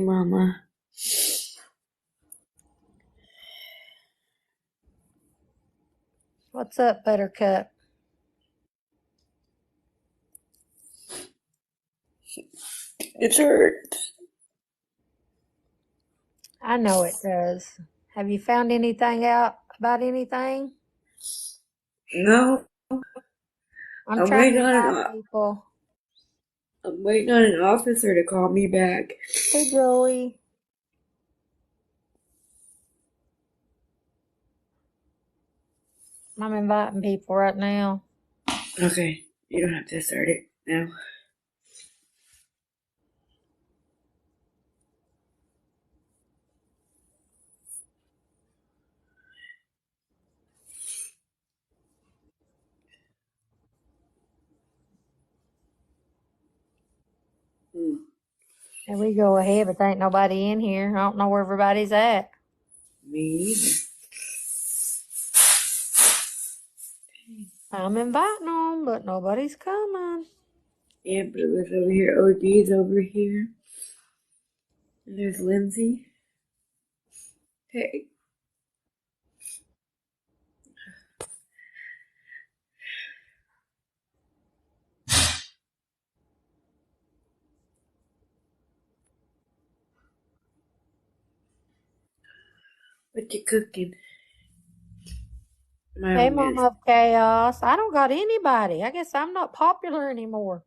Mama. What's up, Buttercup? It hurts. I know it does. Have you found anything out about anything? No, I'm I'm trying waiting to on invite an people. I'm waiting on an officer to call me back. Hey, Joey. I'm inviting people right now. Okay, you don't have to start it now. And we go ahead, but there ain't nobody in here. I don't know where everybody's at. Me either. I'm inviting them, but nobody's coming. Amber was over here. OG's over here. And there's Lindsay. Hey. What you cooking? My Hey, own Mom minutes. of Chaos. I don't got anybody. I guess I'm not popular anymore.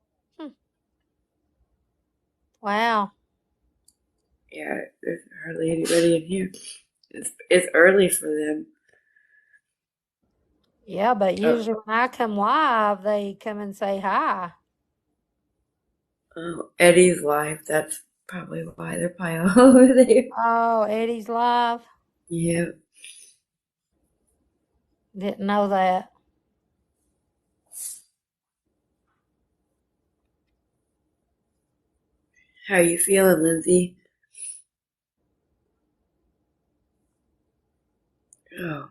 Wow. Yeah, there's hardly anybody in here. It's early for them. Yeah, but Oh, usually when I come live, they come and say hi. oh, Eddie's live. That's probably why they're probably all over there. Oh, Eddie's live. Yeah. Didn't know that. How you feeling, Lindsay? Oh,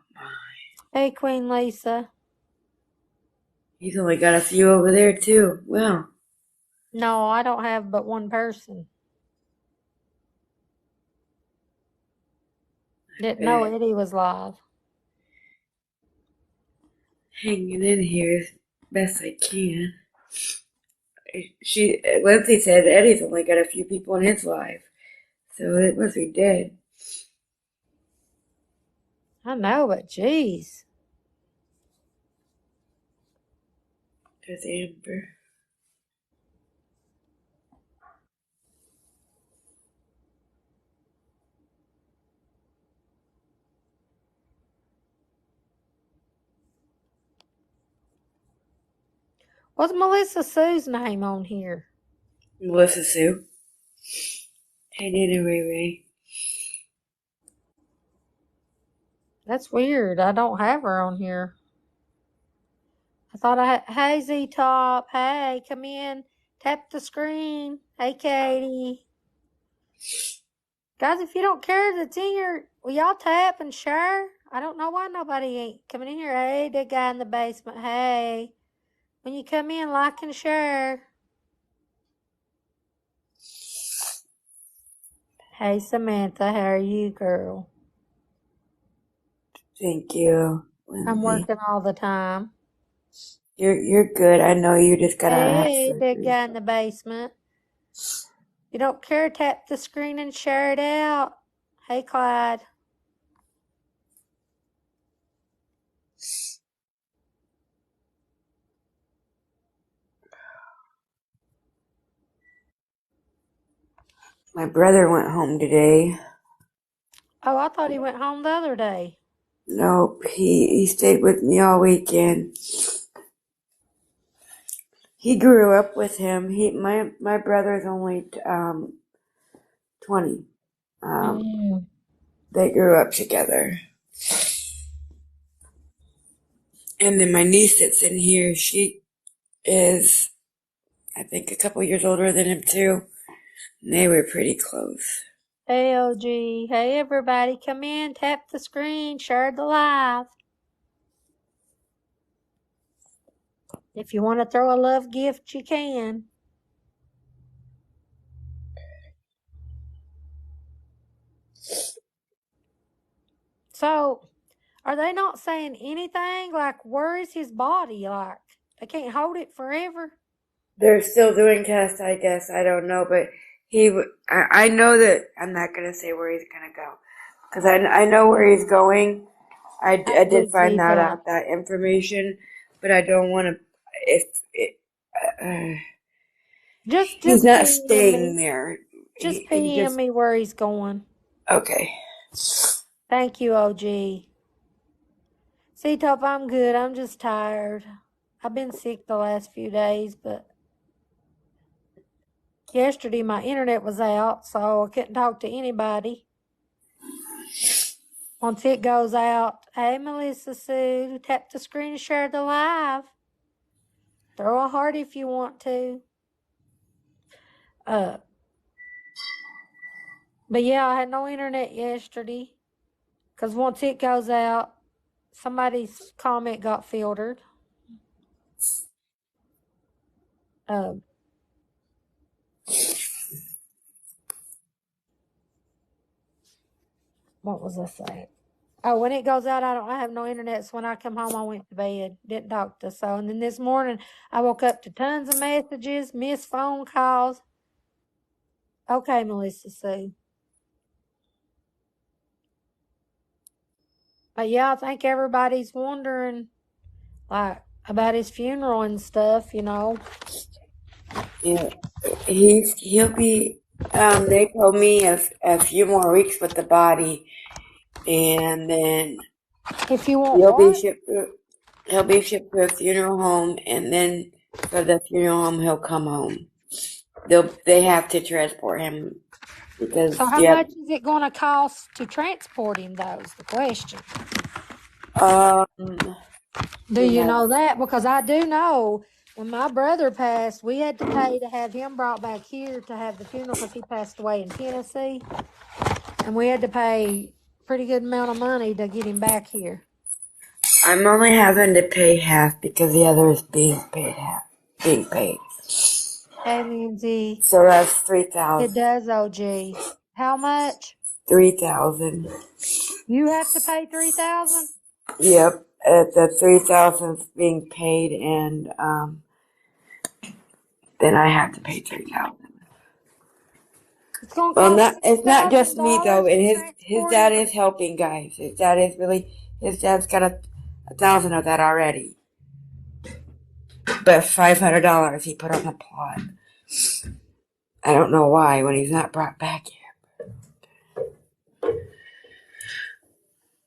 Hey, Queen Lisa. he's only got a few over there too. Well, No, I don't have but one person. Didn't know bet. Eddie was live. Hanging in here as best I can. Lindsay said Eddie's only got a few people in his life, so it must be dead. I know, but geez. There's Amber. What's Melissa Sue's name on here? Melissa Sue. Hey, Nana Ray Ray. That's weird. I don't have her on here. I thought I had. Hey, Z Top. Hey, come in. Tap the screen. Hey, Katie. Guys, if you don't care that's in here, will y'all tap and share? I don't know why nobody ain't coming in here. Hey, the guy in the basement. Hey. When you come in, like and share. Hey, Samantha. How are you, girl? Thank you, I'm Lindsay. working all the time. You're good. I know you just got out of heart Hey, big surgery. guy in the basement. If you don't care, tap the screen and share it out. Hey, Clyde. My brother went home today. Oh, I thought he went home the other day. Nope, he stayed with me all weekend. He grew up with him. My brother's only 20. Um, Mm. they grew up together. And then my niece that's in here, she is, I think, a couple years older than him too. And they were pretty close. Hey, OG. Hey, everybody. Come in, tap the screen, share the live. If you want to throw a love gift, you can. So, are they not saying anything? Like, where is his body? Like, they can't hold it forever? They're still doing tests, I guess. I don't know, but I know that I'm not gonna say where he's gonna go, because I know where he's going. I did find out that information, but I don't want to. If it, uh, he's Just not PM staying me. there. Just He PM just me where he's going. okay. Thank you, OG. See, Top, I'm good. I'm just tired. I've been sick the last few days, but yesterday my internet was out, so I couldn't talk to anybody. Once it goes out, hey, Melissa Sue, tap the screen to share the live. Throw a heart if you want to. But yeah, I had no internet yesterday because once it goes out, somebody's comment got filtered. What was I saying? Oh, when it goes out, I have no internet. So when I come home, I went to bed, didn't talk to so. And then this morning, I woke up to tons of messages, missed phone calls. Okay, Melissa Sue. But yeah, I think everybody's wondering, like, about his funeral and stuff, you know. Yeah, he'll be. They told me a few more weeks with the body, and then If you want he'll be what? shipped. He'll be shipped to a funeral home, and then for the funeral home, he'll come home. They have to transport him So because how much is it going to cost to transport him, though, is the question. Do we you have. know that? Because I do know when my brother passed, we had to pay to have him brought back here to have the funeral because he passed away in Tennessee. And we had to pay a pretty good amount of money to get him back here. I'm only having to pay half because the other is being paid half, being paid. Hey, Lindsay. So that's It does, OG. How much? 3,000. You have to pay $3,000? Yep, the 3,000 is being paid, and then I have to pay 3,000. It's going to Well, cost not it's not just me though, $6,000 and to his transport him? dad is helping, guys. His dad's got a thousand of that already, but $500 he put on the plot. I don't know why when he's not brought back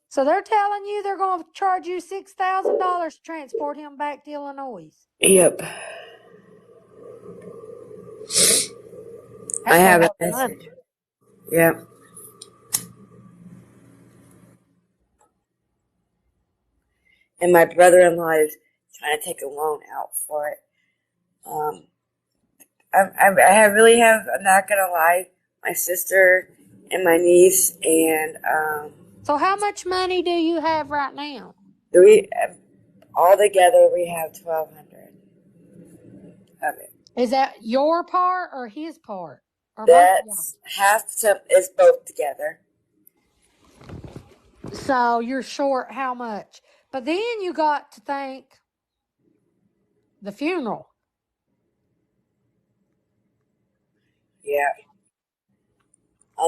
So they're telling you they're going to charge you $6,000 to transport him back to Illinois. yet. Yep, I That's a have a lot of money. message. Yep, and my brother-in-law is trying to take a loan out for it. Um, I really have. I'm not gonna lie. My sister and my niece and So how much money do you have right now? we all together we have 1,200 of it. Is that your part or his part? Or both of y'all? That's half is both together. So you're short how much? But then you got to think the funeral. Yeah.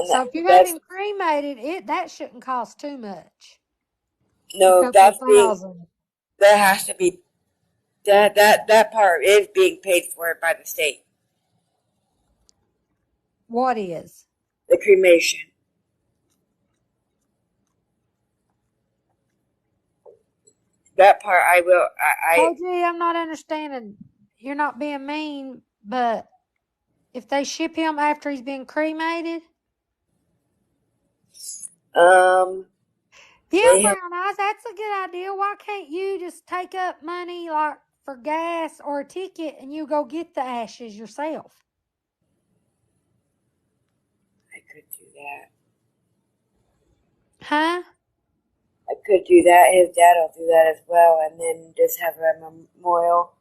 So if you have That's him cremated, that shouldn't cost too much. A no. couple of thousand. That has to be that part is being paid for by the state. What is? The cremation. That part I will. Oh, gee, I'm not understanding. You're not being mean, but if they ship him after he's been cremated? Yeah, They have, Brown Eyes, that's a good idea. Why can't you just take up money like for gas or a ticket and you go get the ashes yourself? I could do that. Huh? I could do that. His dad will do that as well, and then just have a memorial.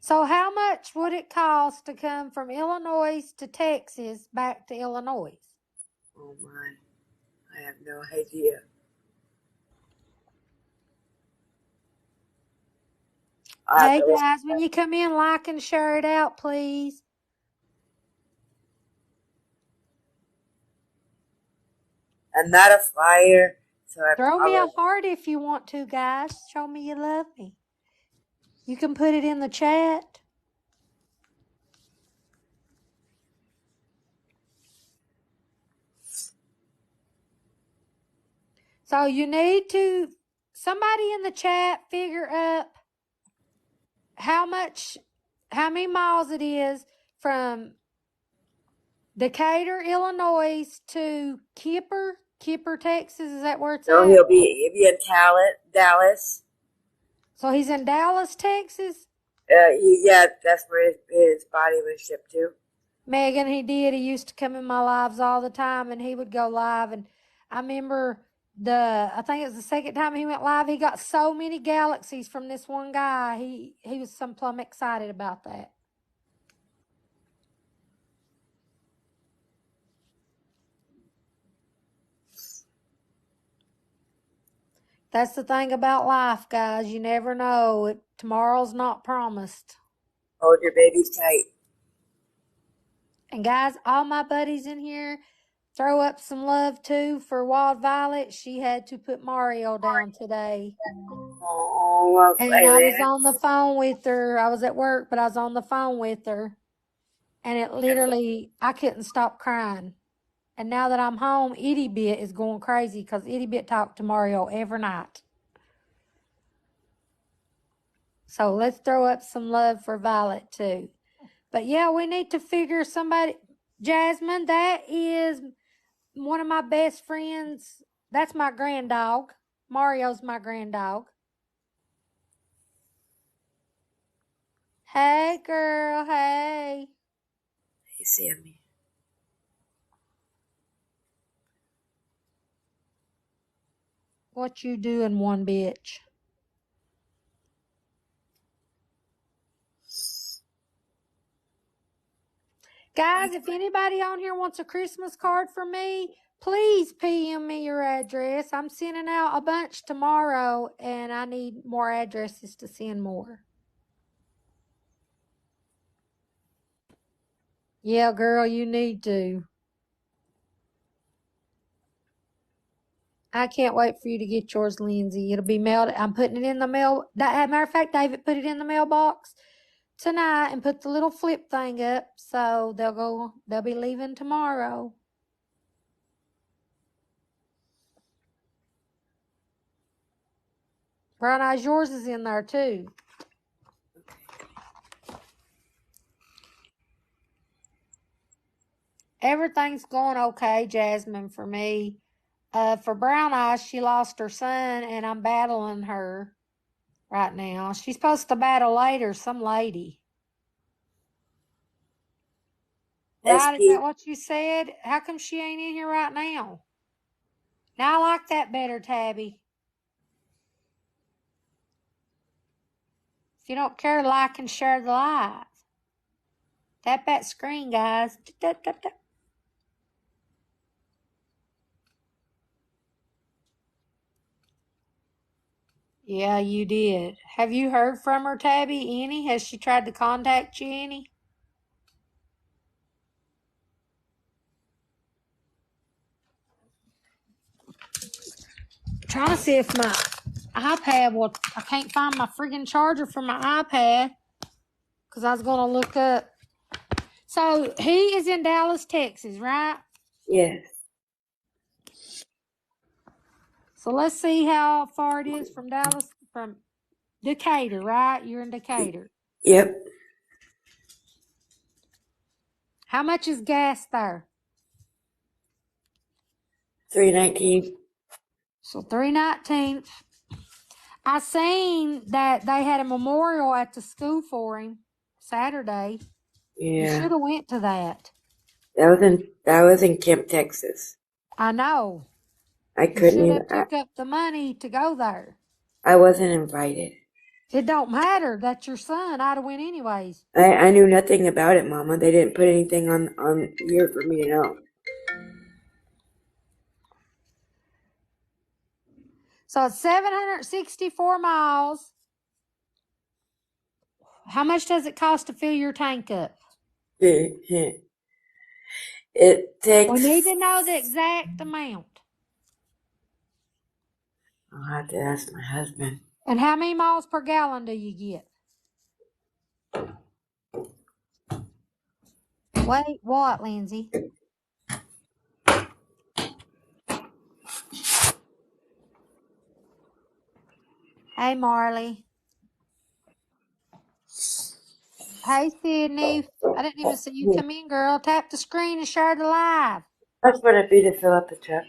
So how much would it cost to come from Illinois to Texas back to Illinois? Oh my! I have no idea. Hey guys, when you come in, like and share it out, please. I'm not a flyer, so I Throw me a apologize. heart if you want to, guys. Show me you love me. You can put it in the chat. So you need to, somebody in the chat figure up how many miles it is from Decatur, Illinois to Kipper, Texas. Is that where it's No, at? he'll be in Dallas. So he's in Dallas, Texas? Yeah, that's where his body was shipped to. Megan, he did. He used to come in my lives all the time, and he would go live. And I remember I think it was the second time he went live, he got so many galaxies from this one guy. He was some plumb excited about that. That's the thing about life, guys. You never know. Tomorrow's not promised. Hold your babies tight. And guys, all my buddies in here, throw up some love too for Wild Violet. She had to put Mario down today. Oh, And I was on the phone with her. I was at work, but I was on the phone with her. And it literally, I couldn't stop crying. And now that I'm home, Itty Bit is going crazy because Itty Bit talked to Mario every night. So let's throw up some love for Violet too. But yeah, we need to figure somebody. Jasmine, that is one of my best friends. That's my grand dog. Mario's my grand dog. Hey, girl. Hey. Hey, Sammy. What you doing, one bitch? Guys, if anybody on here wants a Christmas card from me, please PM me your address. I'm sending out a bunch tomorrow, and I need more addresses to send more. Yeah, girl, you need to. I can't wait for you to get yours, Lindsay. It'll be mailed. I'm putting it in the mail. Matter of fact, David put it in the mailbox tonight and put the little flip thing up. So they'll be leaving tomorrow. Brown Eyes, yours is in there too. Everything's going okay, Jasmine, for me. For Brown Eyes, she lost her son, and I'm battling her right now. She's supposed to battle later, some lady. Right? Is that what you said? How come she ain't in here right now? Now I like that better, Tabby. If you don't care, like and share the live. Tap that screen, guys. Tap, tap, tap. Yeah, you did. Have you heard from her, Tabby? Any? Has she tried to contact you any? Trying to see if my iPad will. I can't find my friggin' charger for my iPad because I was going to look up. So he is in Dallas, Texas, right? Yes. So let's see how far it is from Dallas, from Decatur, right? You're in Decatur. Yep. How much is gas there? $3.19. So $3.19. I seen that they had a memorial at the school for him Saturday. You Yeah. should have went to that. That was in Camp, Texas. I know. I You couldn't should even. have took up the money to go there. I wasn't invited. It don't matter. That's your son. I'd have went anyways. I knew nothing about it, Mama. They didn't put anything on here for me to know. So it's 764 miles. How much does it cost to fill your tank up? It We need takes. to know the exact amount. I'll have to ask my husband. And how many miles per gallon do you get? Wait, what, Lindsay? Hey, Marley. Hey, Sydney. I didn't even see you Yeah. come in, girl. Tap the screen and share the live. How much would it be to fill up the truck?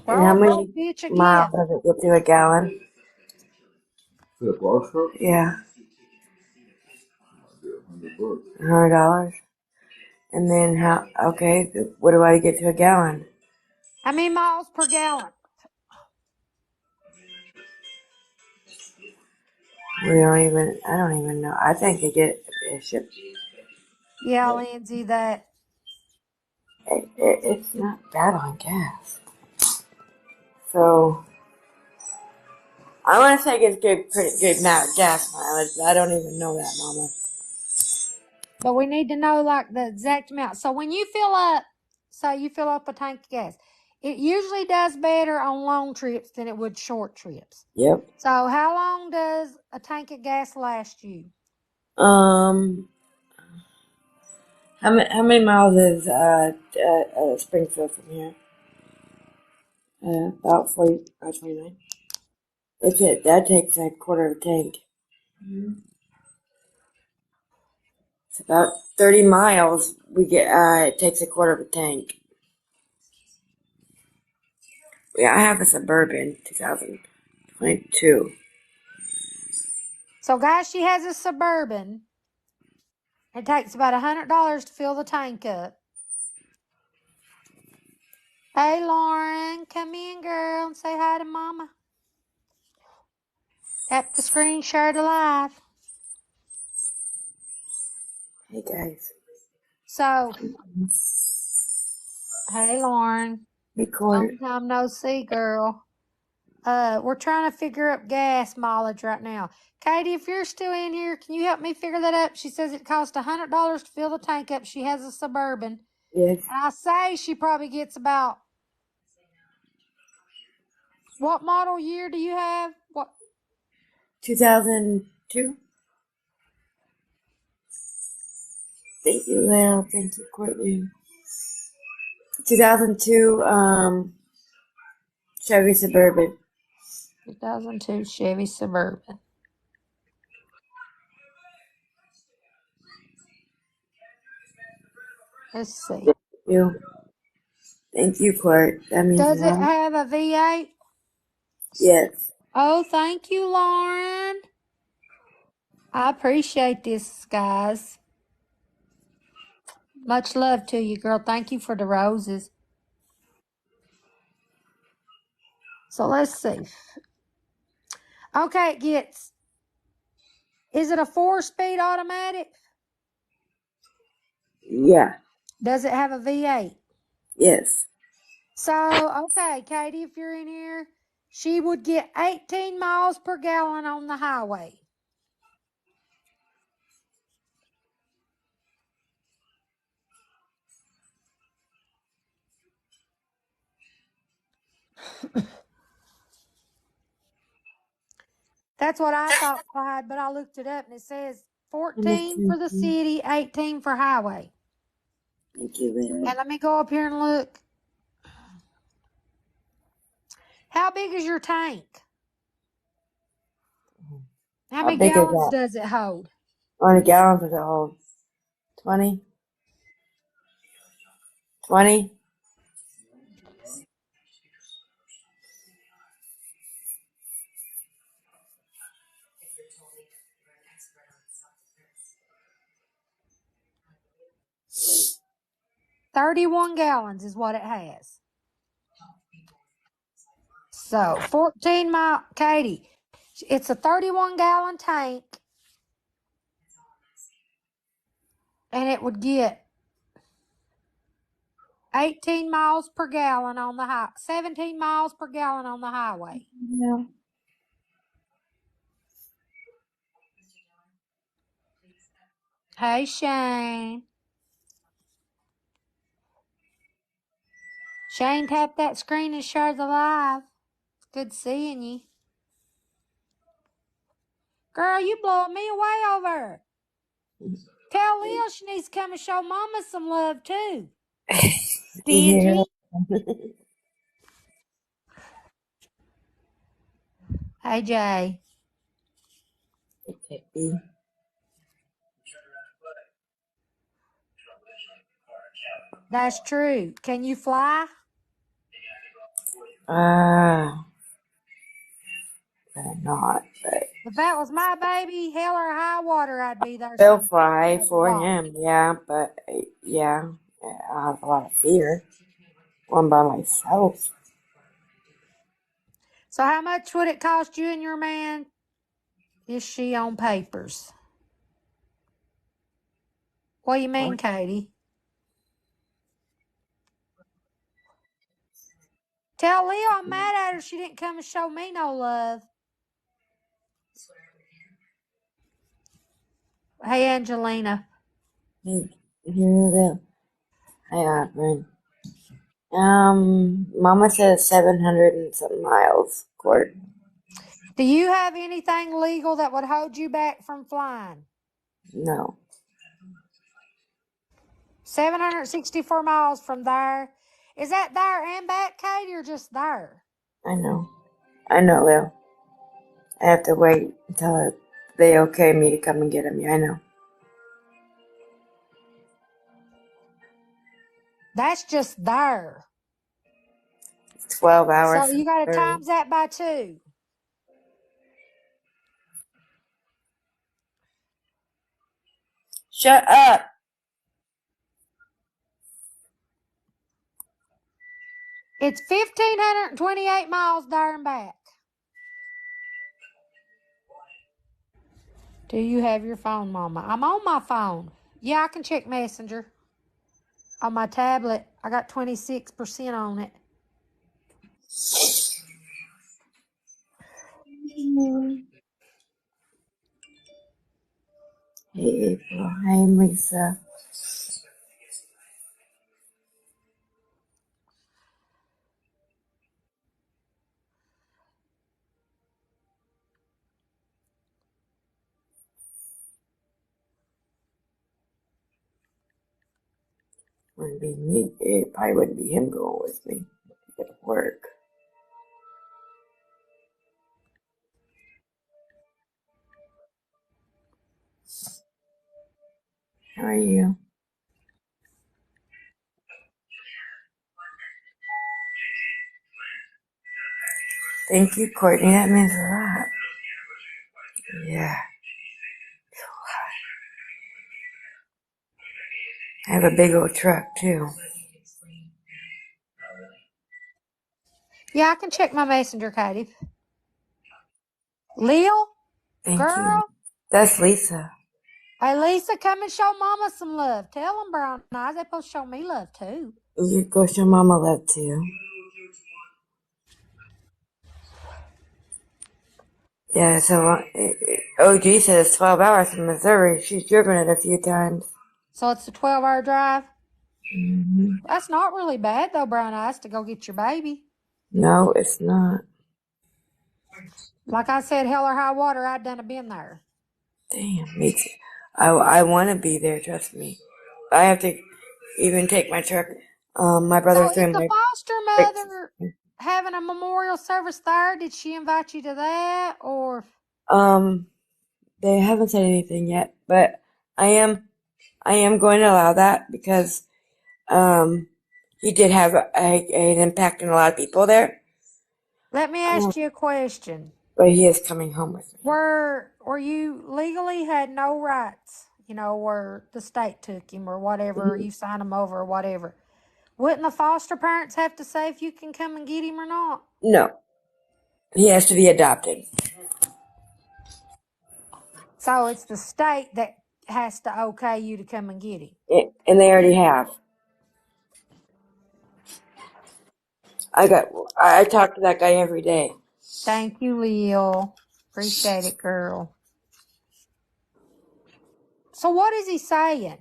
And how Well, many bitch miles again. does it get to a gallon? The bar truck? Yeah, $100. $100. And then how? Okay, what do I get to a gallon? How many miles per gallon? We don't even. I don't even know. I think they get it shipped. Yeah, Lindsay, that. It's not bad on gas. So I want to say it gets pretty good now gas mileage, but I don't even know that, Mama. But we need to know like the exact amount. So when you fill up, say you fill up a tank of gas, it usually does better on long trips than it would short trips. Yep. So how long does a tank of gas last you? Um. How many miles is Springfield from here? About 29. That's it. That takes a quarter of a tank. It's about 30 miles. We get. It takes a quarter of a tank. Yeah, I have a Suburban 2022. So guys, she has a Suburban. It takes about $100 to fill the tank up. Hey, Lauren, come in, girl, and say hi to Mama. Tap the screen, share the live. Hey guys. So, hey, Lauren. Record. Long time no see, girl. We're trying to figure up gas mileage right now. Katie, if you're still in here, can you help me figure that up? She says it costs $100 to fill the tank up. She has a Suburban. Yes. And I say she probably gets about, what model year do you have? What? 2002. Thank you, Lil. Thank you, Courtney. 2002 Chevy Suburban. 2002 Chevy Suburban. Let's see. Thank you, Court. That means a Does it lot. have a V8? Yes. Oh, thank you, Lauren. I appreciate this, guys. Much love to you, girl. Thank you for the roses. So let's see. Okay, it gets. Is it a 4-speed automatic? Yeah. Does it have a V8? Yes. So, okay, Katie, if you're in here, she would get 18 miles per gallon on the highway. That's what I thought, Clyde, but I looked it up and it says 14 for the city, 18 for highway. Thank you, Lil. And let me go up here and look. How big is your tank? How many big is gallons that? does it hold? How many gallons does it hold? 20? 20? $31 gallons is what it has. So 14 mile, Katie, it's a 31-gallon tank, and it would get 18 miles per gallon on the 17 miles per gallon on the highway. Yeah. Hey, Shane. Shane, tap that screen and share the live. It's good seeing you. Girl, you blowing me away over. Tell Lil she needs to come and show Mama some love, too. Stingy. Hey, Jay. That's true. Can you fly? Not, but If that was my baby, hell or high water, I'd be there. they'll fly for him, yeah, but yeah, I have a lot of fear. One by myself. So how much would it cost you and your man? Is she on papers? What do you mean, Katie? Tell Leo I'm mad at her. She didn't come and show me no love. Hey, Angelina. Hey, friend. Mama says 700 and some miles, Court. Do you have anything legal that would hold you back from flying? No. 764 miles from there. Is that there and back, Katie, or just there? I know, Lil. I have to wait until they okay me to come and get him. Yeah, I know. That's just there. 12 hours. So you got to times that by 2. Shut up. It's 1,528 miles there and back. Do you have your phone, Mama? I'm on my phone. Yeah, I can check Messenger. On my tablet, I got 26% on it. Hey, April. Hey, Lisa. Wouldn't be me. It probably wouldn't be him going with me. It would work. How are you? Thank you, Courtney. That means a lot. Yeah. I have a big old truck, too. Yeah, I can check my Messenger, Katie. Lil? Thank Girl? you. That's Lisa. Hey, Lisa, come and show Mama some love. Tell them, Brown Eyes, they're supposed to show me love, too. You go show Mama love, too. Yeah, so OG says 12 hours from Missouri. She's driven it a few times. So it's a 12-hour drive? Mm-hmm. That's not really bad, though, Brown Eyes, to go get your baby. No, it's not. Like I said, hell or high water, I'd done been there. Damn, me too. I want to be there, trust me. I have to even take my truck. My brother's So is doing the my foster mother having a memorial service there? Did she invite you to that, or? They haven't said anything yet, but I am going to allow that because, he did have an impact on a lot of people there. Let me ask you a question. But he is coming home with me. Were you legally had no rights, where the state took him or whatever, you signed him over or whatever. Wouldn't the foster parents have to say if you can come and get him or not? No. He has to be adopted. So it's the state that has to okay you to come and get him. And they already have. I talk to that guy every day. Thank you, Lil. Appreciate it, girl. So what is he saying?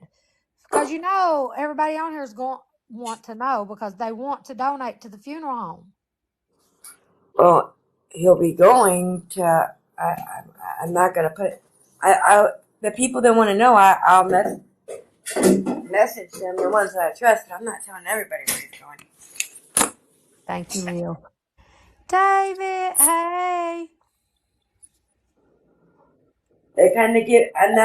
Because you know everybody on here is going want to know because they want to donate to the funeral home. Well, he'll be going to. I'm not gonna put it. The people that want to know, I'll message them, the ones that I trust. But I'm not telling everybody where he's going. Thank you, Lil. David, hey. They kind of get. I'm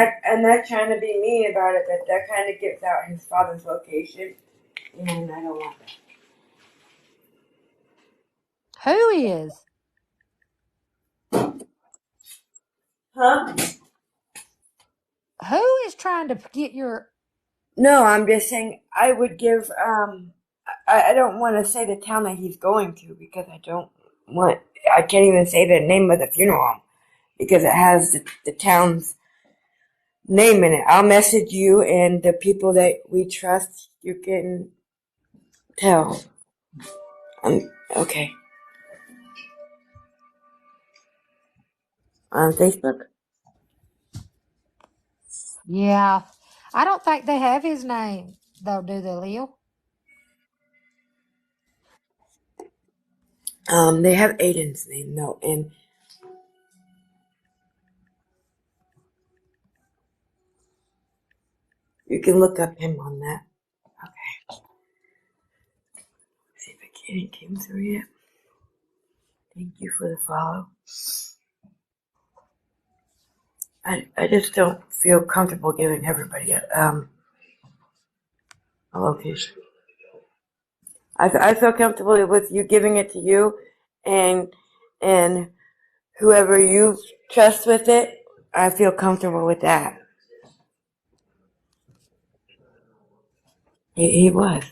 not trying to be mean about it, but that kind of gives out his father's location, and I don't want that. Who is? Huh? Who is trying to get your... No, I'm just saying I would give. I don't want to say the town that he's going to because I don't want. I can't even say the name of the funeral home because it has the town's name in it. I'll message you and the people that we trust. You can tell. Okay. On Facebook? Yeah. I don't think they have his name, though, do they, Lil? They have Aiden's name though, and you can look up him on that. Okay. See if it came through yet. Thank you for the follow. I just don't feel comfortable giving everybody a location. I feel comfortable with you giving it to you, and whoever you trust with it. I feel comfortable with that. He was.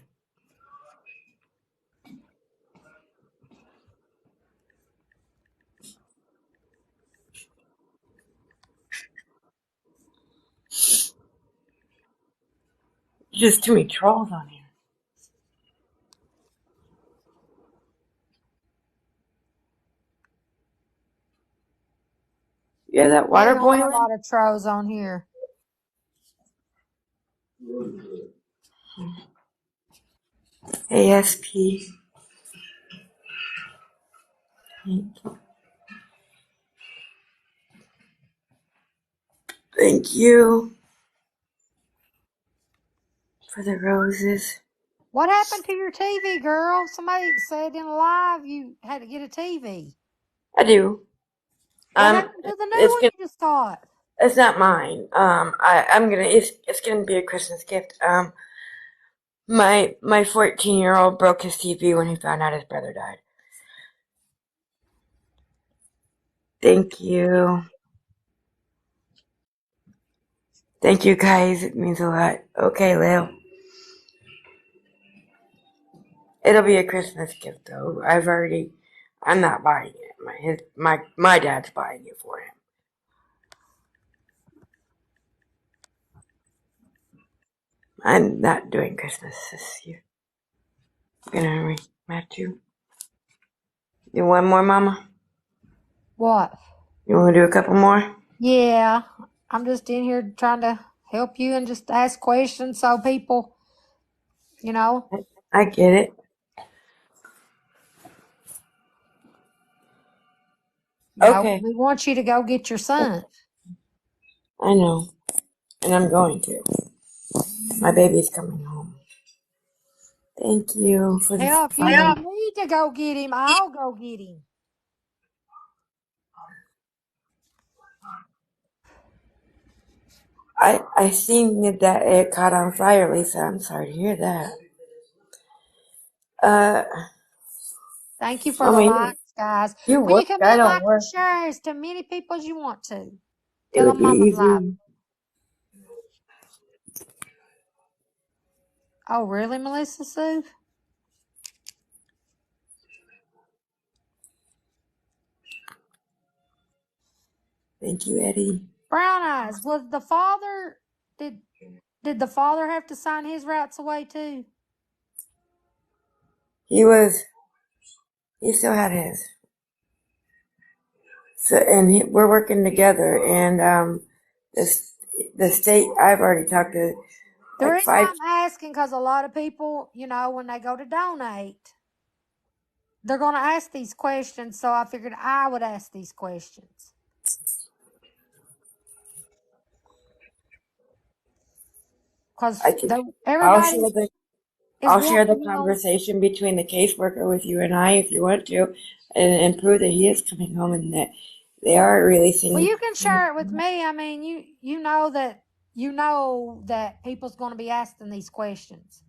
Just too many trolls on here. Yeah, that water There are a boiling. lot of trolls on here. ASP. Thank you for the roses. What happened to your TV, girl? Somebody said in live you had to get a TV. I do. What happened to the new It's one gonna. you just got? It's not mine. I'm gonna. It's gonna be a Christmas gift. My 14-year-old broke his TV when he found out his brother died. Thank you. Thank you, guys. It means a lot. Okay, Lil. It'll be a Christmas gift, though. I'm not buying it. My dad's buying it for him. I'm not doing Christmas this year. I'm gonna rematch you. You want more, Mama? What? You want to do a couple more? Yeah. I'm just in here trying to help you and just ask questions so people, you know. I get it. Okay. We want you to go get your son. I know. And I'm going to. My baby's coming home. Thank you for the Hell, if you follow. need me to go get him, I'll go get him. I seen that it caught on fire, Lisa. I'm sorry to hear that. Thank you for I the mean, likes, guys. you Will you work. come I in, don't like, and work. share as to many people as you want to? It Tell would them be Mama's live. easy. Oh, really, Melissa Sue? Thank you, Eddie. Brown Eyes, was the father, did the father have to sign his rights away too? He still had his. So, and we're working together, and the state. I've already talked to The like reason 5. I'm asking, because a lot of people, when they go to donate, they're going to ask these questions. So I figured I would ask these questions. Because I can. I'll everybody share the. is I'll share the wanting, conversation between the caseworker with you and I, if you want to, and prove that he is coming home and that they are releasing. well, you can share it with me. I mean, you know that people's going to be asking these questions.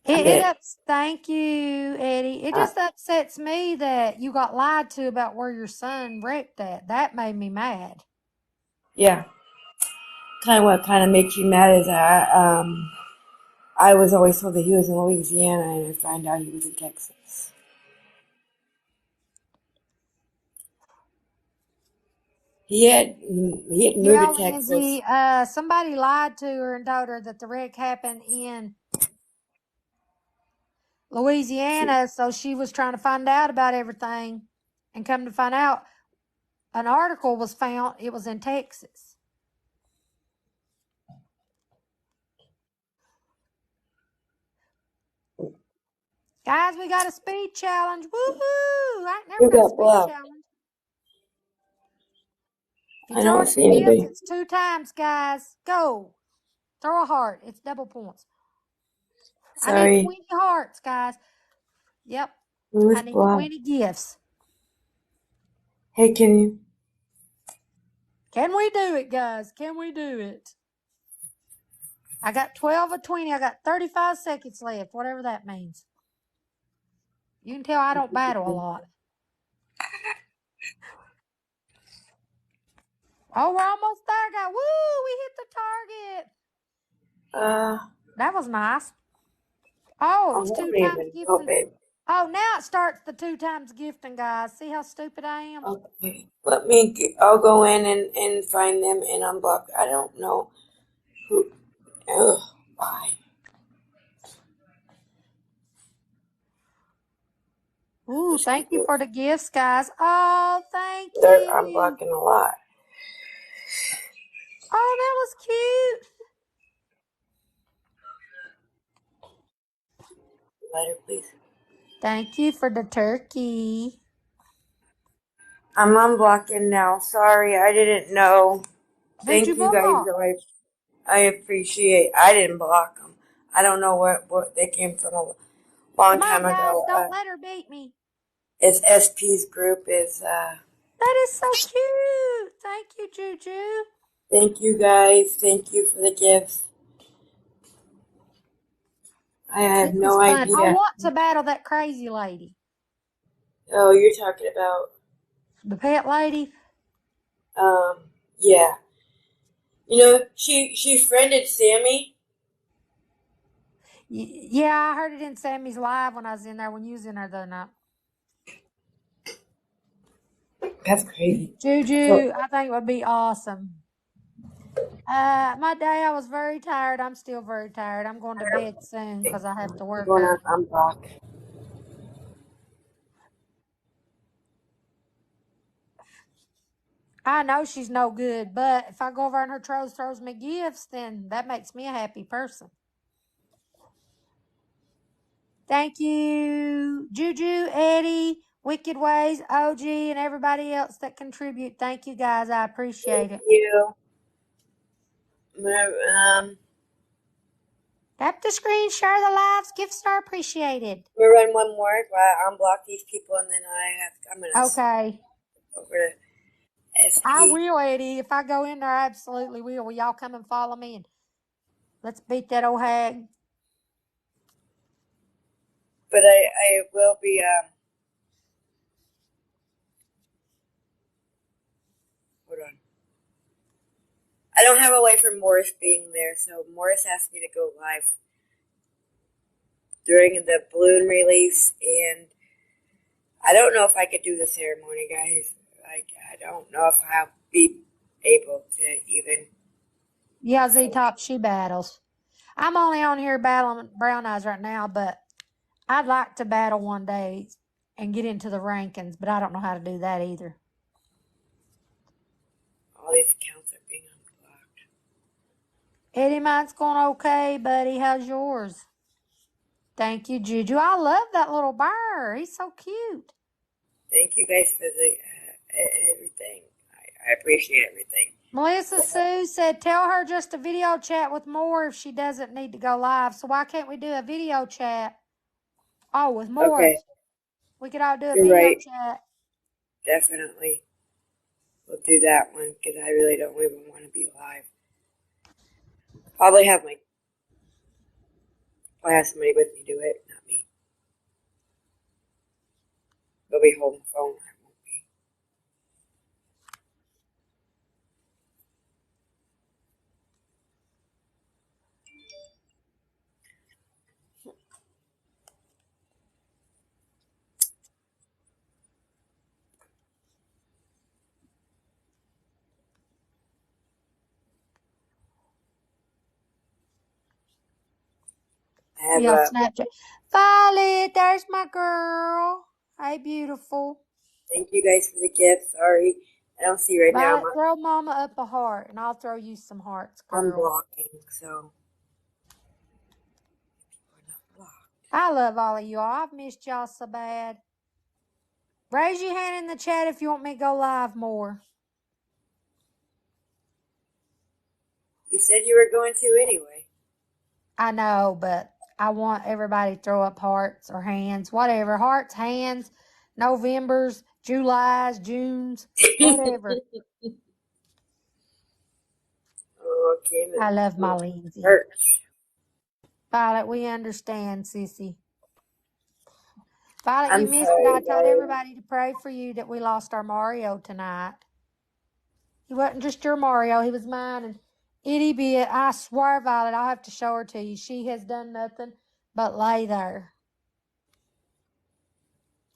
Thank you, Eddie. It just upsets me that you got lied to about where your son wrecked at. That made me mad. Yeah, what kind of makes you mad is I was always told that he was in Louisiana, and I found out he was in Texas. He had moved Yeah, to Texas. Lindsay, somebody lied to her and told her that the wreck happened in Louisiana, so she was trying to find out about everything, and come to find out, an article was found, it was in Texas. Guys, we got a speed challenge. Woohoo! I ain't never Who done a got speed blocked? challenge. If I you throw don't it in see the gifts, anybody. it's 2 times, guys. Go. Throw a heart. It's double points. I need Sorry. 20 hearts, guys. Yep. Who was I need blocked? 20 gifts. Hey, can you? Can we do it, guys? Can we do it? I got 12 or 20. I got 35 seconds left, whatever that means. You can tell I don't battle a lot. Oh, we're almost there, guys. Woo! We hit the target. That was nice. Oh, it's 2 times gifting. Babe. Oh, now it starts the 2 times gifting, guys. See how stupid I am? Okay. I'll go in and find them and unblock. I don't know who. Ugh. Why? Ooh, thank you for the gifts, guys. Oh, thank They're you. unblocking a lot. Oh, that was cute. Lighter, please. Thank you for the turkey. I'm unblocking now. Sorry, I didn't know. Who'd you Thank you guys, block? though. I appreciate. I didn't block them. I don't know what they came from a long Come on, time guys. ago. Don't let her beat me. It's SP's group is. That is so cute. Thank you, Juju. Thank you guys. Thank you for the gifts. I have This is no fun. I idea. want to battle that crazy lady. Oh, you're talking about. The pet lady? Yeah. She friended Sammy. Yeah, I heard it in Sammy's live when I was in there, when you was in there the other night. That's crazy. Juju, I think it would be awesome. My day, I was very tired. I'm still very tired. I'm going to bed soon because I have to I'm work going early. on unblock. I know she's no good, but if I go over and her throws me gifts, then that makes me a happy person. Thank you, Juju, Eddie, Wicked Ways, OG, and everybody else that contribute. Thank you, guys. I appreciate it. Thank you. Tap the screen, share the lives. Gifts are appreciated. We'll run one more while I unblock these people, and then I'm gonna Okay. over to SP. I will, Eddie. If I go in there, I absolutely will. Will y'all come and follow me and let's beat that old hag? But I will be hold on. I don't have a way for Morris being there, so Morris asked me to go live during the balloon release, and I don't know if I could do the ceremony, guys. I don't know if I'll be able to even. Yeah, Z-Top, she battles. I'm only on here battling Brown Eyes right now, but I'd like to battle one day. and get into the rankings, but I don't know how to do that either. All these accounts are being unblocked. Eddie, mine's going okay, buddy. How's yours? Thank you, Juju. I love that little bear. He's so cute. Thank you guys for the everything. I appreciate everything. Melissa Sue said, tell her just a video chat with more if she doesn't need to go live. So why can't we do a video chat? Oh, with more. Okay, We could all do a you're video right. chat. Definitely. We'll do that one because I really don't even want to be live. Probably have somebody with me do it, not me. They'll be holding the phone. I won't be. I have Yeah, Snapchat. Violet, there's my girl. Hey, beautiful. Thank you guys for the gift. Sorry, I don't see right now. Violet, throw Mama up a heart, and I'll throw you some hearts, I'm girl. blocking, so we're not blocked. I love all of y'all. I've missed y'all so bad. Raise your hand in the chat if you want me to go live more. You said you were going to anyway. I know, but I want everybody to throw up hearts or hands, whatever. Hearts, hands, Novembers, Julys, Junes, whatever. Oh, okay. I love my Lindsay. Church. Violet, we understand, sissy. Violet, I'm you missed sorry, it. I told guys. everybody to pray for you that we lost our Mario tonight. He wasn't just your Mario, he was mine. And itty bit, I swear, Violet, I'll have to show her to you. She has done nothing but lay there.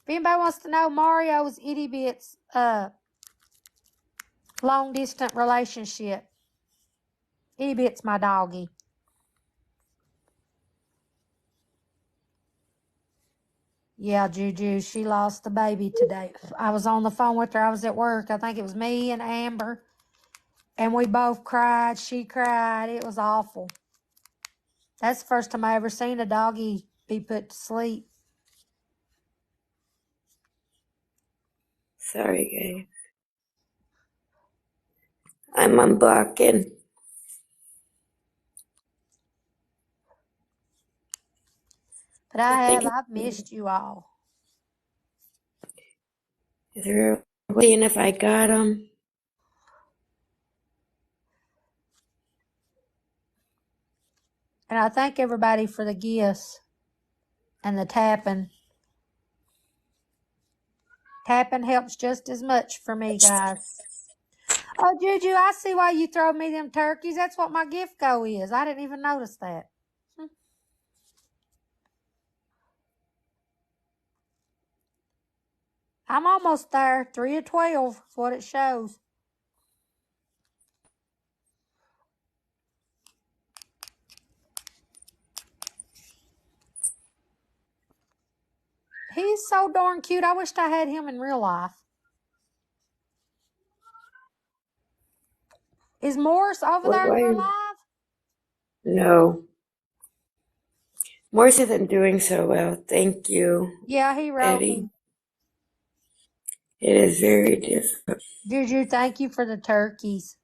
If anybody wants to know, Mario was itty bit's long distance relationship. Itty bit's my doggy. Yeah, Juju, she lost the baby today. I was on the phone with her. I was at work. I think it was me and Amber. And we both cried. She cried. It was awful. That's the first time I ever seen a doggy be put to sleep. Sorry, guys. I'm unblocking. But I've missed you all. Is there a way in if I got them? And I thank everybody for the gifts and the tapping. Tapping helps just as much for me, guys. Oh, Juju, I see why you throw me them turkeys. That's what my gift go is. I didn't even notice that. I'm almost there. 3 of 12 is what it shows. He's so darn cute. I wished I had him in real life. Is Morris over there in real life? No. Morris isn't doing so well. Thank you. Yeah, he wrote me. It is very difficult. Juju, thank you for the turkeys.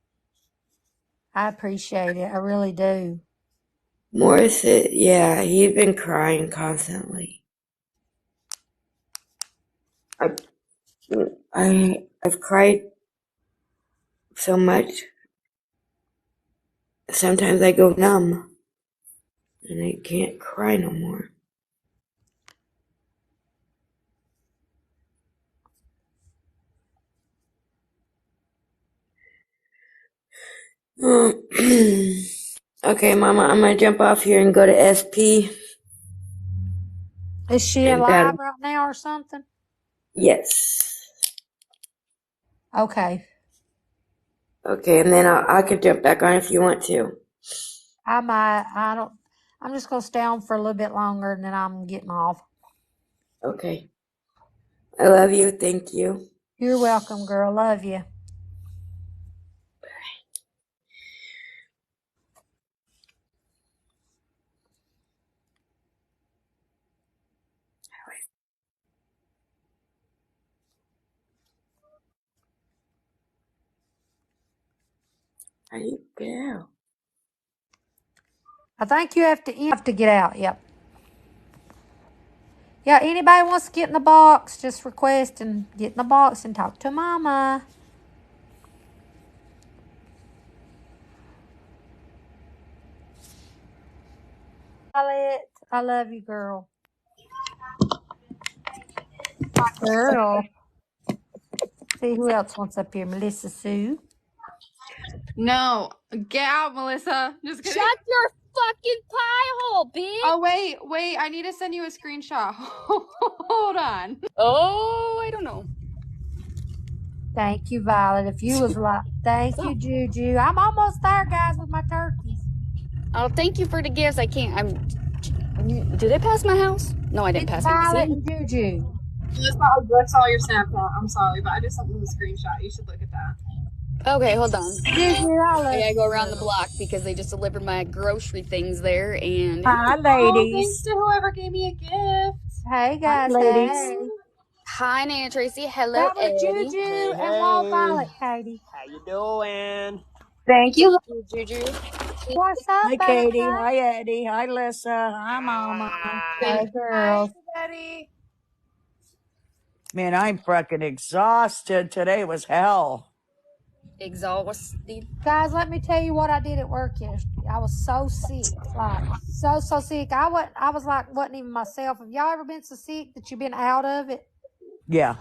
I appreciate it. I really do. Morris, yeah, he's been crying constantly. I've cried so much. Sometimes I go numb and I can't cry no more. Okay, Mama, I'm gonna jump off here and go to SP. Is she alive right now or something? Yes. Okay. Okay, and then I could jump back on if you want to. I might. I'm just going to stay on for a little bit longer and then I'm getting off. Okay. I love you. Thank you. You're welcome, girl. Love you. How do you get out? I think you have to get out. Yep. Yeah, anybody wants to get in the box, just request and get in the box and talk to Mama. Violet, I love you, girl. Girl. See who else wants up here. Melissa Sue. No, get out, Melissa. Just kidding. Shut your fucking pie hole, bitch. Oh, wait. I need to send you a screenshot. Hold on. Oh, I don't know. Thank you, Violet. If you was like, thank you, Juju. I'm almost there, guys, with my turkeys. Oh, thank you for the gifts. I can't. Did I pass my house? No, I didn't pass my Violet house. and Juju. I saw your Snapchat. I'm sorry, but I just sent you a screenshot. You should look at that. Okay, hold on. Juju, I love I gotta you, go around the girl. block because they just delivered my grocery things there. And Hi, Oh, thanks ladies. to whoever gave me a gift. Hey, guys. ladies. Hey. hi, Nana Tracy. Hello, That was Eddie. Juju and Wild Violet, Katie. How you doing? Thank you. Juju. What's up, Hi, Buttercup? Katie. Hi, Eddie. Hi, Lissa. Hi, Mama. Hey, girls. Betty. Man, I'm freaking exhausted. Today was hell. Exhausted. Guys, let me tell you what I did at work yesterday. I was so sick, like so sick. I was like, wasn't even myself. Have y'all ever been so sick that you've been out of it? Yeah.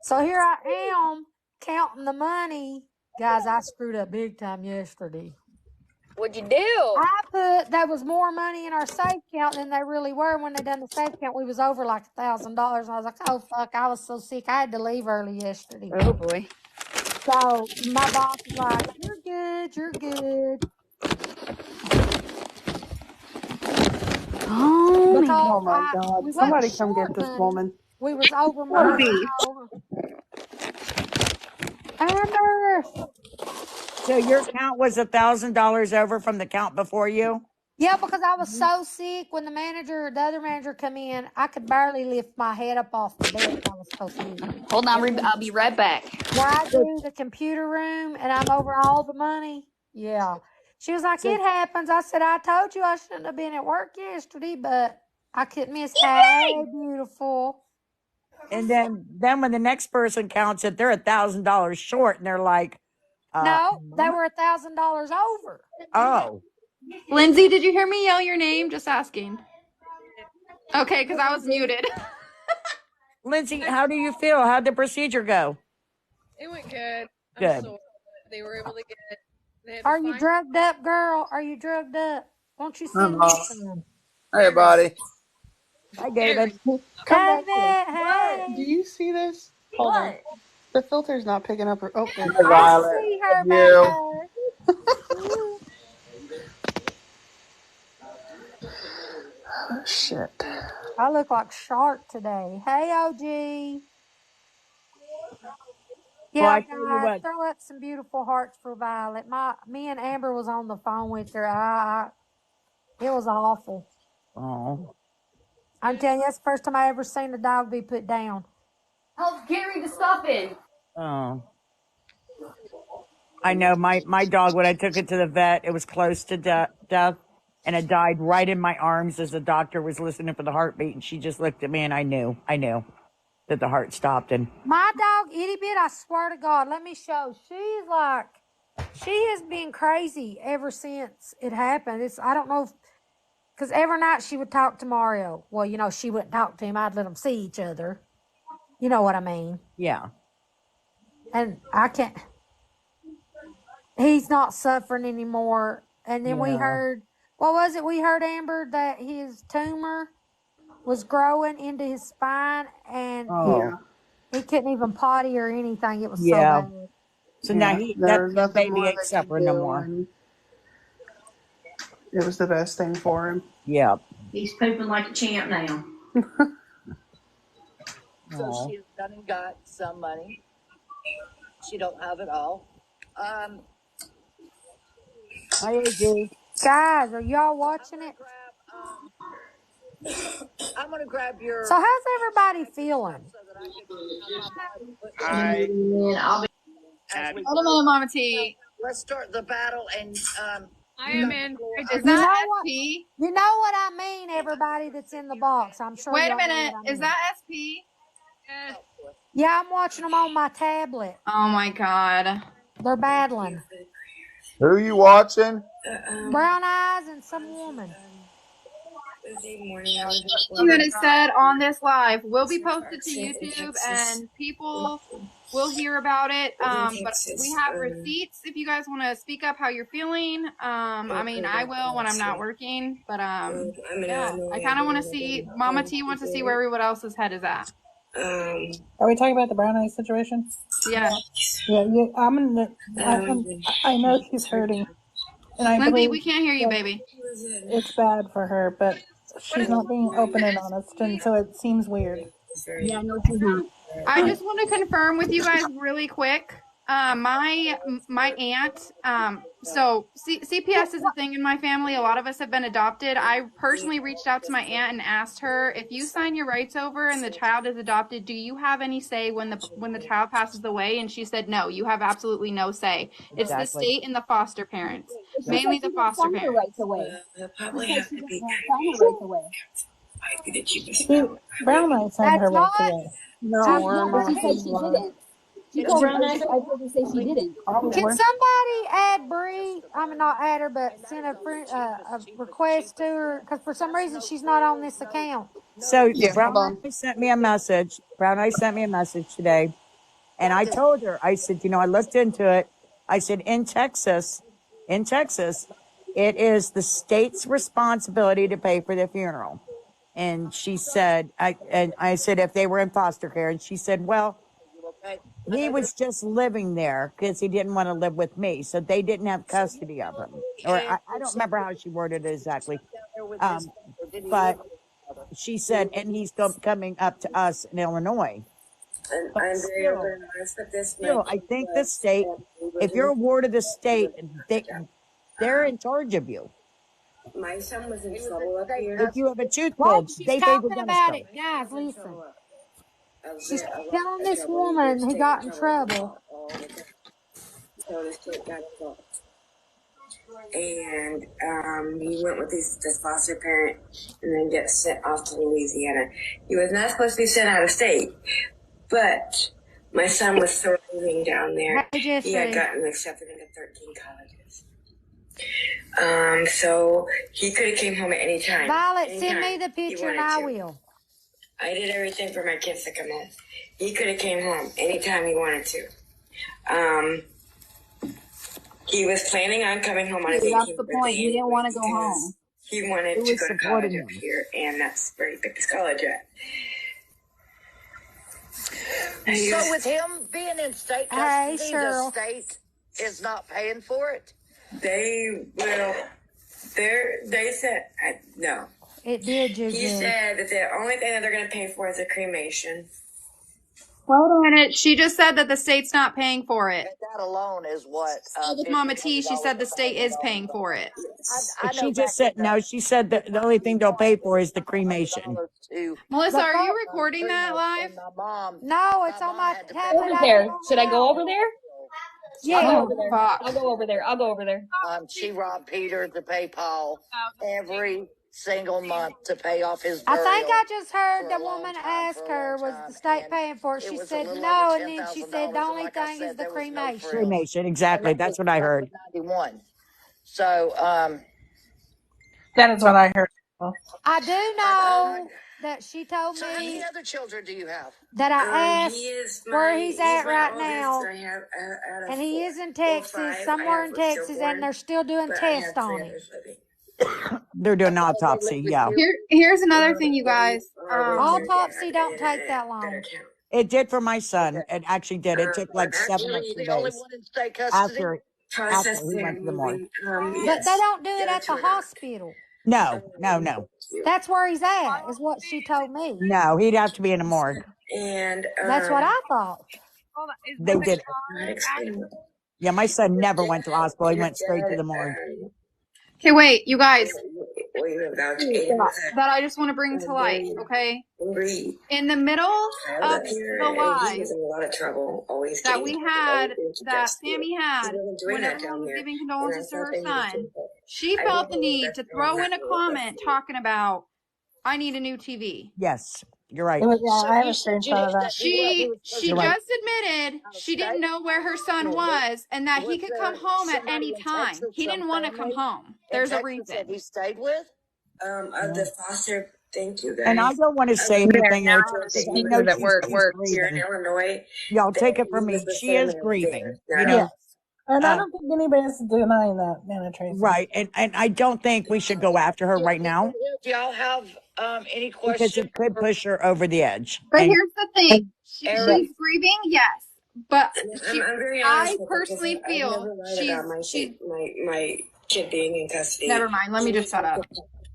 So here I am counting the money. Guys, I screwed up big time yesterday. What'd you do? There was more money in our safe count than they really were. When they done the safe count, we was over like $1,000. And I was like, oh fuck, I was so sick. I had to leave early yesterday. Oh boy. So my boss was like, you're good, you're good. Oh, Because Oh my God! we wasn't Somebody come short get this money. woman. We was over money. So. Amber. So your count was $1,000 over from the count before you? Yeah, because I was so sick when the other manager come in, I could barely lift my head up off the desk. I was so sick. hold on. I'll be right back. Why do the computer room and I'm over all the money? Yeah. She was like, it happens. I said, I told you I shouldn't have been at work yesterday, but I couldn't miss. Hey, beautiful. And then when the next person counts it, they're $1,000 short, and they're like, No, they were $1,000 over. oh. Lindsay, did you hear me yell your name? Just asking. Okay, because I was muted. Lindsay, how do you feel? How'd the procedure go? It went good. Good. They were able to get it. They had to Are you find drugged up, girl? Are you drugged up? Won't you send me some? Hey, buddy. Hi, David. Come back here. David, hey. Do you see this? Hold on. The filter's not picking up her. Oh, there. Hey, I Violet. see her Love back you. there. Oh, shit. I look like Shark today. Hey, OG. Well, I Yeah, tell you guys, what, throw up some beautiful hearts for Violet. Me and Amber was on the phone with her. It was awful. oh, I'm telling you, that's the first time I ever seen a dog be put down. Help carry the stuff in. oh. I know my dog, when I took it to the vet, it was close to death, and it died right in my arms as the doctor was listening for the heartbeat, and she just looked at me, and I knew that the heart stopped. And My dog, Itty Bit, I swear to God, let me show. She has been crazy ever since it happened. I don't know, because every night she would talk to Mario. Well, she wouldn't talk to him. I'd let them see each other. You know what I mean? yeah, And I can't. He's not suffering anymore. And then we heard, what was it? We heard, Amber, that his tumor was growing into his spine, and oh, he couldn't even potty or anything. It was so yeah. bad. So now that There's nothing baby more ain't they could suffering no do, more. and it was the best thing for him. Yeah. He's pooping like a champ now. So she has done and got some money. She don't have it all. Hi, AJ. Guys, are y'all watching it? I'm gonna grab your. So how's everybody feeling? So that I could have my blood put as we Hold a minute, Mama T. let's start the battle and I you am got the in. floor. Is You that know what? SP? You know what I mean, everybody that's in the box. I'm sure Wait a y'all know minute. what I Is mean. that SP? Yes. Yeah, I'm watching them on my tablet. Oh my God. They're battling. Who are you watching? Brown eyes and some woman. Thursday morning, I was Everything that is said on this live will be posted to YouTube and people will hear about it. But we have receipts if you guys want to speak up how you're feeling. I mean, I will when I'm not working, but yeah, I kind of want to see. Mama T wants to see where everyone else's head is at. Are we talking about the brown eye situation? Yeah. Yeah, I know she's hurting, and I Lindsay, believe we can't hear you, baby. it's bad for her, but she's not being open and honest, and so it seems weird. Yeah, no, she's not. I just want to confirm with you guys really quick. My aunt, so CPS is a thing in my family. A lot of us have been adopted. I personally reached out to my aunt and asked her, if you sign your rights over and the child is adopted, do you have any say when the child passes away? And she said, no, you have absolutely no say. It's the state and the foster parents, mainly the foster parents. Rights away. Because she doesn't sign her rights away. Brown eye signed her rights away. No, we're Yeah, but not. she said she didn't. She told me. I heard her say she didn't. Can somebody add Bree? I mean, not add her, but send a request to her because for some reason she's not on this account. So Yeah, hold Brown on. Eye sent me a message. Brown Eye sent me a message today, and I told her. I said, I looked into it. I said, in Texas, it is the state's responsibility to pay for the funeral. And she said, I said, if they were in foster care, and she said, well, he was just living there because he didn't want to live with me, so they didn't have custody of him. Or I don't remember how she worded it exactly. But she said, and he's coming up to us in Illinois. But I'm very still, open and honest with this. I think the state, if you're a ward of the state, they're in charge of you. My son was in trouble up here. If you have a tooth Well, pulled, she's they were talking going to about stop. it, guys. Listen, she's telling this woman he got in trouble. So the state got involved. And he went with this foster parent and then got sent off to Louisiana. He was not supposed to be sent out of state, but my son was thriving down there. He had gotten accepted into 13 colleges. So he could have came home at any time. Violet, send me the picture and I will. I did everything for my kids to come home. He could have came home anytime he wanted to. He was planning on coming home on his 18th That's the point. He didn't want to go home. He wanted to go to college up here, and that's where he picked his college at. So with him being in state custody, the state is not paying for it? They will. They said, no. It did, Juju. He said that the only thing that they're going to pay for is a cremation. Hold on a minute. She just said that the state's not paying for it. That alone is what? With Mama T, she said the state is paying for it. She just said, no, she said that the only thing they'll pay for is the cremation. Melissa, are you recording that live? No, it's on my tablet. Over there. Should I go over there? Yeah. I'll go over there. I'll go over there. She robbed Peter to pay Paul every single month to pay off his burial. I think I just heard the woman ask her, was the state paying for it? She said no, and then she said the only thing is the cremation. Cremation, exactly. That's what I heard. 91. So, That is what I heard. I do know that she told me. How many other children do you have? That I asked where he's at right now, and he is in Texas, somewhere in Texas, and they're still doing tests on him. They're doing autopsy, yeah. Here's another thing, you guys. Autopsy don't take that long. It did for my son. It actually did. It took like 7 extra days after he went to the morgue. But they don't do it at the hospital. No. That's where he's at, is what she told me. No, he'd have to be in a morgue. And That's what I thought. Hold on. Is They the did. Yeah, my son never went to the hospital. He went straight to the morgue. Okay, wait, you guys. that That I just want to bring to light, okay? In the middle of the live a lot of trouble. Always that we had, that Sammy had, when everyone was giving condolences to her son, she felt the need to throw in a comment talking about, I need a new TV. Yes, you're right. I have a screenshot of that. She You're right. just admitted she didn't know where her son was and that he could come home at any time. He didn't want to come home. There's a reason. He stayed with. The foster. Thank you guys. And I don't want to say anything now because I know that she's Here grieving. in Illinois. Y'all take it from me. She is grieving. You know. Yes. And I don't think anybody's denying that, Nana Tracy. Right. And I don't think we should go after her right now. Do y'all have any Because questions? it could push her over the edge. But And here's the thing. She's grieving, yes. But I'm very honest I with personally her, 'cause feel I've never lied about she's my kid being in custody. never mind. Let me just shut up.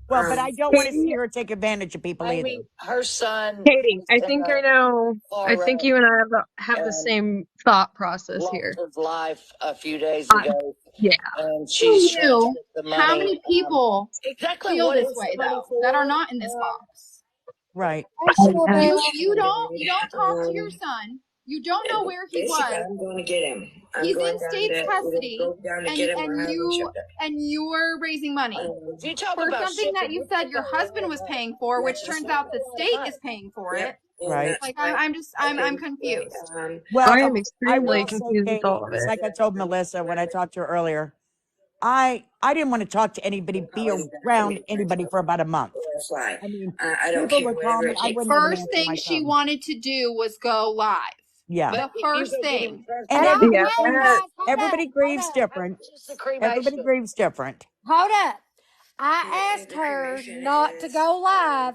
well, but I don't want to see her take advantage of people I either. mean, her son. Katie, I think I know. I think you and I have the and same thought process lost here. his life a few days ago. Yeah. And she's Who knew? transferred the money. How many people exactly feel what this is way the money though for? that are not in this box? Right. You don't talk to your son. You don't know where he was. I'm going to get him. He's in state custody, and you're raising money You talk for about something that you said your husband was paying for, which turns out the state is paying for it. Right. Like I'm confused. Well, I am I extremely will say, confused with Katie, all of just it. like I told Melissa when I talked to her earlier, I didn't want to talk to anybody, be around anybody for about a month. I mean, I don't people care would call me. I wouldn't even First answer thing my she phone. wanted to do was go live. Yeah. The first thing. And I- everybody, wait, grieves, guys, hold everybody up, grieves hold up. different. Everybody grieves different. Hold up. I asked her not to go live,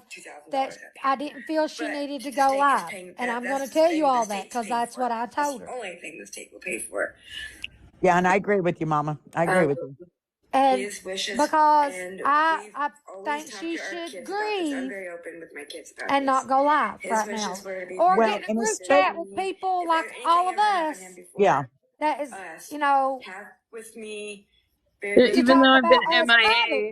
that I didn't feel she needed to go live. And I'm going to tell you all that because that's what I told her. Only thing the state will pay for. Yeah, and I agree with you, Mama. I agree with you. And His wishes, because and I always think talk she to our should kids about this. I'm grieve very open with my kids about and this. not go live His right now. wishes were to be Or Well, get in a and group it's chat with people like all of us Yeah. that is, us, you know, have with me. Even talk though I've been about us MIA, privately.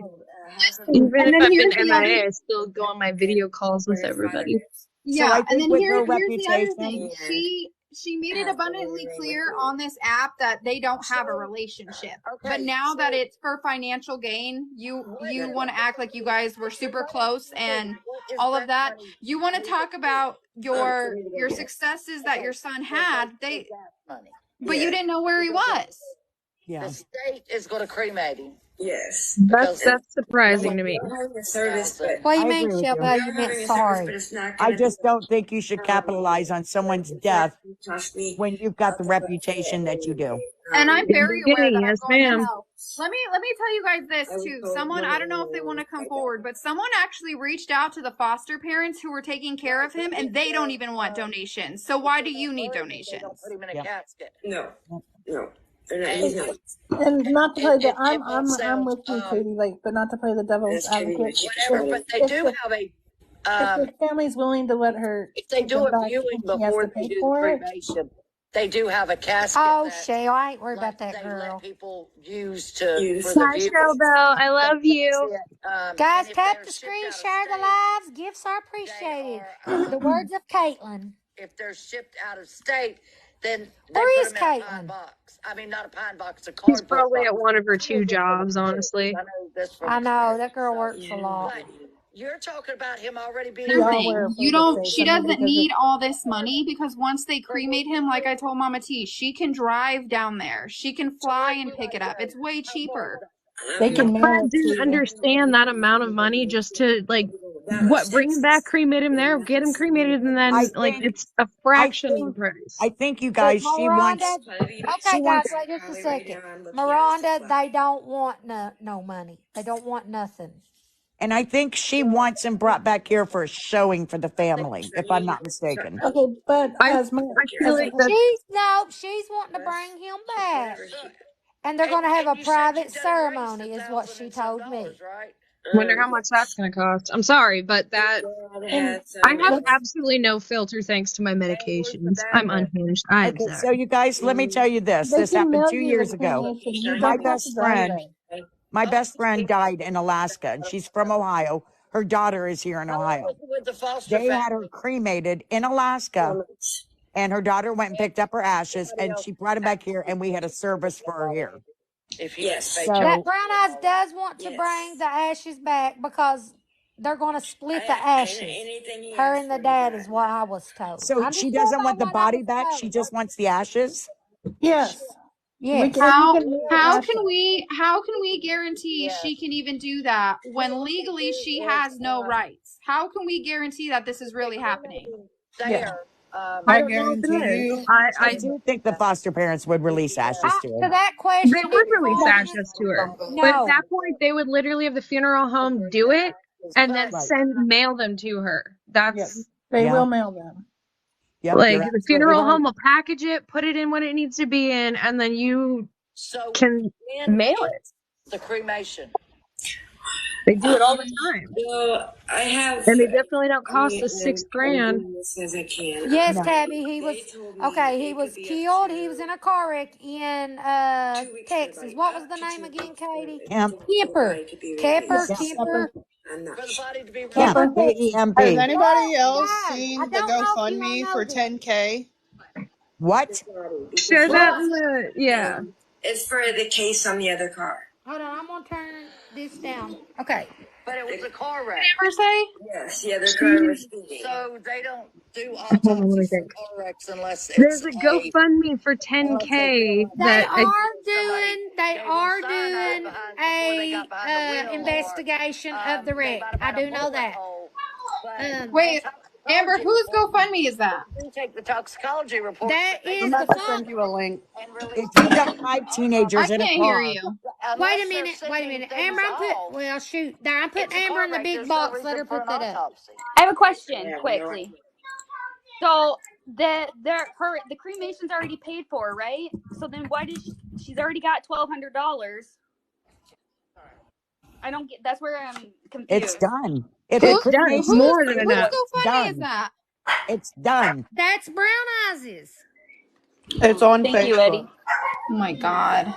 even And if then I've here's been the other. MIA, I still go on my video calls with everybody. So I Yeah, and think then with her here's the other reputation, thing. She made it abundantly clear on this app that they don't have a relationship. But now that it's for financial gain, you want to act like you guys were super close and all of that. You want to talk about your successes that your son had. But you didn't know where he was. yeah. The state is going to cremate him. Yes. That's surprising to me. Having a service, but What do you I mean, agree with Shelby? you. You meant sorry. it's not I gonna just don't think you should capitalize on someone's death cost me. when you've got the reputation that you do. And I'm very aware that Yes, I'm going to ma'am. hell. Let me tell you guys this too. Someone, I don't know if they want to come forward, but someone actually reached out to the foster parents who were taking care of him, and they don't even want donations. So why do you need donations? Put him in a casket. No. They're not. He's not. And not to play the, It I'm sounds, with you, Katie. Like, but not to play the devil's advocate. whatever, but they do have a. If the family's willing to let her, If they do take them a back viewing and she has before to they pay do the for it. cremation, they do have a casket. Oh, that, Shell, I ain't worried about that they girl. let people use for the Bye, viewing. Showbell. I love you. Guys, and if tap they're the shipped screen, out of share the state, lives. Gifts are appreciated. The words of Caitlin. if they're shipped out of state, then they Where put is them in a Caitlin? pine box. I mean, not a pine box, a She's cardboard probably at box. one of her 2 jobs, honestly. I know this from I know, experience. that girl works a lot. But you're talking about him already being. We all Thing. wear You food don't. face, She I mean, doesn't because need all this money because once they cremate him, like I told Mama T, she can drive down there. She can fly and pick it up. It's way cheaper. they can But mail I it to didn't you. understand that amount of money just to bring him back, cremate him there, get him cremated, and I then think, it's a fraction of the price. I think you But guys, she Miranda, wants, okay, guys, wait just a second. Miranda, they don't want no money. They don't want nothing. and I think she wants him brought back here for a showing for the family, if I'm not mistaken. Okay, but I as my, feel like that's She's wanting to bring him back. And they're going to have a private ceremony, is what she told me. Right? Wonder how much that's gonna cost. I'm sorry, but that And I have let's absolutely no filter thanks to my medications. I'm unhinged. I'm Okay, so sorry. you guys, let me tell you this. they This can happened mail 2 you the years ago. cremation. You My don't have to best drive friend, there. my best friend died in Alaska, and she's from Ohio. Her daughter is here in Ohio. They had her cremated in Alaska, and her daughter went and picked up her ashes, and she brought them back here, and we had a service for her here. That So Brown Eyes does want to bring the ashes back because they're going to split the ashes. Her and the dad is what I was told. So I she just going doesn't by want the what I body was back. She told. just wants the ashes. Yes. Yes. You can leave the How ashes. can we guarantee she can even do that when legally she has no rights? How can we guarantee that this is really happening? Yeah. I I don't know if guarantee it is. you. I do think the foster parents would release ashes to To her. that They question, would it release wasn't. access to her. But at No. that point they would literally have the funeral home do it and then Right. mail them to her. Yep. That's They Yeah. will mail them. Yep. like You're the absolutely funeral right. home will package it, put it in what it needs to be in, and then you can mail it. They do it all the time. So I have. And they definitely don't I cost mean, the I'm $6,000. doing this as I can. Yes, No. Tabby, he was okay. He was killed. He was in a car wreck in Texas. What was the name again, Katie? Kemp. Kemper. Kemper. Kemp. Kemper. I'm not sure. Kemp. Kemper, Kemper. Texas. Has KEMP. anybody Whoa, else guys! I seen the don't know if you all GoFundMe know for this. 10K? What? Share Well, that in the yeah. It's for the case on the other car. hold on, I'm gonna turn this down. Okay. Ever say? Yes, the other car was speeding. Hold on, let me think. There's a GoFundMe for 10K They that are doing a investigation of the wreck. I do know that. Wait, Amber, whose GoFundMe is that? That I'm is the about to fun. send you a link. If you got 5 I teenagers in a can't hear car, you. Wait a minute. Amber, well, shoot. There, I'm putting Amber in the big box. Let her put that up. I have a question, quickly. So the cremation's already paid for, right? So then why did she's already got $1,200? I don't get. That's where I'm confused. it's done. If the it's done. It's cremation is more than paid Whose for, enough. it's GoFundMe is done. that? It's done. That's Brown Eyes's. It's on Thank you, Facebook. Eddie. Oh my God.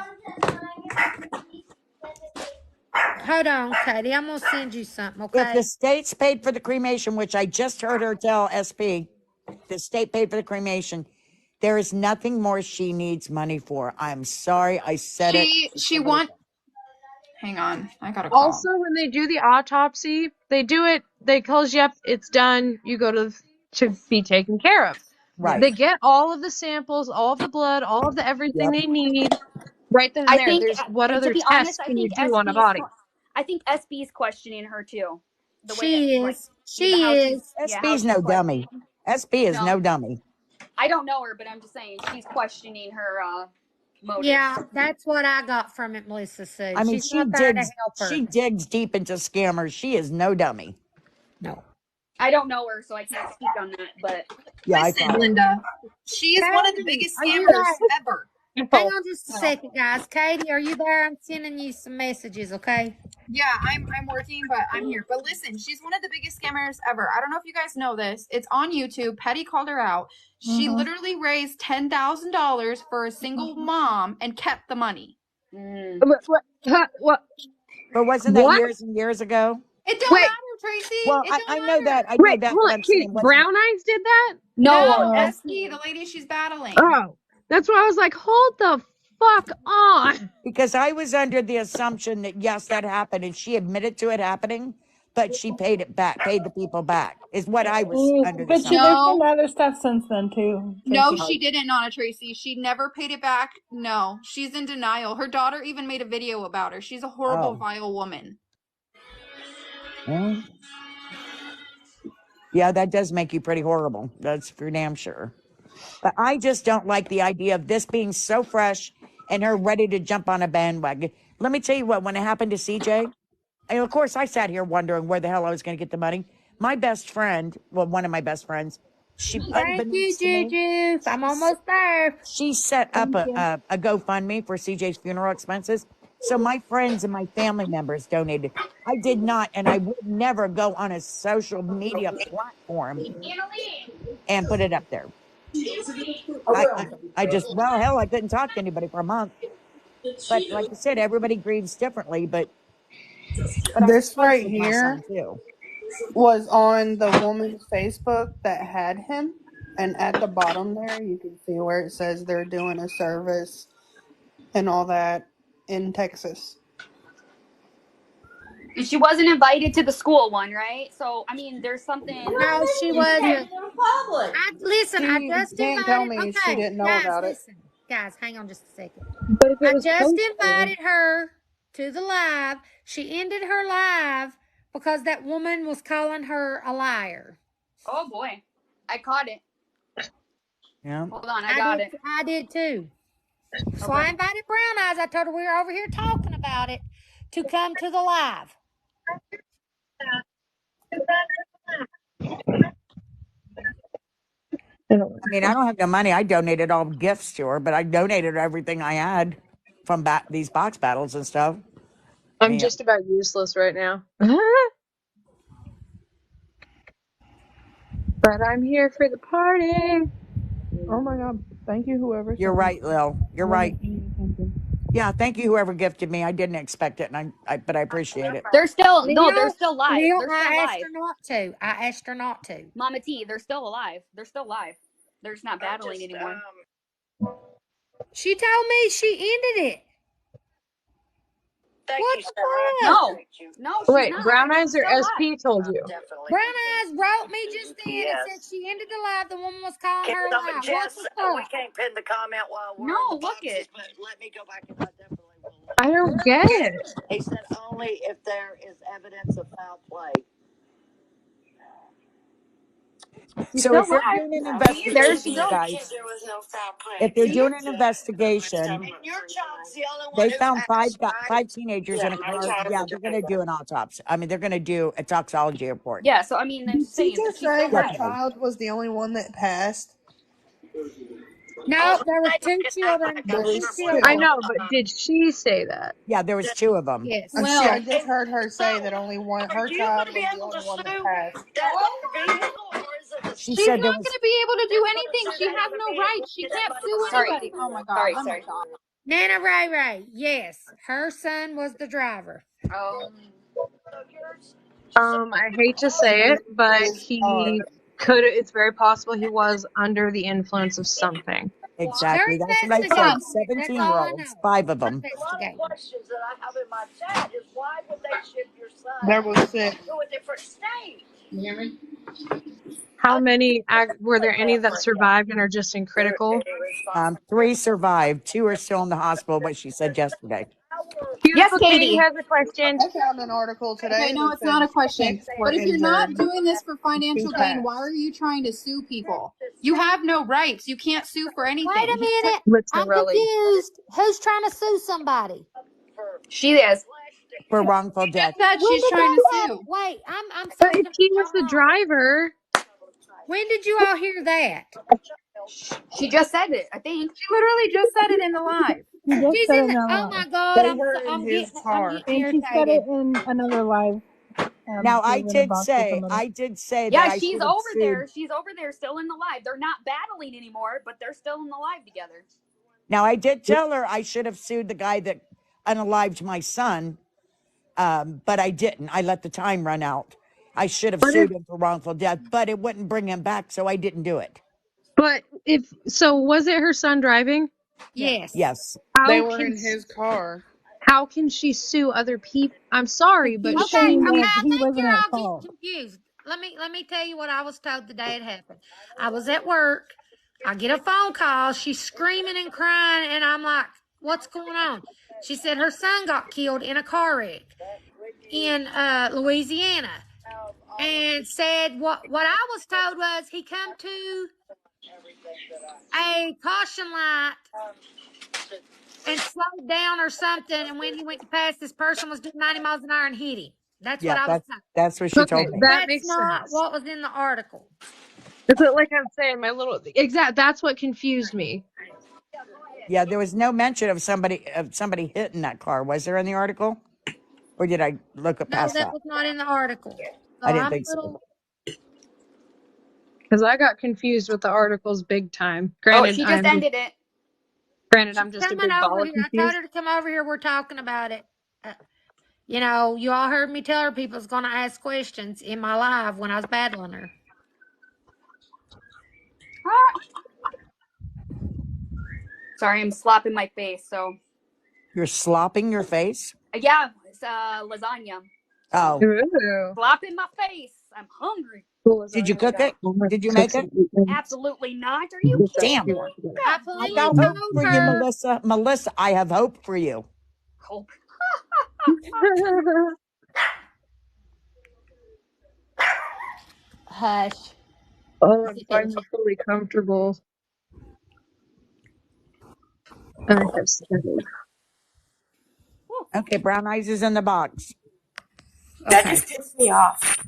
Hold on, Katie. I'm gonna send you something. If Okay. the state's paid for the cremation, which I just heard her tell SP, the state paid for the cremation, there is nothing more she needs money for. I'm sorry I said it. She want. Hang on, I got a call. Also, when they do the autopsy, they do it. They close you up. It's done. You go to be taken care of. Right. They get all of the samples, all of the blood, all of the everything Yep. they need, right then and I there. think, There's what to other be tests honest, I can you think do on a SB is. body? I think SB is questioning her too. The way She that, is. She how is. SB's no dummy. SB is no dummy. I don't know her, but I'm just saying she's questioning her motives. Yeah, that's what I got from it, Melissa said. I mean, She's not there to help her. she digs deep into scammers. She is no dummy. No. I don't know her, so I can't speak on that. But Yeah, Listen, I thought. Linda, she is one of the biggest scammers ever. Hang on just a second, guys. Katie, are you there? I'm sending you some messages, okay? Yeah, I'm working, but I'm here. But listen, she's one of the biggest scammers ever. I don't know if you guys know this. It's on YouTube. Petty called her out. She literally raised $10,000 for a single mom and kept the money. What? But wasn't that years and years ago? It don't Wait. matter, Tracy. Well, It don't I know that. I know Wait, that. hold But on. I'm Katie, saying, Brown Eyes did that? No, No. SP, the lady she's battling. Oh, that's why I was like, hold the fuck on. because I was under the assumption that yes, that happened, and she admitted to it happening, but she paid it back, paid the people back, is what I was under the But assumption. there's been other stuff since then too. No, Tracy. she didn't, Nana Tracy. She never paid it back. No, she's in denial. Her daughter even made a video about her. She's a horrible, vile woman. Well, yeah, that does make you pretty horrible. That's for damn sure. But I just don't like the idea of this being so fresh and her ready to jump on a bandwagon. Let me tell you what, when it happened to CJ, and of course I sat here wondering where the hell I was going to get the money. My best friend, well, one of my best friends, she Thank you, unbeknownst to me, Juju. I'm almost there. she set up a GoFundMe for CJ's funeral expenses. So my friends and my family members donated. I did not, and I would never go on a social media platform and put it up there. I just, well, hell, I couldn't talk to anybody for a month. But like I said, everybody grieves differently. But I was This close right with my son here too. was on the woman's Facebook that had him, and at the bottom there you can see where it says they're doing a service and all that in Texas. And she wasn't invited to the school one, right? So I mean, there's something. No, she wasn't. Listen, I She just didn't tell invited. me she Okay, didn't know guys, about it. listen, guys, hang on just a second. But if it I was just posted, invited her to the live. She ended her live because that woman was calling her a liar. Oh boy, I caught it. Yeah. Hold on, I got it. I did too. So Okay. I invited Brown Eyes. I told her we were over here talking about it to come to the live. I mean, I don't have no money. I donated all gifts to her, but I donated everything I had from these box battles and stuff. I'm Yeah. just about useless right now. But I'm here for the party. Oh my god! Thank you, whoever. You're right, Lil. You're right. Yeah, thank you, whoever gifted me. I didn't expect it, and but I appreciate it. They're still Leo, they're still live. Leo, They're still I asked live. her not to. I asked her not to. Mama T, they're still alive. They're still live. They're just not battling anymore. She told me she ended it. What the fuck? No, she's Wait, not. Brown Eyes She's or still SP told you? Brown Eyes wrote me just then and said she ended the live. The woman was calling her a lie. What the fuck? We can't pin the comment while we're No, on the look boxes, it. but let me go back and I definitely will. I don't get it. He said only if there is evidence of foul play. She's So still if they're live. doing an See, there she investigation, you goes. guys, There was no foul play. if they're doing an investigation, Your child's the only one they who found passed, right? five teenagers in a car. Yeah, they're going to do an autopsy. I mean, they're going to do a toxicology report. Yeah, so I mean, I'm Did just she saying that just she's say still her live. Definitely. child was the only one that passed? No, there were two children. There Two was I children. two. know, but did she say that? Yeah, there was two of them. Yes. I Well, just heard her say that only one. Her Do you want child to be was the able to only one that sue passed. that vehicle, or is it the She She's said not there going was. to be able to do that's going to anything. sue She that has other no vehicle? rights. She Get that can't money sue behind sorry. anybody. you. Oh my god. Sorry, Oh my sorry. god. Nana Ray Ray. Yes, her son was the driver. I hate to say it, but His car. he could. It's very possible he was under the influence of something. They're Exactly. That's what I Hold on. said. investigating it. That's all I 17-year-olds, know. 5 of They're them. A lot of investigating. questions that I have in my chat is why would they ship your son There was six. to a different state? You hear me? How many were there? Any that survived and are just in critical? 3 survived. 2 are still in the hospital, what she said yesterday. Yes, Beautiful Katie Katie. has a question. I found an article Okay, today no, that it's not said a question. 6 were But if you're not injured doing this for and 2 financial gain, why passed. are you trying to sue people? You have no rights. You can't sue for anything. Wait a minute. I'm Literally. confused. Who's trying to sue somebody? She is. For wrongful She just death. said When she's did trying that to happen? sue. Wait, I'm so But if confused. he was the Hold on. driver, When did you all hear that? She just said it, I think. She literally just said it in the live. She just She's said in it in the. a Oh live. my God! They were in his I'm car. getting And she said it irritated. in another live. Now, She was in a box with somebody. I did say that Yeah, I she's should have over sued. there. She's over there still in the live. They're not battling anymore, but they're still in the live together. Now, I did tell her I should have sued the guy that unalived my son, but I didn't. I let the time run out. I should have but if sued him for wrongful death, but it wouldn't bring him back, so I didn't do it. was it her son driving? Yes. Yes. They How were can in his car. how can she sue other people? I'm sorry, but She's Okay. she saying Okay. that made. I he think wasn't you're at all getting fault. confused. Let me tell you what I was told the day it happened. I was at work. I get a phone call. She's screaming and crying, and I'm like, "What's going on?" She said her son got killed in a car wreck in Louisiana, and said what I was told was he come to a caution light and slowed down or something, and when he went to pass, this person was doing 90 miles an hour and hit him. That's what Yeah, I was told. that's what she Okay, told me. that That's makes not sense. what was in the article. But like I'm saying, my little exact that's what confused me. Yeah, there was no mention of somebody hitting that car. Was there in the article? Or did I look up No, past that that? was not in the article. So I didn't I'm a think so. little. Because I got confused with the articles big time. Oh, Granted, she just ended it. I'm She's just a coming big ball over of here. I told confused. her to come over here. We're talking about it. You know, you all heard me tell her people's going to ask questions in my live when I was battling her. Ah. Sorry, I'm slapping my face. So You're slopping your face? yeah, it's lasagna. So Oh. Ooh. slapping my face. I'm hungry. Did you cook it? I'm gonna Did you cook make some it? eggs. Absolutely not. Are you Get that kidding Damn. me? together. I God I dang please got it. hope told for you, her. Melissa. Melissa, I have hope for you. Hope. Hush. Oh, I'm finally fully comfortable. I have settled. Okay, brown eyes is in the box. That Okay. just pissed me off.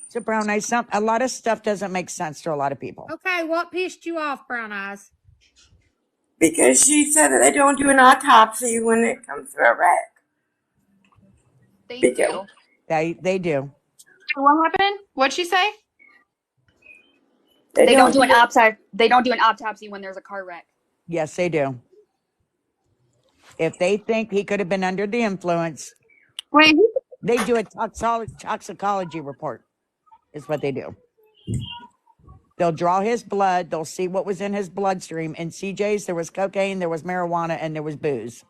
So brown eyes, a lot of stuff doesn't make sense to a lot of people. Okay, what pissed you off, Brown Eyes? Because she said that they don't do an autopsy when it comes to a wreck. They Because do. They do. What happened? What'd she say? they They don't don't do do an it. autopsy. They don't do an autopsy when there's a car wreck. Yes, they do. If they think he could have been under the influence, Wait, they do a toxicology report, is what they do. They'll draw his blood. They'll see what was in his bloodstream. In CJ's, there was cocaine, there was marijuana, and there was booze.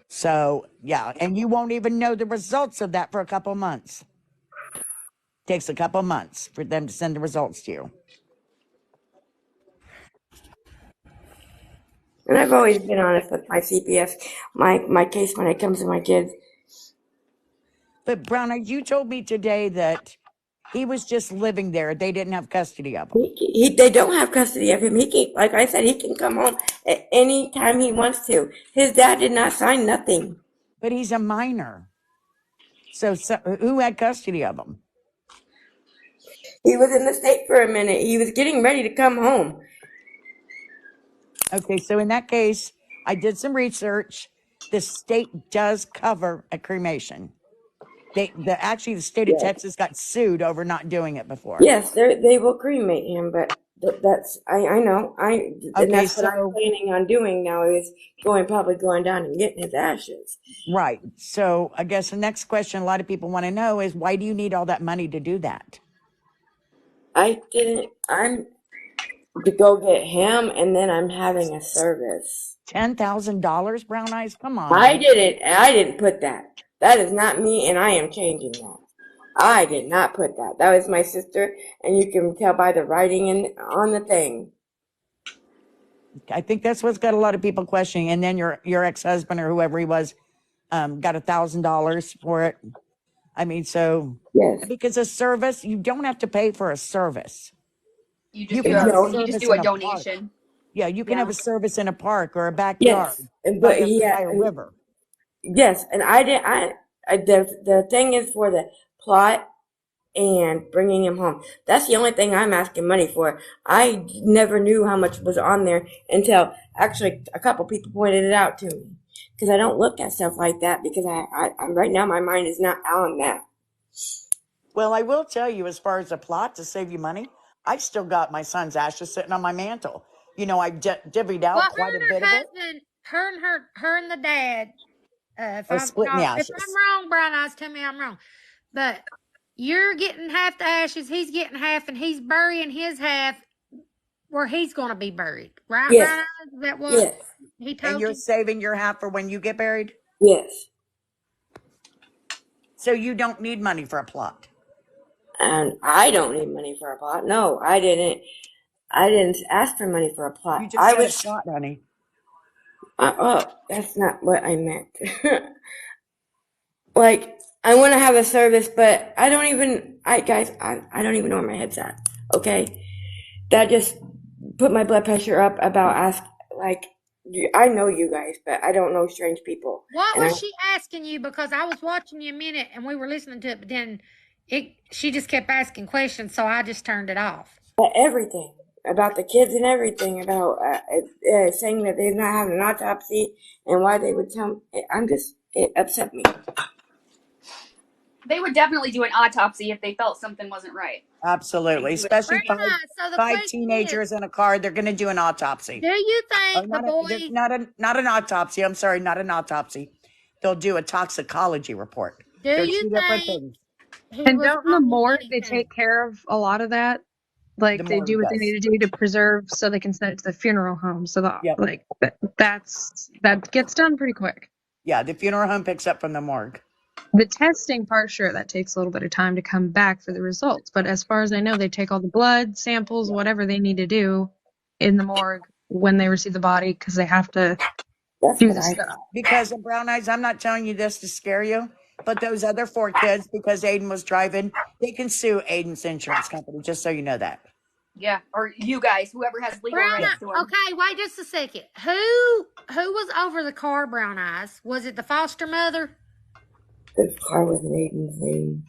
So, yeah. And you won't even know the results of that for a couple months. Takes a couple months for them to send the results to you. And I've always been honest with my CPS, my case when it comes to my kids. But, Brownie, you told me today that he was just living there. They didn't have custody of him. They don't have custody of him. He can, like I said, he can come home at any time he wants to. His dad did not sign nothing. But he's a minor. So who had custody of him? He was in the state for a minute. He was getting ready to come home. Okay, so in that case, I did some research. The state does cover a cremation. Actually, the state of Yes, Texas got sued over not doing it before. yes, they will cremate him, but that's I know and Okay, that's what I'm so planning on doing now is probably going down and getting his ashes. right. So I guess the next question a lot of people want to know is why do you need all that money to do that? I'm to go get him, and then I'm having a service. $10,000, Brown Eyes? Come on I now. didn't. I didn't put that. That is not me, and I am changing that. I did not put that. That was my sister, and you can tell by the writing on the thing. I think that's what's got a lot of people questioning. And then your ex-husband or whoever he was got $1,000 for it. I mean, so Yes. because a service, you don't have to pay for a service. You You just can do have a. a No. You just service do a in a park. donation. Yeah, you can have Yeah. a service in a park or a Yes. backyard by But a river. yes, and I didn't. The thing is for the plot and bringing him home. That's the only thing I'm asking money for. I never knew how much was on there until actually a couple people pointed it out to me. Because I don't look at stuff like that because I'm right now my mind is not on that. Well, I will tell you, as far as a plot to save you money, I've still got my son's ashes sitting on my mantle. You know, I divvied Well, out her quite a and bit her of it. husband, her and the dad. Splitting the If ashes. I'm wrong, Brown Eyes, tell me I'm wrong. But you're getting half the ashes, he's getting half, and he's burying his half where he's going to be buried, right, Yes, Brown Eyes? Is that what yes, he And told you're you? saving your half for when you get buried? yes. So you don't need money for a plot. And I don't need money for a plot. No, I didn't. I didn't ask for money for a plot. You just I said a was. plot, honey. Oh, that's not what I meant. Like, I want to have a service, but I don't even. Guys, I don't even know where my head's at. Okay, that just put my blood pressure up about ask. Like, I know you guys, but I don't know strange people. What And was she asking you? Because I was watching you a minute and we were listening to it, but then she just kept asking questions, so I just turned it off. everything. about the kids and everything, about saying that they're not having an autopsy and why they would tell me. It upset me. They would definitely do an autopsy if they felt something wasn't right. Absolutely. Especially Very nice. So the five question is, teenagers in a car, they're going to do an autopsy. do you Or think the boy? not an autopsy. I'm sorry, not an autopsy. They'll do a toxicology report. Do They're you two different think things. he And was don't in the on morgue they anything? take care of a lot of that? The Like they do morgue what they does. need to do to preserve so they can send it to the funeral home. So Yep. that gets done pretty quick. Yeah, the funeral home picks up from the morgue. The testing part, sure, that takes a little bit of time to come back for the results. But as far as I know, they take all the blood samples, whatever they need to do in the morgue when they receive the body because they have to That's do what the I stuff. thought. Because in Brown Eyes, I'm not telling you this to scare you, but those other 4 kids, because Aiden was driving, they can sue Aiden's insurance company, just so you know that. Yeah, or you guys, whoever has legal Brown rights to them. Okay, wait just a second. Who was over the car, Brown Eyes? Was it the foster mother? The car was in Aiden's name.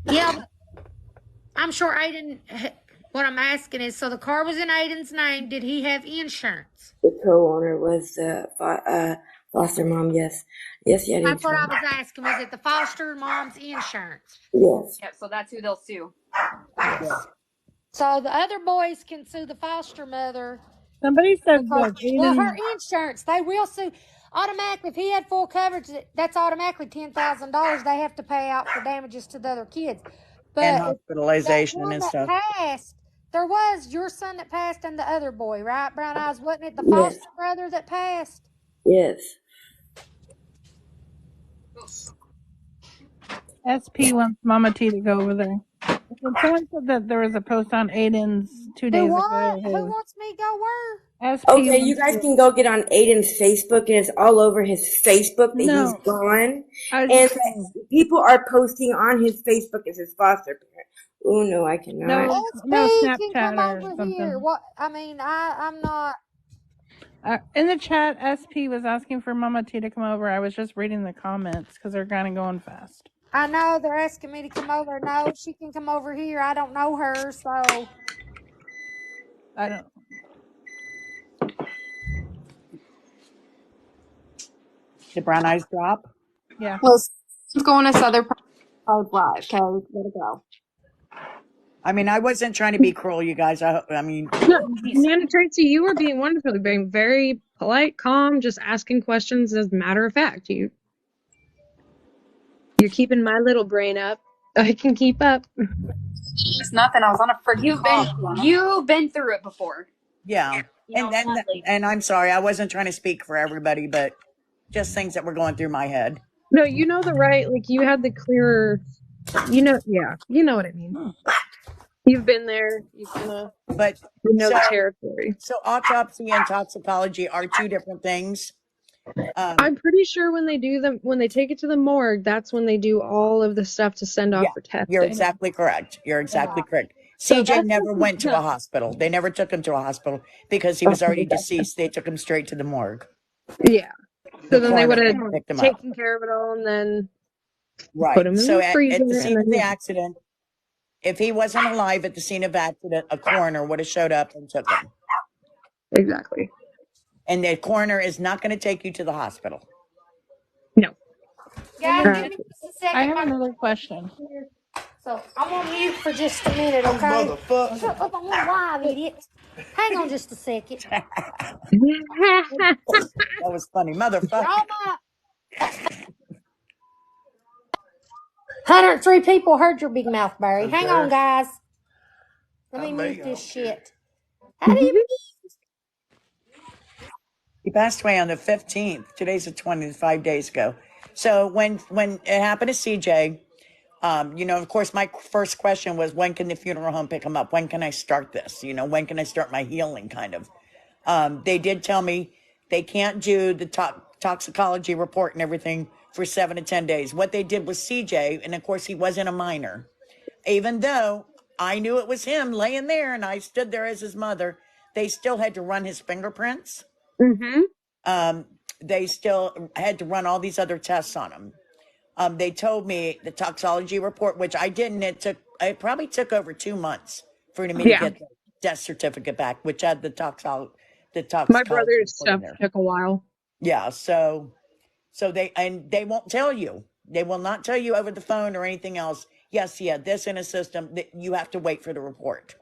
Yeah, but I'm sure Aiden. What I'm asking is, so the car was in Aiden's name. Did he have insurance? The co-owner was foster mom. Yes, yes, yeah. That's what I was asking. Was it the foster mom's insurance? Yes. Yep, so that's who they'll sue. Yes. So the other boys can sue the foster mother Somebody said because, that well, Aiden. her insurance, they will sue automatically. If he had full coverage, that's automatically $10,000 they have to pay out for damages to the other kids. And But that hospitalization one and that stuff. passed, there was your son that passed and the other boy, right, Brown Eyes? Wasn't it the Yes. foster brother that passed? Yes. SP wants Mama T to go over there. Someone said that there was a post on Aiden's 2 days Who ago. wants me to go where? SP Okay, you wants guys to- can go get on Aiden's Facebook, and it's all over his Facebook that No. he's gone. I was And just saying. people are posting on his Facebook as his foster parent. Oh no, I cannot. No, SP can Snapchat come or over something. here. What? I mean, I'm not. In the chat, SP was asking for Mama T to come over. I was just reading the comments because they're kind of going fast. I know they're asking me to come over. No, she can come over here. I don't know her, so. I don't. Did Brown Eyes drop? Yeah. Well, let's go on this other part live. Okay, let it go. I mean, I wasn't trying to be cruel, you guys. I mean, No, Nana Tracy, you were being wonderful, being very polite, calm, just asking questions as a matter of fact. You're keeping my little brain up. I can keep up. It's nothing. I was on a freaking You've been through it before. yeah. You know, sadly. And I'm sorry, I wasn't trying to speak for everybody, but just things that were going through my head. No, you know the right, like you had the clearer, you know what I mean. You've been there, you kind of know the territory. So autopsy and toxicology are 2 different things. I'm pretty sure when they take it to the morgue, that's when they do all of the stuff to send off for testing. You're exactly correct. Correct. So CJ never went to a hospital. They never took him to a hospital because he was already deceased. They took him straight to the morgue. Yeah. So then they would have picked him taken up. care of it all and then Right. put him in So the freezer. at the scene of the accident, if he wasn't alive at the scene of accident, a coroner would have showed up and took him. Exactly. And the coroner is not going to take you to the hospital. No. Guys, give me just a second. I have another question. So I'm on mute for just a minute, okay? Shut up, I'm on live, idiot. Hang on just a second. That was funny, motherfucker. 103 people heard your big mouth, Barry. Hang on, guys. Let me mute this shit. How do you He passed away on the 15th. Today's the 20th, 5 days ago. So when it happened to CJ, of course, my first question was, when can the funeral home pick him up? When can I start this? When can I start my healing, kind of? They did tell me they can't do the toxicology report and everything for 7 to 10 days. What they did was CJ, and of course, he wasn't a minor. Even though I knew it was him laying there and I stood there as his mother, they still had to run his fingerprints. They still had to run all these other tests on him. They told me the toxicology report, which I didn't. It probably took over 2 months for me to get death certificate back, which had the My toxicology brother's report in stuff there. took a while. Yeah, so they won't tell you. They will not tell you over the phone or anything else. Yes, yeah, this in a system that you have to wait for the report.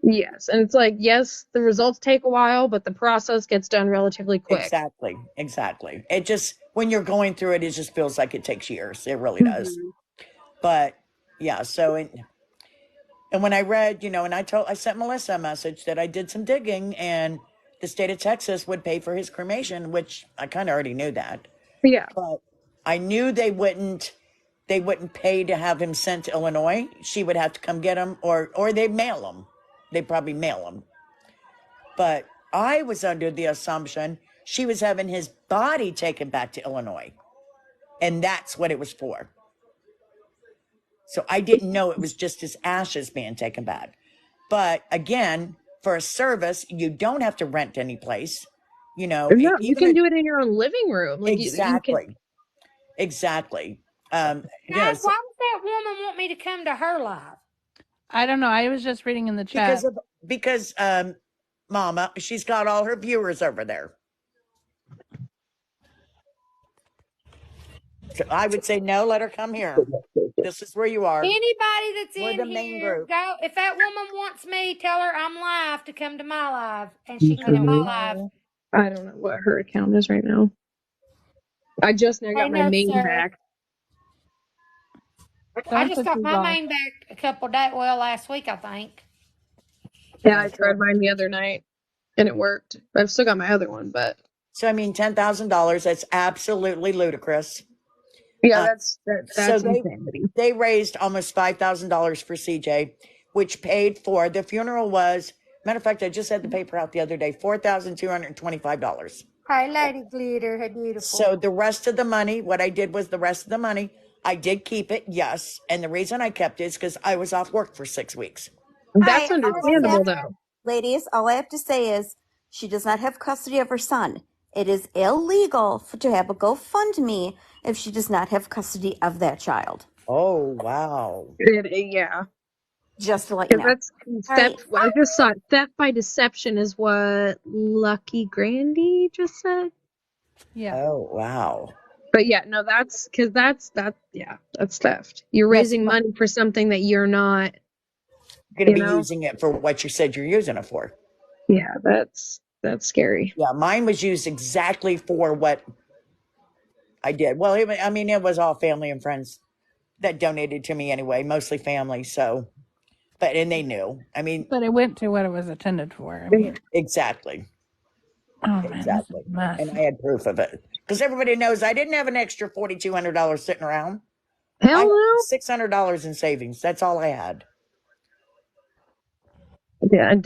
Yes, and it's like, yes, the results take a while, but the process gets done relatively quick. Exactly. It just, when you're going through it, it just feels like it takes years. It really does. But yeah, so and when I read, and I sent Melissa a message that I did some digging and the state of Texas would pay for his cremation, which I kind of already knew that. Yeah. But I knew they wouldn't pay to have him sent to Illinois. She would have to come get him, or they'd mail him. They'd probably mail him. But I was under the assumption she was having his body taken back to Illinois. And that's what it was for. So I didn't know it was just his ashes being taken back. But again, for a service, you don't have to rent any place. No, you can do it in your own living room. Like you can. Exactly. Guys, why would that woman want me to come to her live? I don't know. I was just reading in the chat. Because Mama, she's got all her viewers over there. So I would say no, let her come here. This is where you are. Anybody that's We're in the main here, group. go. If that woman wants me, tell her I'm live to come to my live, and she can come to my live. I don't know what her account is right now. I just now got my main back. I just got my main back last week, I think. Yeah, I tried mine the other night, and it worked. I've still got my other one, but. So, I mean, $10,000, that's absolutely ludicrous. Yeah, that's insanity. They raised almost $5,000 for CJ, which paid for, the funeral was, matter of fact, I just had the paper out the other day, $4,225. Hi, Lady Glitter, how beautiful. So the rest of the money, what I did was the rest of the money, I did keep it, yes. And the reason I kept it is because I was off work for 6 weeks. That's understandable, though. Ladies, all I have to say is she does not have custody of her son. It is illegal to have a GoFundMe if she does not have custody of that child. Oh, wow. Yeah. Just to let you know. That's theft. I just saw it. Theft by deception is what Lucky Grandy just said. Yeah. Oh, wow. But yeah, no, that's because that's theft. You're raising money for something that you're not going to be using it for what you said you're using it for. Yeah, that's scary. Yeah, mine was used exactly for what I did. Well, it was all family and friends that donated to me anyway, mostly family. So, and they knew. But it went to what it was intended for. Exactly. Oh, man, exactly. And I had proof of it because everybody knows I didn't have an extra $4,200 sitting around. Hell I no. had $600 in savings. That's all I had. Yeah, and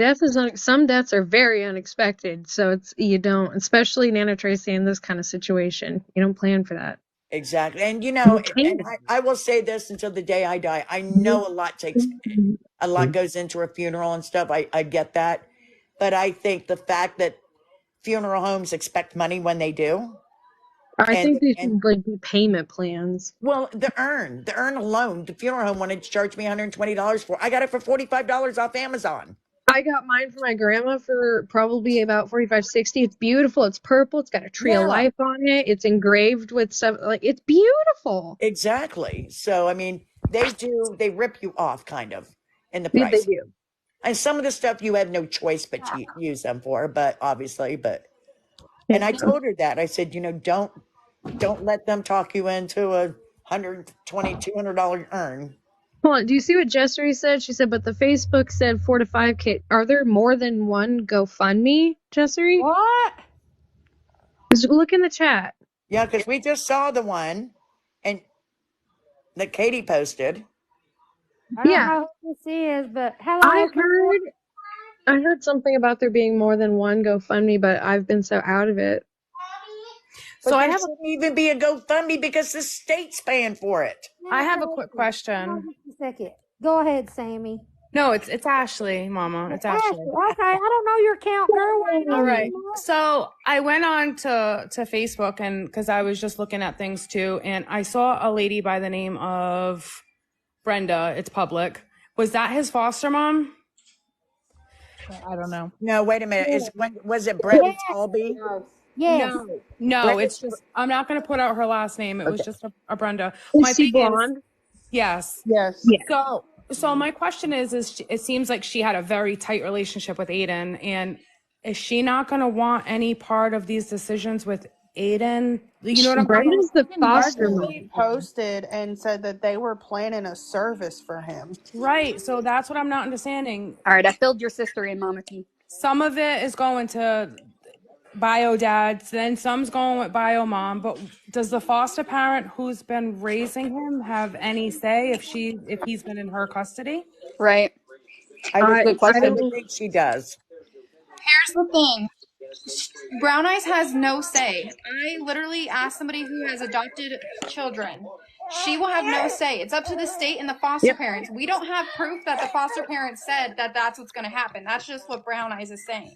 some deaths are very unexpected. So you don't, especially Nana Tracy in this kind of situation, you don't plan for that. Exactly. And and I will say this until the day I die. I know a lot goes into a funeral and stuff. I get that. But I think the fact that funeral homes expect money when they do. I think they should do payment plans. Well, the urn alone, the funeral home wanted to charge me $120 for. I got it for $45 off Amazon. I got mine for my grandma for probably about $45-$60. It's beautiful. It's purple. It's got a tree of life on it. It's engraved with stuff. Like, it's beautiful. Exactly. So, they rip you off kind of in the price. Yeah, they do. And some of the stuff you have no choice but to use them for, but and I told her that. I said, don't let them talk you into a $120, $200 urn. Hold on, do you see what Jessery said? She said, but the Facebook said 4 to 5K. Are there more than one GoFundMe, Jessery? What? Just look in the chat. Yeah, because we just saw the one and that Katie posted. I don't know who this is, but hello. I heard something about there being more than one GoFundMe, but I've been so out of it. But so there shouldn't even be a GoFundMe because the state's paying for it. I have a quick question. Just a second. Go ahead, Sammy. No, it's Ashley, Mama. It's Ashley. Okay, I don't know your account, girl. All right. So I went on to Facebook and because I was just looking at things too, and I saw a lady by the name of Brenda. It's public. Was that his foster mom? So I don't know. No, wait a minute. Was it Yes. Brittany Talby? Yes. No, Brittany. it's just I'm not going to put out her last name. It was Okay. just a Brenda. My Is she thing is, blonde? yes. Yes. Yeah. So my question is it seems like she had a very tight relationship with Aiden, and is she not going to want any part of these decisions with Aiden? You know what I'm saying? Brenda's the foster RC mom. posted and said that they were planning a service for him. Right. So that's what I'm not understanding. All right, I filled your sister in, Mama T. Some of it is going to bio dads, then some's going with bio mom. But does the foster parent who's been raising him have any say if he's been in her custody? Right. I would Good I I question. would don't. think she does. Here's the thing. Brown Eyes has no say. I literally asked somebody who has adopted children. She will have no say. It's up to the state and the foster Yep. parents. We don't have proof that the foster parents said that that's what's going to happen. That's just what Brown Eyes is saying.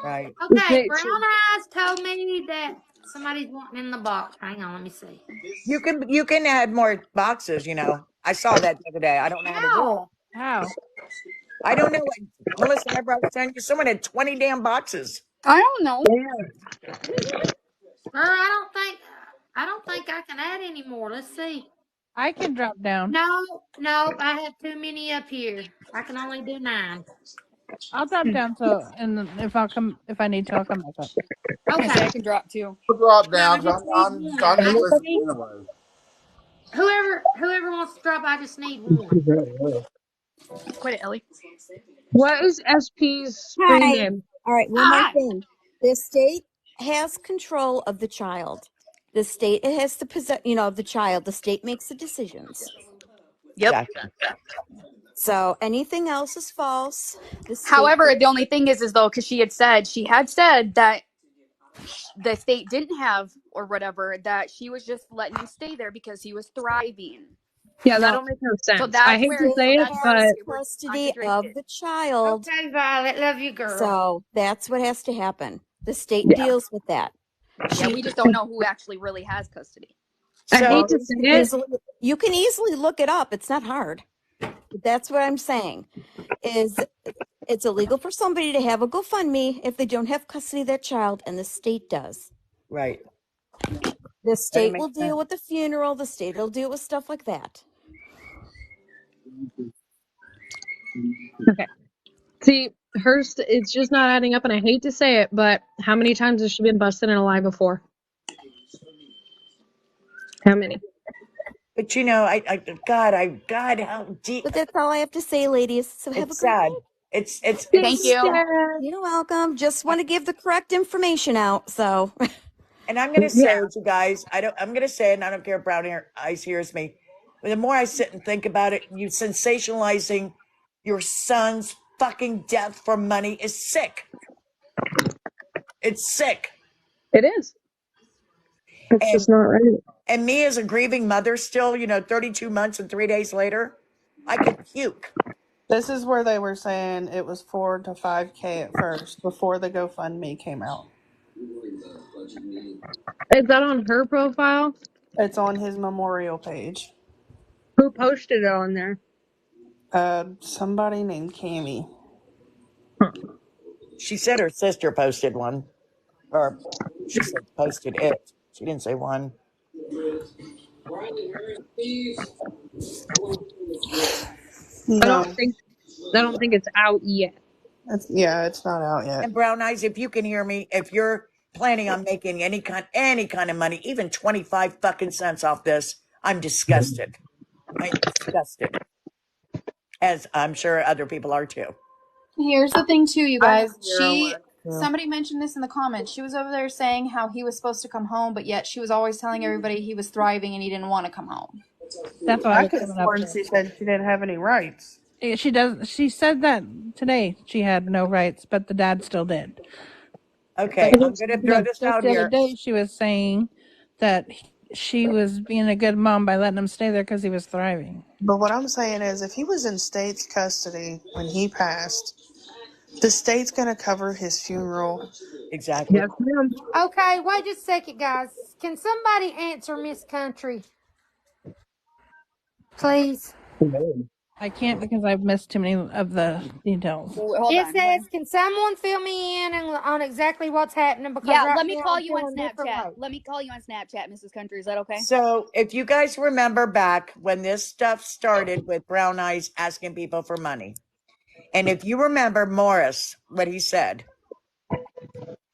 Right. Okay, Okay. Brown Eyes told me that somebody's wanting in the box. Hang on, let me see. You can add more boxes, I saw that the other day. I don't know how to do it. How? How? I don't know what Melissa, remember I was telling you someone had 20 damn boxes. I don't know. Girl, I don't think I can add any more. Let's see. I can drop down. No, I have too many up here. I can only do 9. I'll drop down and then if I need to, I'll come back up. I say Okay. I can drop too. I'll drop No, I down. just need I'm one. just listening anyway. Whoever wants to drop, I just need one. Quit it, Ellie. What is SP's screen Hi. name? All right, one more Hi. thing. The state has control of the child. The state has the of the child. The state makes the decisions. Yep. Gotcha. So anything else is false. The state. However, the only thing is though, because she had said that the state didn't have or whatever, that she was just letting him stay there because he was thriving. Yeah, that No, don't make no So sense. I that's hate where to state so say it, that's where has but we're custody of contradicted. the child. Okay, Violet, love you, girl. So that's what has to happen. The state yeah. deals with that. Yeah, we just don't know who actually really has custody. I hate So to say it. You can easily look it up. It's not hard. That's what I'm saying. Is it's illegal for somebody to have a GoFundMe if they don't have custody of their child, and the state does. right. The state makes will deal with the funeral. The state will deal with stuff like that. Okay. See, it's just not adding up, and I hate to say it, but how many times has she been busted in a lie before? How many? But God, how deep. But that's all I have to say, ladies. So have a It's great sad. day. It's Thank Thanks, you. Dad. You're welcome. Just want to give the correct information out. So and I'm gonna Yeah. say to you guys, I'm gonna say it, and I don't care if Eyes hears me. But the more I sit and think about it, you sensationalizing your son's fucking death for money is sick. It's sick. It is. It's And just not right. and me as a grieving mother still, 32 months and 3 days later, I could puke. This is where they were saying it was 4 to 5K at first before the GoFundMe came out. Is that on her profile? It's on his memorial page. Who posted it on there? Somebody named Cammy. She said her sister posted one. Or she said posted it. She didn't say one. I No, don't think it's out yet. it's not out yet. And Brown Eyes, if you can hear me, if you're planning on making any kind of money, even 25 fucking cents off this, I'm disgusted. I'm disgusted. As I'm sure other people are too. Here's the thing, too, you I have guys. 0 words too. Somebody mentioned this in the comments. She was over there saying how he was supposed to come home, but yet she was always telling everybody he was thriving and he didn't want to come home. That's why I I was could have coming up sworn here. she said she didn't have any rights. She does. She said that today she had no rights, but the dad still did. Okay, But I'm going to throw this just out the other here. day, she was saying that she was being a good mom by letting him stay there because he was thriving. But what I'm saying is, if he was in state's custody when he passed, the state's going to cover his funeral. Exactly. Yes, ma'am. Okay, wait just a second, guys. Can somebody answer Miss Country, please? I can't because I've missed too many of the details. Hold It on. says, can someone fill me in on exactly what's happening? Because Yeah, right let me now call I'm you on feeling different Snapchat. way. Let me call you on Snapchat, Mrs. Country. Is that okay? So if you guys remember back when this stuff started with Brown Eyes asking people for money, and if you remember Morris, what he said,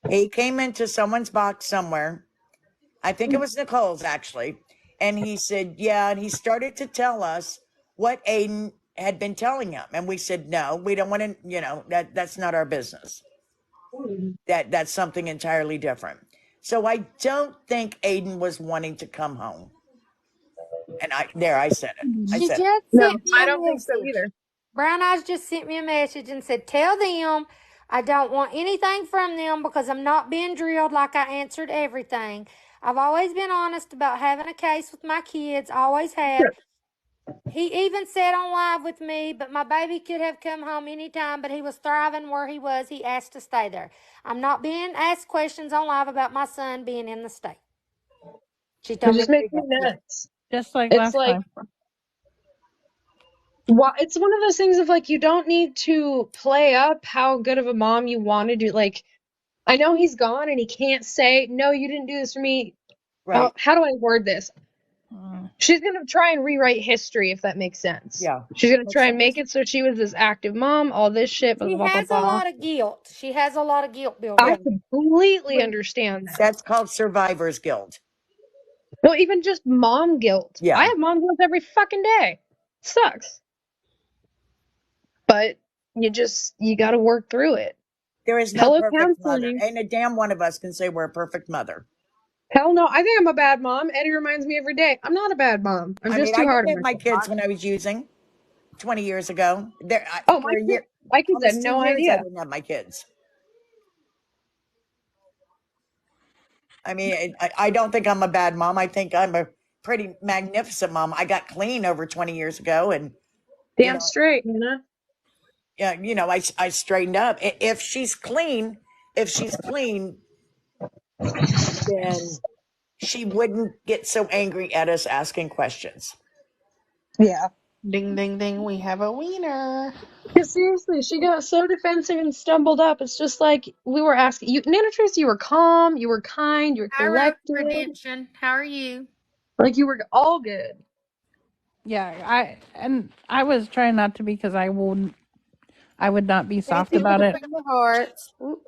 he came into someone's box somewhere. I think it was Nicole's actually. And he said, yeah. And he started to tell us what Aiden had been telling him. And we said, no, we don't want to, that's not our business. That's something entirely different. So I don't think Aiden was wanting to come home. And I said it. I She said it. just No, sent me I a don't think so message. either. Brown Eyes just sent me a message and said, tell them I don't want anything from them because I'm not being drilled like I answered everything. I've always been honest about having a case with my kids, always have. He even said on live with me, but my baby could have come home anytime, but he was thriving where he was. He asked to stay there. I'm not being asked questions on live about my son being in the state. She It told me just to makes do me that. nuts. Just like It's last like, time. it's one of those things of like, you don't need to play up how good of a mom you want to do. Like, I know he's gone and he can't say, no, you didn't do this for me. Right. How do I word this? Mm. She's going to try and rewrite history, if that makes sense. Yeah. She's going to try That's, and make it so she was this active mom, all this shit, blah, She blah, blah, has a blah. lot of guilt. She has a lot of guilt built I yeah. up. completely understand that. That's called survivor's guilt. Well, even just mom guilt. I Yeah. have mom guilt every fucking day. Sucks. But you got to work through it. There is no Hello, perfect mother. counseling. Ain't a damn one of us can say we're a perfect mother. Hell no. I think I'm a bad mom. Eddie reminds me every day. I'm not a bad mom. I'm I just mean, too I hard didn't on have my kids myself. when I was using 20 years ago. Oh, For a year, my kids had almost no 2 years, I idea. didn't have my kids. I mean, I don't think I'm a bad mom. I think I'm a pretty magnificent mom. I got clean over 20 years ago, and you Damn know, straight, Hannah. yeah, I straightened up. If she's clean, then she wouldn't get so angry at us asking questions. Yeah. Ding, ding, ding. We have a wiener. Yeah, seriously, she got so defensive and stumbled up. It's just like we were asking you, Nana Trace, you were calm, you were kind, you were Hi, Road collected, Redemption. How are you? like you were all good. Yeah, I was trying not to because I would not be Thank soft you about for it. the hearts. Oop.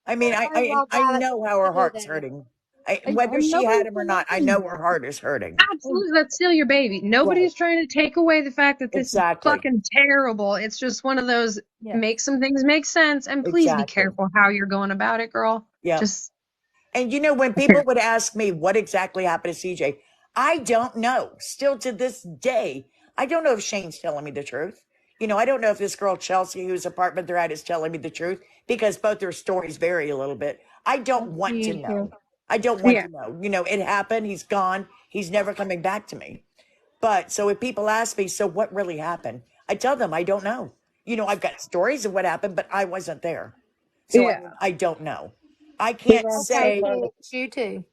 I mean, Sorry, walk I by. That's know what how you her do heart's there. hurting. And Whether she nobody's had him or not, I nothing. know her heart is hurting. Absolutely, that's still your baby. Right. Nobody's trying to take away the fact that this is Exactly. fucking terrible. It's just one of those Yes. make some things make sense, and please be Exactly. careful how you're going about it, girl. Yeah. Just And when people would ask me what exactly happened to CJ, I don't know. Still to this day, I don't know if Shane's telling me the truth. I don't know if this girl Chelsea, whose apartment they're at, is telling me the truth because both their stories vary a little bit. I don't want to Me know. too. I don't want yeah, to know. It happened. He's gone. He's never coming back to me. But so if people ask me, so what really happened? I tell them I don't know. I've got stories of what happened, but I wasn't there. So I yeah. mean, I don't know. I We've can't all Okay, say, suffered. Felix, you too.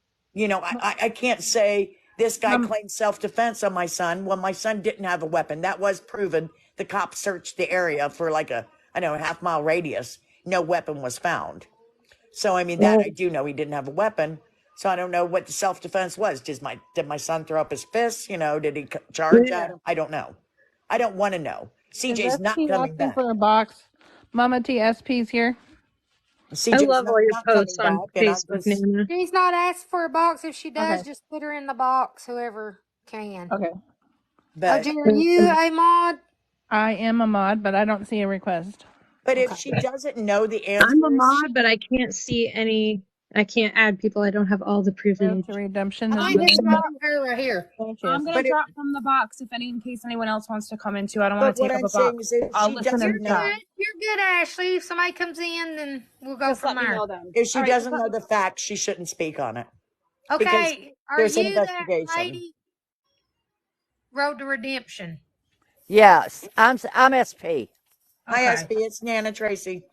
I can't say this guy Mom, claimed self-defense on my son when my son didn't have a weapon. That was proven. The cops searched the area for like I don't know, half-mile radius. No weapon was found. So, I mean, that I Well, do know he didn't have a weapon. So I don't know what the self-defense was. Did my son throw up his fists? Did he charge yeah. at him? I don't know. I don't want to know. is CJ's not SP coming asking back. for a box? Mama TSP's here. I CJ's love all your not coming posts on back. And I'm Facebook, just, Nana. She's not asked for a box. If she Okay. does, just put her in the box, whoever can. Okay. Oh, but, Jerry, are you a mod? I am a mod, but I don't see a request. but if Okay. she doesn't know the I'm a answers, mod, but I can't see any. I can't add people. I don't have all the Road to privilege. Redemption I is think the I'm it's gonna name. right drop. on her right here. There she I'm is. gonna but it, drop from the box if in case anyone else wants to come into. I don't want but to what take up I'm a saying is box. if I'll she listen in You're the doesn't chat. know, good. You're good, Ashley. If somebody comes in, then we'll go Just from let me there. know then. if she All right, just doesn't let know me. the facts, she shouldn't speak on it because Okay. Are there's an you that investigation. lady? Road to Redemption. Yes, I'm SP. Hi, Okay. SB. It's Nana Tracy.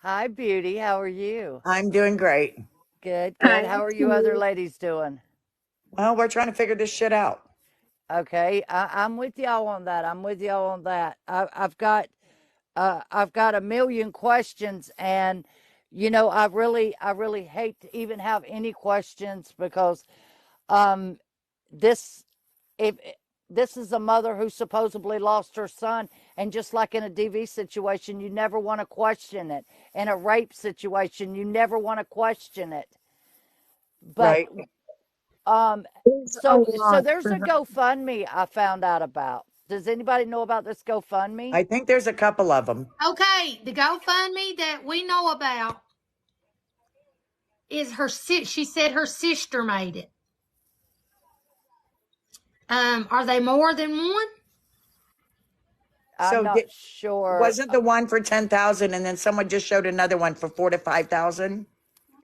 Hi, Beauty. How are you? I'm doing great. Good, good. Hi, How are you other Steve. ladies doing? Well, we're trying to figure this shit out. Okay, I'm with y'all on that. I'm with y'all on that. I've got a million questions, and I really hate to even have any questions because um, this if this is a mother who supposedly lost her son, and just like in a DV situation, you never want to question it. In a rape situation, you never want to question it. But Right. It's a so lot there's for a her. GoFundMe I found out about. Does anybody know about this GoFundMe? I think there's a couple of them. Okay, the GoFundMe that we know about is she said her sister made it. Are they more than one? I'm So not sure. wasn't the one for 10,000 and then someone just showed another one for 4 to 5,000?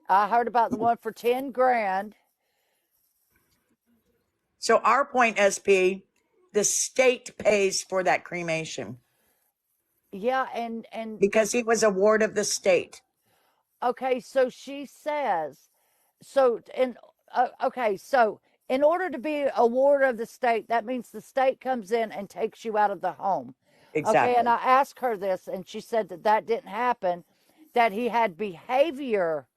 I heard about the one for 10 grand. So our point, SP, the state pays for that cremation Yeah, and because he was a ward of the state. okay, so she says, so in okay, so in order to be a ward of the state, that means the state comes in and takes you out of the home. Okay, and Exactly. I asked her this, and she said that that didn't happen, that he had behavior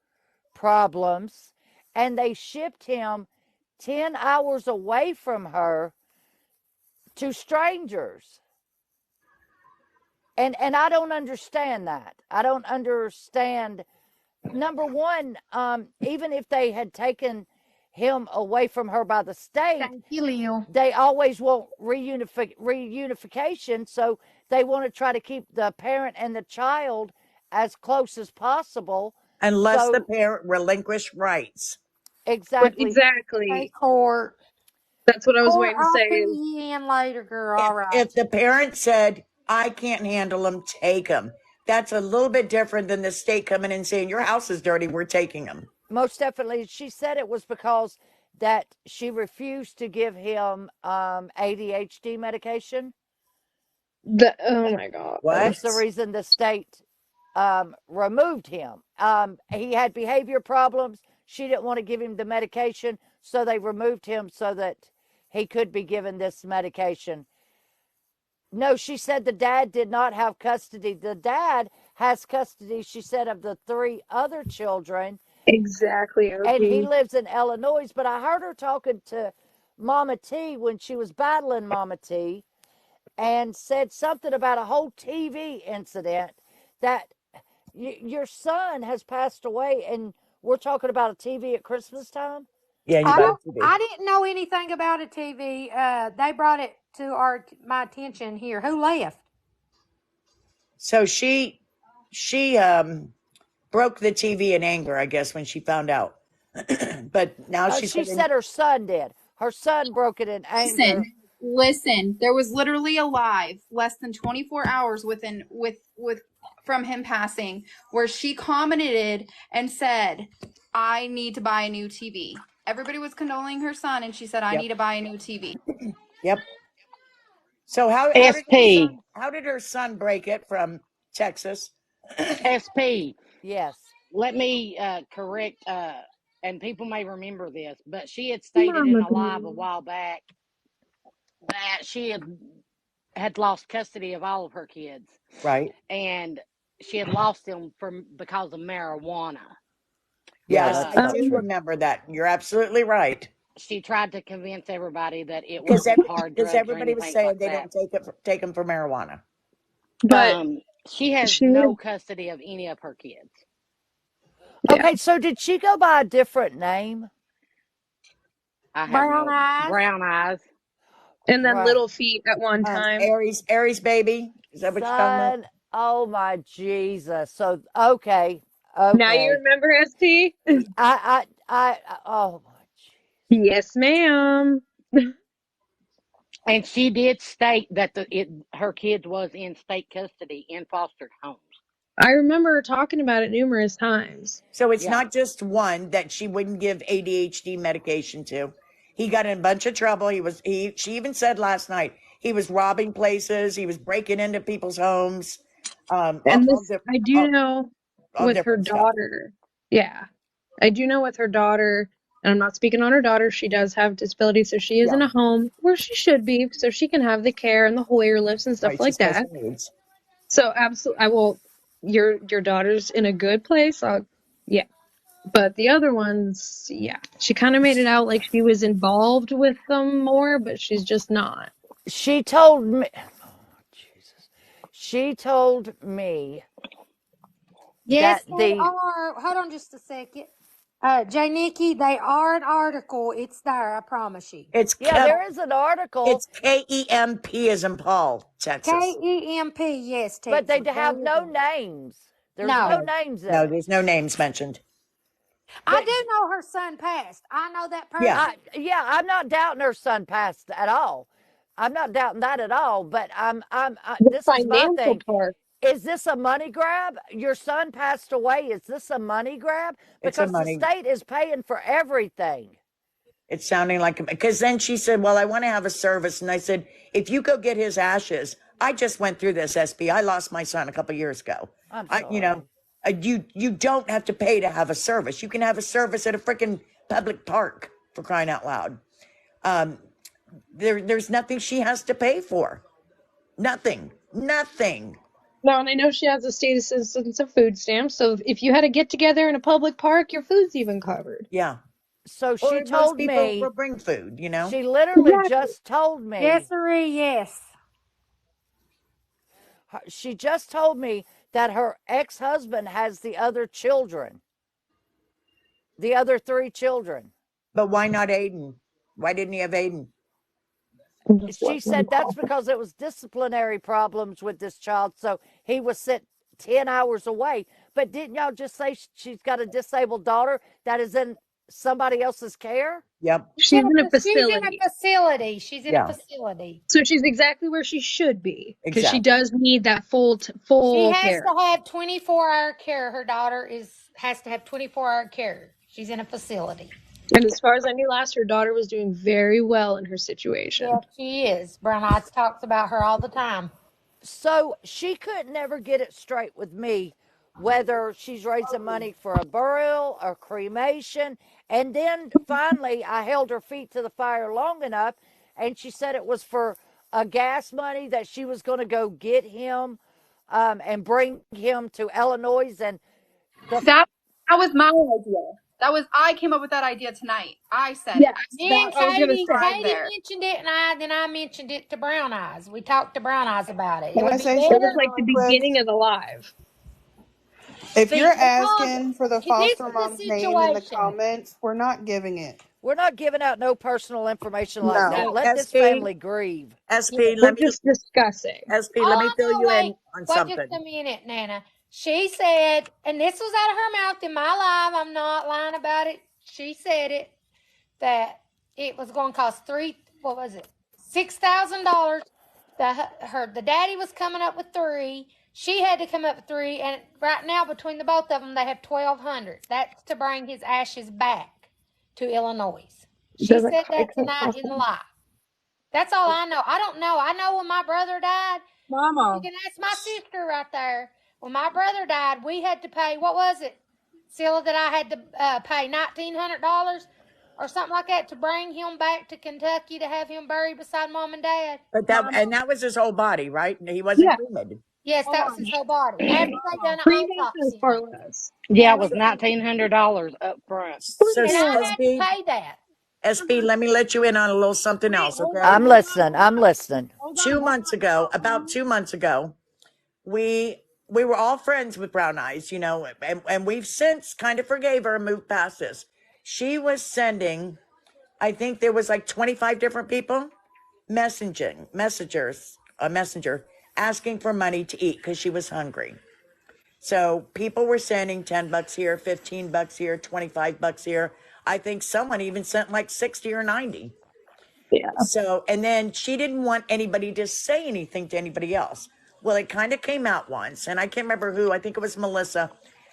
problems, and they shipped him 10 hours away from her to strangers. And I don't understand that. I don't understand. Number one, even if they had taken him away from her by the state, Thank you, Lil. they always want reunification. So they want to try to keep the parent and the child as close as possible. Unless the So parent relinquish rights. But exactly. Hey, exactly, Court. that's what I was Court, waiting to I'll say. fill you in later, girl. All right. If the parent said, I can't handle them, take them. That's a little bit different than the state coming in and saying, your house is dirty, we're taking them. Most definitely. She said it was because that she refused to give him ADHD medication. Oh my god. Is What? the reason the state removed him. He had behavior problems. She didn't want to give him the medication, so they removed him so that he could be given this medication. No, she said the dad did not have custody. The dad has custody, she said, of the three other children, Exactly, and he OP. lives in Illinois. But I heard her talking to Mama T when she was battling Mama T, and said something about a whole TV incident that your son has passed away, and we're talking about a TV at Christmas time. Yeah, you I got don't. it to be. I didn't know anything about a TV. They brought it to my attention here. Who left? So she broke the TV in anger, I guess, when she found out. But now she's She saying, said her son did. Her son broke it in anger. Listen. There was literally a live less than 24 hours with from him passing where she commented and said, "I need to buy a new TV." Everybody was condoling her son, and she said, "I yep, need to buy a new TV." yep. So SP, how did her son break it from Texas? SP. Yes. Let me correct, and people may remember this, but she had stated in Mama a live a bear. while back that she had lost custody of all of her kids, Right. and she had lost them because of marijuana. Yeah, Yes, that's I not do Um, true. remember that. You're absolutely right. She tried to convince everybody that it Because wasn't hard drugs or everybody was anything saying like they that. don't take them for marijuana. but She has she, no custody of any of her kids. yeah, Okay, so did she go by a different name? I have Brown no eyes. brown eyes. and then Right. little feet at one time. Aries baby. Is that what you're talking about? Son, oh my Jesus. So okay, Now you okay. remember SP? Oh my Jesus. Yes, ma'am. And she did state that her kids was in state custody in foster homes. I remember her talking about it numerous times. So it's Yeah. not just one that she wouldn't give ADHD medication to. He got in a bunch of trouble. She even said last night he was robbing places. He was breaking into people's homes. And this, I do know All with her different stuff. daughter. Yeah. I do know with her daughter, And I'm not speaking on her daughter. She does have disabilities, so she is in a home where she should be, so she can have the care and the Hoyer lifts and stuff Right, like she's special that. needs. So absolutely, I will. Your daughter's in a good place. Yeah. But the other ones, yeah, she kind of made it out like she was involved with them more, but she's just not. She told me, oh, Jesus. She told me that Yes, they the, are. Hold on just a second. J. Nikki, they are an article. It's there, I promise you. It's yeah, there is an article, it's KEMP as in Paul, Texas. KEMP, yes, but they Texas. There have you no go. names. There's no No. names in No, it. there's no names mentioned. I But do know her son passed. I know that Yeah. person. yeah, I'm not doubting her son passed at all. I'm not doubting that at all. But The this is my financial thing. part. Is this a money grab? Your son passed away. Is this a money grab? It's a Because the money. state is paying for everything. It's sounding like, because then she said, well, I want to have a service. And I said, if you go get his ashes, I just went through this, SB. I lost my son a couple years ago. I'm You sorry. know, you don't have to pay to have a service. You can have a service at a freaking public park, for crying out loud. There's nothing she has to pay for. Nothing. No, and I know she has a state assistance of food stamps, so if you had a get together in a public park, your food's even covered. Yeah. So she Or most told people will me, bring food, you know? she literally Exactly. just told Yes, me, sirree, yes. she just told me that her ex-husband has the other children, the other 3 children. But why not Aiden? Why didn't he have Aiden? Just She let them said that's call. because it was disciplinary problems with this child, so he was sent 10 hours away. But didn't y'all just say she's got a disabled daughter that is in somebody else's care? Yep. She's in a She's in a facility. facility. She's in a Yeah. facility. So she's exactly where she should be because she Exactly. does need that full She has care. to have 24-hour care. Her daughter has to have 24-hour care. She's in a facility. And as far as I knew last, her daughter was doing very well in her situation. Yeah, she is. Brown Eyes talks about her all the time. So she could never get it straight with me whether she's raising money for a burial or cremation. And then finally, I held her feet to the fire long enough, and she said it was for a gas money that she was going to go get him and bring him to Illinois. And the That was my idea. I came up with that idea tonight. I said Yes, it. I said Me and I was gonna Katie, say. drive Katie there. mentioned it, and then I mentioned it to Brown Eyes. We talked to Brown Eyes about it. It Can I would be say It was something better like the really quick? beginning of the live. If you're because asking for the this foster is the mom's name in the situation. comments, we're not giving it. we're not giving out no personal information like No. that. No. Let this SP, family grieve. SP, We're just discussing. let All me I fill know, you in on wait just something. a minute, Nana. She said, and this was out of her mouth in my live. I'm not lying about it. She said it that it was going to cost $6,000. The daddy was coming up with $3,000. She had to come up with $3,000, and right now between the both of them, they have $1,200. That's to bring his ashes back to Illinois. She Doesn't said it that can't tonight cost in the them. live. That's all I know. I don't know. I know when my brother died. You Mama. can ask my sister right there. When my brother died, we had to pay, what was it, Scylla, that I had to pay $1,900 or something like that to bring him back to Kentucky to have him buried beside mom and dad. But that was his whole body, right? He wasn't Yeah, cremated. Yes, that was his whole body. After they done an cremation is autopsy far on him. less. Yeah, And it was $1,900 up front. So and I had to SB, pay that. let me let you in on a little something Wait, else, hold okay? on, I'm listening. I'm listening. hold on, 2 hold months ago, about 2 months ago, we were all friends with Brown Eyes, you know, and we've since kind of forgave her and moved past this. She was sending, I think there was like 25 different people a messenger asking for money to eat because she was hungry. So people were sending $10 here, $15 here, $25 here. I think someone even sent like 60 or 90. Yeah, So, and then she didn't want anybody to say anything to anybody else. Well, it kind of came out once, and I can't remember who, I think it was Melissa,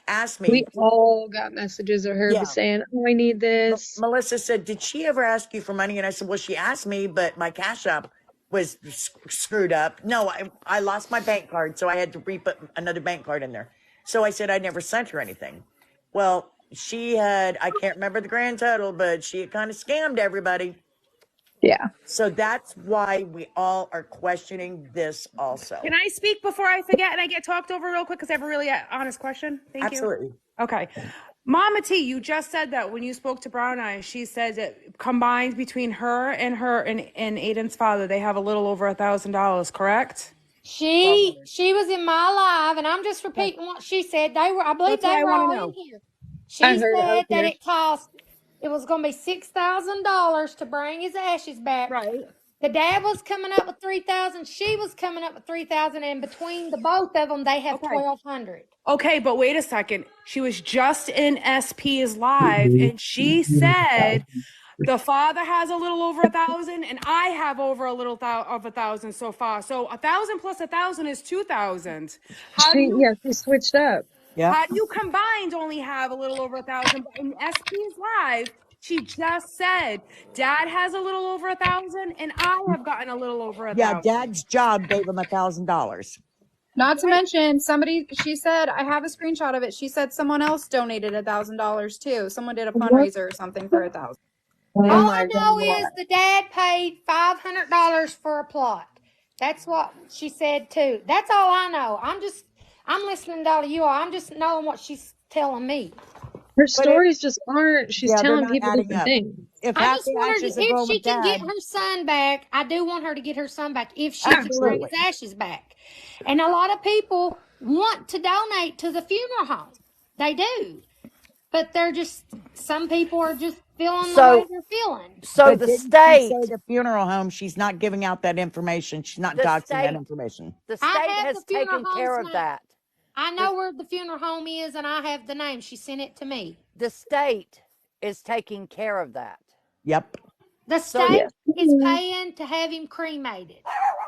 asked we me, all got messages of her yeah, saying, "Oh, I need this." Melissa said, did she ever ask you for money? And I said, well, she asked me, but my Cash App was screwed up. No, I lost my bank card, so I had to re-put another bank card in there. So I said, I never sent her anything. Well, she had, I can't remember the grand total, but she had kind of scammed everybody. Yeah. So that's why we all are questioning this also. Can I speak before I forget and I get talked over real quick? Because I have a really honest question. Thank Absolutely. you. Okay. Mama T, you just said that when you spoke to Brown Eyes, she said that combined between her and Aiden's father, they have a little over $1,000, correct? She was in my live, and I'm just repeating what she said. I believe That's what they I were want to all in know. here. I She heard I was said that here. it was going to be $6,000 to bring his ashes back. Right. The dad was coming up with 3,000. She was coming up with 3,000, and between the both of them, they have Okay. 1,200. Okay, but wait a second. She was just in SP's live, and she said the father has a little over 1,000, and I have over a little of 1,000 so far. So 1,000 plus 1,000 is 2,000. She switched up. Yeah. How do you combined only have a little over 1,000? But in SP's live, she just said Dad has a little over 1,000, and I have gotten a little over 1,000. Yeah, Dad's job gave him $1,000. Not to mention, she said, I have a screenshot of it. She said someone else donated $1,000 too. Someone did a What? fundraiser or something for 1,000. Oh All my I know god. is the dad paid $500 for a plot. That's what she said too. That's all I know. I'm listening to all of you all. I'm just knowing what she's telling me. Her stories just aren't. She's Yeah, they're telling not people adding different up. things. If I half just the want her to, ashes are if going she with can get Dad, her son back, I do want her to get her son back if she can bring absolutely. his ashes back. And a lot of people want to donate to the funeral home. They do. But some people are just feeling the way they're feeling. So But the didn't she say state, the funeral home, she's not giving out that information. She's not the doxing that state, information. the I state have the has funeral taken home's care of name. that. I know where the funeral home is, and I have the name. She sent it to me. The state is taking care of that. Yep. The So state is paying to have him cremated.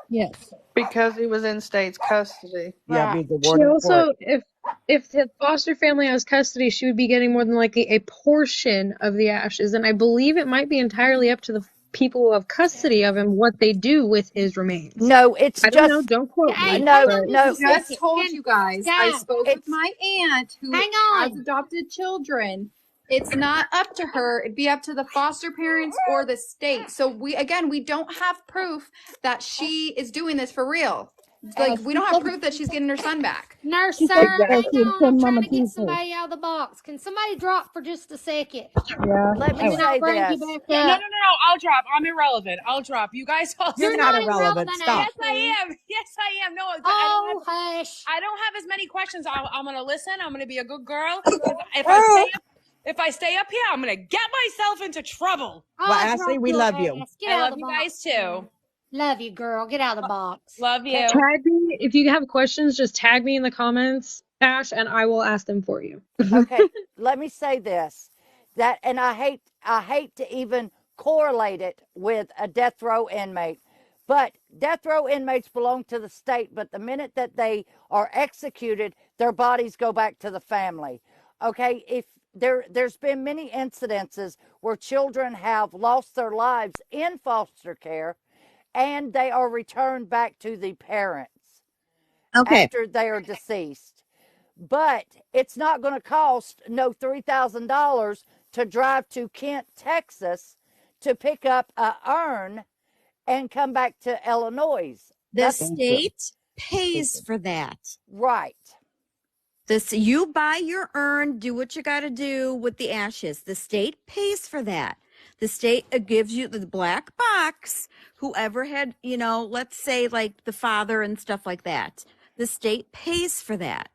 Yes. Because he was in state's custody. Yeah, Right. be the She warden for also, it. if the foster family has custody, she would be getting more than likely a portion of the ashes, and I believe it might be entirely up to the people who have custody of him what they do with his remains. no, it's I don't know. just Don't quote Hey, me. hang no, on But just I a no. just second. It's told you guys, I Guys, spoke with it's my aunt who hang has on. adopted children. It's not up to her. It'd be up to the foster parents or the state. So we don't have proof that she is doing this for real. Like we don't have proof that she's getting her son back. Nurse she sir, said hang she would on. send I'm trying Mama to get T first. somebody out of the box. Can somebody drop for just a second? Yeah. let me And then I'll say bring you this. back No, up. I'll drop. I'm irrelevant. I'll drop. You guys all You're You're not not irrelevant. irrelevant, Stop. Yes, I Ashley. am. Yes, I am. No, but Oh, hush. I don't have as many questions. I'm gonna listen. I'm gonna be a good girl. If I stay up here, I'm gonna get myself into trouble. Oh, Well, Ashley, drop we your love you. ass. Get I out love of the you box. guys too. Love you, girl. Get out of the box. Love you. Tag me if you have questions. Just tag me in the comments, Ash, and I will ask them for you. Okay, let me say this. That and I hate to even correlate it with a death row inmate. But death row inmates belong to the state, but the minute that they are executed, their bodies go back to the family. Okay, if there's been many incidences where children have lost their lives in foster care and they are returned back to the parents after they are deceased. But it's not going to cost no $3,000 to drive to Kent, Texas to pick up a urn and come back to Illinois. The state pays for that. Right. You buy your urn, do what you got to do with the ashes. The state pays for that. The state gives you the black box, whoever had, let's say like the father and stuff like that. The state pays for that.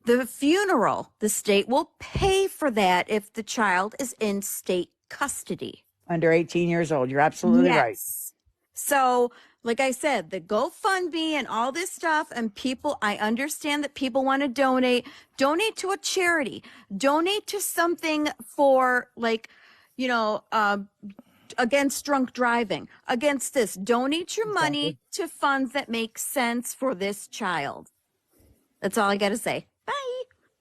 The funeral, the state will pay for that if the child is in state custody. Under 18 years old. You're absolutely right. So, like I said, the GoFundMe and all this stuff, and people, I understand that people want to donate to a charity, donate to something for against drunk driving, against this, donate your money to funds that make sense for this child. That's all I got to say. Bye.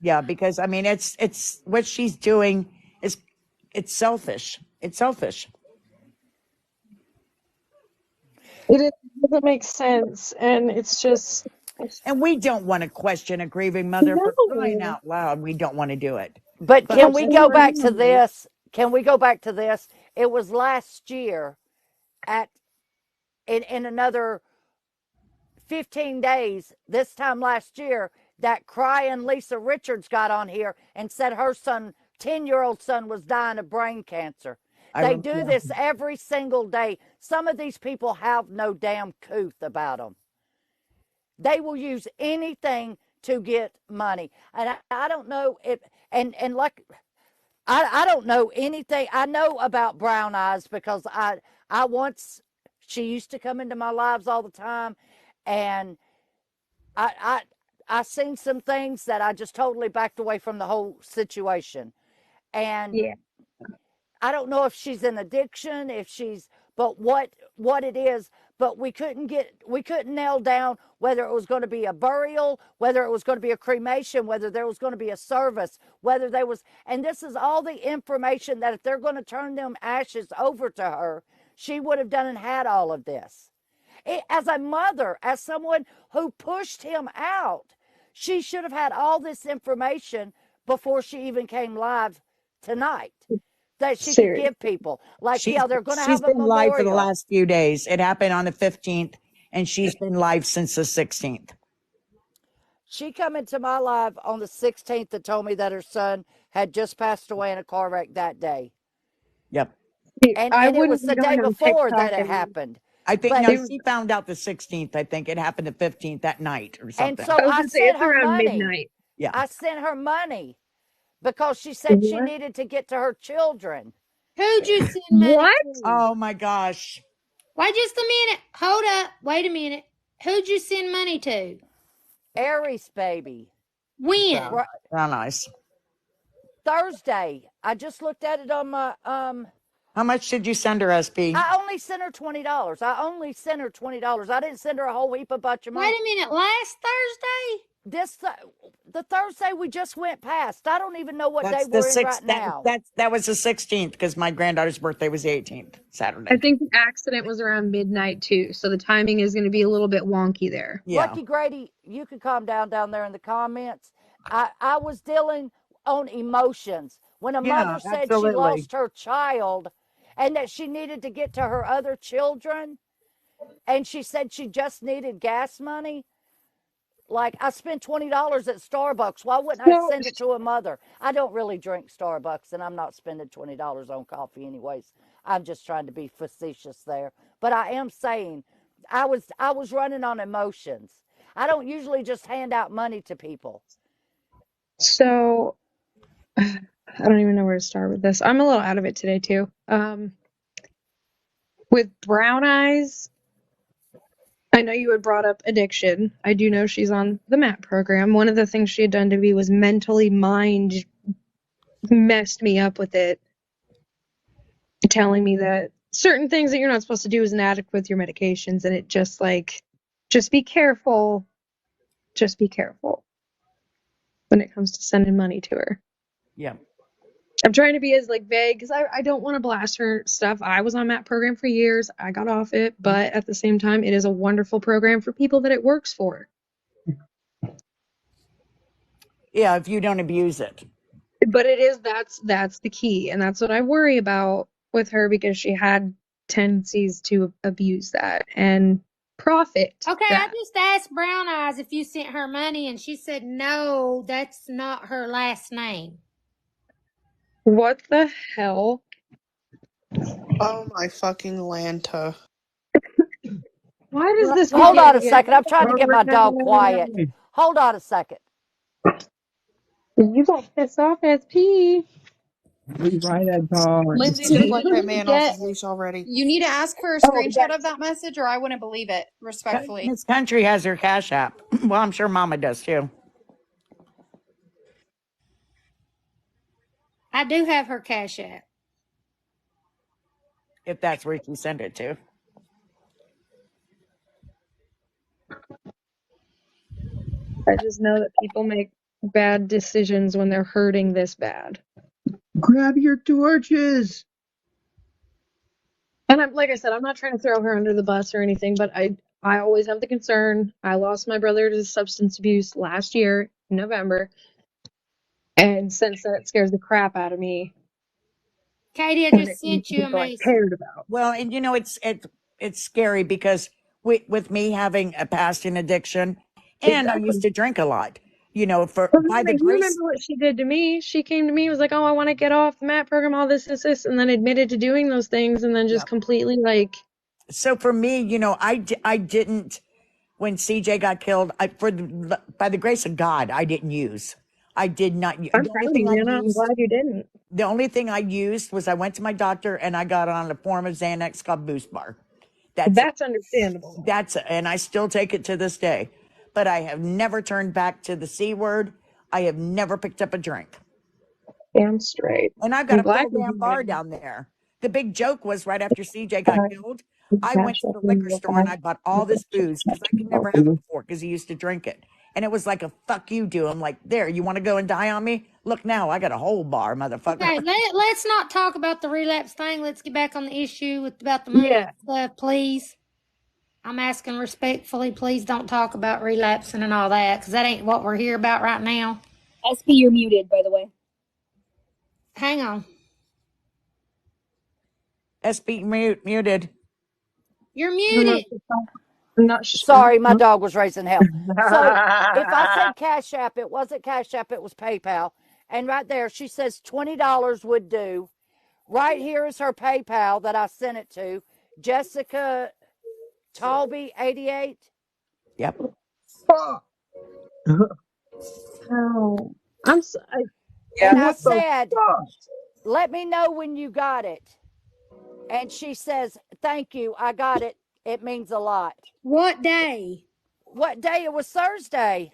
Yeah, because I mean, it's what she's doing it's selfish. It's selfish. It doesn't make sense, and it's just. And we don't want to question a grieving mother for crying No. out loud. We don't want to do it. But But can Helps we the go poor back to animals. this? Can we go back to this? It was last year at in another 15 days, this time last year, that crying Lisa Richards got on here and said her son, 10-year-old son, was dying of brain cancer. I They remember. do this every single day. Some of these people have no damn couth about them. They will use anything to get money. And I don't know if, and like, I don't know anything. I know about Brown Eyes because I once, she used to come into my lives all the time, and I I I seen some things that I just totally backed away from the whole situation. And Yeah. I don't know if she's an addiction, if she's, but what it is. But we couldn't nail down whether it was going to be a burial, whether it was going to be a cremation, whether there was going to be a service, whether there was. And this is all the information that if they're going to turn them ashes over to her, she would have done and had all of this. As a mother, as someone who pushed him out, she should have had all this information before she even came live tonight that she could Seriously. give people. Like, she's yeah, they're going to she's have a been live for the memorial. last few days. It happened on the 15th, and she's been live since the 16th. She come into my live on the 16th and told me that her son had just passed away in a car wreck that day. Yep. I And it wouldn't was be the day going on before TikTok that it and happened. I think, But no, they, she found out the 16th. I think it happened the 15th that night or and something. so I was I gonna say sent it's her around money. midnight. Yeah. I sent her money because she said she What? needed to get to her children. Who'd you send money What? to? Oh my gosh. Wait just a minute. Hold up. Wait a minute. Who'd you send money to? Aries baby. When? Brown, brown eyes. Thursday. I just looked at it on my How much did you send her, SP? I only sent her $20. I only sent her $20. I didn't send her a whole heap of bunch of Wait money. a minute. Last Thursday? This the Thursday we just went past. I don't even know what day That's the we're in sixth. right now. That was the 16th because my granddaughter's birthday was the 18th, I Saturday. think the accident was around midnight too, so the timing is going to be a little bit wonky there. Yeah. Lucky Grady, you could calm down there in the comments. I was dealing on emotions. When a mother Yeah, said she absolutely. lost her child and that she needed to get to her other children, and she said she just needed gas money. Like, I spent $20 at Starbucks. Why wouldn't I So, send it to a mother? I don't really drink Starbucks, and I'm not spending $20 on coffee anyways. I'm just trying to be facetious there. But I am saying I was running on emotions. I don't usually just hand out money to people. so I don't even know where to start with this. I'm a little out of it today too. With Brown Eyes, I know you had brought up addiction. I do know she's on the MAP program. One of the things she had done to me was mentally messed me up with it, telling me that certain things that you're not supposed to do is inadequate with your medications, and it just just be careful. Just be careful when it comes to sending money to her. Yeah. I'm trying to be as vague because I don't want to blast her stuff. I was on that program for years. I got off it, but at the same time, it is a wonderful program for people that it works for. Yeah, if you don't abuse it. But it is that's the key, and that's what I worry about with her because she had tendencies to abuse that and profit Okay, I that. just asked Brown Eyes if you sent her money, and she said no, that's not her last name. What the hell? Oh my fucking Lanta. Why does this keep Hold on a getting second. I'm trying to get my dog quiet. Hold on a second. You got pissed off, SP. Lindsay Did just you let that even man off get? his leash already. You need to ask her a Oh, screenshot yes. of that message, or I wouldn't believe it, respectfully. Miss Country has her Cash App. Well, I'm sure Mama does too. I do have her Cash App. If that's where you send it to. I just know that people make bad decisions when they're hurting this bad. Grab your torches. And like I said, I'm not trying to throw her under the bus or anything, but I always have the concern. I lost my brother to substance abuse last year in November. And since then, it scares the crap out of me Katie, I when just it comes sent to you a people I message. cared about. Well, and it's scary because with me having a past an addiction, and I used Exactly. to drink a lot. For But by the you grace. remember what she did to me? She came to me, was like, "Oh, I want to get off the MAT program, all this," and then admitted to doing those things, and then just Yep. completely like. So for me, I didn't when CJ got killed. By the grace of God, I didn't use. I did not. I'm proud of you, Anna. I'm glad you didn't. The only thing I used was I went to my doctor and I got on a form of Xanax called Boost Bar. That's it. That's understandable. And I still take it to this day. But I have never turned back to the C word. I have never picked up a drink. Damn straight. And I've got I'm a glad full you damn bar didn't. down there. The big joke was right after CJ got killed, I went Cash to up the in liquor real store and fast. I bought all this booze because I could never have it before because he used to drink it. And it was like a fuck you to him. Like, there, you want to go and die on me? Look now, I got a whole bar, motherfucker. Okay, let's not talk about the relapse thing. Let's get back on the issue about the money Yeah. stuff, please. I'm asking respectfully, please don't talk about relapsing and all that, because that ain't what we're here about right now. SP, you're muted, by the way. Hang on. SB muted. You're I'm muted. not Sorry, my dog was raising hell. So if I said Cash App, it wasn't Cash App, it was PayPal. And right there, she says $20 would do. Right here is her PayPal that I sent it to. Jessica Talby, 88. Yep. Oh, I'm so, And I What the said, fuck? let me know when you got it. And she says, thank you, I got it. It means a lot. What day? What day? It was Thursday.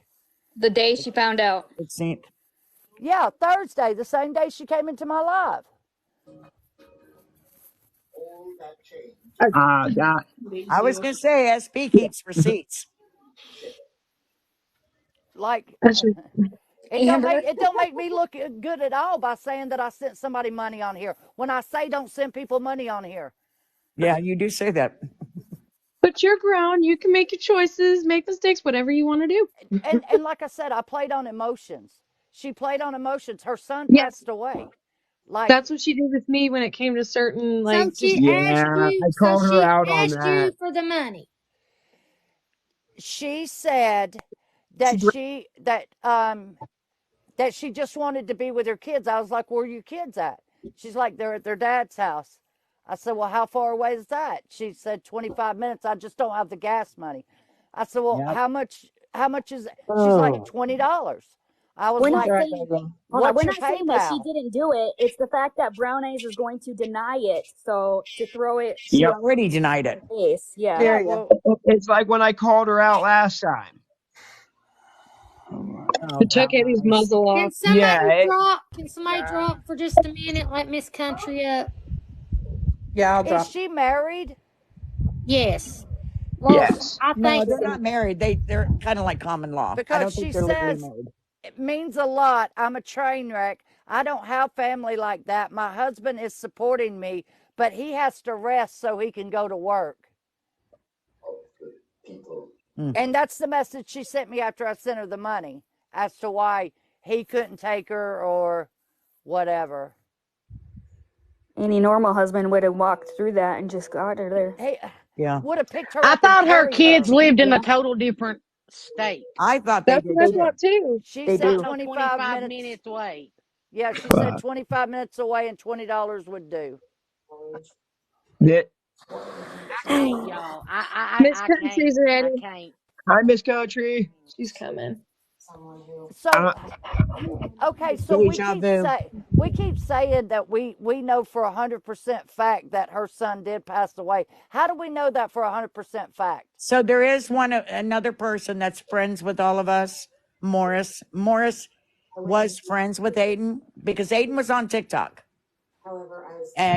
The day she found out. 16th. Yeah, Thursday, the same day she came into my life. That I was going to say SB keeps receipts. Like, actually, Amber. it don't make me look good at all by saying that I sent somebody money on here. When I say don't send people money on here. Yeah, you do say that. But you're grown. You can make your choices, make mistakes, whatever you want to do. And like I said, I played on emotions. She played on emotions. Her son Yeah, passed away. Like, that's what she did with me when it came to certain, So like, just. she yeah, asked you. I So called her she out on asked you that. for the money. she said that that she just wanted to be with her kids. I was like, where are your kids at? She's like, they're at their dad's house. I said, well, how far away is that? She said 25 minutes. I just don't have the gas money. I said, well, Yep. how much is it? She's like, Oh, $20. I was We're not like, saying, hold on, we're what's your not saying that she PayPal? didn't do it. It's the fact that Brown Eyes is going to deny it. So to throw it She yep. already denied in it. her face, yeah. Yeah, Period. well, It's like when I called her out last time. Oh, It took brown Eddie's eyes. muzzle Can off. Yeah, somebody drop? Can somebody drop for just a minute? Let Miss Country up. Yeah, I'll is drop. she married? Yes. Well, yes. I No, think they're so. not married. They're kind of like common law. I Because don't think she they're legally says married. it means a lot. I'm a train wreck. I don't have family like that. My husband is supporting me, but he has to rest so he can go to work. Hmm. And that's the message she sent me after I sent her the money as to why he couldn't take her or whatever. Any normal husband would have walked through that and just got her there. He Yeah. would have picked her I up and thought her carried kids her. lived in a Yeah, total different state. I thought they That's did what I She, too. thought too. she They said About do. no 25 25 minutes. minutes away. Yeah, she said 25 minutes away and $20 would do. That, I can't, y'all. Miss I can't. Country's I ready. can't. hi, Miss Country. She's coming. So Uh, okay, so Deja vu. we keep saying that we know for 100% fact that her son did pass away. How do we know that for 100% fact? So there is another person that's friends with all of us, Morris. Morris was friends with Aiden because Aiden was on TikTok.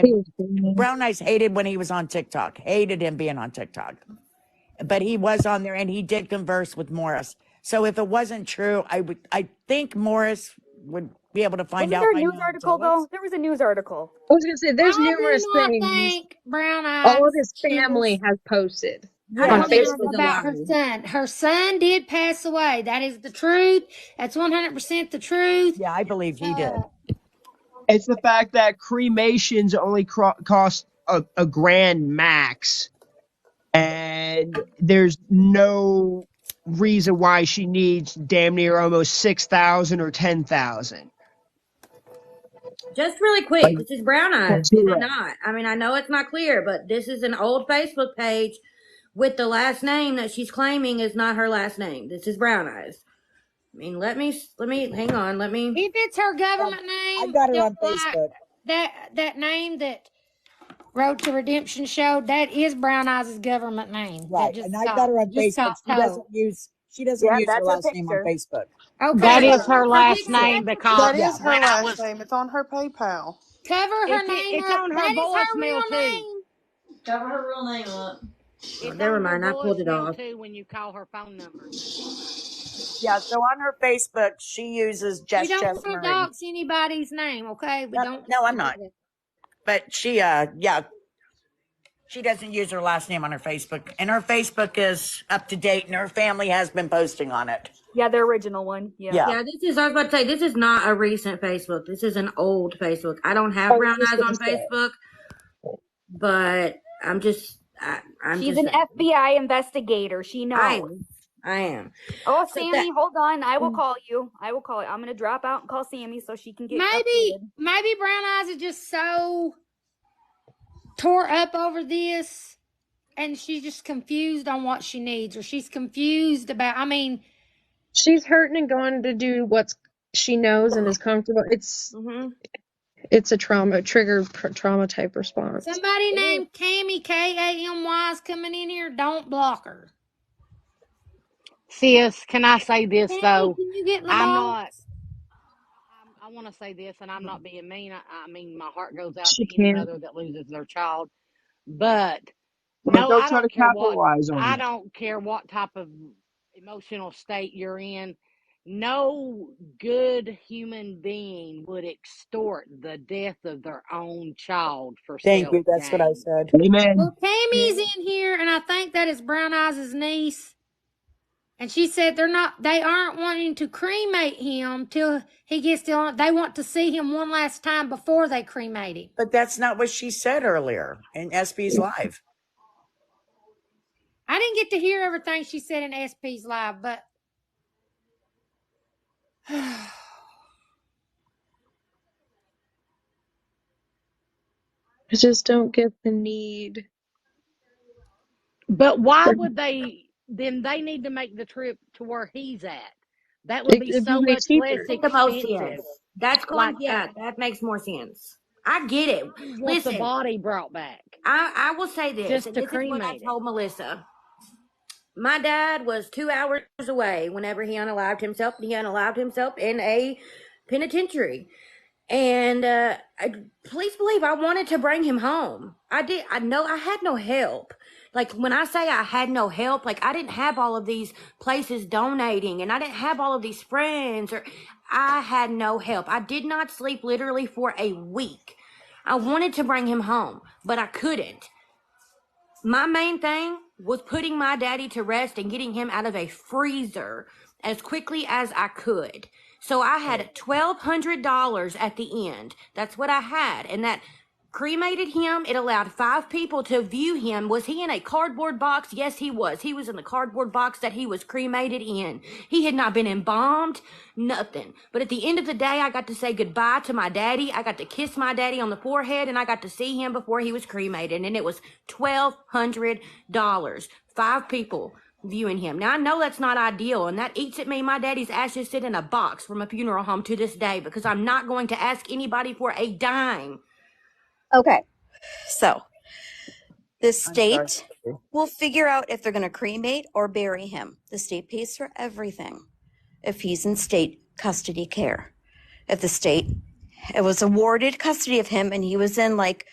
He And was funny. Brown Eyes hated when he was on TikTok, hated him being on TikTok. But he was on there and he did converse with Morris. So if it wasn't true, I think Morris would be able to find wasn't out there a by news now and article tell us. though? There was a news article. I was gonna say there's I do numerous not things think Brown all of Eyes his family is. has posted. I On don't Yes. know Facebook. about her son. Her son did pass away. That is the truth. That's 100% the truth. Yeah, I believe he did. It's the fact that cremations only cost a grand max, and there's no reason why she needs damn near almost 6,000 or 10,000. Just really quick, Like, this is Brown Eyes, that's is it zero. not? I mean, I know it's not clear, but this is an old Facebook page with the last name that she's claiming is not her last name. This is Brown Eyes. I mean, let me hang on. Let me. If it's her government I've name, got her just on like Facebook. that name that Road to Redemption showed, that is Brown Eyes' government name. That Right. And I've got her on just Facebook. got told. She doesn't Yeah, use her that's her last name on picture. Facebook. Okay, That well, is her cover her last picture. name That's her because That picture. is her when I last was, name. It's on her PayPal. Cover her name it's up. on her That is her voicemail real too. name. Cover her real name up. Oh, It's never on her mind. I pulled it voicemail off. too when you call her phone number. Yeah, so on her Facebook, she uses We Just don't Jess want to Marie. dox anybody's name, okay? We don't. No, I'm not. But she, she doesn't use her last name on her Facebook. And her Facebook is up to date, and her family has been posting on it. Yeah, the original one. Yeah. Yeah, I was about to say, this is not a recent Facebook. This is an old Facebook. I don't have Brown Eyes on Facebook, but I'm just She's just an saying. FBI investigator. She knows. I am. Oh, So Sammy, hold on. I will call you. I will call you. I'm gonna drop out and call Sammy so she can get updated. Maybe Brown Eyes is just so tore up over this, and she's just confused on what she needs, or she's confused about. I mean, She's hurting and going to do what she knows and is comfortable. It's a trauma type response. somebody named Kamy Kamy is coming in here. Don't block her. Sis, can I say this Tammy, though? can you get in the I'm box? not. I want to say this, and I'm not being mean. I mean, my heart goes out She to any can't. mother that loses their child. But But no, don't I try to don't care what. capitalize on I it. don't care what type of emotional state you're in. No good human being would extort the death of their own child for Thank you. self That's what I gain. said. Amen. Well, Tammy's in here, and I think that is Brown Eyes' niece. And she said they aren't wanting to cremate him till he gets to, they want to see him one last time before they cremate him. But that's not what she said earlier in SB's live. I didn't get to hear everything she said in SP's live, but I just don't get the need. But why would they? Then they need to make the trip to where he's at. That would be It'd be so way much less cheaper. Make the most sense. expensive. That's going. Like Yeah, that makes more sense. I get it. you want the Listen, body brought back I will say this, just and to this is what I cremate it. told Melissa. My dad was 2 hours away whenever he unalived himself. He unalived himself in a penitentiary. And please believe I wanted to bring him home. I did. I know I had no help. Like when I say I had no help, like I didn't have all of these places donating, and I didn't have all of these friends, or I had no help. I did not sleep literally for a week. I wanted to bring him home, but I couldn't. My main thing was putting my daddy to rest and getting him out of a freezer as quickly as I could. So I had $1,200 at the end. That's what I had. And that cremated him. It allowed 5 people to view him. Was he in a cardboard box? Yes, he was. He was in the cardboard box that he was cremated in. He had not been embalmed, nothing. But at the end of the day, I got to say goodbye to my daddy. I got to kiss my daddy on the forehead, and I got to see him before he was cremated. And it was $1,200. 5 people viewing him. Now, I know that's not ideal, and that eats at me. My daddy's ashes sit in a box from a funeral home to this day because I'm not going to ask anybody for a dime. Okay, so the state will figure out if they're going to cremate or bury him. The state pays for everything if he's in state custody care. If the state it was awarded custody of him and he was in like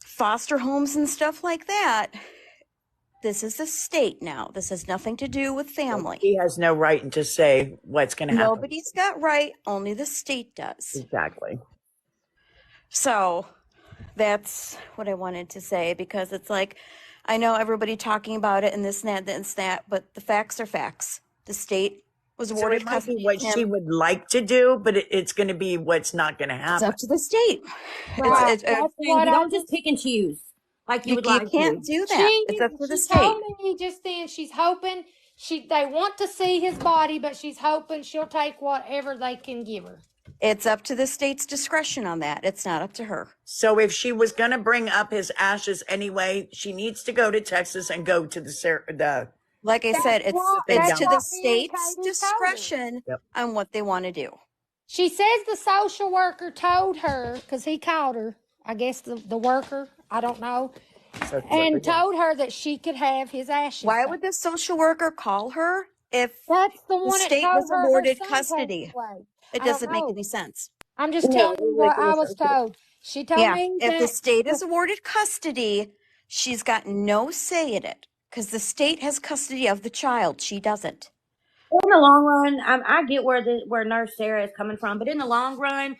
foster homes and stuff like that, this is the state now. This has nothing to do with family. He has no right to say what's going to happen. Nobody's got right, only the state does. Exactly. So that's what I wanted to say, because it's like, I know everybody talking about it and this and that, but the facts are facts. The state was So awarded it might be custody what of she him. would like to do, but it's going to be what's not going to It's happen. up to the state. Right. It's That's And what you I don't just pick and choose like you would you like can't to. do that. It's up to the She state. told me just then she's hoping they want to see his body, but she's hoping she'll take whatever they can give her. It's up to the state's discretion on that. It's not up to her. So if she was going to bring up his ashes anyway, she needs to go to Texas and go to the Like I said, it's That's to the what me and state's Katie told her. discretion Yep. on what they want to do. She says the social worker told her, because he called her, I guess the worker, I don't know, and told her that she could have his ashes. Why back. would the social worker call her if That's the the one that state told was her her awarded son passed custody? away. It I don't doesn't make know. any sense. I'm just No, telling it you really what I was doesn't. told. She told Yeah, me if the that state is awarded custody, she's got no say in it because the state has custody of the child. She doesn't. In the long run, I get where Nurse Sarah is coming from, but in the long run,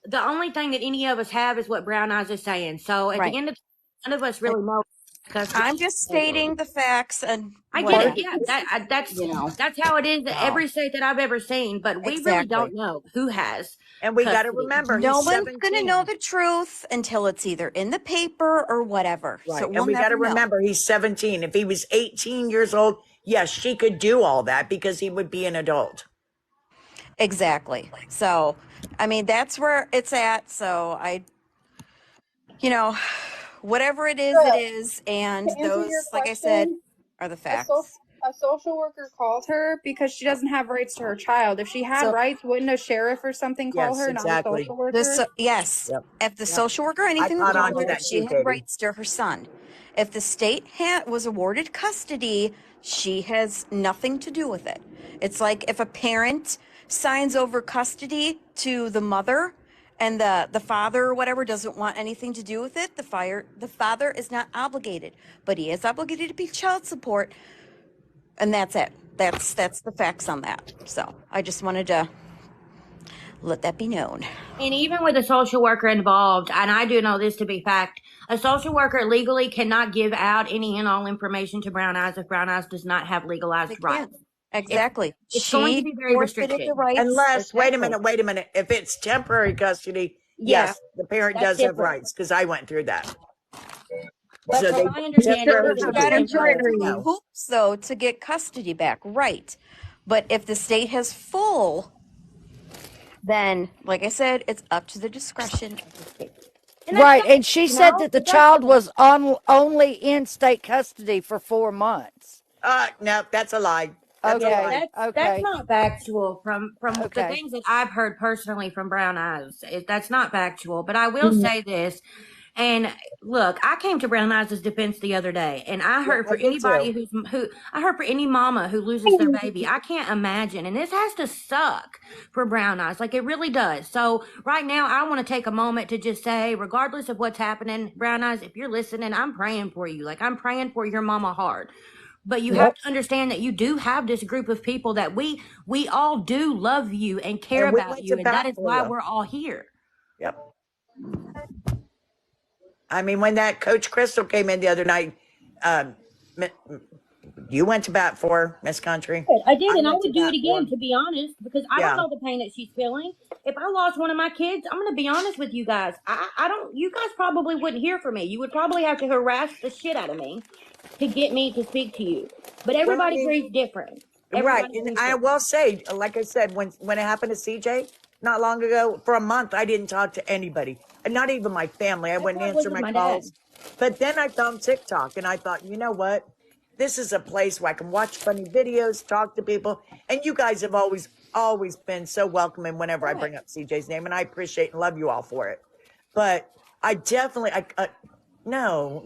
the only thing that any of us have is what Brown Eyes is saying. So at Right. the end of the day, none of us really know. I'm just stating the facts and I what get it. happens. Yeah, that's how it is in every state that I've ever seen. But we really Exactly. don't know who has. And we got to custody. remember, No he's one's 17. going to know the truth until it's either in the paper or whatever. Right. So And we'll we got to never know. remember, he's 17. If he was 18 years old, yes, she could do all that because he would be an adult. Exactly. So, I mean, that's where it's at. So whatever it is, and To answer your those, like I said, question, are the a, facts. a social worker calls her because she doesn't have rights to her child. If she had So- rights, wouldn't a sheriff or something call Yes, her, exactly. not a social worker? Yes. Yep. If the social worker or anything I would caught on call to her, that if she too, had Katie. rights to her son. If the state was awarded custody, she has nothing to do with it. It's like if a parent signs over custody to the mother and the father or whatever doesn't want anything to do with it, the father is not obligated, but he is obligated to pay child support, and that's it. That's the facts on that. So I just wanted to let that be known. And even with a social worker involved, and I do know this to be fact, a social worker legally cannot give out any and all information to Brown Eyes if Brown Eyes does not have legalized rights. Exactly. It's going to be very forfeited restricted. the rights. Unless, Exactly. wait a minute. If it's temporary custody, Yeah, yes, the parent that's does have different. rights because I went through that. But So from they my understanding, temporarily it's give Got you to a jump yes or through no. hoops though to get custody back, right? But if the state has full, then, like I said, it's up to the discretion of the state. Right, and she said No, that the it doesn't. child was only in state custody for 4 months. No, that's a lie. That's a Okay, lie. That's okay, not factual from the okay. things that I've heard personally from Brown Eyes. That's not factual. But I will say this, and look, I came to Brown Eyes' defense the other day, and I heard I for did anybody too. who I heard for any mama who loses their baby, I can't imagine, and this has to suck for Brown Eyes, like it really does. So right now, I want to take a moment to just say, regardless of what's happening, Brown Eyes, if you're listening, I'm praying for you. Like I'm praying for your mama hard. But you have to understand that you do have this group of people that we all do love you and care And we about went you, to and that bat is for why you. we're all here. Yep. I mean, when that Coach Crystal came in the other night, you went to bat for Miss Country. I did, and I went to would do bat it for again, him. to be honest, because I Yeah. don't know the pain that she's feeling. If I lost one of my kids, I'm going to be honest with you guys. I don't. You guys probably wouldn't hear from me. You would probably have to harass the shit out of me to get me to speak to you. But Well, I everybody mean, grieves different. right. Everybody And grieves I different. will say, like I said, when it happened to CJ not long ago, for a month, I didn't talk to anybody, and not even my family. I That's wouldn't how it was answer with my my dad. calls. But then I found TikTok, and I thought, you know what? This is a place where I can watch funny videos, talk to people, and you guys have always been so welcoming whenever I bring up CJ's name, and I appreciate and love you all for it. But I definitely, no,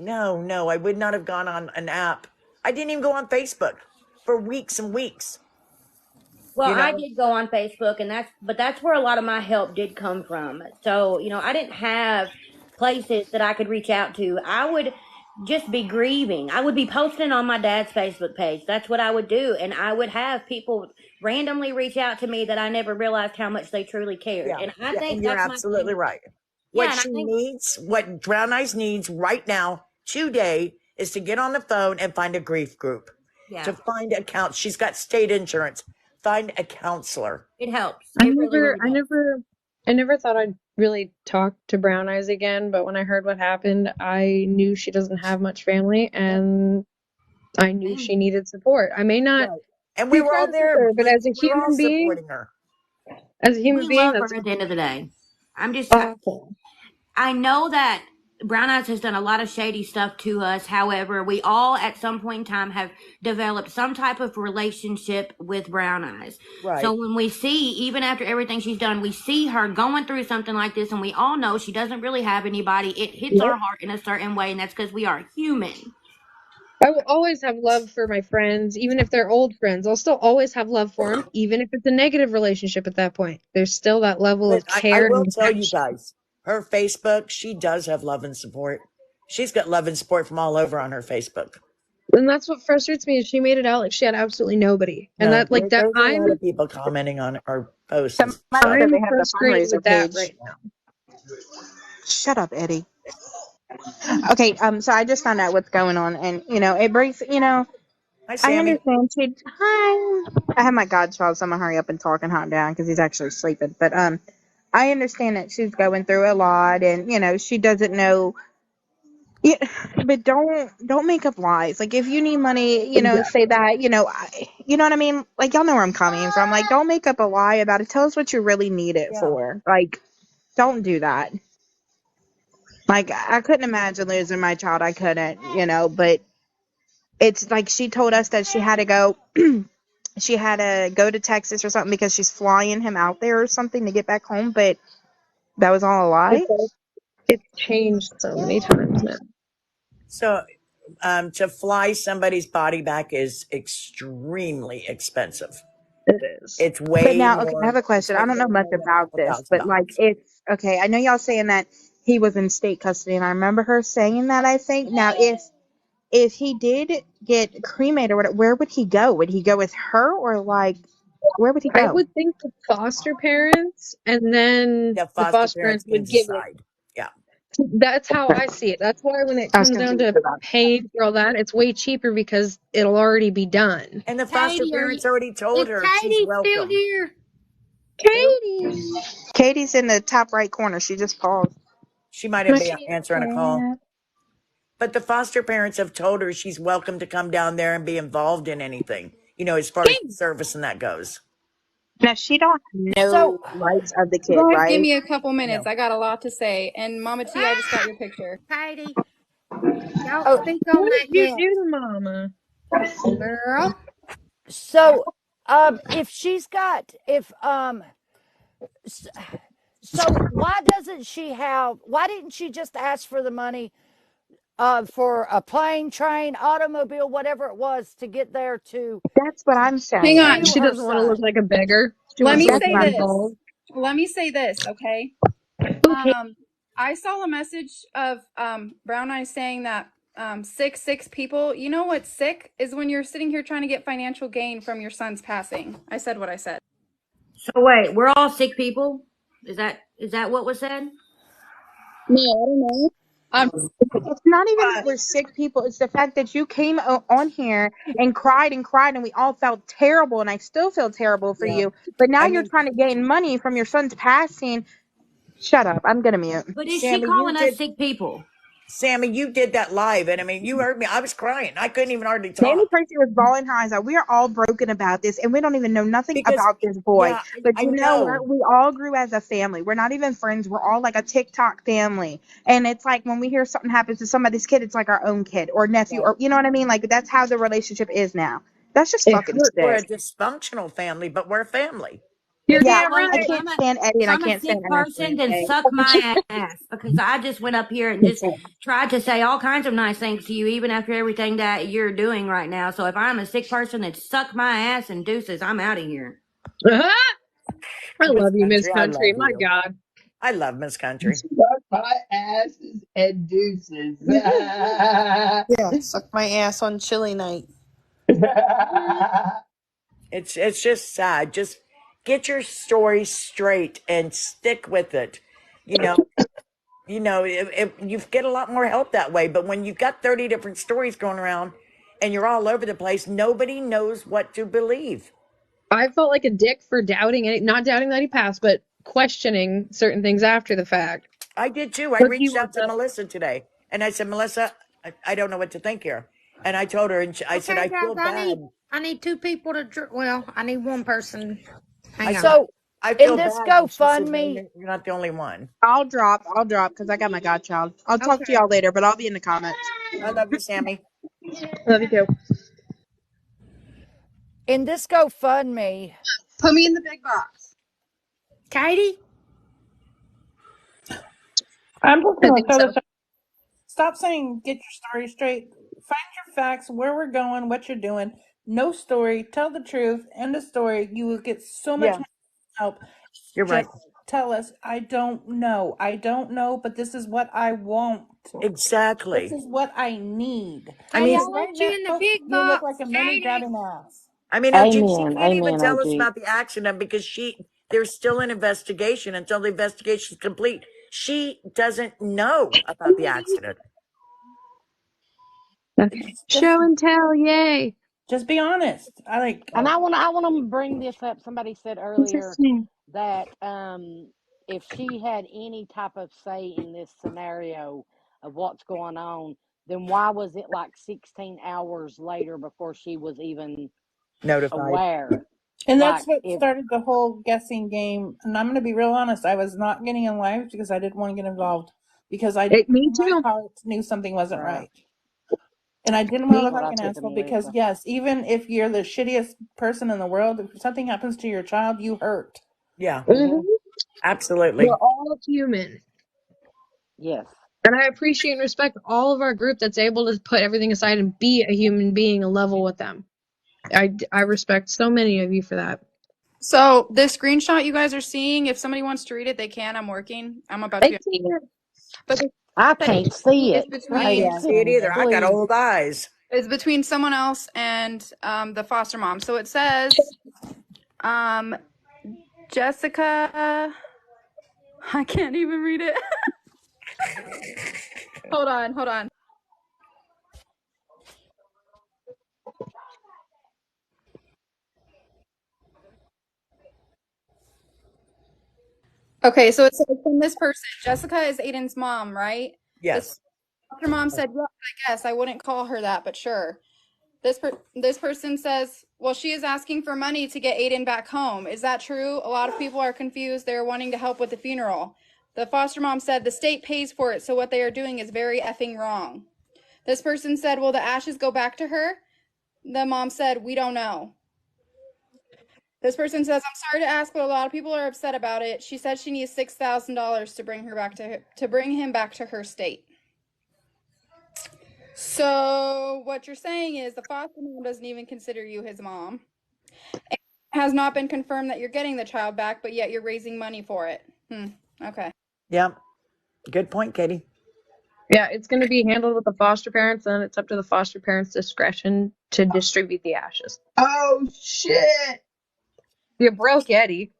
I would not have gone on an app. I didn't even go on Facebook for weeks and weeks. Well, You know? I did go on Facebook, and that's where a lot of my help did come from. So, I didn't have places that I could reach out to. I would just be grieving. I would be posting on my dad's Facebook page. That's what I would do, and I would have people randomly reach out to me that I never realized how much they truly cared. Yeah, And I yeah, think and you're that's my absolutely thing. right. Yeah, What and I she think needs, what Brown Eyes needs right now, today, is to get on the phone and find a grief group. Yeah. To find a counsellor. She's got state insurance. Find a counselor. It helps. I It really, never, really I does. never, I never thought I'd really talk to Brown Eyes again, but when I heard what happened, I knew she doesn't have much family, and I knew she needed support. I may not Right. And we be were all friends with there. her, but as a We were all human being, supporting her. We love her at the end of the day. I'm just, awful. I know that Brown Eyes has done a lot of shady stuff to us. However, we all at some point in time have developed some type of relationship with Brown Eyes. Right. So when we see, even after everything she's done, we see her going through something like this, and we all know she doesn't really have anybody. It hits our heart in a certain way, and that's because we are human. I will always have love for my friends, even if they're old friends. I'll still always have love for them, even if it's a negative relationship at that point. There's still that level But of I care will and tell you passion. guys, her Facebook, she does have love and support. She's got love and support from all over on her Facebook. And that's what frustrates me is she made it out like she had absolutely nobody. And No, that like that there's a lot of people commenting on her posts. Somebody said they I'm have the frustrated fundraiser with that page. right now. Shut up, Eddie. Okay, so I just found out what's going on, and it brings, Hi, I Sammy. understand. Hi. I have my godchild, so I'm gonna hurry up and talk and calm down because he's actually sleeping. But I understand that she's going through a lot, and she doesn't know. Yeah, but don't make up lies. Like if you need money, say that. You know what I mean. Like y'all know where I'm coming from. Like don't make up a lie about it. Tell us what you really need it Yeah. for. Like don't do that. Like I couldn't imagine losing my child. I couldn't. But it's like she told us that she had to go. She had to go to Texas or something because she's flying him out there or something to get back home. But that was all a lie. It's changed so many times now. So to fly somebody's body back is extremely expensive. It is. It's But way now, okay, I more. have a question. I don't know much about this, but like it's okay. I know y'all saying that he was in state custody, and I remember her saying that. I think now, if he did get cremated or whatever, where would he go? Would he go with her, or like where would he I go? would think the foster parents, and then The the foster foster parents parents can would give it. decide. Yeah. That's how I see it. That's why when it I was comes down confused to about paying for all that, it's way cheaper because it'll already be done. And the foster Katie, parents already told her she's Katie still welcome. here? Who? Katie! Katie's in the top right corner. She just paused. She might have been She answering a call. But the foster parents have told her she's welcome to come down there and be involved in anything, as far as the service and that goes. Now she don't have no So, rights of the kid, Guys, give right? me a couple minutes. No. I got a lot to say. And Mama T, I just got your picture. Katie, don't oh, speak on What that did you yet. do to Mama? Girl. so, if she's got, if so why didn't she just ask for the money for a plane, train, automobile, whatever it was to get there to That's what I'm Hang saying. on. view She her doesn't want to look son? like a beggar. She Let wants me to look That's say what I'm this. involved. Let me say this, okay? okay. I saw a message of Brown Eyes saying that sick people. You know what's sick is when you're sitting here trying to get financial gain from your son's passing. I said what I said. So wait, we're all sick people. Is that what was said? No, I don't know. It's not even that we're sick people. It's the fact that you came on here and cried, and we all felt terrible, and I still feel terrible for Yeah. you. But now I you're mean, trying to gain money from your son's passing. Shut up. I'm gonna mute. But is she calling us sick people? Sammy, you did that live, and I mean, you heard me. I was crying. I couldn't even hardly Danny talk Tracy was bawling her eyes out. We are all broken about this, and we don't even know nothing because, about this boy. yeah, But I you know know. what? We all grew as a family. We're not even friends. We're all like a TikTok family. And it's like when we hear something happens to somebody's kid, it's like our own kid or nephew, Right. or you know what I mean? Like that's how the relationship is now. That's just It fucking hurt. We're sick. a dysfunctional family, but we're a family. You're Yeah, damn Well, I right. if can't stand Eddie and I I'm a can't stand sick Ashley. person, then Okay. suck my ass because I just went up here and just tried to say all kinds of nice things to you, even after everything that you're doing right now. So if I'm a sick person, then suck my ass and deuces. I'm out of here. I Miss love you, Miss Country, I Country. love My you. God. I love Miss Country. Suck my asses and deuces. Yeah, suck my ass on chili night. It's just sad. Just get your story straight and stick with it. You know, you know, you get a lot more help that way. But when you've got 30 different stories going around and you're all over the place, nobody knows what to believe. I felt like a dick for doubting it, not doubting that he passed, but questioning certain things after the fact. I did too. I But he reached was out to Melissa today and I said, Melissa, I don't know what to think here. And I told her, and I said, Okay, I guys, feel bad. I need two people to. Well, I need one person. I Hang said, on. So I in feel this bad. And she said, no, GoFundMe, you're not the only one. I'll drop because I got my godchild. I'll talk to Okay. y'all later, but I'll be in the comments. I love you, Sammy. Love you too. in this GoFundMe, put me in the big box. Katie? I'm just I gonna think throw so. this out. Stop saying get your story straight. Find your facts, where we're going, what you're doing. No story. Tell the truth. End of story. You will get so much Yeah, more help. you're right. Just tell us, I don't know. I don't know, but this is what I want. This Exactly. is what I need. I Katie, mean, I Because want right you in the now, big you look like box. a money Katie. grabbing ass. She Amen. can't even Amen, tell us OG. about the accident because there's still an investigation until the investigation is complete. She doesn't know about the accident. Okay. Show and tell, yay. Just be honest. And I want to bring this up. Somebody said What's earlier his name? that if she had any type of say in this scenario of what's going on, then why was it like 16 hours later before she was even Notified. aware? And Like that's what if started the whole guessing game. And I'm going to be real honest. I was not getting in live because I didn't want to get involved because I, Hey, me in my too. heart, knew something wasn't right, right. And I didn't want to Me look that's what like I an took to asshole because, Melissa. yes, even if you're the shittiest person in the world, if something happens to your child, you hurt. Yeah, Mhm. We're absolutely. all human. Yes. And I appreciate and respect all of our group that's able to put everything aside and be a human being level with them. I respect so many of you for that. So this screenshot you guys are seeing, if somebody wants to read it, they can. I'm working. I'm about to I be. can't. But I can't see it's it. I Can between you can't send see it me either. that, I got please? old eyes. it's between someone else and the foster mom. So it says, um, Jessica. I can't even read it. Hold on. Okay, so it says from this person. Jessica is Aiden's mom, right? This Yes. foster mom said, "Yeah, I guess I wouldn't call her that, but sure." This person says, "Well, she is asking for money to get Aiden back home. Is that true? A lot of people are confused. They're wanting to help with the funeral." The foster mom said, "The state pays for it, so what they are doing is very effing wrong." This person said, "Will the ashes go back to her?" The mom said, "We don't know." This person says, "I'm sorry to ask, but a lot of people are upset about it. She said she needs $6,000 to bring him back to her state." So what you're saying is the foster mom doesn't even consider you his mom. It has not been confirmed that you're getting the child back, but yet you're raising money for it. Okay. Yep. Good point, Katie. Yeah, it's going to be handled with the foster parents, and it's up to the foster parents' discretion to distribute the ashes. Oh shit! You broke Eddie.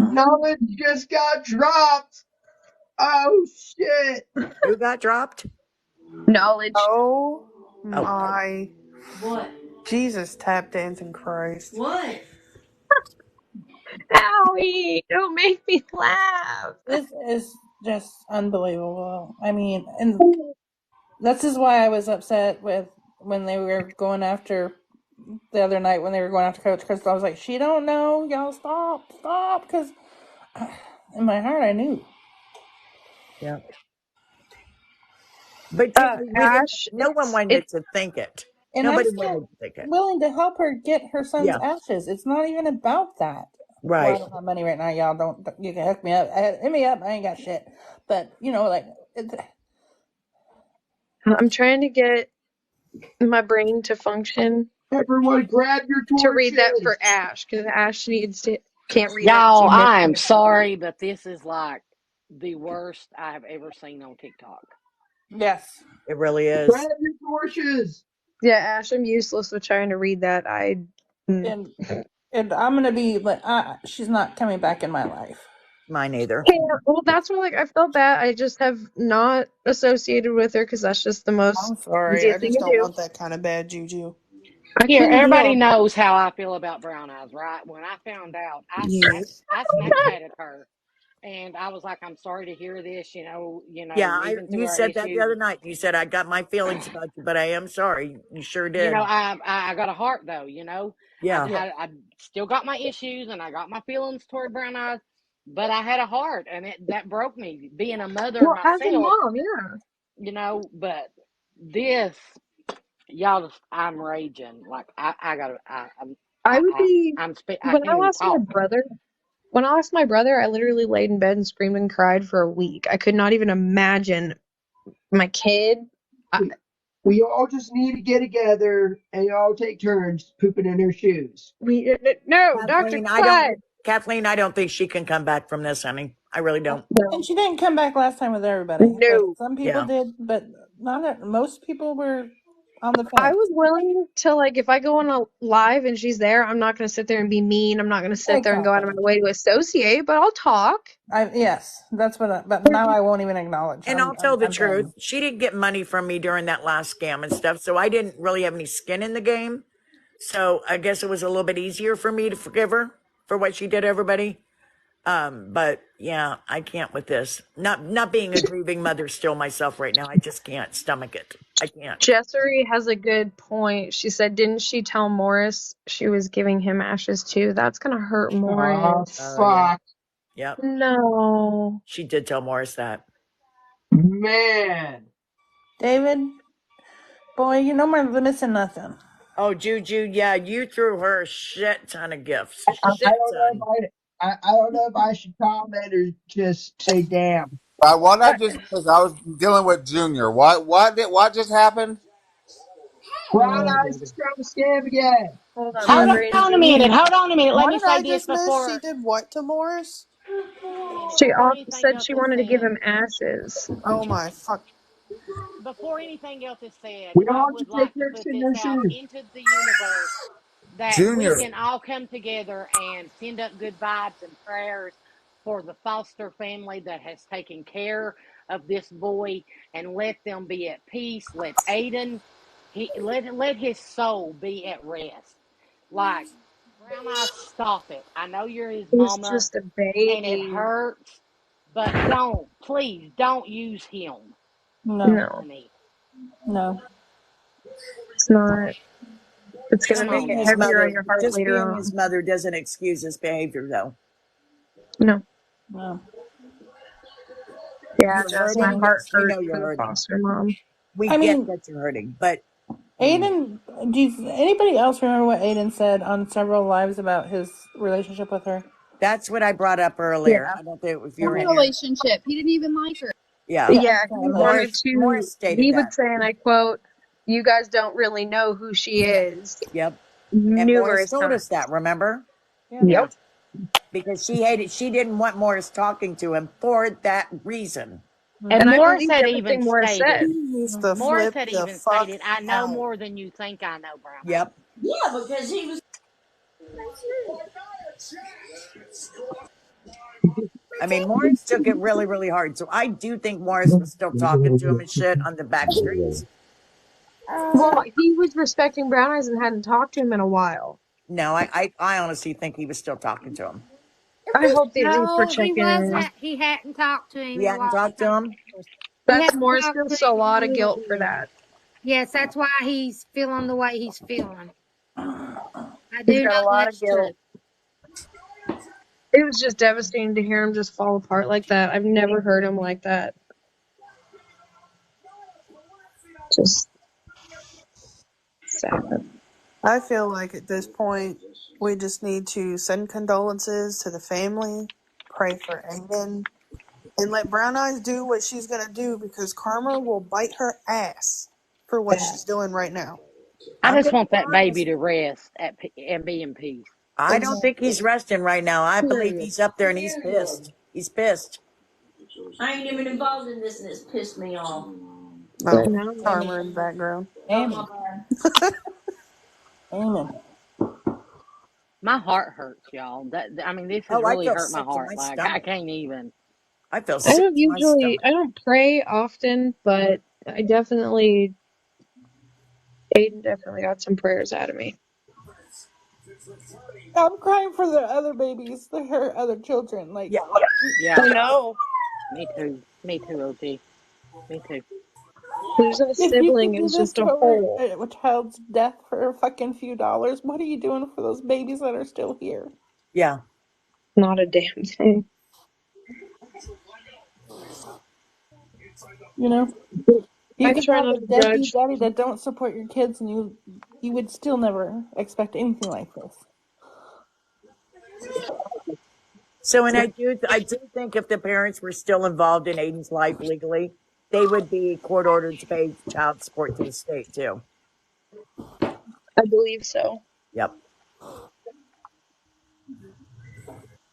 Knowledge just got dropped. Oh shit! Who got dropped? Knowledge. Oh Oh, my Jesus, tap dancing Christ. Owie! Don't make me laugh. This is just unbelievable. I mean, and this is why I was upset with when they were going after the other night when they were going after Coach Crystal. I was like, she don't know. Y'all stop. Because in my heart, I knew. yeah. But we didn't. Ash, No one it's wanted to think it. And I'm Nobody still wanted to think it. willing to help her get her son's Yeah. ashes. It's not even about that. Well, I Right. don't have money right now, y'all. Don't you can hook me up? Hit me up. I ain't got shit. But like, I'm trying to get my brain to function Everyone, grab your to read that for torches. Ash because Ash can't read it. Y'all, She missed I am it. sorry, but this is like the worst I have ever seen on TikTok. yes. It really is. Grab your torches. Yeah, Ash, I'm useless with trying to read that. And I'm gonna be like, she's not coming back in my life. Mine either. Yeah, well, that's why, like, I felt bad. I just have not associated with her because that's just the most I'm sorry. I easiest thing just to don't do. want that kind of bad juju. I Here, couldn't everybody deal. knows how I feel about Brown Eyes, right? When I found out, Yes. I Snapchatted her, and I was like, "I'm sorry to hear this. Yeah, We've been through you our said that the issues. other night. You said I got my feelings about you, but I am sorry. You sure did. I got a heart though. Yeah. Yeah. I still got my issues, and I got my feelings toward Brown Eyes, but I had a heart, and that broke me being a mother Well, as a myself. mom, yeah. But this, y'all, I'm raging. Like I gotta, I would be I when can't I even lost my talk. brother. When I lost my brother, I literally laid in bed and screamed and cried for a week. I could not even imagine my kid. I, We all just need to get together and all take turns pooping in their shoes. no, Dr. Kathleen, Clyde. I don't think she can come back from this, honey. I really don't. No. And she didn't come back last time with everybody, but No. some people Yeah. did, but most people were on the I fence. was willing to, like, if I go on a live and she's there, I'm not going to sit there and be mean. I'm not going to sit there and go out of Exactly. my way to associate, but I'll talk. Yes, that's what. But now I won't even acknowledge. And I'll tell the I'm truth. done. She didn't get money from me during that last scam and stuff, so I didn't really have any skin in the game. So I guess it was a little bit easier for me to forgive her for what she did to everybody. But yeah, I can't with this. Not being a grieving mother still myself right now. I just can't stomach it. I can't. Jessery has a good point. She said, didn't she tell Morris she was giving him ashes too? That's going to hurt Oh, Morris. Oh yeah. fuck. Yep. No. She did tell Morris that. Man. David, boy, we're missing nothing. Oh, Juju, yeah, you threw her a shit ton of gifts. I Shit don't ton. know if I don't know if I should comment or just say damn. Why not just because I was dealing with Junior? What just happened? Brown Mm. Eyes is trying to scam again. Hold on, Hold moderator. on a minute. Hold on a minute. Let What me did say I this just miss? She before. did what to Morris? She Before also anything said else she is wanted to give said, him ashes. Oh my fuck! before anything else is said, We I all would just take like to turns put in this their out shoes. into the universe that we Junior. can all come together and send up good vibes and prayers for the foster family that has taken care of this boy, and let them be at peace. Let Aiden, let his soul be at rest. Like, Brown Eyes, stop it. I know you're his He's mama just a and it baby. hurts, but please don't use him, No, No, honey. no. it's not. It's going to Just Come make on being it his now. heavier on mother, your heart just later being his on. mother doesn't excuse his behavior, though. No. No. Yeah, You're Jess, my hurting. heart Yes, we hurts know you're for the hurting. foster mom. We I get mean, that you're hurting, but Aiden. Anybody else remember what Aiden said on several lives about his relationship with her? that's what I brought up earlier. Yeah. I don't think if you were in Okay. here. Relationship. He didn't even like her. Yeah. Yeah, Yeah, he And exactly. wanted Morris to, stated he that. would say, and I quote, you guys don't really know who she is, Yep. And Morris numerous told times. us that, remember? Yeah. Yeah. Yep. Because she didn't want Morris talking to him for that reason. And And I Mm-hmm. Morris believed had even everything Morris stated, said. He needs to Morris flip had the even fuck stated, I know out. more than you think I know, Brown Eyes. Yep. I mean, Morris took it really, really hard. So I do think Morris was still talking to him and shit on the back streets. Well, he was respecting Brown Eyes and hadn't talked to him in a while. No, I honestly think he was still talking to him. I hope they at least were No, checking in. he hadn't talked to him He in a hadn't while. talked to him? He That's hadn't Morris talked to feels him a in lot a of little guilt for bit. that. Yes, that's why he's feeling the way he's feeling. I He's do got a know lot of that's true. guilt. It was just devastating to hear him just fall apart like that. I've never heard him like that. Just sad. I feel like at this point we just need to send condolences to the family, pray for Aiden, and let Brown Eyes do what she's gonna do because karma will bite her ass for what she's doing right now. I I'm just gonna want be that baby honest. to rest and be in peace. I don't think he's Exactly. resting right now. I believe Period. he's up there and he's pissed. He's pissed. I ain't even involved in this, and it's pissed me off. No. No. Karma in the background. Oh my Amen. Amen. My heart hurts, y'all. I mean, this has Oh, I really feel hurt my sick to heart. my Like, I stomach. can't even. I feel I sick don't to my stomach. I don't pray often, but Aiden definitely got some prayers out of me. I'm crying for the other babies, her other children. Like, Yeah. Yeah, I know. me too. Me too, OT. Me too. Losing a if you could sibling do is this just a over hole, a child's death for a fucking few dollars, what are you doing for those babies that are still here? Yeah. not a damn thing. You know, you I could try have not a to deadbeat judge. daddy that don't support your kids, and you would still never expect anything like this. So, and I do think if the parents were still involved in Aiden's life legally, they would be court ordered to pay child support to the state too. I believe so. Yep.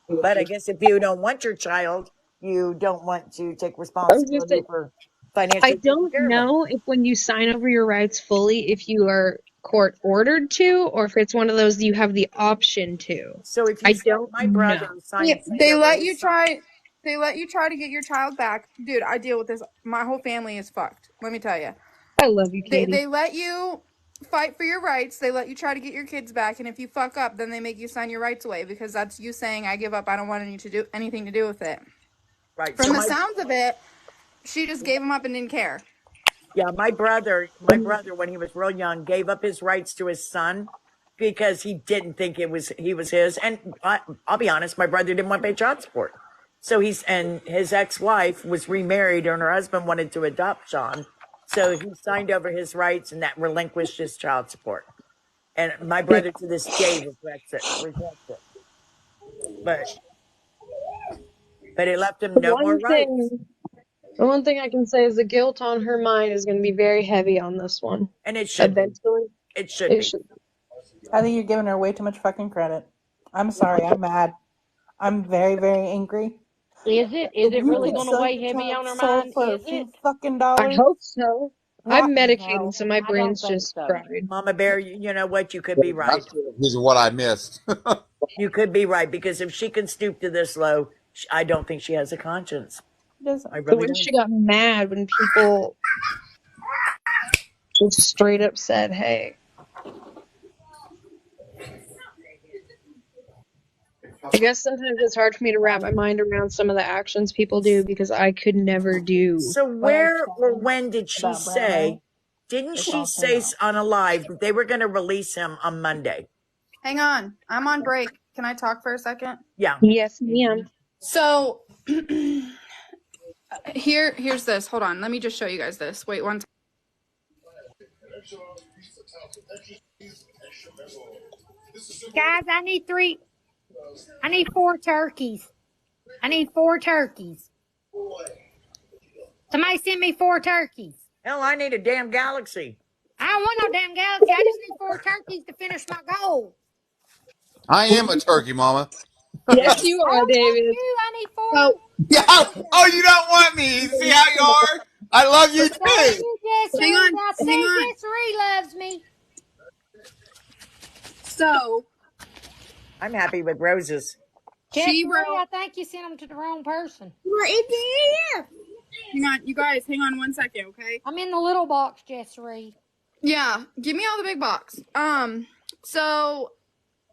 But I guess if you don't want your child, you don't want to take I was just responsibility saying, for I financially taking don't care of them. know if when you sign over your rights fully, if you are court ordered to, or if it's one of those you have the option to. So if I you sign, don't my brother know. signed They over let his you son. try. They let you try to get your child back, dude. I deal with this. My whole family is fucked. Let me tell you. I love you, Katie. They let you fight for your rights. They let you try to get your kids back, and if you fuck up, then they make you sign your rights away because that's you saying I give up. I don't want anything to do with it. Right. So From the my sounds of it, she just gave him up and didn't care. Yeah, my brother, when he was real young, gave up his rights to his son because he didn't think he was his. And I'll be honest, my brother didn't want to pay child support. So and his ex-wife was remarried, and her husband wanted to adopt Sean. So he signed over his rights, and that relinquished his child support. And my Yeah. brother to this day regrets it. Regrets it. But it left him The no more rights, one thing I can say is the guilt on her mind is going to be very heavy on this one. and it should be. Eventually, It should it be. should. I think you're giving her way too much fucking credit. I'm sorry, I'm mad. I'm very, very angry. Is it? Is If it you really could going to sell weigh your heavy on child's her soul mind? for a Is it? few fucking I dollars, hope so. I'm fucking medicating, hell. so my I don't brain's think just so. fried. Mama Bear, you know what? You could be right. That's the reason what I missed. You could be right because if she can stoop to this low, I don't think she has a conscience. She doesn't. I The really way she don't. got mad when people just straight up said, "Hey." I guess sometimes it's hard for me to wrap my mind around some of the actions people do because I could never do. So When I where or saw when did she about Brando, say? Didn't it's she all paid say off. on a live that they were going to release him on Monday? Hang on, I'm on break. Can I talk for a second? Yeah. Yes, ma'am. So here's this. Hold on. Let me just show you guys this. Wait one. Guys, I need 4 turkeys. I need 4 turkeys. Somebody send me 4 turkeys. Hell, I need a damn galaxy. I don't want no damn galaxy. I just need 4 turkeys to finish my goal. I am a turkey mama. Yes, Yes. you I are, don't want David. you. I need So, Yeah. Oh, you don't want me. See how you are? I love you Thank too. you, Hang Jessery. on. I Hang see on. Jessery loves me. So I'm happy with roses. she Jessery, wrote. I think you sent them to the wrong person. Hang on, you guys. Hang on one second, okay? I'm in the little box, Jessery. Yeah, give me all the big box. So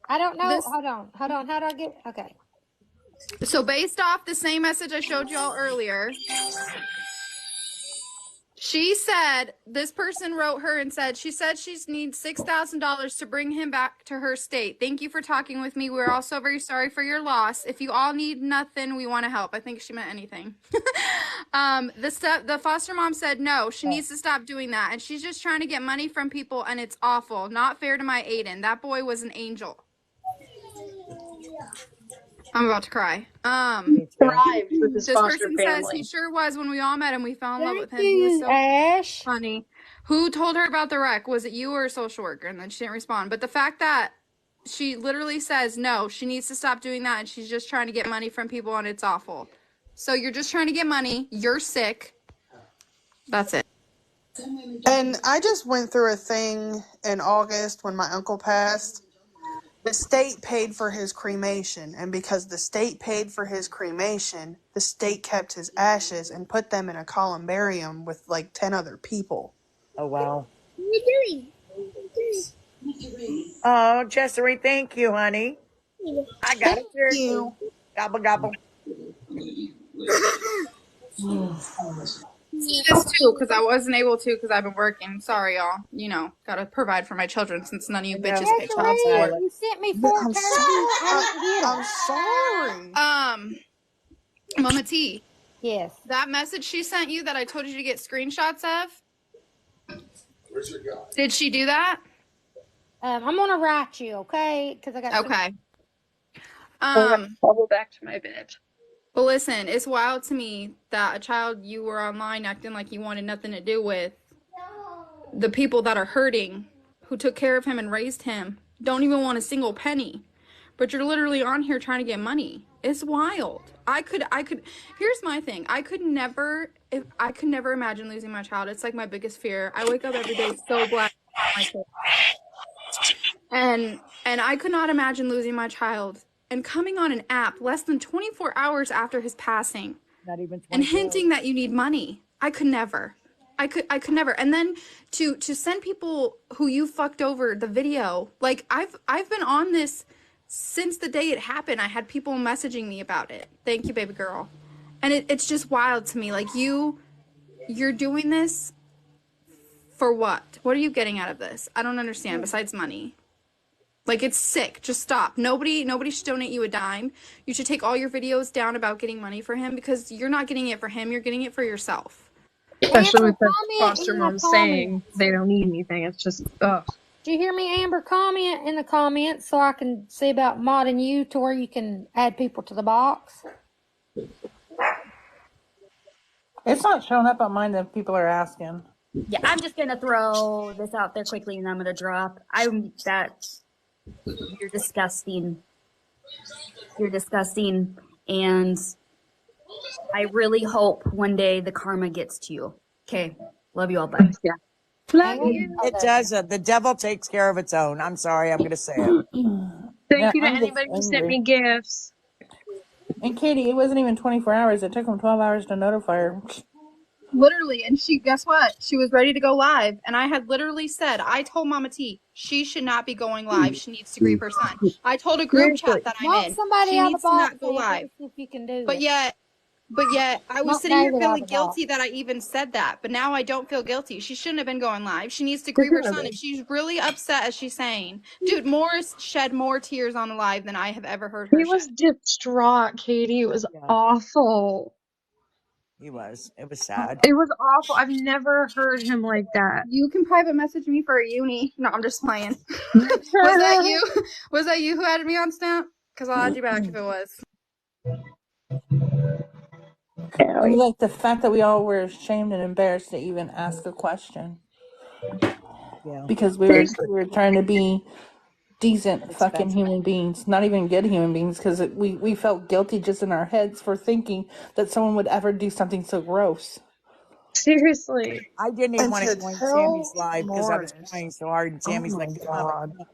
I don't know. this. Hold on. How do I get? Okay. So based off the same message I showed y'all earlier, she said this person wrote her and said she needs $6,000 to bring him back to her state. Thank you for talking with me. We're also very sorry for your loss. If you all need nothing, we want to help. I think she meant anything. The foster mom said no, she needs to stop doing that, and she's just trying to get money from people, and it's awful. Not fair to my Aiden. That boy was an angel. I'm about to cry. Me too. thrived with his This foster person says he family. sure was. When we all met him, we fell in love with Thank him. He was you, so Ash. funny. Who told her about the wreck? Was it you or a social worker? And then she didn't respond. But the fact that she literally says no, she needs to stop doing that, and she's just trying to get money from people, and it's awful. So you're just trying to get money. You're sick. That's it. And I just went through a thing in August when my uncle passed. The state paid for his cremation, and because the state paid for his cremation, the state kept his ashes and put them in a columbarium with like 10 other people. Oh, wow. What are you Oh, Jessery, thank you, honey. doing? I got Thank it here. you. Gobble, gobble. This too, because I wasn't able to because I've been working. Sorry, y'all. You know, gotta provide for my children since none of I you know. bitches pay child Stop, Desiree, support. Violet. you sent me 4 I'm sorry. turkeys. I didn't get them. I'm sorry. Mama T, Yes. that message she sent you that I told you to get screenshots of, did she do that? I'm gonna write you, okay? Because I got so. Okay. I have to bubble back to my bed. But listen, it's wild to me that a child you were online acting like you wanted nothing to do with, the people that are hurting, who took care of him and raised him, don't even want a single penny. But you're literally on here trying to get money. It's wild. Here's my thing. I could never imagine losing my child. It's like my biggest fear. I wake up every day so glad my kid. And I could not imagine losing my child and coming on an app less than 24 hours after his passing Not even and 24. hinting that you need money. I could never. I could never. And then to send people who you fucked over the video. Like I've been on this since the day it happened. I had people messaging me about it. Thank you, baby girl. And it's just wild to me. Like you're doing this for what? What are you getting out of this? I don't understand besides money. Like, it's sick. Just stop. Nobody should donate you a dime. You should take all your videos down about getting money for him because you're not getting it for him. You're getting it for yourself. Especially Amber, with the comment foster in the moms saying comments. they don't need anything. It's just, ugh. Did you hear me, Amber? Comment in the comments so I can see about modding you to where you can add people to the box. It's not showing up on mine if people are asking. Yeah, I'm just gonna throw this out there quickly, and I'm gonna drop. You're disgusting. You're disgusting, and I really hope one day the karma gets to you. Okay, love you all. Bye. Yeah. Love And you. It does. The devil takes care of its own. I'm sorry. I'm going to say it. Yeah, Thank you to I'm just anybody who sent angry. me gifts. And Katie, it wasn't even 24 hours. It took them 12 hours to notify her. Literally. And guess what? She was ready to go live. And I had literally said, I told Mama T, she should not be going live. She needs to grieve her son. I told a group Seriously. chat that I'm knock in, somebody she out of needs the to box, not go Amber. live. See if you can do But it. yet I was Knock sitting here David out of feeling the box. guilty that I even said that. But now I don't feel guilty. She shouldn't have been going live. She needs to She grieve her shouldn't son. have If been. she's really upset as she's saying, dude, Morris shed more tears on the live than I have ever heard her He shed. was distraught, Katie. It was Yeah, awful. he was. It was sad. It was awful. I've never heard him like that. You can private message me for a uni. No, I'm just playing. Was that you? Was that you who added me on Snap? Because I'll add you back if it was. And like the fact that we all were ashamed and embarrassed to even ask a question Yeah, because Seriously. we were trying to be decent fucking expensive. human beings, not even good human beings, because we felt guilty just in our heads for thinking that someone would ever do something so gross. Seriously. I didn't even And want to to join Sammy's tell live because I was Morris, trying so hard. And oh Sammy's my like, come on, God. come on.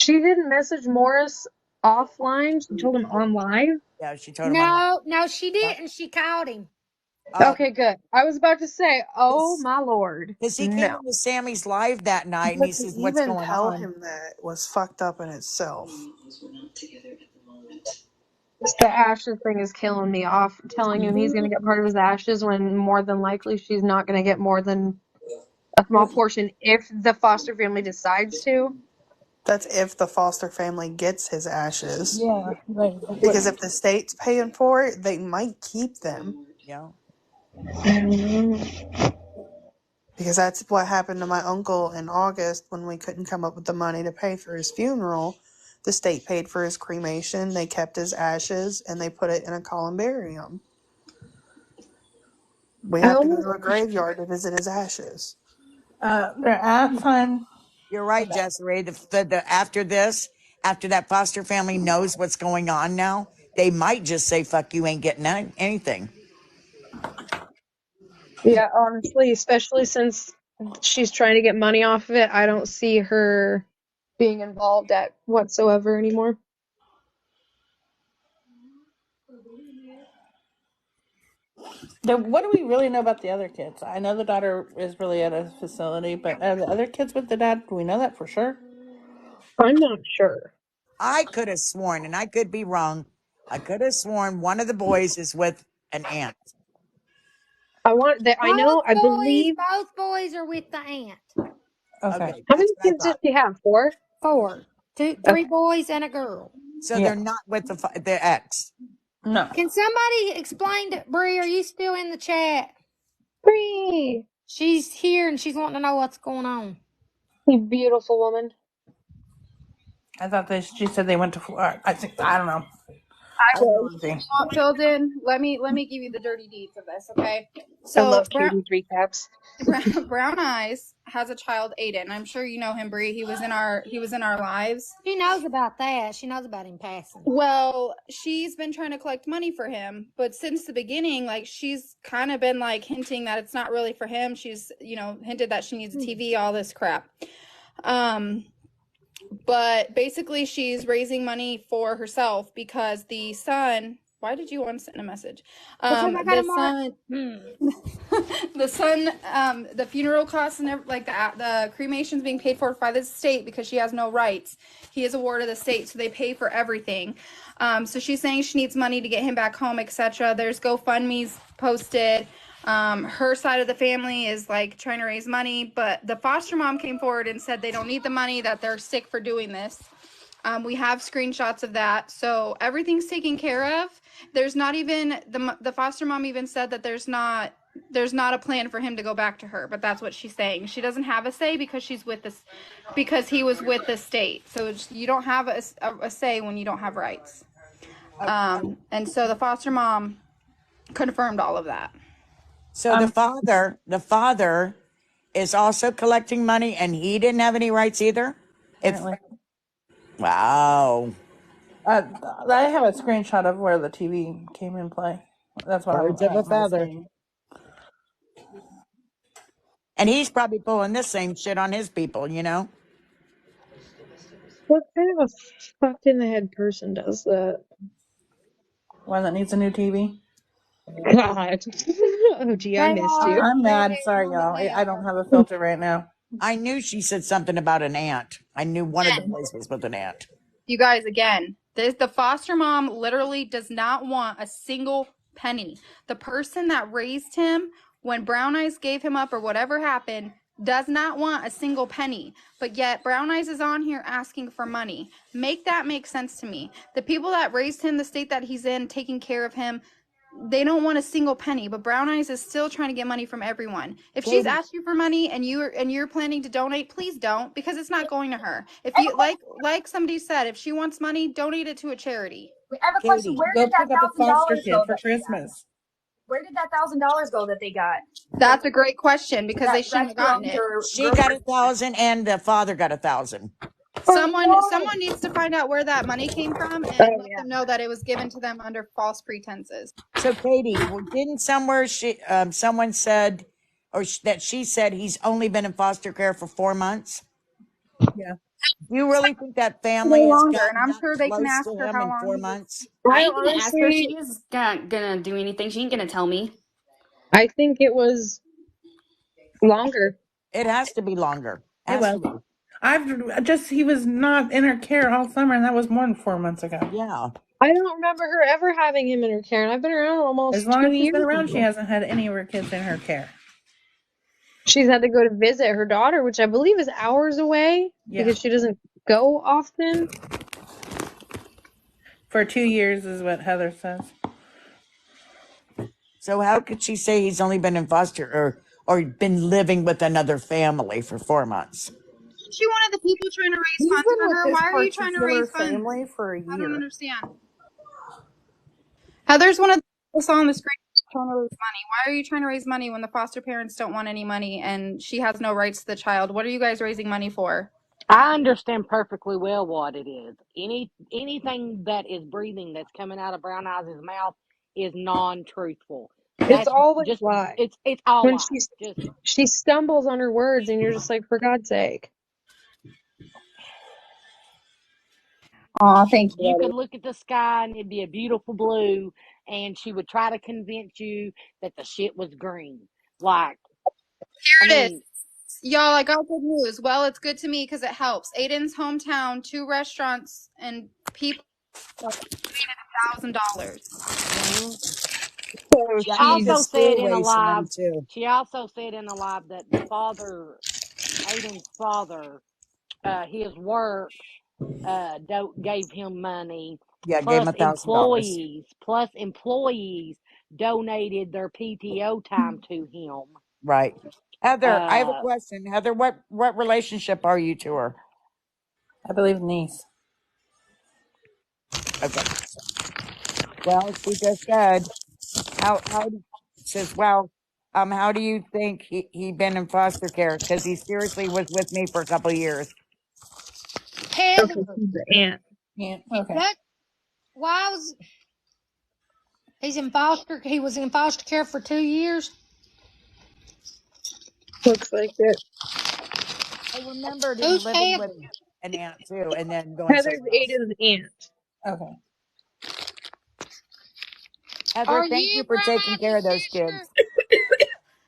She didn't message Morris offline. She told him on live. Yeah, she told him I'm like, No, she what? didn't. She called him. Okay, good. I was about to say, oh Because my lord. he came No. into Sammy's live that night and But he to says, what's even going tell on? him that was fucked up in itself. The ashes thing is killing me off. Telling him he's going to get part of his ashes when more than likely she's not going to get more than a small portion if the foster family decides to. That's if the foster family gets his ashes. Yeah, like what? Because if the state's paying for it, they might keep them. Yeah. Because that's what happened to my uncle in August when we couldn't come up with the money to pay for his funeral. The state paid for his cremation, they kept his ashes, and they put it in a columbarium. We I have to go almost, to a graveyard to visit his ashes. They're at time. You're right, Desiree. After this, after that foster family knows what's going on now, they might just say, fuck, you ain't getting anything. yeah, honestly, especially since she's trying to get money off of it, I don't see her being involved at whatsoever anymore. What do we really know about the other kids? I know the daughter is really at a facility, but are the other kids with the dad? Do we know that for sure? I'm not sure. I could have sworn, and I could be wrong, I could have sworn one of the boys is with an aunt. I want that. I know. I believe. Both boys are with the aunt. Okay. Okay, How many that's what I kids does thought. she have? 4. 4, 2, Okay. 3 boys and a girl. So Yeah. they're not with the ex. No. Can somebody explain to Bree? Are you still in the chat? Bree, She's here and she's wanting to know what's going on. you beautiful woman. I thought she said they went to Florida. I don't know. I I don't know anything. filled in. Let me give you the dirty deeds of this, okay? I So love Katie's recaps. Brown Eyes has a child, Aiden. I'm sure you know him, Bree. He was in our lives. She knows about that. She knows about him passing. Well, she's been trying to collect money for him, but since the beginning, like she's kind of been like hinting that it's not really for him. She's, hinted that she needs a TV, all this crap. But basically she's raising money for herself because the son, why did you want to send a message? Because I got The a mark. son, the son, the funeral costs and like the cremation's being paid for by the state because she has no rights. He is a ward of the state, so they pay for everything. So she's saying she needs money to get him back home, etc. There's GoFundMe's posted. Her side of the family is like trying to raise money, but the foster mom came forward and said they don't need the money, that they're sick for doing this. We have screenshots of that, so everything's taken care of. There's not even the foster mom even said that there's not a plan for him to go back to her, but that's what she's saying. She doesn't have a say because because he was with the state. So you don't have a say when you don't have rights. And so the foster mom confirmed all of that. So the father is also collecting money, and he didn't have any rights either. Apparently. Wow, I have a screenshot of where the TV came in play. That's what birds of a I was feather. saying. And he's probably pulling this same shit on his people, you know? What kind of a fucked in the head person does that? One that needs a new TV. God. Oh, gee, I They missed you. are. I'm They mad. are. Sorry, y'all. They I don't are. have a filter right now. I knew she said something about an aunt. I knew one of the boys was with an aunt. You guys, again, the foster mom literally does not want a single penny. The person that raised him when Brown Eyes gave him up or whatever happened does not want a single penny. But yet Brown Eyes is on here asking for money. Make that make sense to me. The people that raised him, the state that he's in, taking care of him, they don't want a single penny, but Brown Eyes is still trying to get money from everyone. If she's Katie, asked you for money and you're planning to donate, please don't, because it's not going to her. If you like somebody said, if she wants money, donate it to a charity. I have a question. Katie, Where Go did that pick up a foster $1,000 kid go for that they got? Christmas. Where did that $1,000 go that they got? That's a great question because they shouldn't have That gotten belonged to it. her she got girlfriend. 1,000 and the father got 1,000. Someone needs to find out where that money came from and Oh, let yeah. them know that it was given to them under false pretenses. So Katie, didn't somewhere someone said, that she said he's only been in foster care for 4 months? Yeah. Do you really think that No family has longer, and gotten I'm that sure they can close ask to her him how in long 4 he was. months? I I ain't gonna ask her. honestly, She's gonna do anything. She ain't gonna tell me. I think it was longer. It has to be longer. It Has to was. be. He was not in her care all summer, and that was more than 4 months ago. Yeah. I don't remember her ever having him in her care, and I've been around As almost long 2 as she's years been around, she now. hasn't had any of her kids in her care. She's had to go to visit her daughter, which I believe is hours away Yeah. because she doesn't go often. For 2 years is what Heather says. So how could she say he's only been in foster or been living with another family for 4 months? She wanted the people trying to raise He's funds been for with her. this Why are you trying to particular raise funds? family for a I don't year. understand. Heather's one of the people saw on the screen trying to raise money. Why are you trying to raise money when the foster parents don't want any money and she has no rights to the child? What are you guys raising money for? I understand perfectly well what it is. Anything that is breathing that's coming out of Brown Eyes' mouth is non-truthful. It's That's always just lies. it's all When lies. she stumbles on her words, and you're just like, for God's sake. Aw, thank you, You Eddie. could look at the sky and it'd be a beautiful blue, and she would try to convince you that the shit was green. Like, I Here it is. mean, Y'all, I got good news. Well, it's good to me because it helps. Aiden's hometown, 2 restaurants and people $1,000. hmm So Yeah, She I think the also she's said school in a raised some money live, too. that the father, Aiden's father, his work, gave him money, Yeah, gave him $1,000. plus employees donated their PTO time to him. Right. Heather, I have a Uh, question. Heather, what relationship are you to her? I believe niece. Okay. Well, she just said how says, well, how do you think he been in foster care? Because he seriously was with me for a couple of years. okay. Heather, She's the aunt. Yeah. Okay. that why was he was in foster care for 2 years? Looks like it. I remembered him Who's living with Heather? an aunt too, and then going Heather's somewhere else. Aiden's aunt. Okay. Heather, Are thank you you for Brown taking care Eyes' of those sister? kids.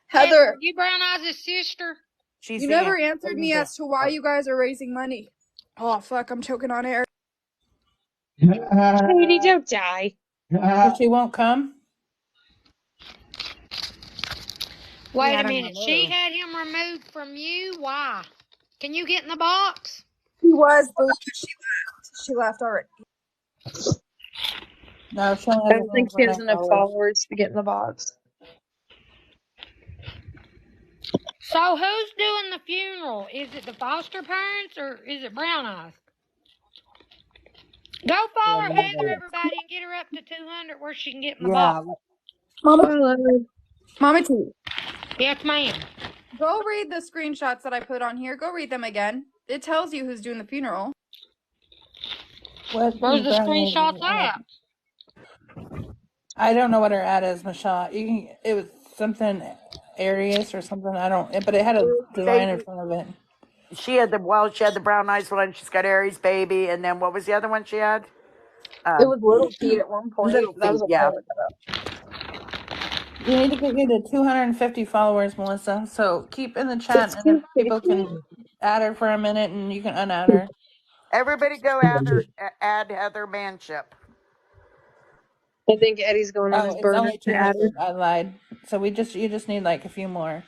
Heather, are Heather, you Brown Eyes' sister? She's you the never aunt. answered me Aiden's aunt. as to why you guys are raising money. Oh, fuck, I'm choking on air. Katie, don't die. So she won't come? She Wait a had him minute. She removed. had him removed from you? Why? Can you get in the box? She was, but she left. She left already. No, she only I has don't think she has 149 enough followers. followers to get in the box. So who's doing the funeral? Is it the foster parents or is it Brown Eyes? Go Yeah, follow one of Heather, those. everybody, and get her up to 200 where she can get in the box. Yeah. Mama, Hello. Mama T, Yes, ma'am. go read the screenshots that I put on here. Go read them again. It tells you who's doing the funeral. What Where's is the Brownie's screenshots ad? at? I don't know what her ad is, Michelle. You can, it was something Arius or something. I don't, but it had a design in Baby. front of it. She had the brown eyes one. She's got Aries baby, and then what was the other one she had? It was Little Feet Um, at one point. Little That was feet. a Yeah. while ago. We need to get you to 250 followers, Melissa. So keep in the chat, It's and then people 250. can add her for a minute, and you can unadd her. Everybody go add her. Add Heather Manship. I think Eddie's going on Oh, his it's burner only to add her. 200. I lied. So you just need like a few more.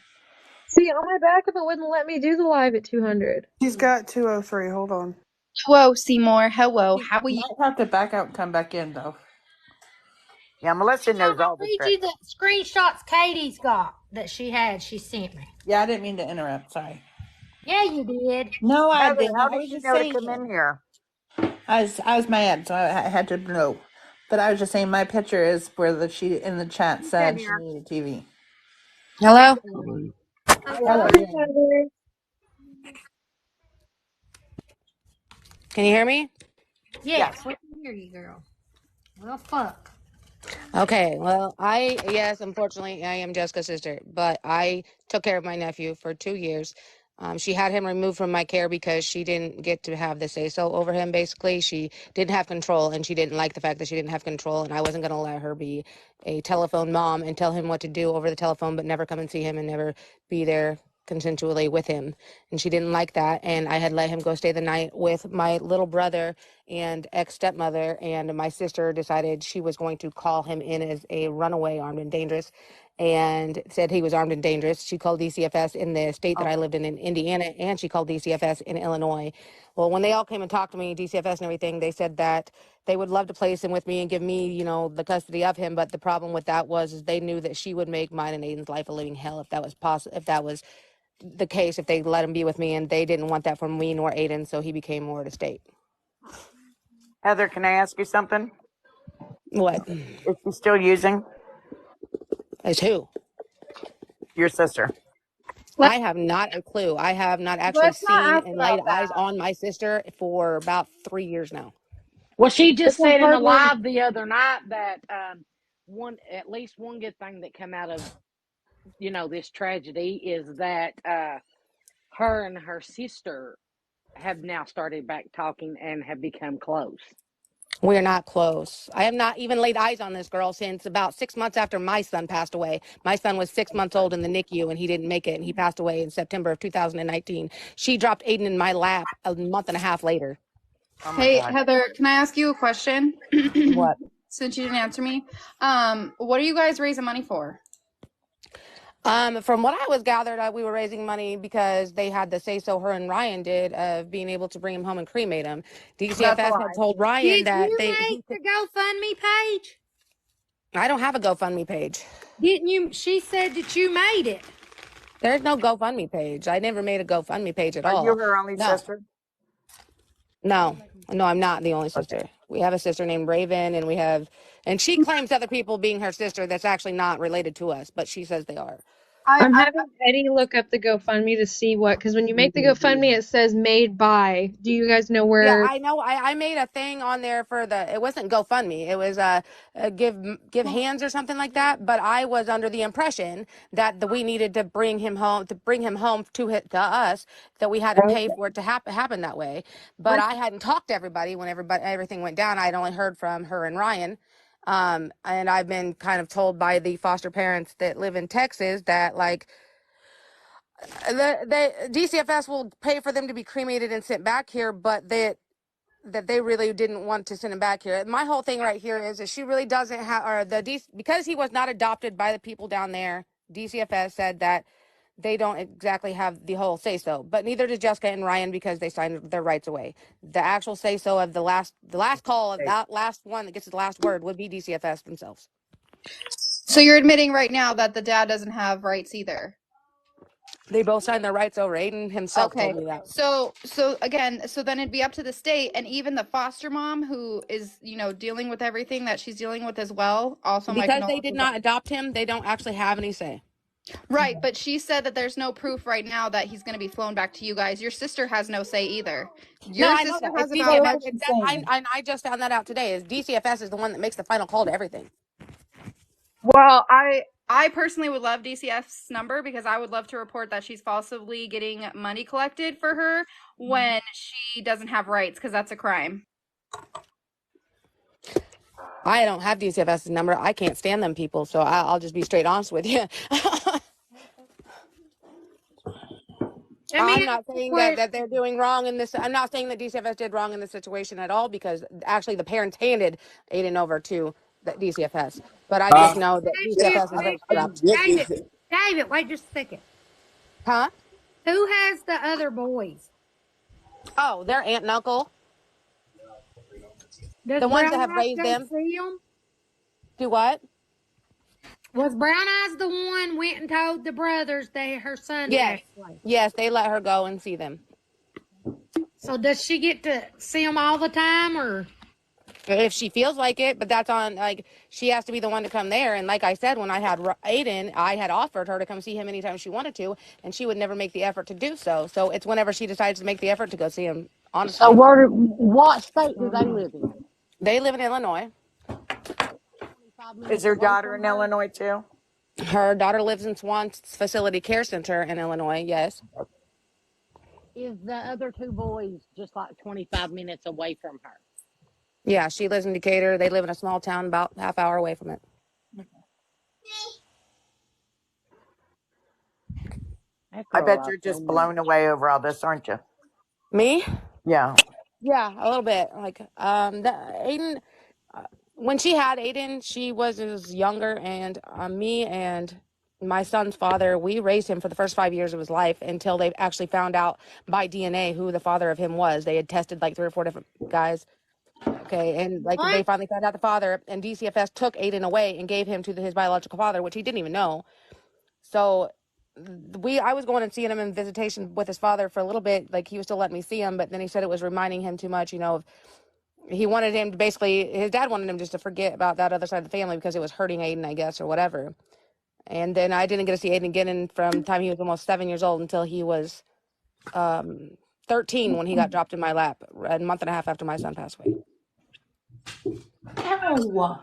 See, on my backup, it wouldn't let me do the live at 200. She's got 203. Hold on. Hello, Seymour. Hello. You How are you? might have to back out and come back in though. Yeah, Melissa Time knows I all the read you tricks. the screenshots Katie's got that she sent me. Yeah, I didn't mean to interrupt. Sorry. Yeah, you did. No, I Heather, didn't. how I did was you just know to saying come it. in here? I was mad, so I had to know. But I was just saying my picture is where she in the chat She's in said she here. needed TV. Hello? I'm Hello, sorry. Hi, yeah. Heather. Can you hear me? Yes, Yes. we can hear you, girl. Well, fuck. Okay. Well, yes, unfortunately, I am Jessica's sister, but I took care of my nephew for 2 years. She had him removed from my care because she didn't get to have the say so over him, basically. She didn't have control, and she didn't like the fact that she didn't have control, and I wasn't going to let her be a telephone mom and tell him what to do over the telephone, but never come and see him and never be there consensually with him. And she didn't like that, and I had let him go stay the night with my little brother and ex stepmother, and my sister decided she was going to call him in as a runaway armed and dangerous, and said he was armed and dangerous. She called DCFS in the state that Oh, I lived in Indiana, and she called DCFS in Illinois. Well, when they all came and talked to me, DCFS and everything, they said that they would love to place him with me and give me, the custody of him. But the problem with that was is they knew that she would make mine and Aiden's life a living hell if that was possible, if that was the case, if they let him be with me, and they didn't want that from me nor Aiden, so he became ward of state. Heather, can I ask you something? What? Is she still using As who? your sister? Let, I have not a clue. I have not actually let's not seen ask and laid about eyes that. on my sister for about 3 years now. well, she It's just a said in hard a one. live the other night that at least one good thing that come out of this tragedy is that her and her sister have now started back talking and have become close? We're not close. I have not even laid eyes on this girl since about 6 months after my son passed away. My son was 6 months old in the NICU and he didn't make it, and he passed away in September of 2019. She dropped Aiden in my lap a month and a half later. Oh my Hey, God. Heather, can I ask you a question? What? Since you didn't answer me, what are you guys raising money for? From what I was gathered, we were raising money because they had the say so her and Ryan did of being able to bring him home and cremate him. That's a DCFS had lie. told Ryan Did that you they make the GoFundMe page? I don't have a GoFundMe page. Didn't you? She said that you made it. There's no GoFundMe page. I never made a GoFundMe page at Are you all. her only No, sister? no, no, I'm not the only Okay. sister. We have a sister named Raven, and she claims other people being her sister that's actually not related to us, but she says they are. I'm having Eddie look up the GoFundMe to see what, because when you make the GoFundMe, it says made by. Do you guys know Yeah, where? I know. I made a thing on there for it wasn't GoFundMe. It was give hands or something like that. But I was under the impression that we needed to bring him home to us, that we had to pay for it to happen that way. But I hadn't talked to everybody when everything went down. I'd only heard from her and Ryan. And I've been kind of told by the foster parents that live in Texas that like the DCFS will pay for them to be cremated and sent back here, but that they really didn't want to send him back here. My whole thing right here is that she really doesn't have, because he was not adopted by the people down there. DCFS said that they don't exactly have the whole say so, but neither did Jessica and Ryan because they signed their rights away. The actual say so of the last call of that last one that gets the last word would be DCFS themselves. So you're admitting right now that the dad doesn't have rights either. They both signed their rights over. Aiden himself Okay. told me that. So then it'd be up to the state, and even the foster mom who is, dealing with everything that she's dealing with as well. Also, my Because they did condolences. not adopt him, they don't actually have any say. Right, but she said that there's no proof right now that he's going to be flown back to you guys. Your sister has no say either. No, Your I know sister that. has It's So adopted. DCFS. that's insane. I just found that out today. Is DCFS is the one that makes the final call to everything. Well, I personally would love DCF's number because I would love to report that she's falsely getting money collected for her when she doesn't have rights, because that's a crime. I don't have DCFS's number. I can't stand them people, so I'll just be straight honest with you. Let me I'm ask not you a saying question. that they're doing wrong in this. I'm not saying that DCFS did wrong in this situation at all, because actually the parents handed Aiden over to the DCFS. But I just know that Ask you a DCFS is very I question. corrupt. didn't get David, this. David, wait just a second. Huh? Who has the other boys? Oh, their aunt and uncle, Does the ones Brown that have Eyes raised go them. see them? Do what? Was Brown Eyes the one went and told the brothers that her son Yes. passed away? Yes, they let her go and see them. So does she get to see them all the time, or? If she feels like it, but that's on, like, she has to be the one to come there. And like I said, when I had Aiden, I had offered her to come see him anytime she wanted to, and she would never make the effort to do so. So it's whenever she decides to make the effort to go see him, So honestly. what state do they live in? They live in Illinois. 5 Is minutes her away daughter from in her? Illinois too? Her daughter lives in Swan's Facility Care Center in Illinois, yes. Is the other two boys just like 25 minutes away from her? Yeah, she lives in Decatur. They live in a small town about half hour away from it. That I girl bet lost you're so just much. blown away over all this, aren't you? Me? Yeah. Yeah, a little bit. Like, Aiden, when she had Aiden, she was younger, and me and my son's father, we raised him for the first 5 years of his life until they actually found out by DNA who the father of him was. They had tested like 3 or 4 different guys. Okay, and like they What? finally found out the father, and DCFS took Aiden away and gave him to his biological father, which he didn't even know. So I was going and seeing him in visitation with his father for a little bit. Like he was still letting me see him, but then he said it was reminding him too much, of he wanted him to basically, his dad wanted him just to forget about that other side of the family because it was hurting Aiden, I guess, or whatever. And then I didn't get to see Aiden again from the time he was almost 7 years old until he was 13 when he got dropped in my lap a month and a half after my son passed away. Ow.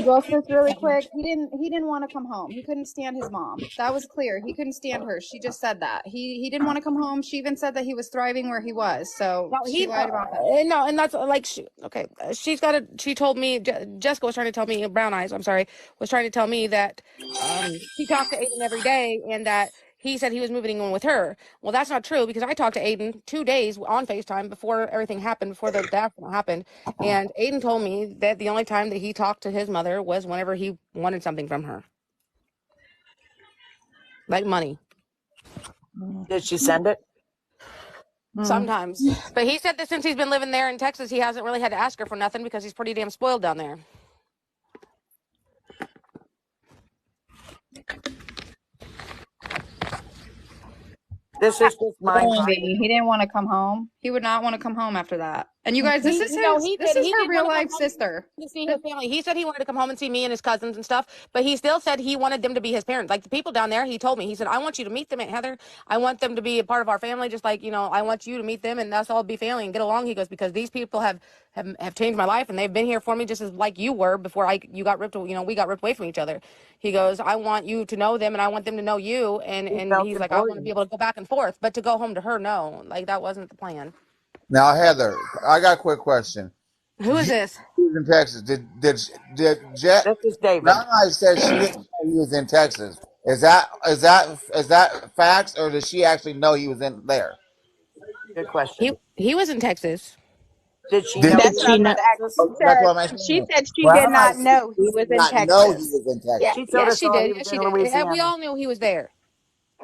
Justice, really quick. He didn't want to come home. He couldn't stand his mom. That was clear. He couldn't stand her. She just said that. He didn't want to come home. She even said that he was thriving where he was. So No, she lied about that. no, and that's like okay. She's got a. She told me Jessica was trying to tell me Brown Eyes. I'm sorry, was trying to tell me that she talked to Aiden every day and that he said he was moving in with her. Well, that's not true because I talked to Aiden 2 days on FaceTime before everything happened, before the accident happened, and Aiden told me that the only time that he talked to his mother was whenever he wanted something from her, like money. Did she send it? Sometimes. But he said that since he's been living there in Texas, he hasn't really had to ask her for nothing because he's pretty damn spoiled down there. This is just my He didn't want to come home. He would not want to come home after that. And you guys, this is her real life sister. To see his family. He said he wanted to come home and see me and his cousins and stuff, but he still said he wanted them to be his parents. Like the people down there, he told me, he said, I want you to meet them, Aunt Heather. I want them to be a part of our family, just like, I want you to meet them and us all be family and get along. He goes, because these people have changed my life and they've been here for me just as like you were before you got ripped, we got ripped away from each other. He goes, I want you to know them and I want them to know you. And felt he's like, I want to be important. able to go back and forth, but to go home to her, no, like that wasn't the plan. Now, Heather, I got a quick question. Who is this? He was in Texas. Did Jet This is David. Brown Eyes said she didn't know he was in Texas? Is that facts, or does she actually know he was in there? Good question. He was in Texas. Did she Did know That's he what I was was in about to ask. Texas? That's what I'm She asking. said she did Brown not Eyes said know he she was did in not know he Texas. was in Texas. She told Yes, us she all did. he Yes, was she in did. We Louisiana. all knew he was there.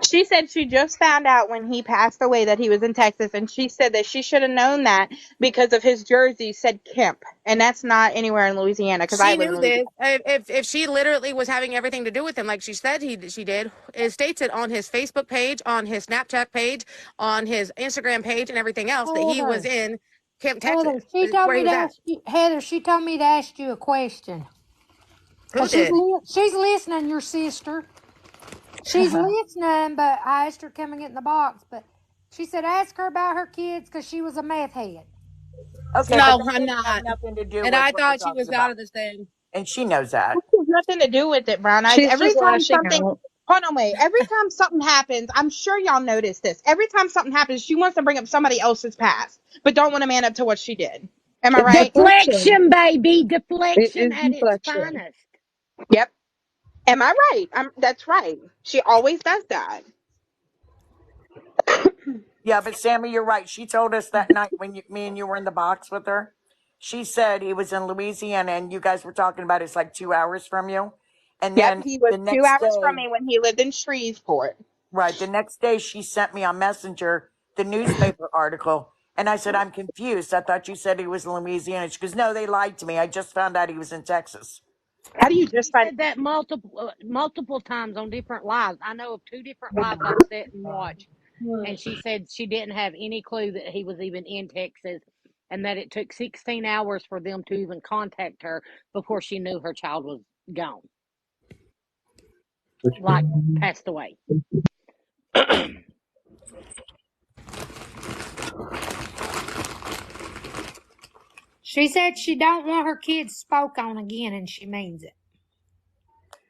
She said she just found out when he passed away that he was in Texas, and she said that she should have known that because of his jersey said Kemp, and that's not anywhere in Louisiana because I She live in knew Louisiana. this. If she literally was having everything to do with him, like she said she did, it states it on his Facebook page, on his Snapchat page, on his Instagram page, and everything else that he was Heather, in Kemp, Texas, Heather, she told where he me to was at. ask you. Heather, she told me to ask you a question Who because did? she's listening. Your sister, she's listening. But I asked her to come and get in the box. But she said ask her about her kids because she was a meth head. Okay, but No, that I'm didn't have not. nothing to do And with I what we're thought she talking was out about. of this thing. And she knows that. This has nothing to do with it, Brown Eyes. She's Every just time lashing something, out. hold on, wait. Every time something happens, I'm sure y'all noticed this. Every time something happens, she wants to bring up somebody else's past, but don't want to man up to what she did. Am I It's right? deflection. Deflection, baby. It Deflection is at its deflection. finest. Yep. Am I right? That's right. She always does that. Yeah, but Sammy, you're right. She told us that night when me and you were in the box with her. She said he was in Louisiana and you guys were talking about it's like 2 hours from you. And Yep. then He was the 2 hours next from day, me when he lived in Shreveport. right, the next day she sent me on Messenger the newspaper article. And I said, I'm confused. I thought you said he was in Louisiana. She goes, no, they lied to me. I just found out he was in Texas. How do you She just find? said that multiple times on different lives. I know of 2 different lives I've sat and watched, and she said she didn't have any clue that he was even in Texas, and that it took 16 hours for them to even contact her before she knew her child was gone, like passed away. She said she don't want her kids spoke on again, and she means it.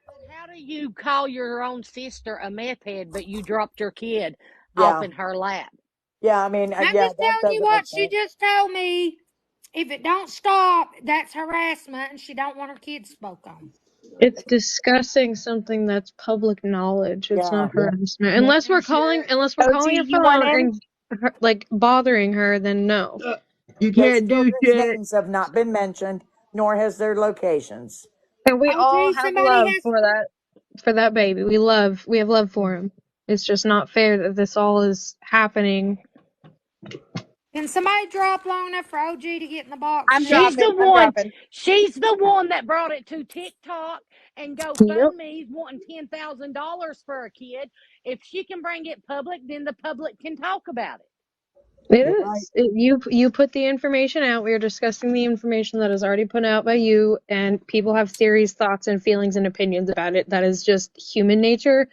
But how do you call your own sister a meth head, but you dropped your kid off Yeah. in her lap? Yeah, I mean, I'm yeah, just that telling you doesn't make what she sense. just told me. If it don't stop, that's harassment, and she don't want her kids spoke on. It's discussing something that's public knowledge. It's Yeah. not harassment. Unless we're calling OG, her you want phone in? and like bothering her, then no. You Those can't do children's shit. names have not been mentioned, nor has their locations. And we all OG, have somebody love has. for that baby. We have love for him. It's just not fair that this all is happening. Can somebody drop long enough for OG to get in the box, I'm She's please? dropping. the I'm one. dropping. She's the one that brought it to TikTok and Yep. GoFundMe's wanting $10,000 for a kid. If she can bring it public, then the public can talk about it. It You're right. is. You put the information out. We are discussing the information that is already put out by you, and people have theories, thoughts, and feelings and opinions about it. That is just human nature.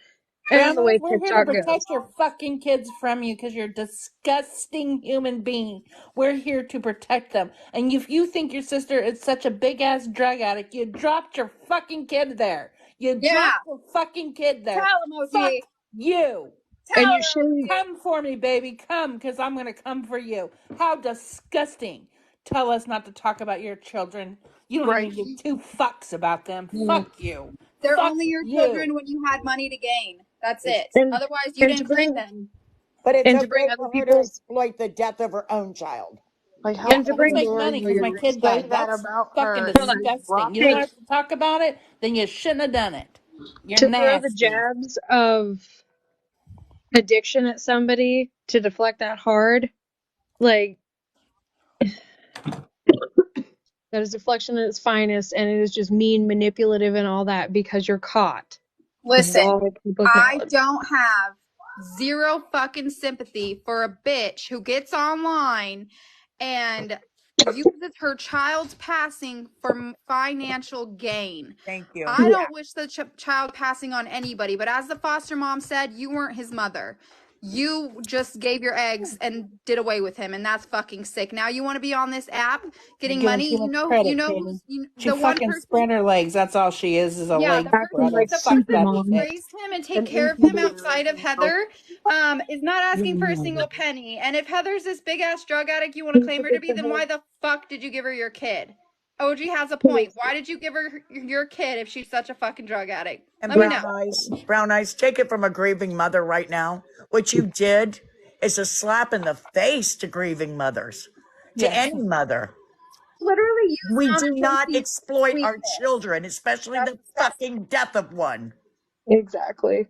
And the way We're here to TikTok goes. protect your fucking kids from you because you're a disgusting human being. We're here to protect them. And if you think your sister is such a big ass drug addict, you dropped your fucking kid there. You Yeah. dropped your fucking kid there. Tell him, OG. Fuck you. And Tell you her, shouldn't. Come for me, baby. Come, because I'm going to come for you. How disgusting. Tell us not to talk about your children. You don't Right. even give two fucks about them. Mm. Fuck you. they're Fuck only your you. children when you had money to gain. That's it. And Otherwise, you and to didn't claim bring them. But it's and to bring okay other for her to people's exploit the death of her own child. Like, how Yeah, and to I'm going to bring make dare money because you my kid say died. that That's about fucking her hold and on. you disgusting. dropped You don't Hey, have to talk about it, then you shouldn't have done it. You're to throw the nasty. jabs of addiction at somebody to deflect that hard, like that is deflection at its finest, and it is just mean, manipulative, and all that because you're caught. This is Listen, all public I knowledge. don't have zero fucking sympathy for a bitch who gets online and uses her child's passing for financial gain. Thank you. I Yeah, don't wish the child passing on anybody, but as the foster mom said, you weren't his mother. You just gave your eggs and did away with him, and that's fucking sick. Now you want to be on this app You're getting giving money. too You much know, credit, Katie. She the one fucking person. spread her legs. That's all she is a Yeah, leg acting spreader. like the Fuck super person that who mom, shit. raised him and take an care of him incubator outside of herself. Heather is not asking for a single penny. And if Heather's this big ass drug addict you want to claim her to be, then why the fuck did you give her your kid? OG has a point. Why did you give her your kid if she's such a fucking drug addict? And Let me know. brown eyes, take it from a grieving mother right now. What you did is a slap in the face to grieving mothers, to Yes. any mother. Literally use We Mama do not Casey's exploit our sweetness. children, especially That's the disgusting. fucking death of one. Exactly.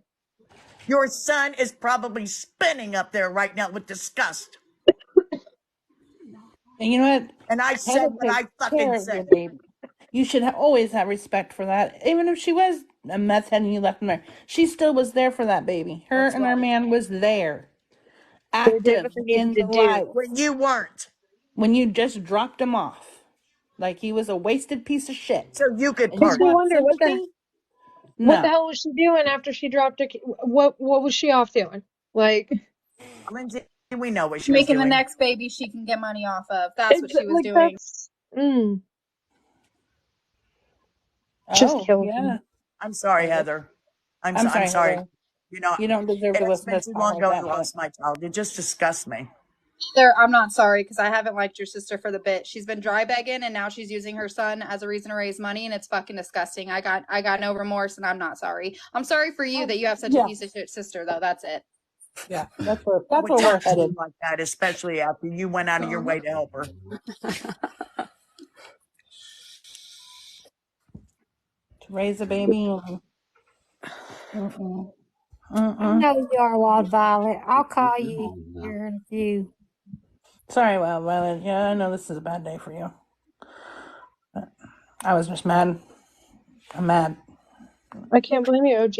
Your son is probably spinning up there right now with disgust. And you know what? And I Heather said what takes I fucking care of your said. baby. You should always have respect for that. Even if she was a meth head and you left him there, she still was there for that baby. Her That's and her right. man was there, They did active what they needed in to the do. life. When you weren't. When you just dropped him off like he was a wasted piece of shit. So you could And you Makes me party. want wonder sympathy? what the No. hell was she doing after she dropped her? What was she off doing? Like, Lindsay, we know what she was Making the doing. next baby she can get money off of. That's what she was like doing. that's just Oh, kills me. yeah. I'm sorry, I guess. Heather. I'm I'm sorry, sorry. Heather. You know, You don't deserve it to has listen been to too talk long like ago I that, but lost my child. It just disgusts me. I'm not sorry because I haven't liked your sister for the bit. She's been dry begging and now she's using her son as a reason to raise money and it's fucking disgusting. I got no remorse and I'm not sorry. I'm sorry for you that you have such a yeah, piece of shit sister though. That's it. yeah. That's where I that's would where we're talk to you headed. like that, especially after you went out of your way to help her. To raise a baby and I mm-mm. know you are, Wild Violet. I'll call you here in a few. Sorry, well, Violet. Yeah, I know this is a bad day for you. But I was just mad. I'm mad. I can't blame you, OG.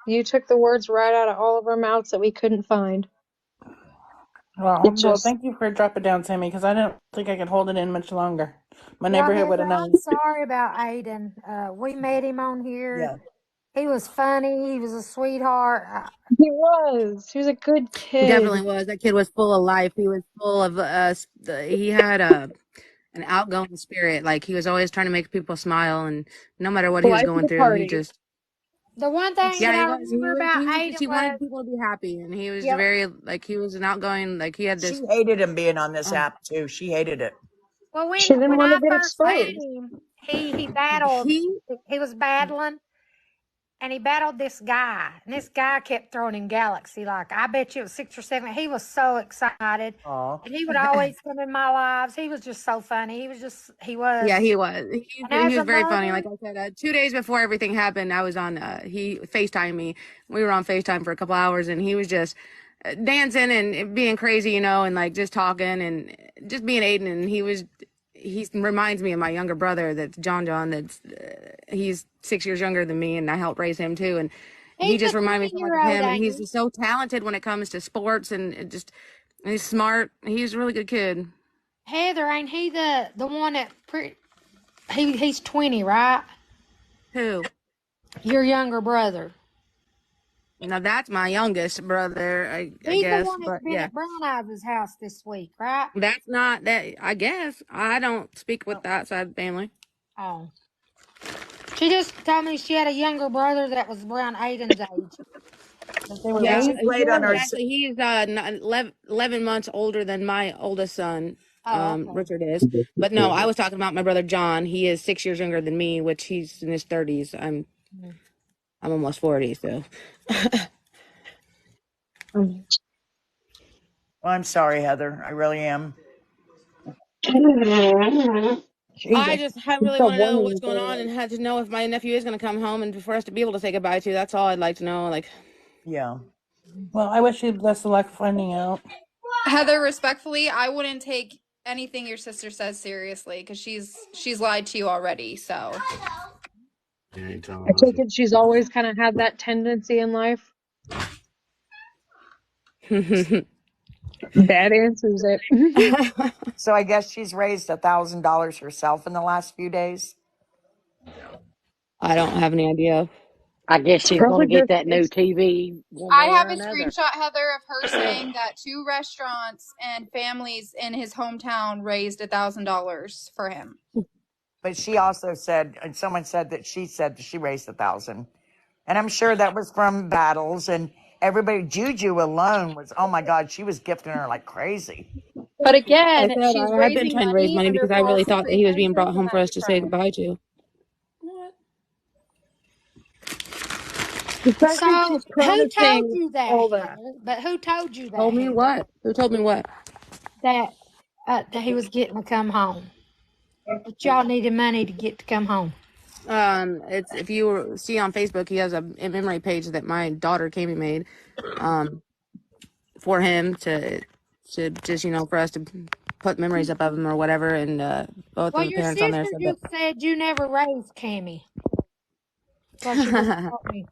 You took the words right out of all of our mouths that we couldn't find. It Well, just, thank you for dropping down, Sammy, because I didn't think I could hold it in much longer. My Yeah, neighborhood would Heather, have I'm known. sorry about Aiden. We met him on here. Yeah. He was funny. He was a sweetheart. he was. He was a good He kid. definitely was. That kid was full of life. He was full of he had an outgoing spirit. Like he was always trying to make people smile, and no matter what he was Life of going the through, he party. just The one thing yeah, that he I was. remember about He was just Aiden he was, wanted people to be happy, and he was yep. very like he was an outgoing like he had She this. hated him being on this Oh, app too. She hated it. Well, She didn't when want to I get first met exposed. him, he battled. he He was battling, and he battled this guy, and this guy kept throwing him Galaxy. Like I bet you it was 6 or 7. He was so excited, Aw. and he would always come in my lives. He was just so funny. He Yeah, was. he was. And He as was a very funny. mother, Like I said, 2 days before everything happened, I was on. He Facetimed me. We were on Facetime for a couple hours, and he was just dancing and being crazy, and like just talking and just being Aiden. And he reminds me of my younger brother. That's John. That's he's 6 years younger than me, and I helped raise him too. And he he's just a reminded me so much of 20-year-old, him. And ain't he's he? just so talented when it comes to sports, and he's smart. He's a really good kid. Heather, ain't he the one that he's 20, right? Who? Your younger brother. Now that's my youngest brother, I He's the guess. one that's But been yeah, at Brown Eyes' house this week, right? that's not that. I guess I don't speak with that side of the family. Oh. She just told me she had a younger brother that was around Aiden's age. That they were Yeah, Yeah, she's raising laid on together. her. actually, he's 11 months older than my oldest son. Oh, okay. Richard is. But no, I was talking about my brother John. He is 6 years younger than me, which he's in his 30s. I'm almost 40, so. Well, I'm sorry, Heather. I really am. I Jesus. just really The want to know warning what's going on and had to know if my nephew is going to come home and for us to be able to say goodbye to. That's all I'd like to know. Like, Yeah. Well, I wish you the best of luck finding out. Heather, respectfully, I wouldn't take anything your sister says seriously because she's lied to you already. So You ain't I telling take nothing. it she's always kind of had that tendency in life. That answers it. So I guess she's raised $1,000 herself in the last few days. I don't have any idea. I guess she's going Probably to get just that new it's TV one I way or have a another. screenshot, Heather, of her saying that 2 restaurants and families in his hometown raised $1,000 for him. But she also said, and someone said that she raised 1,000, and I'm sure that was from battles and everybody. Juju alone was, oh my God, she was gifting her like crazy. But I again, said she's I have been raising trying to raise money money under because I really false thought that he was being brought pretenses, and home for that's us a to say crime. goodbye to. the fact that So she's who told promising you that, all that. Heather? But who told you that, Told me Heather? what? Who told me what? That that he was getting to come home. That y'all needed money to get to come home. It's if you see on Facebook, he has a memory page that my daughter Kami made, for him to just for us to put memories up of him or whatever, and both Well, of the your parents on there sister said just said you never raised Cammy. That's what she just told me.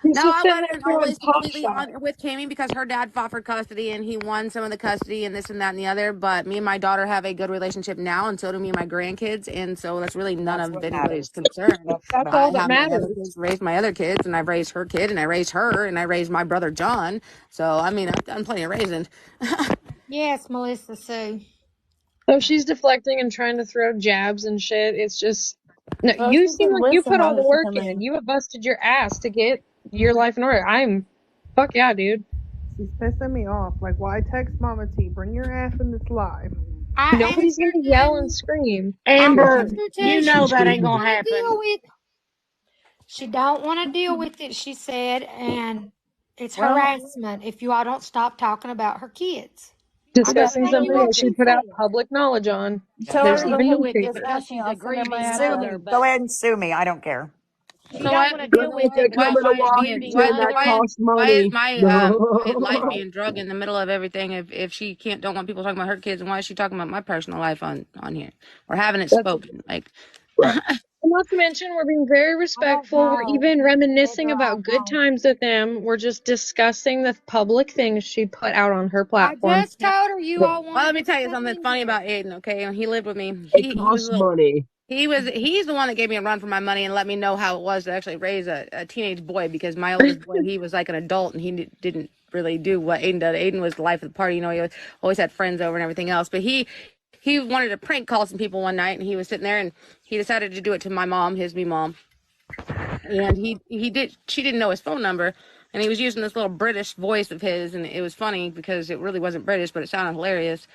She's No, just I sitting there wasn't doing always pop completely shot. on with Kami because her dad fought for custody and he won some of the custody and this and that and the other. But me and my daughter have a good relationship now, and so do me and my grandkids, and so that's really none That's of what anybody's matters. concern. That's what That's matters. all I that have my other matters. kids raised my other kids, and I raised her kid, and I raised her, and I raised my brother John. So I mean, I've done plenty of raising. Yes, Melissa Sue. So she's deflecting and trying to throw jabs and shit. It's just no. Well, You she seem can like you listen put all on the her work in. family. You have busted your ass to get your life in order. Fuck yeah, dude. She's pissing me off. Like, why text Mama T? Bring your ass in this live. I Nobody's asked her gonna yell and to. scream. I Amber, asked her you to. She know that don't ain't gonna want to deal happen. with. She don't want to deal with it. She said, and it's Well, harassment if you all don't stop talking about her kids. I'm Yeah, just Discussing telling you something what that she she put out said. public knowledge on. tell yeah. her There's to She even deal bring with her it newspapers. to because ask me. she's a I'll send her my grieving Sue mother, me. but Go ahead and sue me. I don't care. she So don't what? want to But deal with if it they're because Why? coming to she's a Why? grieving Why? Washington, that mother. Why? costs Why is money. my life being drug in the middle of everything? If she can't don't want people talking about her kids, and why is she talking about my personal life on here or having it That's spoken? Like, Right. not to mention we're being very I don't respectful. We're know even reminiscing whether I about good want. times with them. We're just discussing the public things she put out on her I platform. just told her you But all well, let wanted me to tell you come something in funny here. about Aiden. Okay, when he lived with me, It he was a costs little. money. He's the one that gave me a run for my money and let me know how it was to actually raise a teenage boy because my oldest boy he was like an adult and he didn't really do what Aiden did. Aiden was the life of the party, he always had friends over and everything else. But he wanted to prank call some people one night and he was sitting there and he decided to do it to my mom, his me mom, and she didn't know his phone number and he was using this little British voice of his and it was funny because it really wasn't British but it sounded hilarious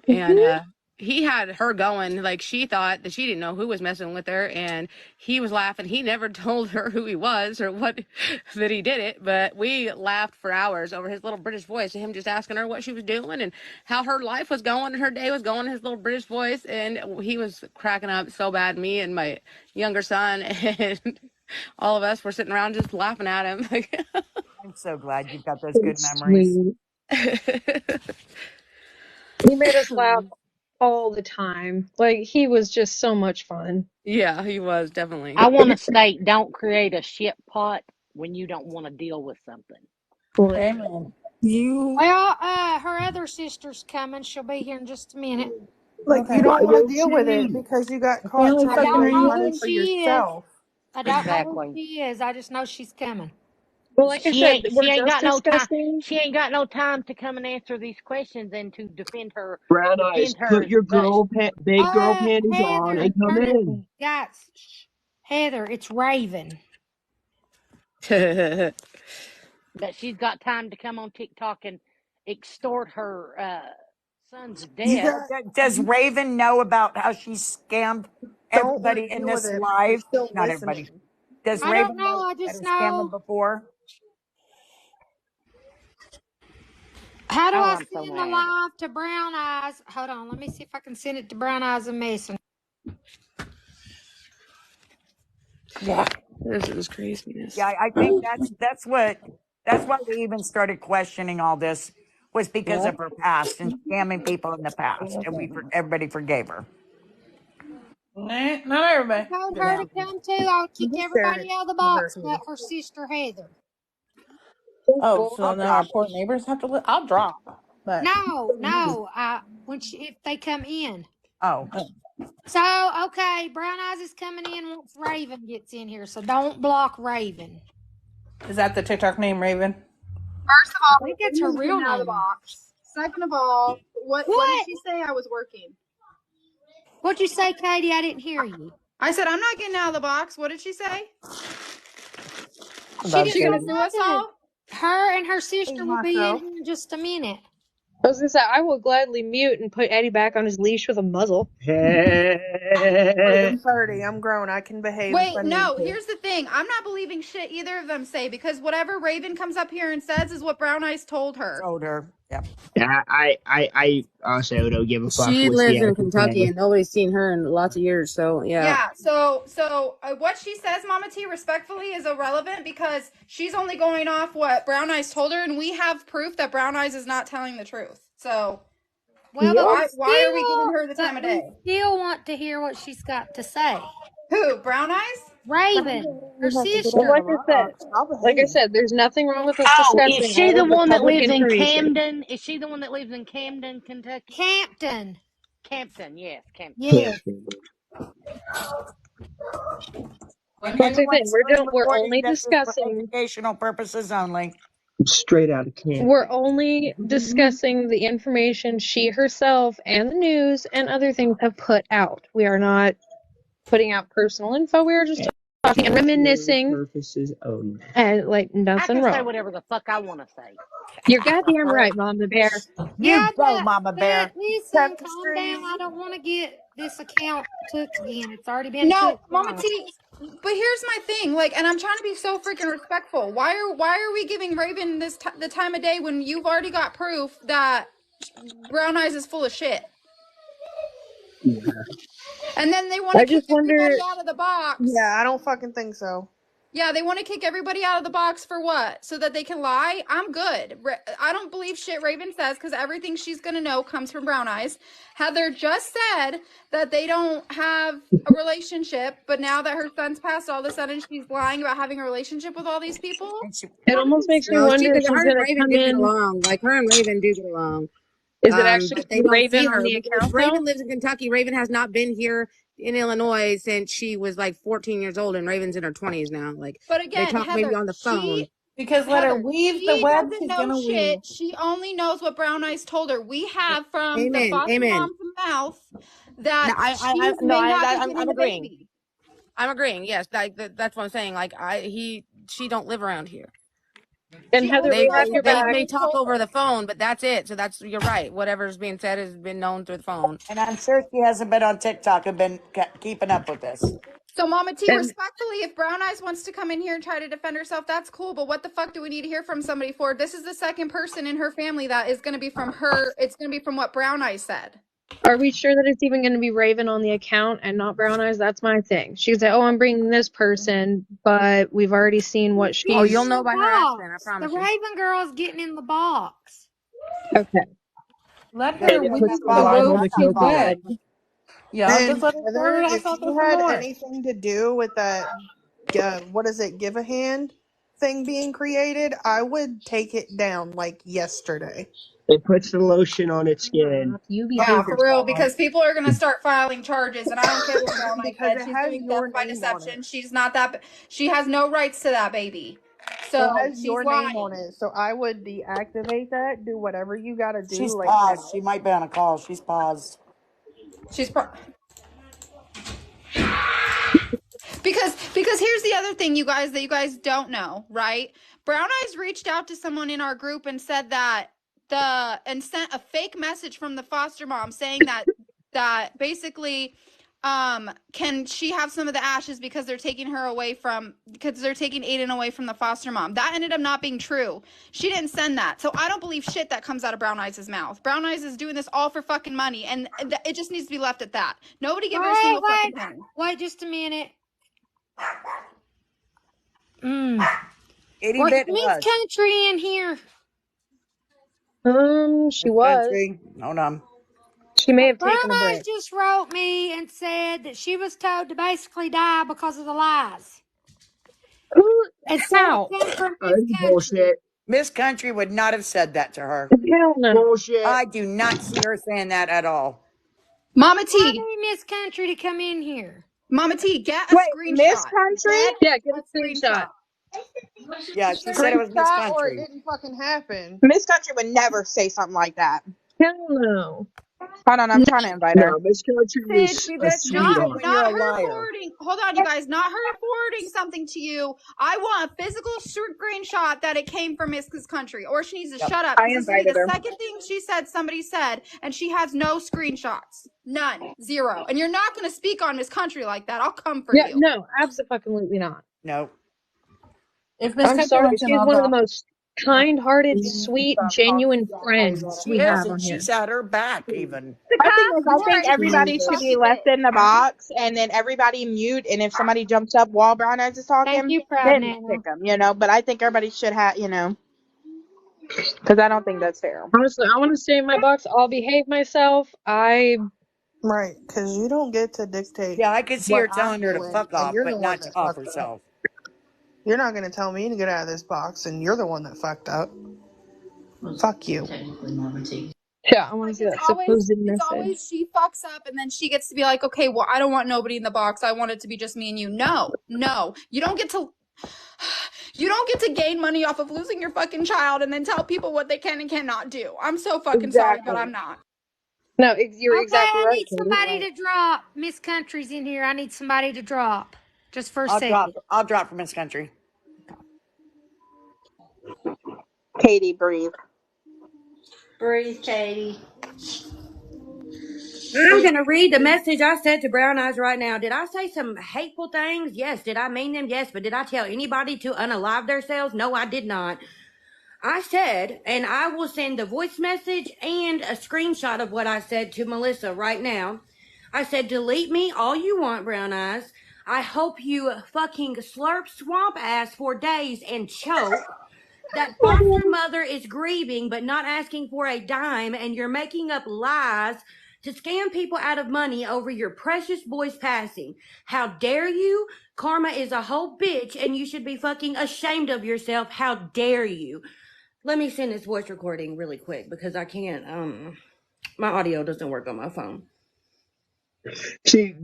and he had her going like she thought that she didn't know who was messing with her and he was laughing. He never told her who he was or what that he did it, but we laughed for hours over his little British voice, him just asking her what she was doing and how her life was going and her day was going in his little British voice, and he was cracking up so bad. Me and my younger son and all of us were sitting around just laughing at him. I'm so glad you've got those good it's memories. sweet. He made us laugh all the time. Like he was just so much fun. Yeah, he was definitely. I want to state, don't create a shit pot when you don't want to deal with something. Right. Amen. Well, her other sister's coming. She'll be here in just a minute. Like, you Okay. don't Why want to don't deal with it she? because you got The caught family trying I to fucking don't raise know money who reunion. for she is. yourself. I don't know who Exactly. she is. I just know she's coming. Well, like I said, we're She ain't just got no time. discussing. She ain't got no time to come and answer these questions and to Brown eyes, defend put her. your But big girl panties on Heather, and come in. guys, Heather, it's Raven. but she's got time to come on TikTok and extort her son's You death. got Does Raven know about how she scammed don't want everybody to in deal with this it, but you're live? still Not everybody. listening. Does I don't Raven know. know I that just her scammed them know. before? How do Oh, I I'm so send the mad. live to Brown Eyes? Hold on. Let me see if I can send it to Brown Eyes and Mason. Yeah, this is craziness. Yeah, I think that's why we even started questioning all this was because of her past and scamming people in the past, and everybody forgave her. Nah, not everybody. I told Just her some to people. come too. I'll kick Just share everybody it out of the to her box but too. her sister Heather. Oh, Well, so I'll now our drop. poor neighbors have to live. I'll drop, but No. If they come in. Oh, So okay, Brown Eyes is coming in once Raven gets in here. So don't block Raven. is that the TikTok name, Raven? First of I all, think that's her Raven's real getting out of the name. box. Second of all, what did What? she say? I was working. What'd you say, Katie? I didn't hear you. I said I'm not getting out of the box. What did she say? She About didn't She say gonna Katie. sue us nothing. all? Her and her Is sister will be in myself. here in just a minute. I was gonna say I will gladly mute and put Eddie back on his leash with a muzzle. More than 30. I'm grown. I can behave if I Wait, need no, to. here's the thing. I'm not believing shit either of them say because whatever Raven comes up here and says is what Brown Eyes told her. told her. Yep. Yeah, I also don't give a fuck She what she lives has in to Kentucky say. and nobody's seen her in lots of years, so yeah. Yeah, so what she says, Mama T, respectfully, is irrelevant because she's only going off what Brown Eyes told her, and we have proof that Brown Eyes is not telling the truth. So Well, Yep. but why are we giving her the time of we day? still want to hear what she's got to say. Who? Brown Eyes? Raven, her You have to get Well, out of sister. the box. I'll like I behave. said, there's nothing wrong with us Oh, is discussing she all the of the one that public lives in information. Camden? Is she the one that lives in Camden, Kentucky? Campton. Campton, yes, Campton. Yeah. And Like I anyone said, screen we're recording only this is for discussing educational purposes only. Straight out of camp. we're only discussing the information she herself and the news and other things have put out. We are not putting out personal info. We are just talking and reminiscing Purposes only. and like I nothing can say wrong. whatever the fuck I want to say. You're goddamn right, Mama Bear. Yeah, You go, Mama but Bear. listen, Tap the calm down. screen. I don't want to get this account took again. It's already been No, took Mama twice. T. But here's my thing, like, and I'm trying to be so freaking respectful. Why are we giving Raven the time of day when you've already got proof that Brown Eyes is full of shit? Yeah. And then they want to I kick just everybody wonder. out of the box. Yeah, I don't fucking think so. Yeah, they want to kick everybody out of the box for what? So that they can lie? I'm good. I don't believe shit Raven says because everything she's going to know comes from Brown Eyes. Heather just said that they don't have a relationship, but now that her son's passed, all of a sudden she's lying about having a relationship with all these people. And she, It almost makes me No, wonder if she's her and gonna Raven come do get in. along. Like her and Raven do get along. Is it actually But they don't Raven see on her the because account though? Raven lives in Kentucky. Raven has not been here in Illinois since she was like 14 years old, and Raven's in her 20s now. Like But they again, talk maybe Heather, on the phone. Because let her weave the she web, doesn't she's know gonna weave. shit. She only knows what Brown Eyes told her. We have from the Amen. foster Amen. mom's mouth No, that she no, may not be I'm getting the agreeing. baby. I'm agreeing. Yes, that's what I'm saying. Like she don't live around here. And She Heather, only we knows have what your They Brown back. may Eyes talk told over her. the phone, but that's it. So you're right. Whatever's being said has been known through the phone. and I'm sure she hasn't been on TikTok and been keeping up with this. So, Mama T, And respectfully, if Brown Eyes wants to come in here and try to defend herself, that's cool. But what the fuck do we need to hear from somebody for? This is the second person in her family that is going to be from her. It's going to be from what Brown Eyes said. are we sure that it's even going to be Raven on the account and not Brown Eyes? That's my thing. She could say, "Oh, I'm bringing this person," but we've already seen what Oh, Getting you'll in she's. know the by her accent. I box. The promise you. Raven girl's getting in the box. Okay. Let Good. her And it I weave puts got the the followed. live web, on I the got she's Kobe followed. good. bed. Y'all And just let her start Heather, it off if out there you some had more. anything to do with that, what is it, give a hand thing being created, I would take it down like yesterday. It puts the lotion on its skin. You Yeah, behave for real, yourself. because people are going to start filing charges, and I don't care what Brown Eyes Because said. it She's has doing your death by name on it. deception. She's not that. She has no rights to that baby. It So has she's your name lying. on it, so I would deactivate that. Do whatever you got to do. She's Like, paused. She might be on a call. She's paused. She's because here's the other thing, you guys, that you guys don't know, right? Brown Eyes reached out to someone in our group and said that and sent a fake message from the foster mom saying that basically can she have some of the ashes because they're taking Aiden away from the foster mom. That ended up not being true. She didn't send that. So I don't believe shit that comes out of Brown Eyes' mouth. Brown Eyes is doing this all for fucking money, and it just needs to be left at that. Nobody give her a single fucking penny. Wait just a minute. Itty Was bit Miss hush. Country in here? She Miss was. Country. Hold on. She may have Brown taken a Eyes break. just wrote me and said that she was told to basically die because of the lies. Who? And said it How? came from Oh, Miss this is Country. bullshit. Miss Country would not have said that to her. Hell no. Bullshit. I do not see her saying that at all. Mama I T, need Miss Country to come in here. Mama T, get a Wait, Miss screenshot. Country? Get Yeah, get a a screenshot. screenshot. Yeah, she said it was Miss screenshot or it Country. didn't fucking happen. Miss Country would never say something like that. Hell no. Hold on, I'm trying to invite her. No, Miss Country is See, a that's usually Not when sweetheart. you're not a her liar. forwarding. Hold on, you guys. Not her forwarding something to you. I want a physical screenshot that it came from Miss Country, or she needs to Yep. shut up I because this will be invited the her. second thing somebody said, and she has no screenshots, none, zero. And you're not going to speak on Miss Country like that. I'll come for Yeah, you. no, absolutely not. No. If Miss I'm Country sorry. wants to She's know one of the about most kind-hearted, sweet, genuine friends She we is, have and on here. she's had her back even. The My thing cops is, I were think a everybody huge should fuck be of left it. in the box, and then everybody mute. And if somebody jumps up while Brown Eyes is Thank talking, you, Proud then Nana. kick them. But I think everybody should have, because I don't think that's fair. Honestly, I want to stay in my box. I'll behave myself. Right, because you don't get to dictate Yeah, I could see what her I'm telling her to doing, fuck and off, you're the but one not to that off fucked up. herself. You're not going to tell me to get out of this box, and you're the one that fucked up. Fuck you. Yeah, I want to see that supposed It's message. always she fucks up and then she gets to be like, okay, well, I don't want nobody in the box. I want it to be just me and you. No, you don't get to gain money off of losing your fucking child and then tell people what they can and cannot do. I'm so fucking sorry, but I'm Exactly. not. No, you're Okay, exactly I right, need Katie. somebody to drop. Miss Country's in here. I need somebody to drop. Just for a second. I'll drop for Miss Country. Katie, breathe. Breathe, Katie. I'm going to read the message I said to Brown Eyes right now. Did I say some hateful things? Yes. Did I mean them? Yes. But did I tell anybody to unalive themselves? No, I did not. I said, and I will send the voice message and a screenshot of what I said to Melissa right now. I said, delete me all you want, Brown Eyes. I hope you fucking slurp swamp ass for days and choke. That foster mother is grieving but not asking for a dime, and you're making up lies to scam people out of money over your precious boy's passing. How dare you? Karma is a whole bitch, and you should be fucking ashamed of yourself. How dare you? Let me send this voice recording really quick because I can't, my audio doesn't work on my phone. See,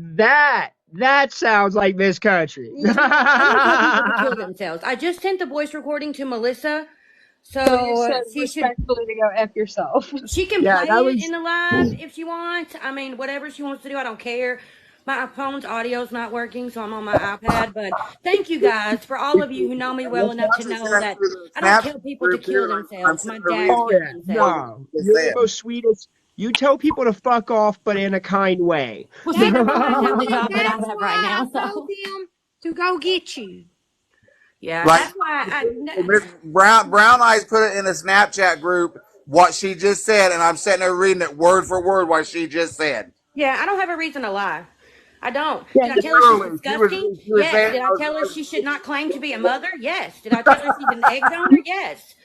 that sounds like Miss Country. I don't tell people to kill themselves. I just sent the voice recording to Melissa, So you so said she should. respectfully to go F yourself. She can Yeah, play that it in was. the live if she wants. I mean, whatever she wants to do, I don't care. My phone's audio's not working, so I'm on my iPad. But thank you guys for all of you who know me well Miss enough to Country know sent that through the I don't tell Snapchat people to group too, kill and I'm themselves. My sending a dad Oh killed yeah, reading what himself. no, you just you're the said. most sweetest. You tell people to fuck off, but in a kind way. Well, see, That's that's the why. kind of See, job that I that's have right why I now. told So them to go get you. yeah, Like that's why Miss Brown Eyes put it in the Snapchat group what she just said, and I'm sitting there reading it word for word what she just said. yeah, I don't have a reason to lie. I don't. Yeah, Did I tell her she's Literally, disgusting? she was Yes. saying. Did I tell her she should not claim to be a mother? Yes. Did I tell her she's an egg donor? Yes.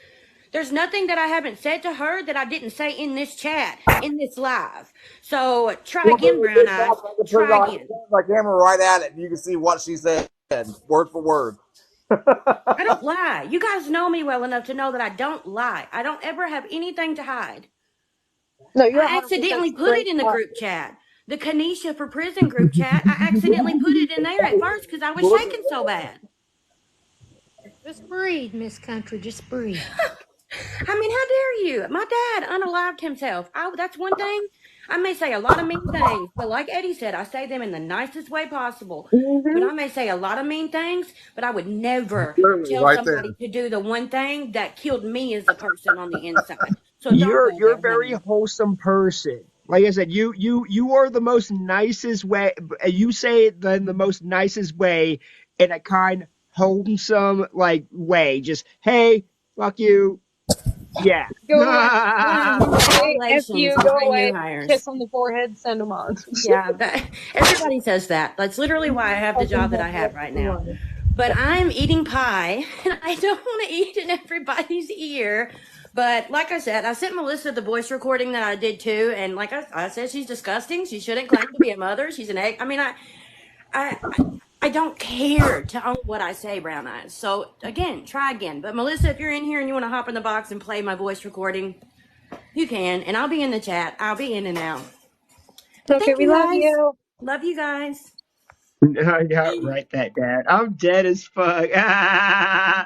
There's nothing that I haven't said to her that I didn't say in this chat, in this live. So try again, Brown Eyes. Try again. My camera right at it, and you can see what she said, word for word. I don't lie. You guys know me well enough to know that I don't lie. I don't ever have anything to hide. No, you're I 100% accidentally put it straight in the up. group chat. The Kanisha for prison group chat, I accidentally put it in there at first because I was shaking so bad. Just breathe, Miss Country. Just breathe. I mean, how dare you? My dad unalived himself. That's one thing. I may say a lot of mean things, but like Eddie said, I say them in the nicest way possible. But Mm-hmm. I may say a lot of mean things, but I would never Literally tell right there. somebody to do the one thing that killed me as a person on the inside. So don't You're go you're a there, very honey. wholesome person. Like I said, you are the most nicest way. You say it in the most nicest way, in a kind, wholesome like way. Just hey, fuck you, yeah. Go away. Hey, F Congratulations you, on go three new away. hires. Kiss on the forehead, send them on. Yeah, everybody says that. That's literally why I have the Fucking job that hell, I have that's right the now. one. But I'm eating pie, and I don't want to eat in everybody's ear. But like I said, I sent Melissa the voice recording that I did too, and like I said, she's disgusting. She shouldn't claim to be a mother. She's an egg. I mean, I, I don't care to own what I say, Brown Eyes. So again, try again. But Melissa, if you're in here and you want to hop in the box and play my voice recording, you can, and I'll be in the chat. I'll be in and out. But Okay, thank we you love guys. you. Love you guys. I got write that down. I'm dead as fuck.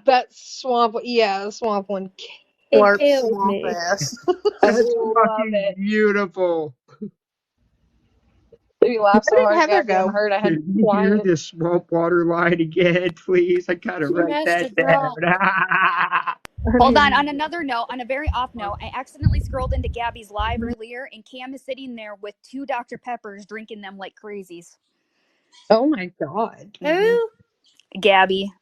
That swamp, yeah, the swamp one. It Larp kills swamp me. ass. I That's love fucking it. beautiful. We laughed so Where did hard, Heather goddamn go? hurt. I had to Can be you hear quiet. this swamp water line again, please? I gotta She write has to that drop. down. Hold on. On another note, on a very off note, I accidentally scrolled into Gabby's live earlier, and Cam is sitting there with 2 Dr. Peppers, drinking them like crazies. Oh my god. Who? Gabby,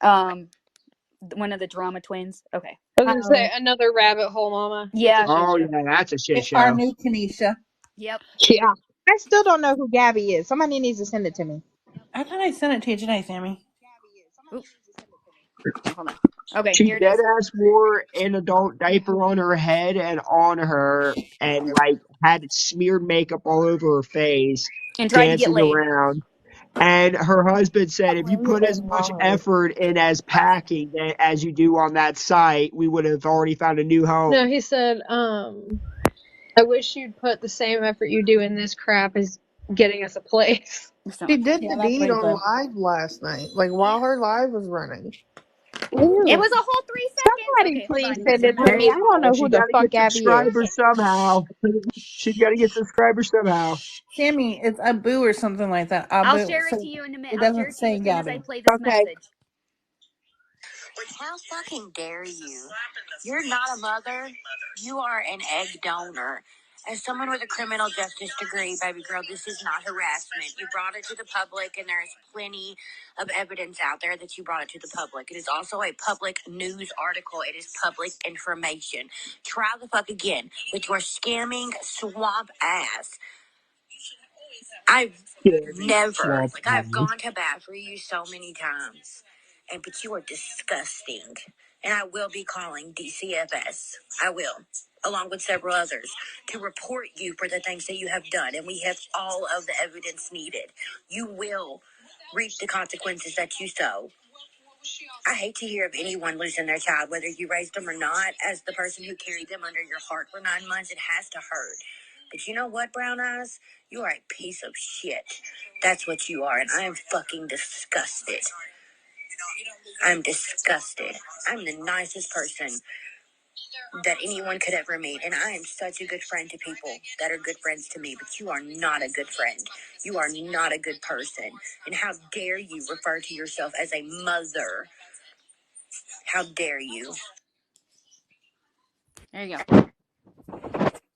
one of the drama twins. Okay. I was gonna say another rabbit hole, mama. It's a Yeah. shit Oh show. yeah, that's a shit Our show. new Kanisha. Yep. Yeah. I still don't know who Gabby is. Somebody needs to send it to me. I thought I sent it to you today, Sammy. Oop. Hold on. Okay, She here it dead is. ass wore an adult diaper on her head and on her, and like had smeared makeup all over her face, And tried to get dancing laid. around. And her husband said, if you put as much effort in as packing as you do on that site, we would have already found a new No, home. he said, I wish you'd put the same effort you do in this crap as getting us a place. She did Yeah, the that's what deed he on said. live last night, like while her live was running. It Ooh. was a whole 3 seconds. Somebody Okay, hold please on. send it to Hey, me. I don't know she who got the to fuck get Gabby is. subscribers somehow. She's got to get subscribers somehow. Sammy, it's Abu or something like that. I'll Abu. share it to So you in a minute. it I'll share doesn't it to you say as soon as I Gabby. play this Okay. message. How fucking dare you? You're not a mother. You are an egg donor. As someone with a criminal justice degree, baby girl, this is not harassment. You brought it to the public, and there is plenty of evidence out there that you brought it to the public. It is also a public news article. It is public information. Try the fuck again with your scamming swamp ass. I've Scary never, swamp like, I've ass. gone to bat for you so many times, and but you are disgusting. And I will be calling DCFS. I will, along with several others, to report you for the things that you have done. And we have all of the evidence needed. You will reap the consequences that you sow. I hate to hear of anyone losing their child, whether you raised them or not. As the person who carried them under your heart for 9 months, it has to hurt. But you know what, Brown Eyes? You are a piece of shit. That's what you are, and I am fucking disgusted. I'm disgusted. I'm the nicest person that anyone could ever meet, and I am such a good friend to people that are good friends to me, but you are not a good friend. You are not a good person. And how dare you refer to yourself as a mother? How dare you? There you go.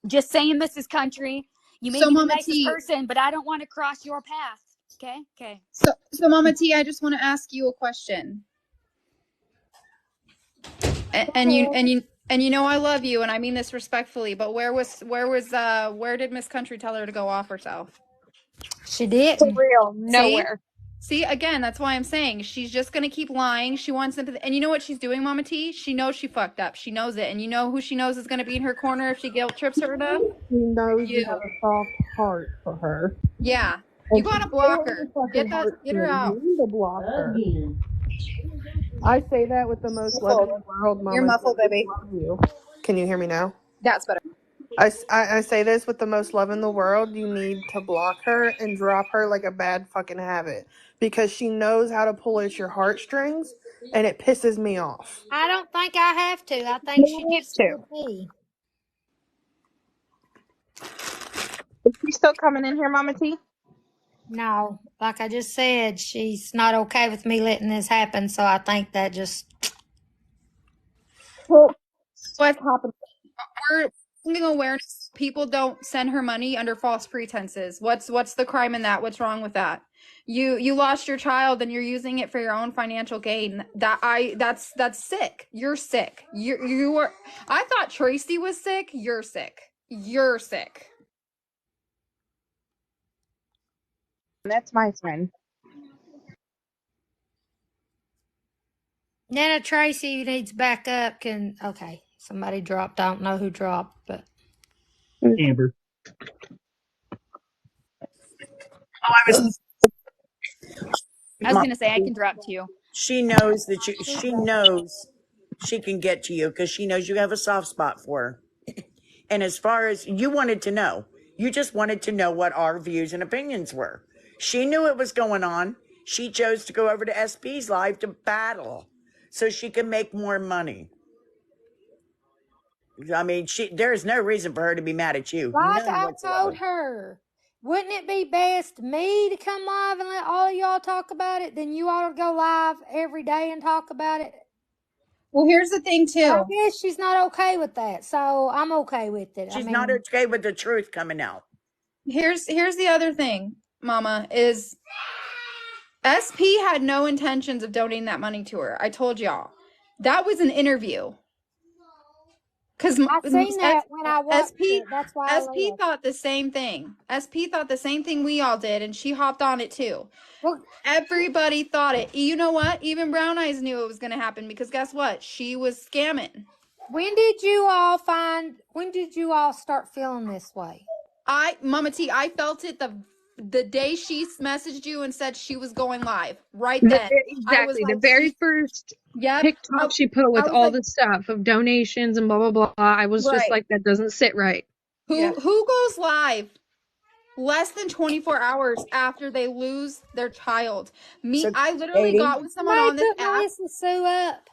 Just saying, Mrs. Country. You may So, be the Mama nicest T, person, but I don't want to cross your path. Okay? Okay. so Mama T, I just want to ask you a question. And you know I love you, and I mean this respectfully. But where did Miss Country tell her to go off herself? She For didn't. real, See? nowhere. See, again, that's why I'm saying she's just gonna keep lying. She wants sympathy, and you know what she's doing, Mama T? She knows she fucked up. She knows it, and you know who she knows is gonna be in her corner if she guilt trips her enough? He knows you have You. a soft heart for her. Yeah, you And she gotta still block has her. a fucking heart Get for her out. you. You need to block her. I say that with the most love in Muffled. the world, You're Mama. muffled, I baby. love you. Can you hear me now? That's better. I say this with the most love in the world. You need to block her and drop her like a bad fucking habit because she knows how to pull at your heartstrings and it pisses me off. I don't think I have to. I think she You just need with me. to. Is she still coming in here, Mama T? No, like I just said, she's not okay with me letting this happen. So I think that just What's happening? We're bringing awareness. People don't send her money under false pretenses. What's the crime in that? What's wrong with that? You lost your child and you're using it for your own financial gain. That's sick. You're sick. You are. I thought Tracy was sick. You're sick. You're sick. That's my friend. Nana Tracy needs backup. Okay, somebody dropped. I don't know who dropped, but Amber. I was gonna say I can drop too. She knows that she knows she can get to you because she knows you have a soft spot for her. And as far as you wanted to know, you just wanted to know what our views and opinions were. She knew it was going on. She chose to go over to SP's live to battle so she can make more money. I mean, there is no reason for her to be mad at you. like None I told whatsoever. her, wouldn't it be best me to come live and let all of y'all talk about it? Then you ought to go live every day and talk about it. Well, here's the thing too. I guess she's not okay with that, so I'm okay with it. She's not okay with the truth coming out. Here's the other thing, Mama, is SP had no intentions of donating that money to her. I told y'all. That was an interview. Because I seen that when I watched it. That's why I SP left. thought the same thing. SP thought the same thing we all did, and she hopped on it too. Well, everybody thought it. You know what? Even Brown Eyes knew it was going to happen because guess what? She was scamming. When did you all start feeling this way? Mama T, I felt it the day she messaged you and said she was going live. Right The, then. I was exactly. like, The very first yep. TikTok she put with I was all like, the stuff of donations and blah blah blah. I was just right. like, that doesn't sit right. Who goes live less than 24 hours after they lose their child? I literally Katie? got with someone on this put app. Melissa Sue up.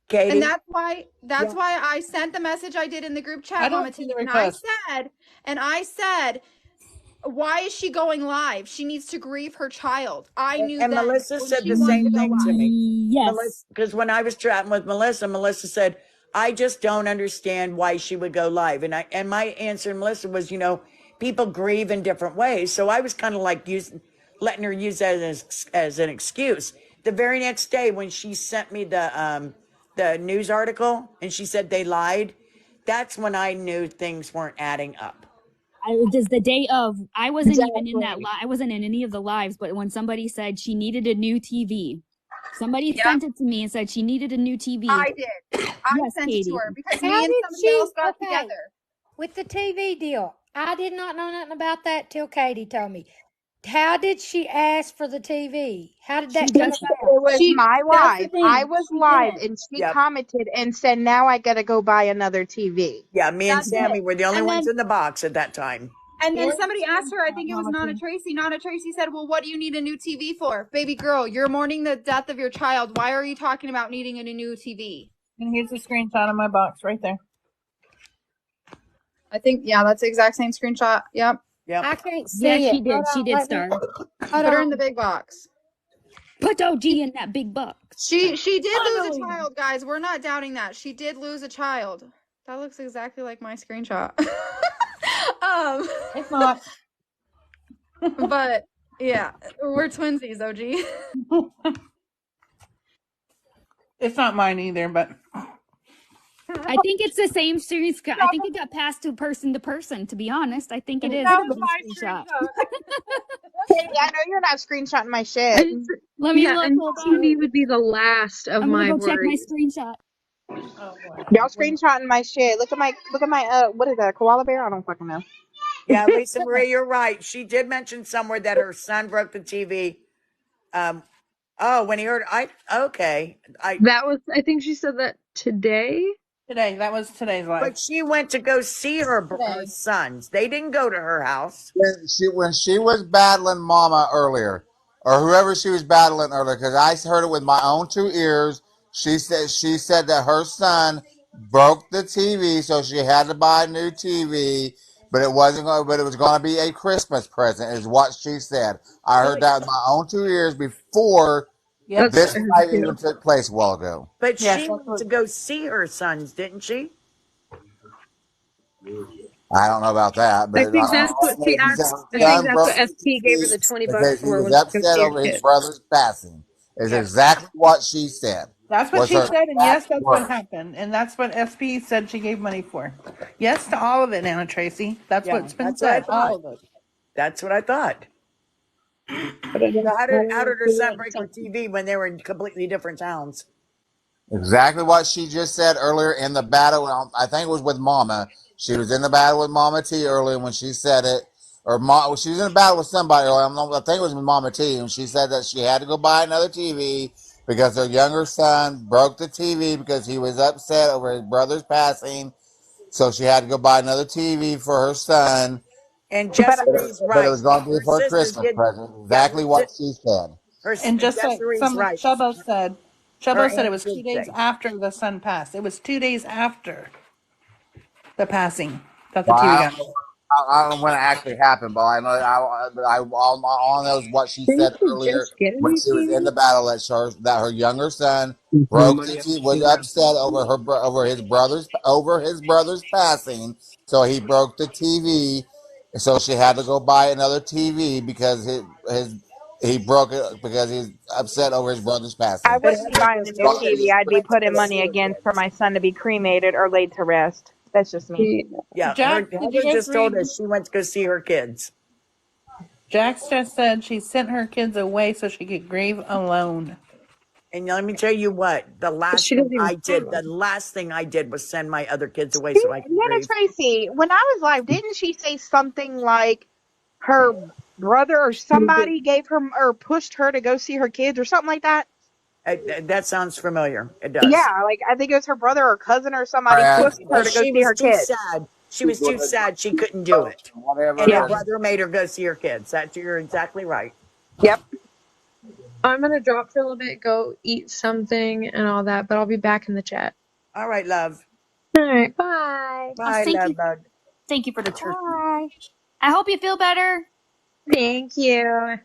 Katie? And that's why I sent the message I did in the group chat, Mama T. And I said, why is she going live? She needs to grieve her child. I knew And then Melissa when said she the wanted same to go thing to live. me. Yes. Because when I was chatting with Melissa said, I just don't understand why she would go live. And my answer to Melissa was, people grieve in different ways. So I was kind of like letting her use that as an excuse. The very next day when she sent me the news article and she said they lied, that's when I knew things weren't adding up. The day of, I wasn't even in that I wasn't in any of the lives, but when somebody said she needed a new TV, somebody sent it to me and said she needed a new TV. I did. I sent it to her because me and somebody else got together. With the TV deal, I did not know nothing about that till Katie told me. How did she ask for the TV? How did that come about? It was my live. I was live and she commented and said, now I gotta go buy another TV. Yeah, me and Sammy were the only ones in the box at that time. And then somebody asked her, I think it was Nana Tracy. Nana Tracy said, well, what do you need a new TV for? Baby girl, you're mourning the death of your child. Why are you talking about needing a new TV? And here's a screenshot of my box right there. I think, that's the exact same screenshot. Yep. I can't see Yeah, it. she did. She did, Star. Put her in the big box. Put OG in that big box. She did lose a child, guys. We're not doubting that. She did lose a child. That looks exactly like my screenshot. It's not. But yeah, we're twinsies, OG. It's not mine either, but I think it's the same series. I think it got passed to person, to be honest. I think it is. That was my screenshot. Katie, I know you're not screenshotting my shit. Let me look. And Hold TV on. would be the last of I'm my gonna go check my worries. screenshot. Y'all screenshotting my shit. Look at my what is that, a koala bear? I don't fucking know. Yeah, Lisa Marie, you're right. She did mention somewhere that her son broke the TV. When he heard, okay. That was, I think she said that today. Today. That was today's live. But she went to go see her Today. sons. They didn't go to her house. When she was battling Mama earlier, or whoever she was battling earlier, because I heard it with my own two ears. She said that her son broke the TV, so she had to buy a new TV. But it wasn't going. But it was going to be a Christmas present, is what she said. I heard that with my own two ears before Yep. this fight even took place a while ago. But Yes, she that's went what. to go see her sons, didn't she? I don't know about that, I but think that's what she she said asked. her I think son that's broke what the SP gave her TV the $20 because he for was was to go upset see her over his kids. brother's passing. Is Yep. exactly what she said. That's what Was she her said, and yes, exact that's what words. happened, and that's what SP said she gave money for. Yes to all of it, Anna Tracy. That's Yeah, what's been that's what I said. thought. All of it. That's what I thought. But I So don't, how did her figure son out break her something. TV when they were in completely different towns? Exactly what she just said earlier in the battle. I think it was with Mama. She was in the battle with Mama T earlier when she said it. She was in a battle with somebody earlier. I think it was with Mama T, and she said that she had to go buy another TV because her younger son broke the TV because he was upset over his brother's passing. So she had to go buy another TV for her son. And But Jesserine's But it right. was going to be Her for a sisters Christmas did. present. Yeah, Exactly what she said. And just like Jesserine's some right. Chubbo said, Her Chubbo said it aunt was did 2 days say. after the son passed. It was 2 days after the passing that the Well, TV got. I don't know when it actually happened, but I know all I know is what she said Didn't she earlier just get a when new she was in the TV? battle that her younger son More broke the money up TV, the was kingdom. upset over his brother's passing, so he broke the TV, so she had to go buy another TV because he broke it because he's upset over his brother's I passing. But wouldn't be Heather buying a just new told us TV. she I'd be went to putting go money see her against for kids. my son to be cremated or laid to rest. That's just me. Yeah, Jack, did you Heather guys just told read? us she went to go see her kids. Jax just said she sent her kids away so she could grieve alone. And let me tell you what, She doesn't even have the them. last thing I did was send my other kids away See, so I could Nana grieve. Tracy, when I was live, didn't she say something like her brother or somebody gave her or pushed her to go see her kids or something like that? That sounds familiar. It Yeah, does. like I think it was her brother or cousin or somebody Whereas, pushed her But to go she see was her too kids. sad. She was too sad she couldn't do it. And her Yeah. whatever it is. brother made her go see her kids. You're exactly right. Yep. I'm gonna drop for a little bit, go eat something and all that, but I'll be back in the chat. All right, love. All right, bye. Bye, love bug. Thank you for the turkey. Bye. I hope you feel better. Thank you.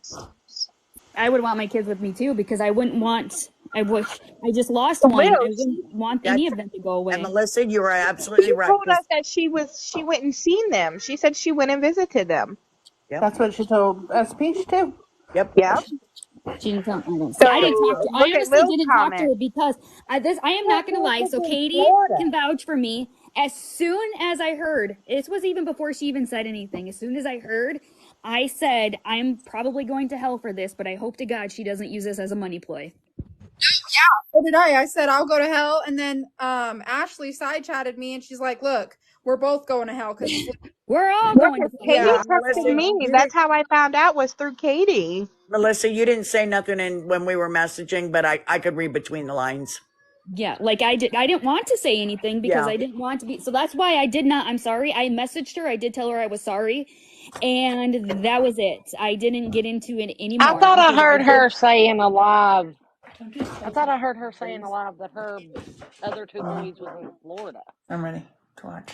I would want my kids with me too because I just lost one. I Will, wouldn't want Yeah, any of them to go and away. Melissa, you are absolutely she right. told us that she went and seen them. She said she went and visited them. Yep. That's what she told Peach too. Yep. Yep. She didn't tell. I don't see. I didn't talk So to. I look at honestly Will's didn't talk to comment. her because I am not gonna lie. So In Katie Florida. can vouch for me. As soon as I heard, this was even before she even said anything. As soon as I heard, I said I'm probably going to hell for this, but I hope to God she doesn't use this as a money ploy. So did I. I said I'll go to hell, and then Ashley side chatted me, and she's like, "Look, we're both going to hell because we're all Yeah, going to because hell." Katie Yeah, texted Melissa, me. That's how I found out was through Katie. Melissa, you didn't say nothing when we were messaging, but I could read between the lines. Yeah, like I didn't want to say anything because Yeah. I didn't want to be. So that's why I did not. I'm sorry. I messaged her. I did tell her I was sorry, and that was it. I didn't get into it I anymore thought I because I heard did. her saying alive. I thought I heard her saying alive that her other two boys was in Florida. I'm ready to watch.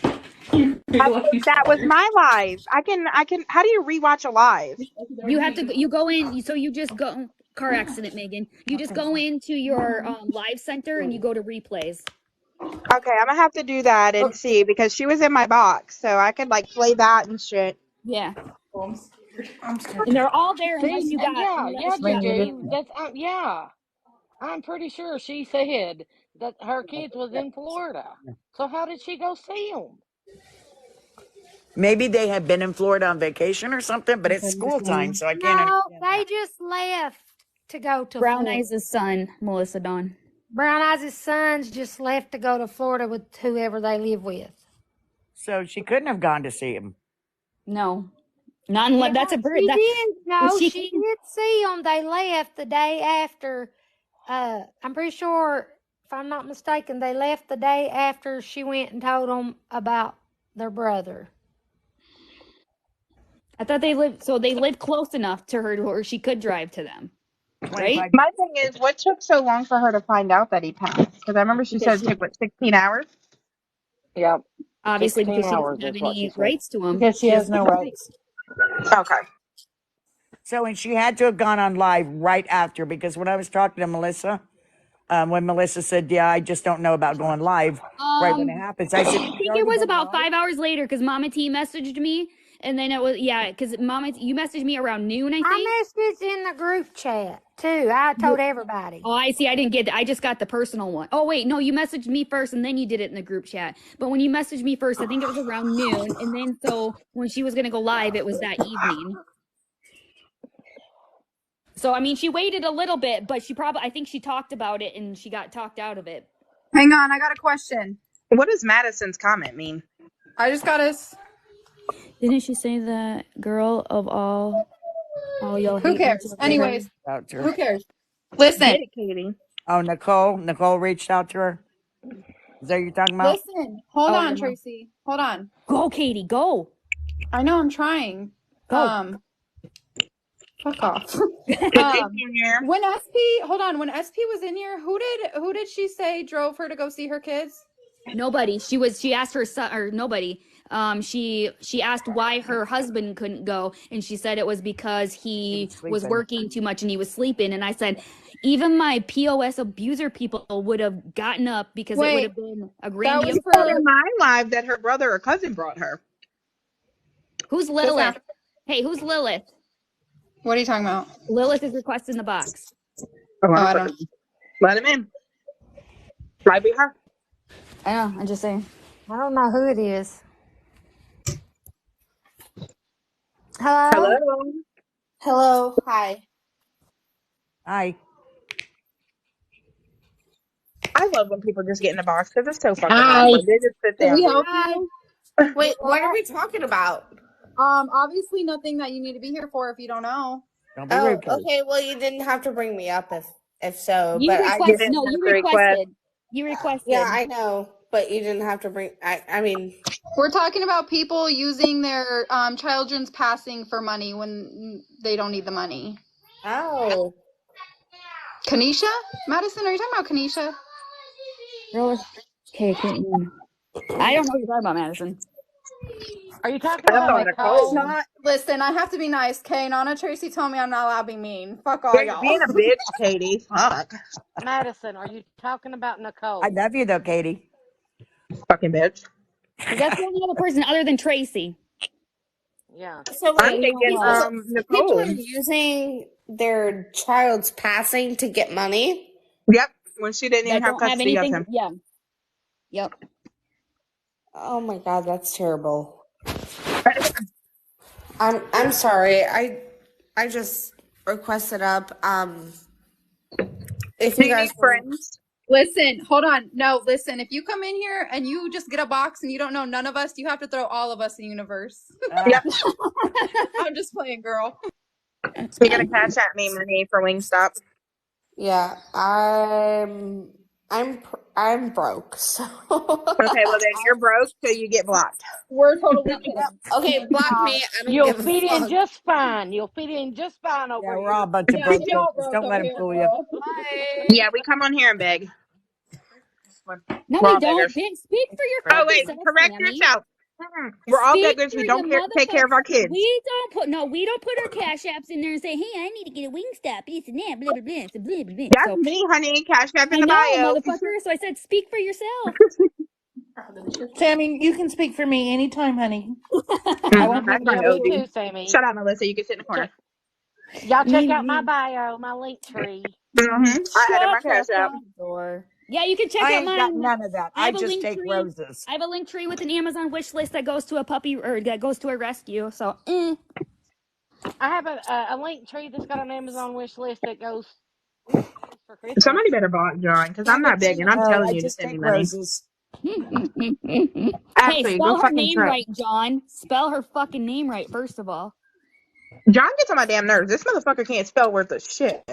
That was my live. I can. How do you rewatch a live? You have to. You go in. So you just go. Car accident, Megan. You just go into your live center and you go to replays. Okay, I'm gonna have to do that and see because she was in my box, so I could like play that and shit. Yeah. Oh, I'm scared. And they're all there See, unless you and got yeah, Wait, Gigi. That's yeah. I'm pretty sure she said that her kids was in Florida. So how did she go see them? Maybe they had been in Florida on vacation or something, but it's school time, so I can't No, understand they that. just left to go to Brown Florida. Eyes' son, Melissa Dawn. Brown Eyes' sons just left to go to Florida with whoever they live with. So she couldn't have gone to see him. No, not unless that's a bird. She That did. No, she she did see them. They left the day after. I'm pretty sure if I'm not mistaken, they left the day after she went and told them about their brother. I thought they lived close enough to her where she could drive to them, right? 25. My thing is, what took so long for her to find out that he passed? Because I remember she Because said it took, what, 16 hours? Yep. obviously 16 because she hours doesn't have is what she any said. rights to him. Because she has no rights. Okay. So, and she had to have gone on live right after, because when I was talking to Melissa, when Melissa said, yeah, I just don't know about going live right when it happens, I I said, think "She's it already was been about live?" 5 hours later because Mama T messaged me, and then it was because Mama you messaged me around noon, I think. I messaged in the group chat too. I told everybody. Oh, I see. I didn't get that. I just got the personal one. Oh, wait. No, you messaged me first and then you did it in the group chat. But when you messaged me first, I think it was around noon. And then so when she was going to go live, it was that evening. So, I mean, she waited a little bit, but I think she talked about it and she got talked out of it. Hang on, I got a question. What does Madison's comment mean? I just got us. Didn't she say that girl of all y'all Who hate each cares? other? Anyways, Out to her. who cares? Listen, Get it, Katie. Oh, Nicole reached out to her. Is that what you're talking about? listen. Hold Oh, on, your mom. Tracy. Hold on. Go, Katie, go. I know I'm trying. Go. Fuck off. When SP was in here, who did she say drove her to go see her kids? Nobody. She asked her son, or nobody. She asked why her husband couldn't go, and she said it was because he was working too much and he was sleeping. And I said, even my POS abuser people would have gotten up because it would have been a grandiose. She said in my live that her brother or cousin brought her. Who's Lilith? Hey, who's Lilith? What are you talking about? Lilith is requesting the box. Oh, I don't. Let him in. Might be her. I know. I'm just saying. I don't know who it is. Hello? Hello. Hello. Hi. Hi. I love when people just get in the box because it's so fucking Hi. awkward. They just sit Can there. we help you? Wait, what are we talking about? Obviously nothing that you need to be here for if you don't know. Don't be Oh, rude, Kate. okay. Well, you didn't have to bring me up if so, You but requested. No, you requested. You requested. Yeah, I know, but you didn't have to bring. I mean, We're talking about people using their children's passing for money when they don't need the money. Oh. Kanisha? Madison, are you talking about Kanisha? Really? Okay, I don't know what you're talking about, Madison. Are you talking about It's Nicole? not. Listen, I have to be nice, okay? Nana Tracy told me I'm not allowed to be mean. Fuck all Yeah, you're y'all. being a bitch, Katie. Fuck. Madison, are you talking about Nicole? I love you though, Katie. Fucking bitch. That's the only other person other than Tracy. Yeah. So I'm wait, thinking people Nicole. are using their child's passing to get money. Yep. When she didn't even That have don't have custody of anything. him. Yeah. Yep. Oh my god, that's terrible. I'm sorry. I just requested up. If you guys friends. Listen, hold on. No, listen. If you come in here and you just get a box and you don't know none of us, you have to throw all of us in the universe. Yep. I'm just playing, girl. You're gonna cash at me money for Wingstop. Yeah, I'm broke. So Okay, well then you're broke, so you get blocked. We're totally kidding. Okay, block me. I don't You'll give a fit in fuck. just fine. You'll fit in just fine over Yeah, here. we're all a bunch of broke bitches. Don't let him fool you. Yeah, we come on here and beg. No, We're we all don't. beggars. Speak for your Oh fucking wait, self, correct Sammy. yourself. We're all Speak beggars. for We your don't take care of our kids. We don't put our cash apps in there and say, hey, I need to get a Wingstop. This and that, blah blah blah, so blah blah blah. That's me, honey. Cash app in I the know, bio. motherfucker. So I said, speak for yourself. Sammy, you can speak for me anytime, honey. I won't That's take my Yeah, it me away. too, OG. Sammy. Shut up, Melissa. You can sit in the corner. Y'all check out my bio, my link tree. I added my Shut cash the app. front door. Yeah, you can check I out ain't got mine. none of that. I I have a just link take tree. roses. I have a link tree with an Amazon wish list that goes to a puppy or that goes to a rescue. So, I have a link tree that's got an Amazon wish list that goes for Christmas. Somebody better block John, because I'm not begging. I'm No, telling I you to just send me take money. roses. hey, Actually, go spell her fucking name trip. right, John. Spell her fucking name right, first of all. John gets on my damn nerves. This motherfucker can't spell worth of shit.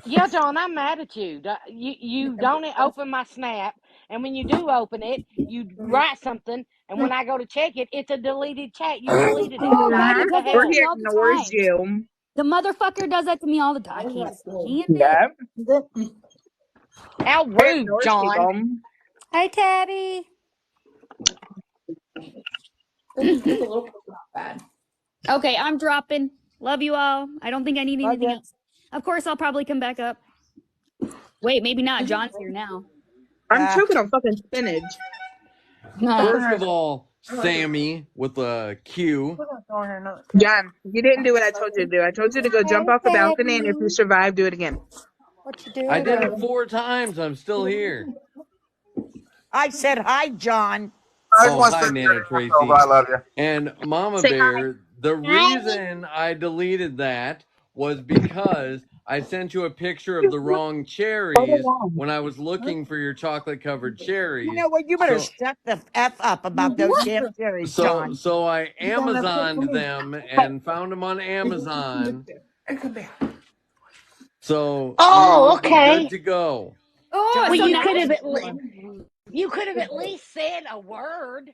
Yeah, John, I'm mad at you. You don't open my Snap, and when you do open it, you write something, and when I go to check it, it's a deleted chat. You deleted it. Oh God, he What the does that Or to hell? me he all the ignores time. you. The motherfucker does that to me all the time. I can't stand it. Yep. How He rude, ignores John. people. Hey, Tabby. It's a little not bad. Okay, I'm dropping. Love you all. I don't think I need Love anything ya. else. Of course, I'll probably come back up. Wait, maybe not. John's here now. I'm choking on fucking spinach. First of all, Sammy with a Q. John, you didn't do what I told you to do. I told you to go jump Hey, off the balcony, and if you Tabby. survive, do it again. What you I doing did it over 4 times. I'm still here. I said hi, John. I just Oh, want to hi, say Nana I Tracy. love you. And Mama Say hi. Bear, the reason I deleted that was because I sent you a picture of the wrong cherries when I was looking for your chocolate covered You know cherries. what? You better So shut the F up about those What? damn cherries, so John. so I Amazoned them and found them on Amazon. So we Oh, will be good okay. to go. Oh, Well, John, so when you I now could first have it's you could have at least said a word.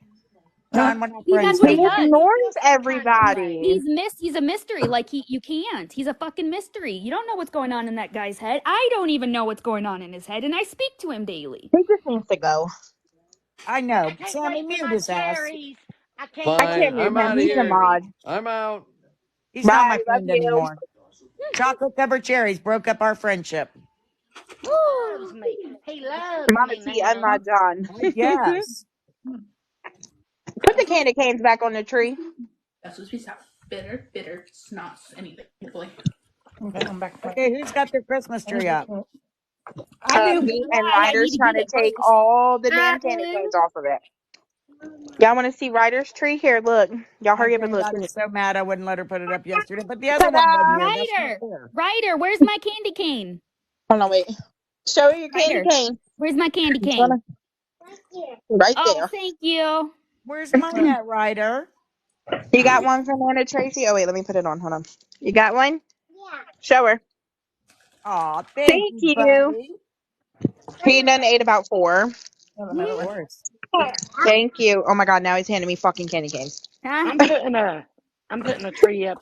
John, when I See, that's first what He he does. You ignores feel some kind of everybody. way. He's a mystery. Like you can't. He's a fucking mystery. You don't know what's going on in that guy's head. I don't even know what's going on in his head, and I speak to him daily. He just needs to go. I I know, can't Sammy, wait for mute my his ass. cherries. I can't I Fine, can't wait for mute I'm my him. out of He's a here. mod. cherries. I'm out. He's not my Bye. Love friend you. anymore. Chocolate covered cherries broke up our friendship. He loves me. He loves Mama me T, now. unmod John. I guess. Put the candy canes back on the tree. That's supposed to be sour. Bitter, bitter, snots, anything. Boy. Okay, I'm back. Okay, who's got their Christmas tree up? I do. Me and Why? I need Ryder's to trying get to it take first. all the I damn candy do. canes off of it. Y'all want to see Ryder's tree? Here, look. Y'all My hurry up and look. granddaughter was so mad I wouldn't let her put it up yesterday, but the other one wasn't Ta-da! here. That's not Ryder, fair. Ryder, where's my candy cane? Hold on, wait. Show her your candy Ryder, cane. where's my candy It's cane? right Oh, there. thank you. Where's mine at, Ryder? You got one for Nana Tracy? Oh, wait, let me put it on. Hold on. You got one? Show her. Aw, thank Thank you, you. buddy. He done ate about 4. Of course. Thank you. Oh my god, now he's handing me fucking candy canes. Huh? I'm putting a tree up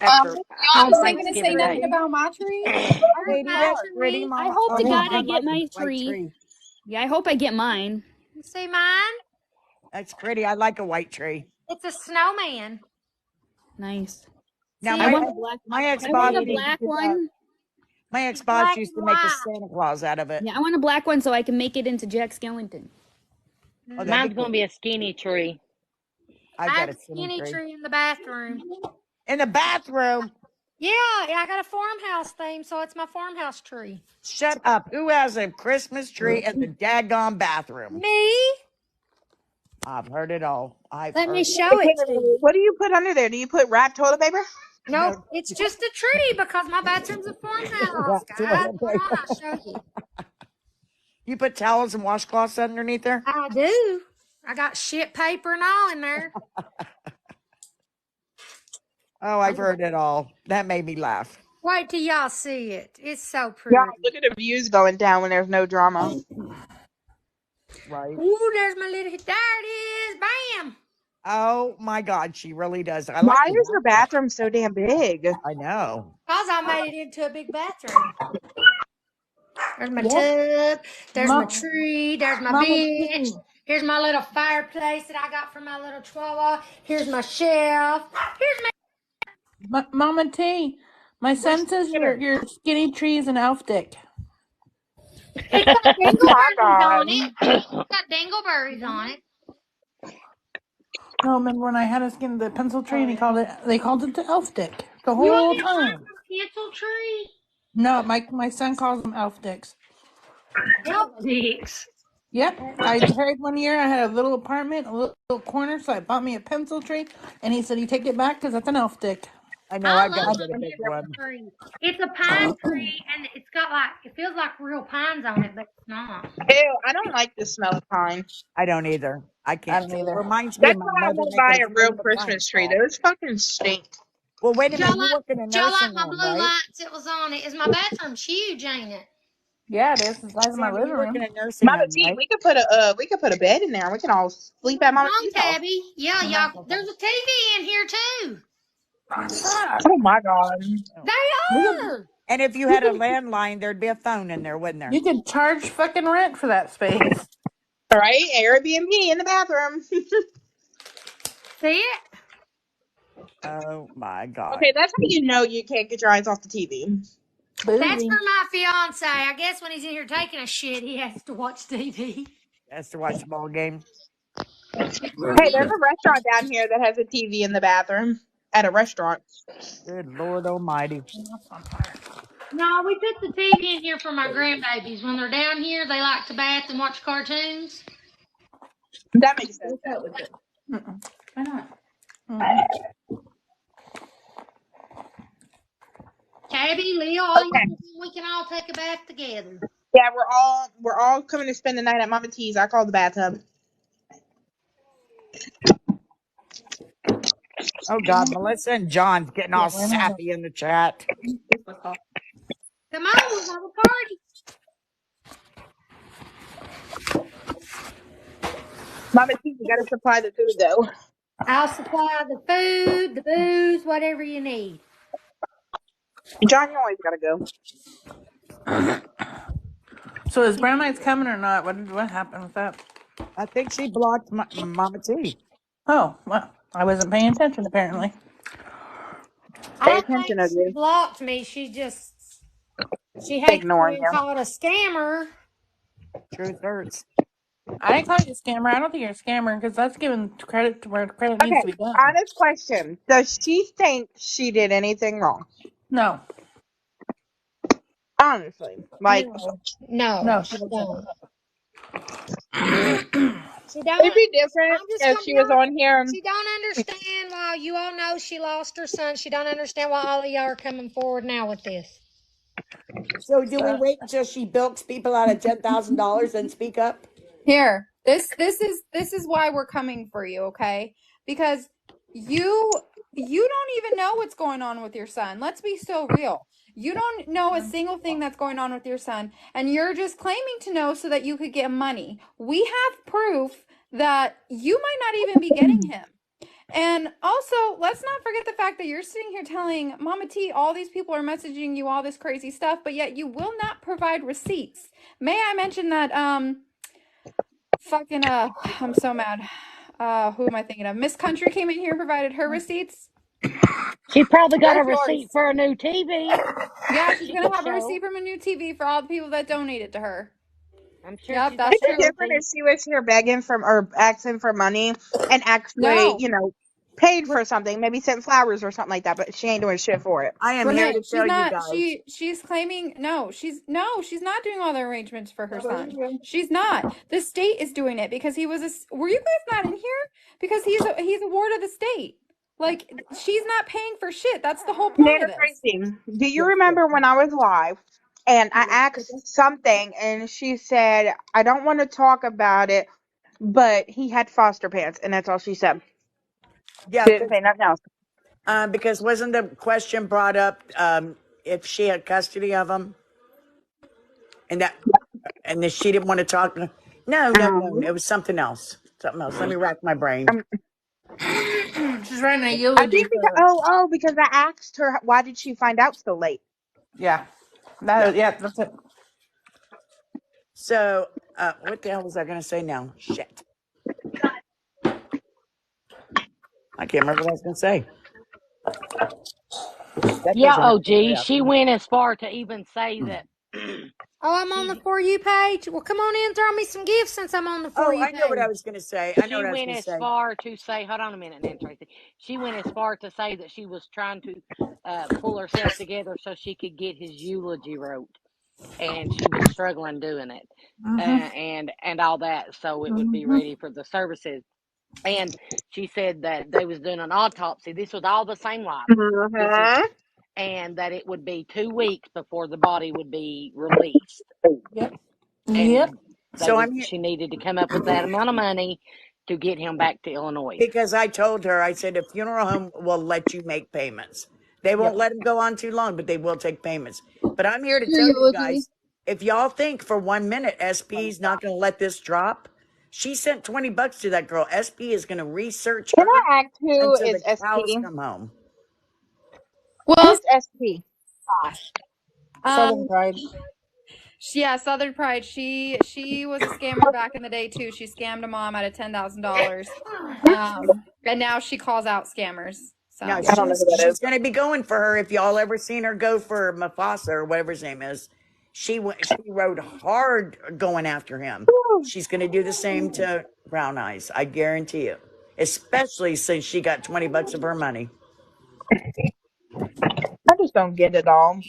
after Y'all on wasn't gonna say Thanksgiving nothing Day. about my tree. Where's Katie, my that's pretty, tree? I Mama. hope Oh, to yeah, God I I get like the my white tree. tree. Yeah, I hope I get mine. You see mine? That's pretty. I like a white tree. It's a snowman. Nice. Now, See, I it's want a black. my I want ex-boss a used black to, one. my it's ex-boss black used and to make a white. Santa Claus out of it. Yeah, I want a black one so I can make it into Jack Skellington. Oh, that'd be Mine's gonna cool. be a skinny tree. I I got have a a skinny skinny tree. tree in the bathroom. In the bathroom. Yeah, I got a farmhouse theme, so it's my farmhouse tree. Shut up. Who has a Christmas tree in the daggone bathroom? Me? I've heard it all. I've Let me heard it. show it to you. What do you put under there? Do you put wrapped toilet paper? Nope, No, it's just a tree because my bathroom's a farmhouse, wrap guys. toilet Hold on, paper. I'll show you. You put towels and washcloths underneath there? I do. I got shit paper and all in there. Oh, I've heard it all. That made me laugh. Wait till y'all see it. It's so Yeah, pretty. look at the views going down when there's no drama. Right. Ooh, there's my little. There it is. Bam. Oh my God, she really does. I like Why the is your white one. bathroom so damn big? I know. Cause I made it into a big bathroom. There's my Yep. tub. There's my Mom, tree. There's my Mama bench. T. Here's my little fireplace that I got from my little chihuahua. Here's my shelf. Here's Mama T. My Where's son says Peter? your skinny tree is an elf dick. It's got Oh my dingleberries on god. it. It's got dingleberries on it. No, remember when I had us get the pencil tree and they called it the elf dick the You want whole me to plant time. some pencil tree? No, my son calls them elf dicks. Elf dicks. Yep. I tried one year. I had a little apartment, a little corner, so I bought me a pencil tree, and he said, "You take it back because that's an elf dick." I know I I've got love to I, get a my big pencil one. tree. It's a pine tree, and it's got like it feels like real pines on it, but it's not. Ew, I don't like the smell of pine. I don't either. I I can't. don't It either. reminds me of That's my why I mother won't making buy us a play real with a pine Christmas tree. saw. Those fucking stink. Well, wait a Did y'all minute. You like, work in a did y'all nursing like my home, blue right? lights that was on it? Is my bathroom's huge, ain't it? Yeah, it is the size of my Sammy, living you work in room. a nursing Mama home, T, right? we could put a bed in there. We can all sleep at Mama Come T's on, house. Tabby. Yeah, I'm not y'all. gonna There's a TV in here too. fuck. Oh my god. Oh. We could, They are. And if you we had a could, landline, there'd be a phone in there, wouldn't there? You could charge fucking rent for that space. all right, Airbnb in the bathroom. See it? Oh my God. Okay, that's how you know you can't get your eyes off the TV. That's Bougie. for my fiance. I guess when he's in here taking a shit, he has to watch TV. Has to watch the ball game. Hey, there's a restaurant down here that has a TV in the bathroom at a restaurant. Good Lord Almighty. No, we put the TV in here for my grandbabies. When they're down here, they like to bath and watch cartoons. That makes sense What's then. up with it? Mm-mm. Why not? Mm-mm. Tabby, Leo, all you Okay. we can all take a bath together. Yeah, we're all coming to spend the night at Mama T's. I call the bathtub. Oh God, Melissa and John's getting Yeah, all where am I going? sappy in the chat. This was off. Come on, we'll have a party. Mama T's, you gotta supply the food though. I'll supply the food, the booze, whatever you need. John, you always gotta go. So is Brown Eyes coming or not? What happened with that? I think she blocked Mama T. Oh, well, I wasn't paying attention apparently. I Pay don't think attention of she you. blocked me. She hates Ignoring being you. called a scammer. Truth hurts. I didn't call you a scammer. I don't think you're a scammer because that's giving credit to where credit needs Okay, to be done. honest question. Does she think she did anything wrong? No, Honestly. Like, No, no, she she doesn't. don't. She it'd don't. be different I'm just if gonna she be was honest. on here. She don't understand why you all know she lost her son. She don't understand why all of y'all are coming forward now with this. So do we wait until she bilks people out of $10,000 and speak up? Here, this is why we're coming for you, okay? Because you don't even know what's going on with your son. Let's be so real. You don't know a single thing that's going on with your son, and you're just claiming to know so that you could get money. We have proof that you might not even be getting him. And also, let's not forget the fact that you're sitting here telling Mama T all these people are messaging you all this crazy stuff, but yet you will not provide receipts. May I mention that fucking I'm so mad. Who am I thinking of? Miss Country came in here and provided her receipts. She probably got a Where's receipt yours? for a new TV. Yeah, she's She gonna could have a show. receipt from a new TV for all the people that donated to her. I'm sure Yep, she's got that's Is it true. different receipts. if she was here begging from or asking for money and actually, No, paid for something, maybe sent flowers or something like that, but she ain't doing shit for it. I am here Renee, to she's tell you not. guys. She's claiming she's not doing all the arrangements for her That's what son. you do. She's not. The state is doing it because he was were you guys not in here? Because he's a ward of the state. Like she's not paying for shit. That's the whole point Nana of this. Tracy, do you Yes, yes. remember when I was live and I asked something and she said, I don't want to talk about it, but he had foster parents, and that's all she said. Yeah, She didn't say nothing else. because wasn't the question brought up if she had custody of him, and that she didn't want to talk? No, no, no. It was something else. Something else. Let me rack my brain. Um, She's writing a I eulogy think because for. because I asked her why did she find out so late. Yeah, Yeah. that's it. So, what the hell was I going to say now? Shit. I can't remember what I was going to say. That Yeah, doesn't help me OG. very She often. went as far to even say that Oh, I'm on the she For You page. Well, come on in and throw me some gifts since I'm on the For Oh, You I know what I page. was going to say. I know she what I was went going to as say. far to say, hold on a minute, Nan Tracy. She went as far to say that she was trying to pull herself together so she could get his eulogy wrote, and she was struggling doing it, and all that, so it would be ready for the services. And she said that they was doing an autopsy. This was all the same life. This is, Mm-hmm. and that it would be 2 weeks before the body would be released, Yep. Yep. and So I'm here. she needed to come up with that amount of money to get him back to Illinois? Because I told her, I said, a funeral home will let you make payments. They won't let him go on too long, but they will take payments. But I'm here to tell you guys, if y'all think for 1 minute SP's not going to let this drop, she sent $20 to that girl. SP is going to research Can her I ask who until is the cows SP? come home. Well, Who's SP? Southern um, Pride. yeah, Southern Pride. She was a scammer back in the day too. She scammed a mom out of $10,000. And now she calls out scammers. Now So I don't know who that is. she's going to be going for her. If y'all ever seen her go for Mufasa or whatever his name is, she rode hard going after him. She's going to do the same to Brown Eyes. I guarantee you. Especially since she got $20 of her money. I just don't get it all.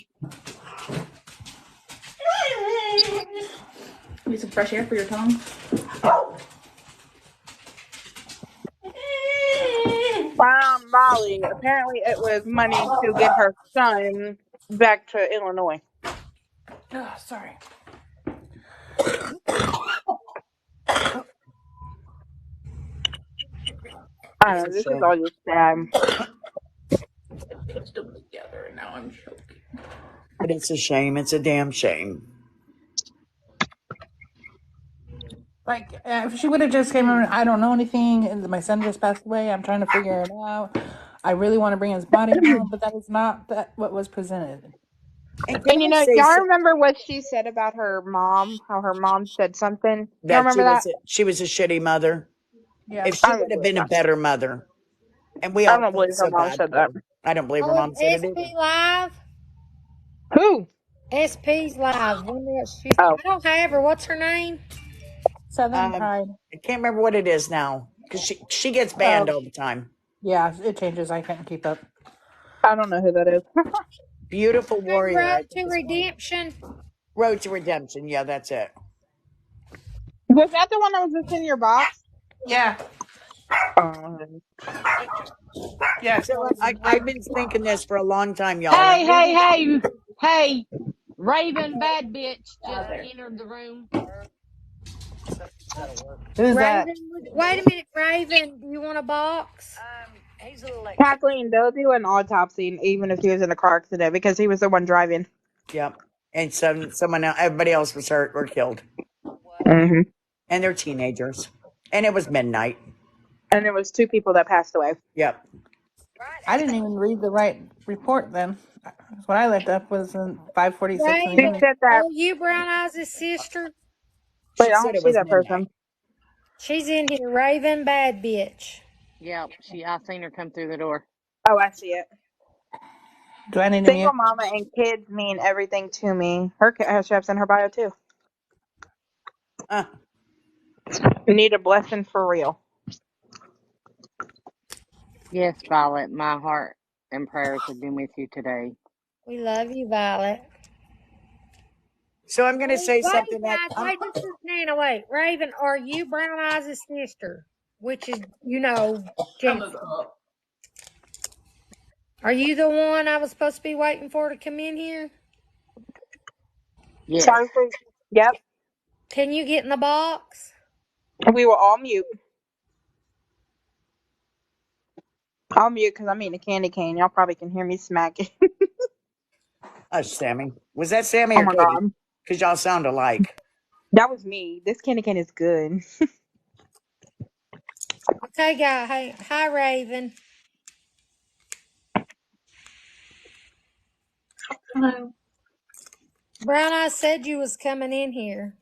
need some fresh air for your tongue. Molly. Apparently, it was money to get her son back to Illinois. Oh, sorry. I don't know. This is all just sad. Put them together, and now I'm choking. But it's a shame. It's a damn shame. Like, if she would have just came in, I don't know anything, and my son just passed away, I'm trying to figure it out. I really want to bring his body home, but that is not what was presented. And can And I say y'all so, remember what she said about her mom? How her mom said something? Y'all that remember that? she was a shitty mother? Yeah. If she I don't would have believe been a that. better mother, and we I all don't felt believe her so mom bad said for that. her. I don't believe her Oh, mom said it SP either. Live? Who? SP's Live. Wonder what she's. Oh, I don't have her. What's her name? Southern Pride. I can't remember what it is now because she gets banned Oh, all the time. yeah, it changes. I can't keep up. I don't know who that is. Beautiful warrior, I Road think to is one. Redemption. Road to Redemption. Yeah, that's it. Was that the one that was just in your box? Yeah. Oh, Yeah. So I've been thinking this for a long time, y'all. And Hey, hey, hey, hey! Raven, bad bitch, just entered the room. Who's that? Raven. Wait a minute, Raven. Do you want a box? Kathleen, they'll do an autopsy even if he was in a car accident because he was the one driving. yep. And someone else, everybody else was hurt or killed, Mm-hmm. and they're teenagers. And it was midnight. And there was 2 people that passed away. Yep. I didn't even read the right report then. What I looked up was in 5:46 in the She Raven. evening. said that. Oh, you Brown Eyes' sister? Wait, She I said don't it see was that midnight. person. She's in here. Raven, bad bitch. Yep, I seen her come through the door. Oh, I see it. Do I need to Single mute? mama and kids mean everything to me. Her chef's in her bio too. Need a blessing for real. Yes, Violet, my heart and prayers have been with you today. We love you, Violet. So I'm going to say Wait, something that guys, wait just a minute. Wait, Raven, are you Brown Eyes' sister? Which is, Jennifer. Are you the one I was supposed to be waiting for to come in here? Yes. Sorry for. Yep. Can you get in the box? We will all mute. I'll mute because I'm eating a candy cane. Y'all probably can hear me smacking. Sammy. Was that Sammy Oh or my Katie? god, Because y'all sound alike. that was me. This candy cane is good. Okay, guy. Hey, hi, Raven. Hello. Brown Eyes said you was coming in here.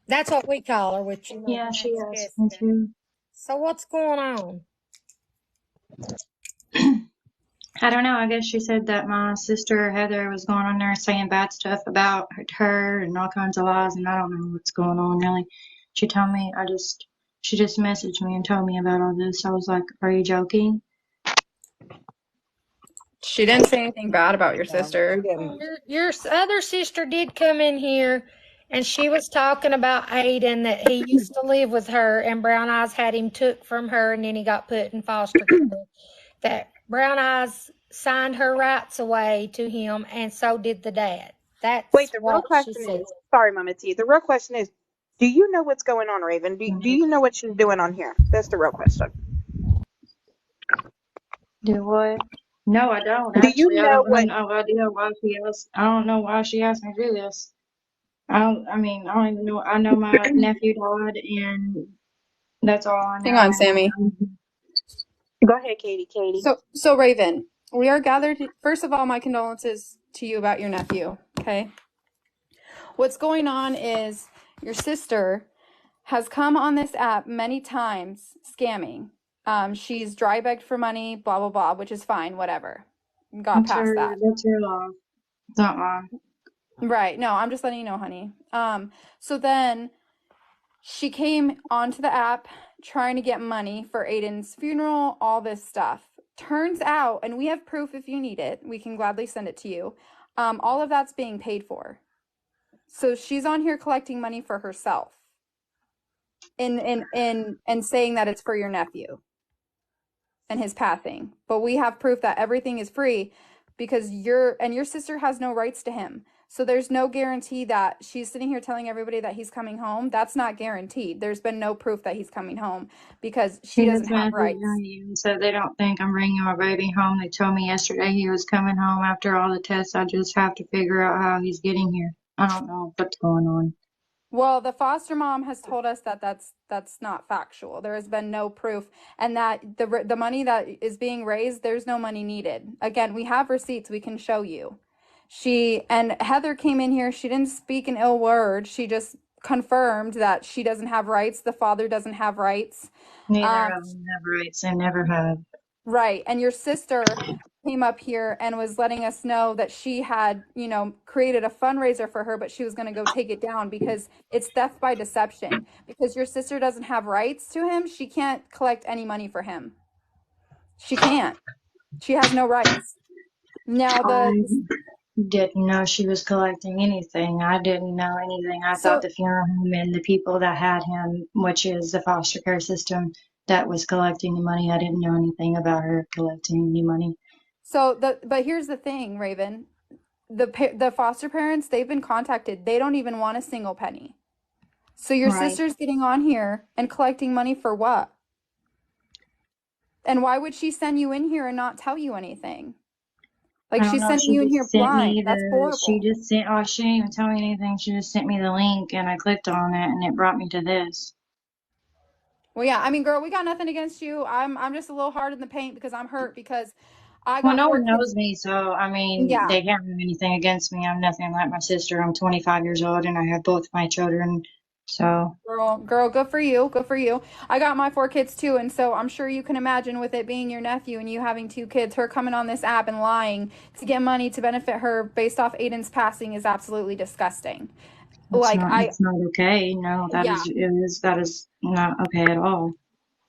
That's what we call her, which Yeah, she that's asked me Jessica. to. So what's going on? I don't know. I guess she said that my sister Heather was going on there saying bad stuff about her and all kinds of lies, and I don't know what's going on really. She told me, she just messaged me and told me about all this. I was like, "Are you joking?" She didn't say anything bad about your No, sister. she didn't. Your other sister did come in here, and she was talking about Aiden, that he used to live with her, and Brown Eyes had him took from her, and then he got put in foster care. That Brown Eyes signed her rights away to him, and so did the dad. Wait, That's the real what she question said. is. Sorry, Mama T. The real question is, Do you know what's going on, Raven? Do you know what she's doing on here? That's the real question. Do what? No, I don't Do you actually. I know don't have what? no idea why she asked. I don't know why she asked me to do this. I mean, I don't even know. I know my nephew died, and that's all I Hang on, know. Sammy. Go ahead, Katie. Katie. So Raven, we are gathered. First of all, my condolences to you about your nephew. Okay. What's going on is your sister has come on this app many times scamming. She's dry begged for money, blah blah blah, which is fine, whatever. Got past that. That's her law. It's not mine. Right. No, I'm just letting you know, honey. So then she came onto the app trying to get money for Aiden's funeral, all this stuff. Turns out, and we have proof if you need it, we can gladly send it to you. All of that's being paid for. So she's on here collecting money for herself and saying that it's for your nephew and his passing. But we have proof that everything is free because your sister has no rights to him. So there's no guarantee that she's sitting here telling everybody that he's coming home. That's not guaranteed. There's been no proof that he's coming home because she He doesn't has have messaged rights. me and said they don't think I'm bringing my baby home. They told me yesterday he was coming home after all the tests. I just have to figure out how he's getting here. I don't know what's going on. Well, the foster mom has told us that that's not factual. There has been no proof, and that the money that is being raised, there's no money needed. Again, we have receipts we can show you. And Heather came in here. She didn't speak an ill word. She just confirmed that she doesn't have rights. The father doesn't have rights. Neither of them have rights. They never have. Right. And your sister came up here and was letting us know that she had, created a fundraiser for her, but she was going to go take it down because it's theft by deception. Because your sister doesn't have rights to him, she can't collect any money for him. She can't. She has no rights. Now I didn't know she was collecting anything. I didn't know anything. I thought so the funeral home and the people that had him, which is the foster care system, that was collecting the money. I didn't know anything about her collecting any money. but here's the thing, Raven. The foster parents, they've been contacted. They don't even want a single penny. So your Right. sister's getting on here and collecting money for what? And why would she send you in here and not tell you anything? Like, I don't she's know. sending She you in here just sent blind. me That's she horrible. just sent, she didn't even tell me anything. She just sent me the link and I clicked on it and it brought me to this. Well, yeah, I mean, girl, we got nothing against you. I'm just a little hard in the paint because I'm hurt because I Well, got no 4 one kids. knows me, so I mean, Yeah. they can't have anything against me. I'm nothing like my sister. I'm 25 years old and I have both my children. So, Girl, good for you. Good for you. I got my 4 kids too, and so I'm sure you can imagine with it being your nephew and you having 2 kids, her coming on this app and lying to get money to benefit her based off Aiden's passing is absolutely disgusting. Like it's not okay. No, yeah. that is not okay at all.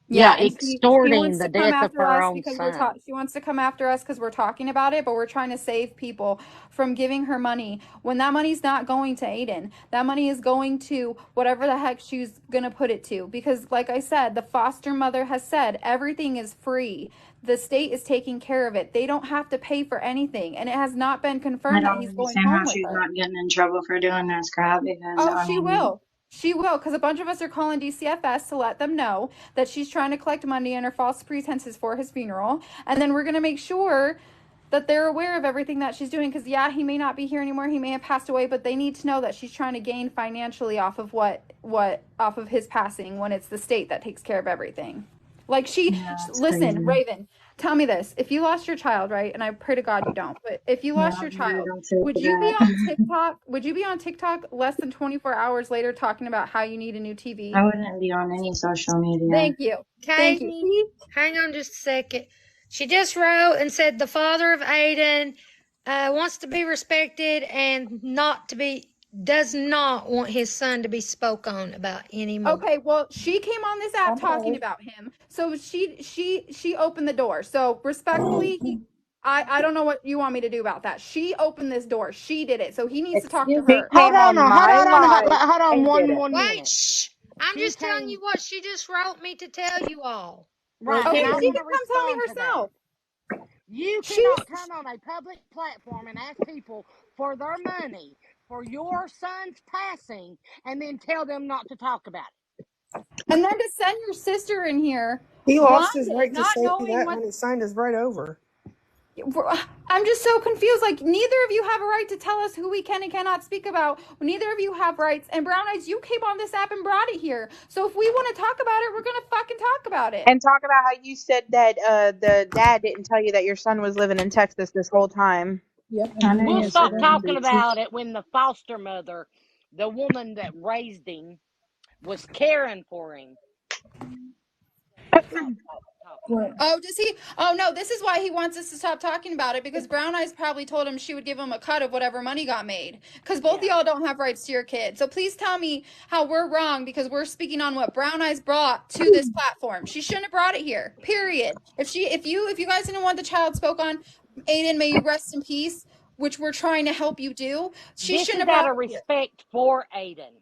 Yeah, Yeah, and she extorting wants the to come death of after her us own because son. she wants to come after us because we're talking about it, but we're trying to save people from giving her money when that money's not going to Aiden. That money is going to whatever the heck she's gonna put it to. Because like I said, the foster mother has said everything is free. The state is taking care of it. They don't have to pay for anything, and it has not been I confirmed that don't he's going understand how home with she's her. not getting in trouble for doing this crap because, Oh, I she mean, will. She will, because a bunch of us are calling DCFS to let them know that she's trying to collect money under false pretenses for his funeral. And then we're going to make sure that they're aware of everything that she's doing. Because, yeah, he may not be here anymore. He may have passed away, but they need to know that she's trying to gain financially off of off of his passing when it's the state that takes care of everything. Like yeah, it's listen, crazy. Raven, tell me this. If you lost your child, right? And I pray to God you don't, but if you Yeah, lost your I child, don't say would for you be that. on TikTok? Would you be on TikTok less than 24 hours later talking about how you need a new I TV? wouldn't be on any social media. Thank you. Thank you. Katie, See? hang on just a second. She just wrote and said the father of Aiden wants to be respected and does not want his son to be spoke on about anymore. Okay, well, she came on this app talking Okay. about him. So she opened the door. So respectfully, I don't know what you want me to do about that. She opened this door. She did it. So he needs to talk to Excuse me. He her. Hold came on, on hold my on, live hold on and did it. one Wait, minute. shh. I'm She just telling came you what she just wrote me to tell you all. right, Okay, and Right I'm she going can to come tell me respond to that. herself. You cannot She's come on a public platform and ask people for their money for your son's passing and then tell them not to talk about it. And then to send your sister in here He lost his blinded, right to not say knowing that what. when he signed his right over. I'm just so confused. Like, neither of you have a right to tell us who we can and cannot speak about. Neither of you have rights. And Brown Eyes, you came on this app and brought it here. So if we want to talk about it, we're going to fucking talk about it. And talk about how you said that the dad didn't tell you that your son was living in Texas this whole time. Yep. We'll stop talking about it when the foster mother, the woman that raised him, was caring for him. We'll stop talking about it. Oh, does he? Oh, no, this is why he wants us to stop talking about it, because Brown Eyes probably told him she would give him a cut of whatever money got made. Because both of y'all don't have rights to your kid. So please tell me how we're wrong, because we're speaking on what Brown Eyes brought to this platform. She shouldn't have brought it here. Period. If you guys didn't want the child spoke on, Aiden, may you rest in peace, which we're trying to help you do. She This shouldn't is have out brought of it here. respect for Aiden.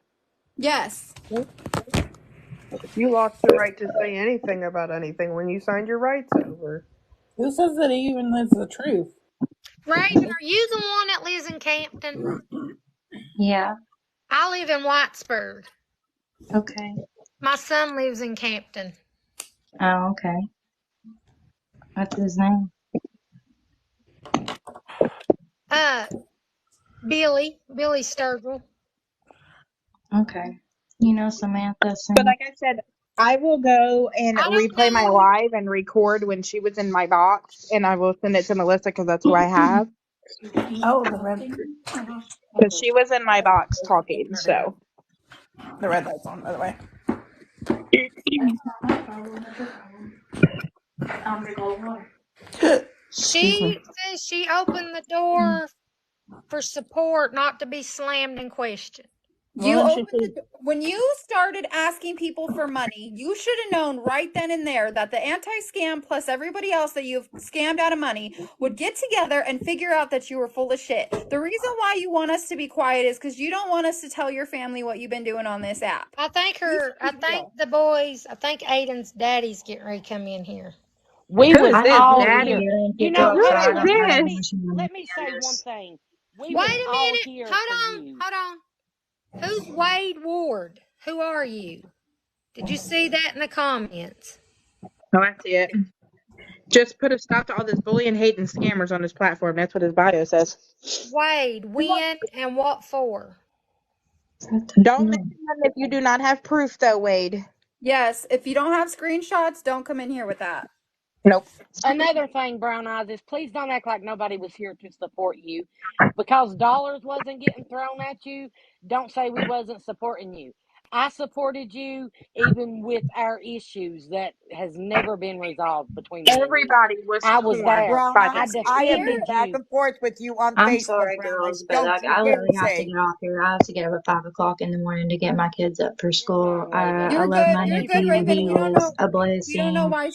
Yes. You lost the right to say anything about anything when you signed your rights over. Who says that he even is the truth? Raven, are you the one that lives in Campton? Yeah. I live in Whitesburg. Okay. My son lives in Campton. Oh, okay. What's his name? Billy Sturgill. Okay. You know Samantha soon. But like I said, I will go and I don't replay my know. live and record when she was in my box, and I will send it to Melissa because that's who I have. Oh, the red. Because she was in my box talking, so. The red light's on, by the way. Excuse me. She says she opened the door for support, not to be slammed and questioned. You Well, opened when you started asking people for money, you should have known right then and there that the anti-scam plus everybody else that you've scammed out of money would get together and figure out that you were full of shit. The reason why you want us to be quiet is because you don't want us to tell your family what you've been doing on this app. I think Aiden's daddy's getting ready to come in here. We Who was is I this, have to all get Daddy? here. here and You pick know, up, Who so I hold is on. don't Let know me this? unless you want let to me hear say one this. thing. We Wait was a all minute. here for Hold you. on. Who's Wade Ward? Who are you? Did you see that in the comments? Oh, I see it. Just put a stop to all this bullying, hate, and scammers on this platform. That's what his bio says. Wade, when and what for? Don't mention them if you do not have proof, though, Wade. Yes, if you don't have screenshots, don't come in here with that. Nope. Another thing, Brown Eyes, is please don't act like nobody was here to support you. Because dollars wasn't getting thrown at you, don't say we wasn't supporting you. I supported you even with our issues that has never been resolved between me and you. Everybody was I was torn there. Brown by I Eyes, this. I have defended been back you. and forth with you on I'm Facebook, sorry, Brown Eyes. girls, but Don't you I dare literally have to say. get off here. I have to get up at 5 o'clock in the morning to get my kids up for You're school. fine, Raven. I love my You're Please good, nephew. forgive Raven. He me We don't is know. also. a We don't know blessing, why.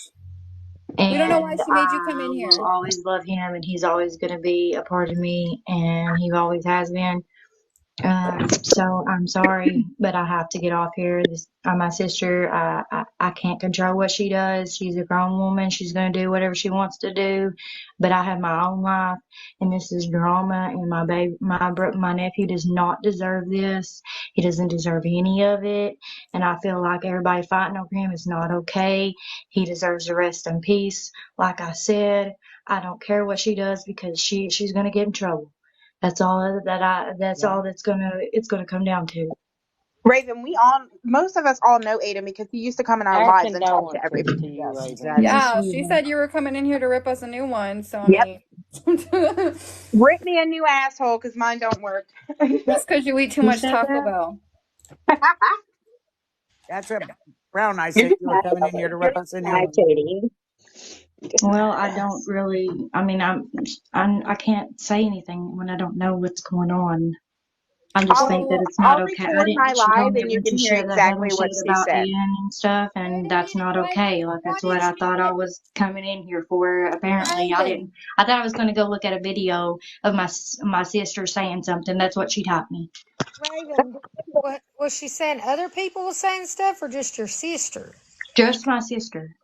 We don't know why and she made you come I in will here. always love him, and he's always going to be a part of me, and he always has been. So I'm sorry, but I have to get off here. My sister, I can't control what she does. She's a grown woman. She's going to do whatever she wants to do. But I have my own life, and this is drama. And my nephew does not deserve this. He doesn't deserve any of it. And I feel like everybody fighting over him is not okay. He deserves to rest in peace. Like I said, I don't care what she does because she's going to get in trouble. That's all it's gonna come down to. Raven, most of us all know Aiden because he used to come in our Our lives and talk to condolences everybody. to you, Yes, Raven. exactly. Yes, Yeah, she Raven. said you were coming in here to rip us a new one. So I Yep. mean, Rip me a new asshole because mine don't work. that's because you eat too Who much said Taco that? Bell. That's what Brown Eyes You're said. just You were mad, coming in here to You're rip us just a new mad, one. Katie. You're just Well, mad. I don't really. I mean, I can't say anything when I don't know what's going on. I just think that it's not I'll okay. I record my didn't. She told live me a and you bunch can of hear shit, that hella exactly what shit she about said. Aiden and stuff, and that's not okay. Like that's what I thought I was coming in here for. Apparently, I didn't. I thought I was going to go look at a video of my sister saying something. That's what she taught me. Raven, what was she saying? Other people was saying stuff, or just your sister? Just my sister.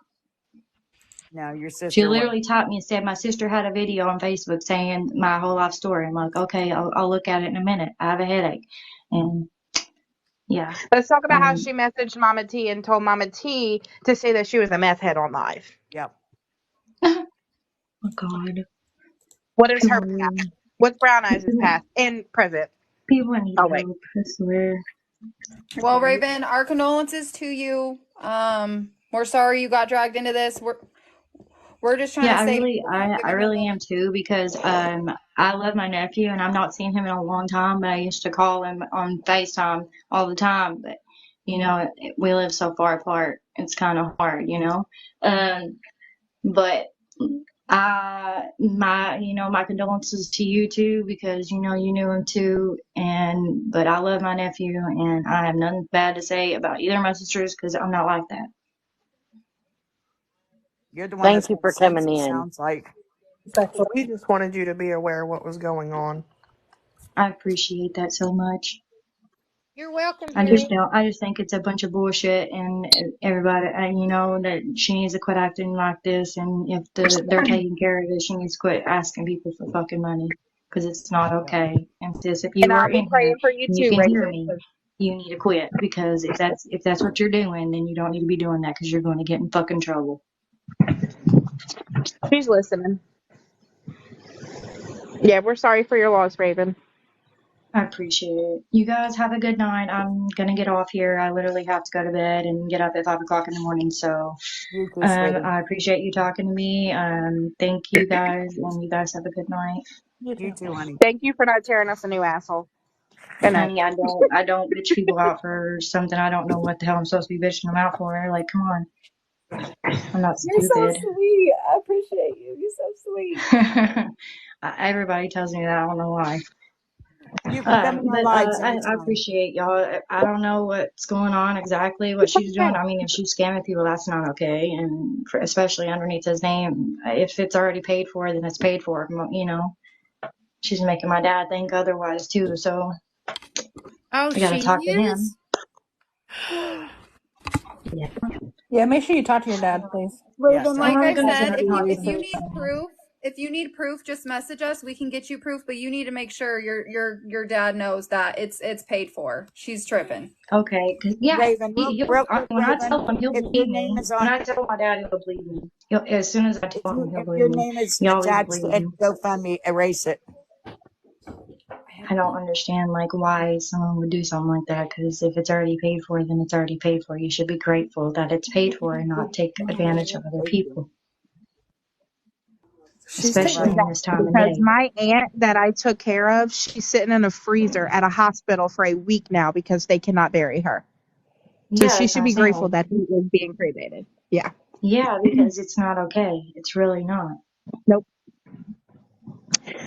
No, your She sister was. literally typed me and said my sister had a video on Facebook saying my whole life story. I'm like, okay, I'll look at it in a minute. I have a headache. And yeah. Let's talk about how she messaged Mama T and told Mama T to say that she was a meth head on live. Yep. Oh God. What is her People, past? What's Brown Eyes' past and present? people need Oh wait. help, I swear. Well, Raven, our condolences to you. We're sorry you got dragged into this. We're just trying Yeah, to I save really, you from I, I giving him really am too, because I love my nephew and I've not seen him in a long time, but I used to call him on FaceTime all the time. But you know, we live so far apart, it's kind of hard, you know. But my condolences to you too, because you know you knew him too, but I love my nephew and I have nothing bad to say about either of my sisters because I'm not like that. You're the one Thank that's you got for sense, coming it in. sounds like. Well, we just wanted you to be aware of what was going on. I appreciate that so much. You're welcome, I dearie. just think it's a bunch of bullshit, and everybody, you know, that she needs to quit acting like this, and if they're taking care of it, she needs to quit asking people for fucking money, because it's not okay. And sis, if And you I'll are be in here praying for you and you too, can hear Raven. me, you need to quit, because if that's what you're doing, then you don't need to be doing that, because you're going to get in fucking trouble. She's listening. Yeah, we're sorry for your loss, Raven. I appreciate it. You guys have a good night. I'm gonna get off here. I literally have to go to bed and get up at 5 o'clock in the morning. So, You too, sweetie. I appreciate you talking to me. Thank you guys, and you guys have a good night. You too, honey. Thank you for not tearing us a new asshole. Good night. Honey, I don't bitch people out for something I don't know what the hell I'm supposed to be bitching them out for. Like, come on. I'm not You're so stupid. sweet. I appreciate you. You're so sweet. Everybody tells me that. I don't know why. You can come in our But lives I anytime. appreciate y'all. I don't know what's going on exactly, what she's doing. I mean, if she's scamming people, that's not okay. And especially underneath his name, if it's already paid for, then it's paid for. You know, she's making my dad think otherwise too. So Oh, I gotta she talk to him. is? Yeah. Yeah, make sure you talk to your dad, please. Raven, Yes. like I'm I gonna said, try to talk to if you need proof, just message us. We can get you proof, but you need to make sure your dad knows that it's paid for. She's tripping. Okay, cause yeah, Raven, real quick, when I Raven, tell him, he'll if your believe name me. is When on, I tell my dad, he'll believe me. As soon as I tell him, he'll if believe your me. name is He always attached to believes any me. GoFundMe, erase it. I don't understand like why someone would do something like that. Because if it's already paid for, then it's already paid for. You should be grateful that it's paid for and not take advantage of other people, She's especially taking in this time of Because day. my aunt that I took care of, she's sitting in a freezer at a hospital for a week now because they cannot bury her. So Yeah, she that's what should I'm be saying. grateful Like, that he is being cremated. Yeah. yeah, because it's not okay. It's really not. Nope.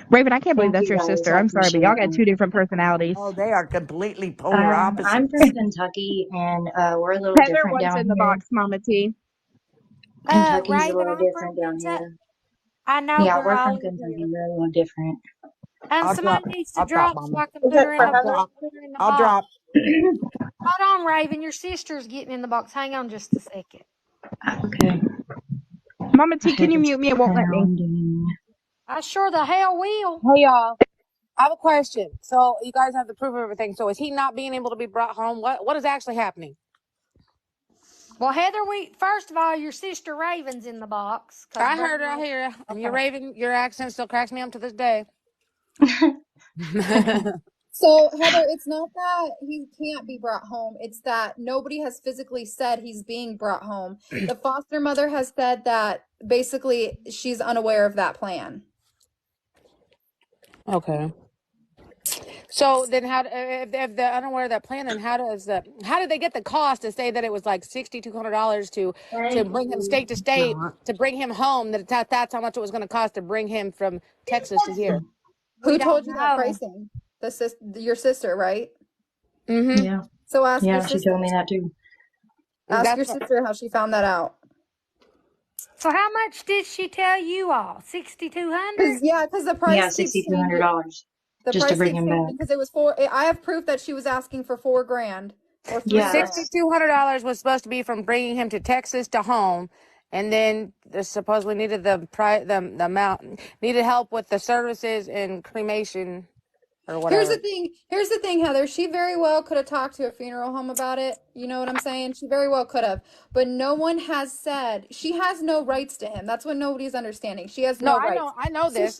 Raven, I can't believe Thank that's you your guys. sister. I I'm sorry, but y'all appreciate got that. two different personalities. Oh, they are completely polar I'm opposites. from Kentucky, and we're a little Heather, different what's down in the here. box, Mama T? Kentucky's a Raven, little I'm from different down Kentucky. here. I know, Yeah, girl. we're I from live Kentucky. here. We're a little different. And somebody needs to drop so Mama. I can Is put it her in for the Heather? put her in the I'll box. drop. Hold on, Raven. Your sister's getting in the box. Hang on just a second. Okay. Mama I T, can had you to mute me? It won't let me. pound and I sure the hell will. Hey y'all, I have a question. So you guys have the proof of everything. So is he not being able to be brought home? What is actually happening? Well, Heather, first of all, your sister Raven's in the box. I heard her. I hear her. And your Raven, your accent still cracks me up to this day. So, Heather, it's not that he can't be brought home. It's that nobody has physically said he's being brought home. The foster mother has said that basically she's unaware of that plan. Okay. So then, if they're unaware of that plan, then how did they get the cost to say that it was like $6,200 to bring him state to state to bring him home? That's how much it was going to cost to bring him from Texas to here. Who told you that pricing? Your sister, right? Mm-hmm. Yeah. So ask your Yeah, she sister. told me that too. Ask your sister how she found that out. So how much did she tell you all? $6,200? Because the price Yeah, keeps changing. $6,200 The just to price bring keeps him changing back. because it was I have proof that she was asking for $4,000 or $3,000. Yeah, that's $6,200 was supposed to be from bringing him to Texas to home, and then supposedly needed the amount, needed help with the services and cremation or whatever. Here's the thing, Heather. She very well could have talked to a funeral home about it. You know what I'm saying? She very well could have. But no one has said she has no rights to him. That's what nobody's understanding. She has No, no rights. I know So this.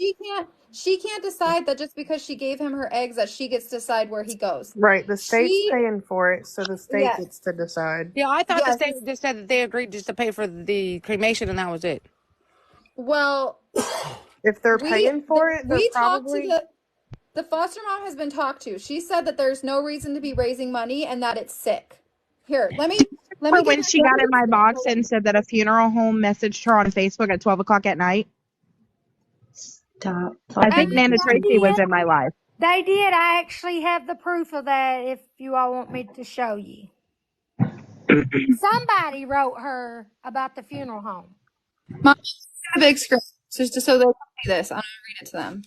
she can't decide that just because she gave him her eggs that she gets to decide where he goes. Right, the state's She paying for it, so the state yeah. gets to decide. Yeah, I thought the Yes. state just said that they agreed just to pay for the cremation and that was it. Well, If they're paying for it, they're we talked to probably the foster mom has been talked to. She said that there's no reason to be raising money and that it's sick. Here, let me For get when back she to got in this. my box and said that a funeral home messaged her on Facebook at 12 o'clock at night. Stop. I And think Fucking Nana they Tracy was did. in my life. They did. I actually have the proof of that if you all want me to show you. Somebody wrote her about the funeral home. Mom, a big screen just so they can see this. I'm gonna read it to them.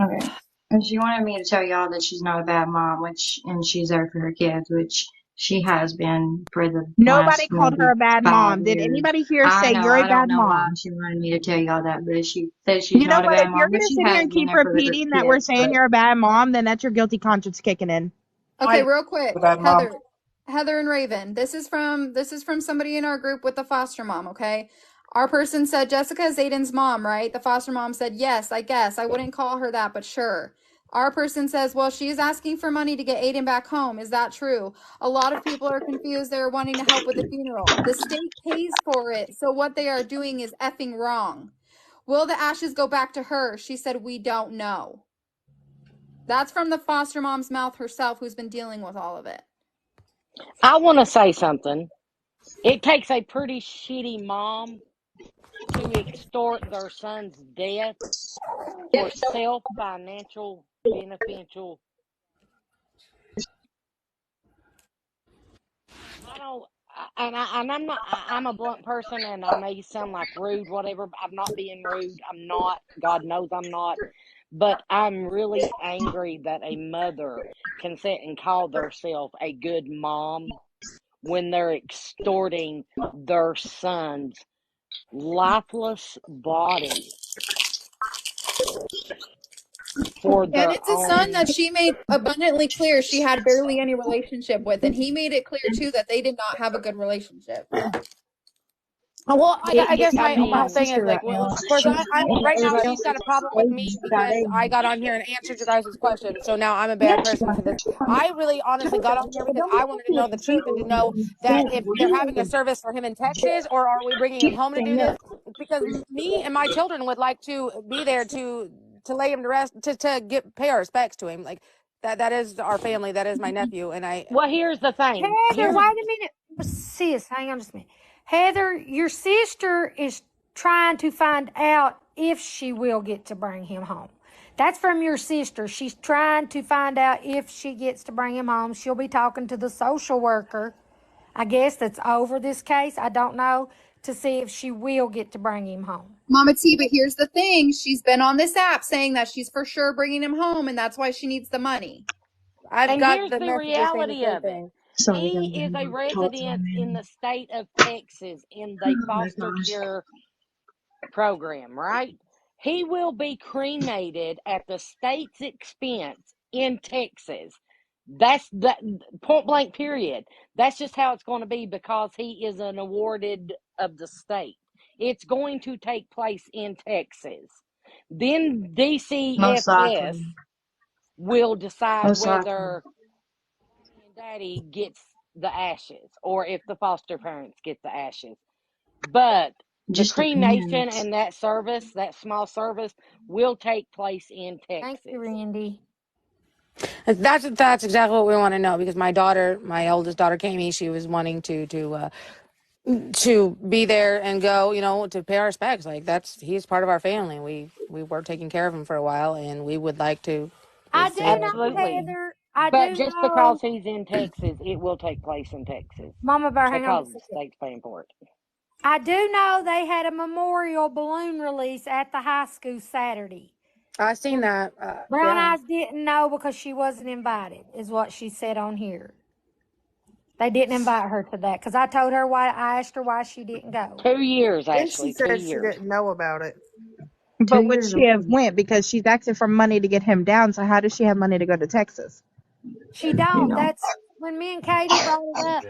Okay. And she wanted me to tell y'all that she's not a bad mom, and she's there for her kids, which she has been for the Nobody last called her maybe a bad 5 mom. Did years. anybody here I say know, you're a I don't bad know why mom? she wanted me to tell y'all that, but she says she's You know not a what? bad If you're mom, going but to she sit here has and been keep there for the repeating that we're kids. saying But you're a bad mom, then that's your guilty conscience kicking in. Okay, real quick, bad mom. Heather and Raven. This is from somebody in our group with the foster mom. Okay, our person said Jessica is Aiden's mom, right? The foster mom said yes. I guess I wouldn't call her that, but sure. Our person says, well, she's asking for money to get Aiden back home. Is that true? A lot of people are confused. They're wanting to help with the funeral. The state pays for it, so what they are doing is effing wrong. Will the ashes go back to her? She said, we don't know. That's from the foster mom's mouth herself, who's been dealing with all of it. I want to say something. It takes a pretty shitty mom to extort their son's death for self financial beneficial. I don't, and I'm not. I'm a blunt person, and I may sound like rude, whatever. I'm not being rude. I'm not. God knows I'm not. But I'm really angry that a mother can sit and call themselves a good mom when they're extorting their son's lifeless body for And their it's a son own. that she made abundantly clear she had barely any relationship with. And he made it clear, too, that they did not have a good relationship. Well, I guess I my whole mean, thing is like, well, of course, I'm right now. everybody She's else got is a problem with me waiting for that because I age. got on here and answered your guys' question. So now I'm a bad person for this. I really, honestly got on here because I wanted to know the truth and to know that if they're having a service for him in Texas or are we bringing him home to do this? Because me and my children would like to be there to lay him to rest, to pay our respects to him. Like that is our family. That is my nephew, and I. well, here's the thing. Heather, Here's wait a minute. Sis, hang on just a minute. Heather, your sister is trying to find out if she will get to bring him home. That's from your sister. She's trying to find out if she gets to bring him home. She'll be talking to the social worker, I guess, that's over this case. I don't know, to see if she will get to bring him home. Mama T, but here's the thing. She's been on this app saying that she's for sure bringing him home, and that's why she needs the money. I've and got here's the the messages saying the reality same of it. thing. Sorry, guys, He is a I'm talking to resident in him. the state of Texas in the That's foster not. care program, right? He will be cremated at the state's expense in Texas. That's that point blank period. That's just how it's going to be because he is an awarded of the state. It's going to take place in Texas. Then Most DCFS likely. will decide Most likely. whether mommy and daddy gets the ashes or if the foster parents get the ashes. But the Just cremation depends. and that service, that small service, will take place in Thank you, Texas. Randy. That's exactly what we want to know because my daughter, my oldest daughter, Kami, she was wanting to be there and go, to pay our respects. Like he's part of our family. We were taking care of him for a while, and we would like to I just do see him. know, Absolutely. Heather. I But do just know. because he's in Texas, it will take place in Texas Mama Bear, hang on because just the a second. state's paying for it. I do know they had a memorial balloon release at the high school Saturday. I seen that. Brown Yeah. Eyes didn't know because she wasn't invited, is what she said on here. They didn't invite her to that because I told her why. I asked her why she didn't go. 2 years, Then she Ashley. 2 said she years. didn't know about it. But would 2 years she have old. went because she's asking for money to get him down? So how does she have money to go to Texas? She You don't. know. That's when me and Katie brought it up.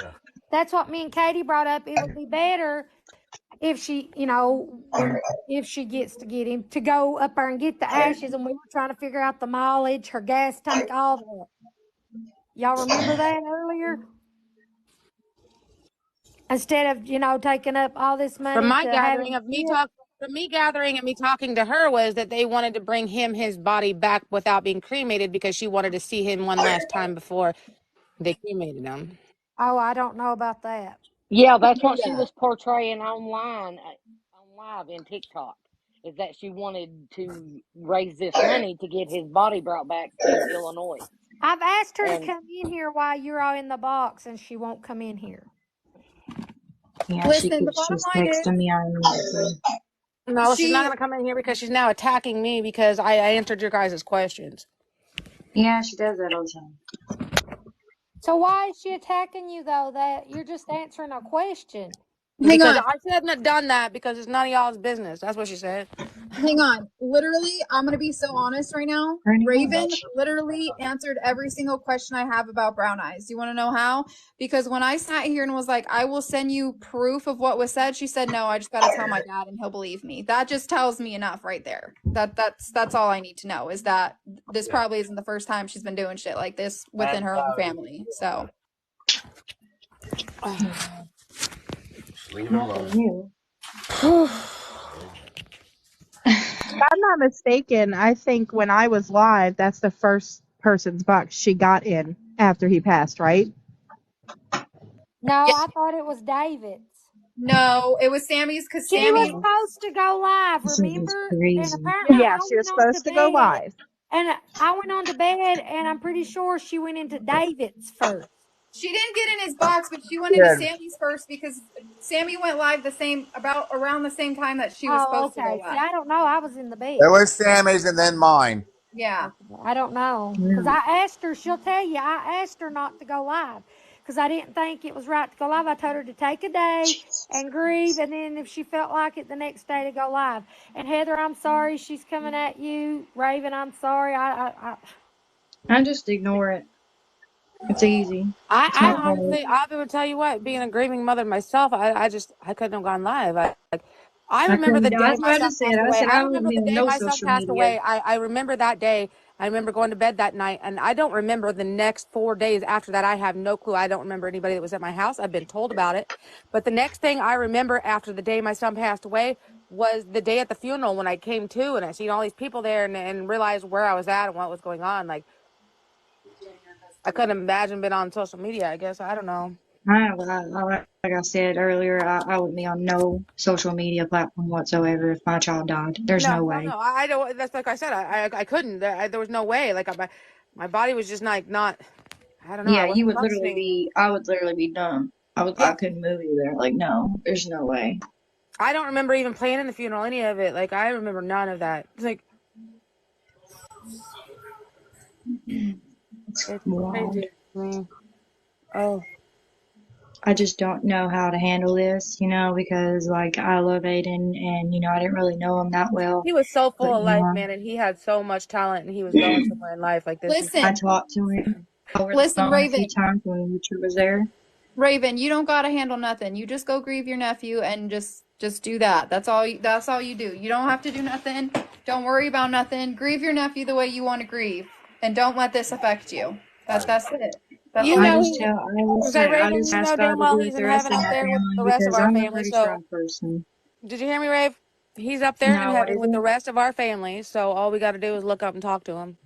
That's what me and Katie brought up. It would be better if she, if she gets to get him to go up there and get the ashes. And we were trying to figure out the mileage, her gas tank, all that. Y'all remember that earlier? Instead of, taking up all this From money my to have gathering him of me killed. talk, from me gathering and me talking to her was that they wanted to bring his body back without being cremated because she wanted to see him one last time before they cremated him. Oh, I don't know about that. Yeah, that's what she was portraying online, on live in TikTok. Is that she wanted to raise this money to get his body brought back to Illinois. I've asked her to And come in here while you're all in the box, and she won't come in here. Yeah, she Listen, the keeps bottom just line texting is me on immediately. No, she's not she going to come in here because she's now attacking me because I answered your guys' questions. Yeah, she does that all the time. So why is she attacking you though? That you're just answering a question. hang Because on. I shouldn't have done that because it's none of y'all's business. That's what she said. Hang on. Literally, I'm going to be so honest right now. Turn it on. Raven literally answered every single question I have about brown eyes. Do you want to know how? Because when I sat here and was like, I will send you proof of what was said, she said, no, I just got to tell my dad and he'll believe me. That just tells me enough right there. That's all I need to know is that this probably isn't the first time she's been doing shit like this within her own family. So, Not from you. If I'm not mistaken, I think when I was live, that's the first person's box she got in after he passed, right? No, yeah, I thought it was David's. no, it was Sammy's because She was Sammy, supposed to go live, This is remember? And crazy. apparently Yeah, I she was went on to supposed to go bed. live. And I went on to bed, and I'm pretty sure she went into David's first. she didn't get in his box, but she went into Sammy's first because Sammy went live around the same time that she was Oh, supposed to go okay. See, live. I don't know. I was in the It bed. was Sammy's and then mine. Yeah. Okay. I don't know. Because No. I asked her, she'll tell you, I asked her not to go live. Because I didn't think it was right to go live. I told her to take a day Jesus and grieve, Christ. and then if she felt like it, the next day to go live. And Heather, I'm sorry she's coming at you. Raven, I'm sorry. I just ignore it. It's easy. It's I not I hard. honestly, I would tell you what, being a grieving mother myself, I couldn't have gone live. I I remember the couldn't. day That's my what I son just said. passed I away. said I I wouldn't remember be the on day no my son social passed media. away. I remember that day. I remember going to bed that night, and I don't remember the next 4 days after that. I have no clue. I don't remember anybody that was at my house. I've been told about it. But the next thing I remember after the day my son passed away was the day at the funeral when I came to and I seen all these people there and realized where I was at and what was going on. Like, I couldn't imagine being on social media, I guess. I don't know. Like I said earlier, I wouldn't be on no social media platform whatsoever if my child died. There's No, no no, way. no. I don't. That's like I said. I couldn't. There was no way. Like my body was just like not. I don't know. I Yeah, you wasn't would literally functioning. be. I would literally be dumb. I Yeah. couldn't move either. Like no, there's no way. I don't remember even playing in the funeral, any of it. Like I remember none of that. It's like It's it's wild. crazy to me. Oh, I just don't know how to handle this, because like I love Aiden and I didn't really know him that well, he was so but full of life, man, and he had so much talent, and he was going somewhere in life. Like this is. I Listen, talked to him over the listen, phone a Raven. few times when Richard was there. Raven, you don't gotta handle nothing. You just go grieve your nephew and just do that. That's all. That's all you do. You don't have to do nothing. Don't worry about nothing. Grieve your nephew the way you want to grieve, and don't let this affect you. That's it. That's You all I you know, just need. tell, I just say say, I Raven. just You ask know God damn to well be with he's the in rest heaven of up my there with family the rest of because our I'm a family. pretty So, strong person. did you hear me, Rave? He's up there in No, what heaven is with the it? rest of our family. So all we got to do is look up and talk to him.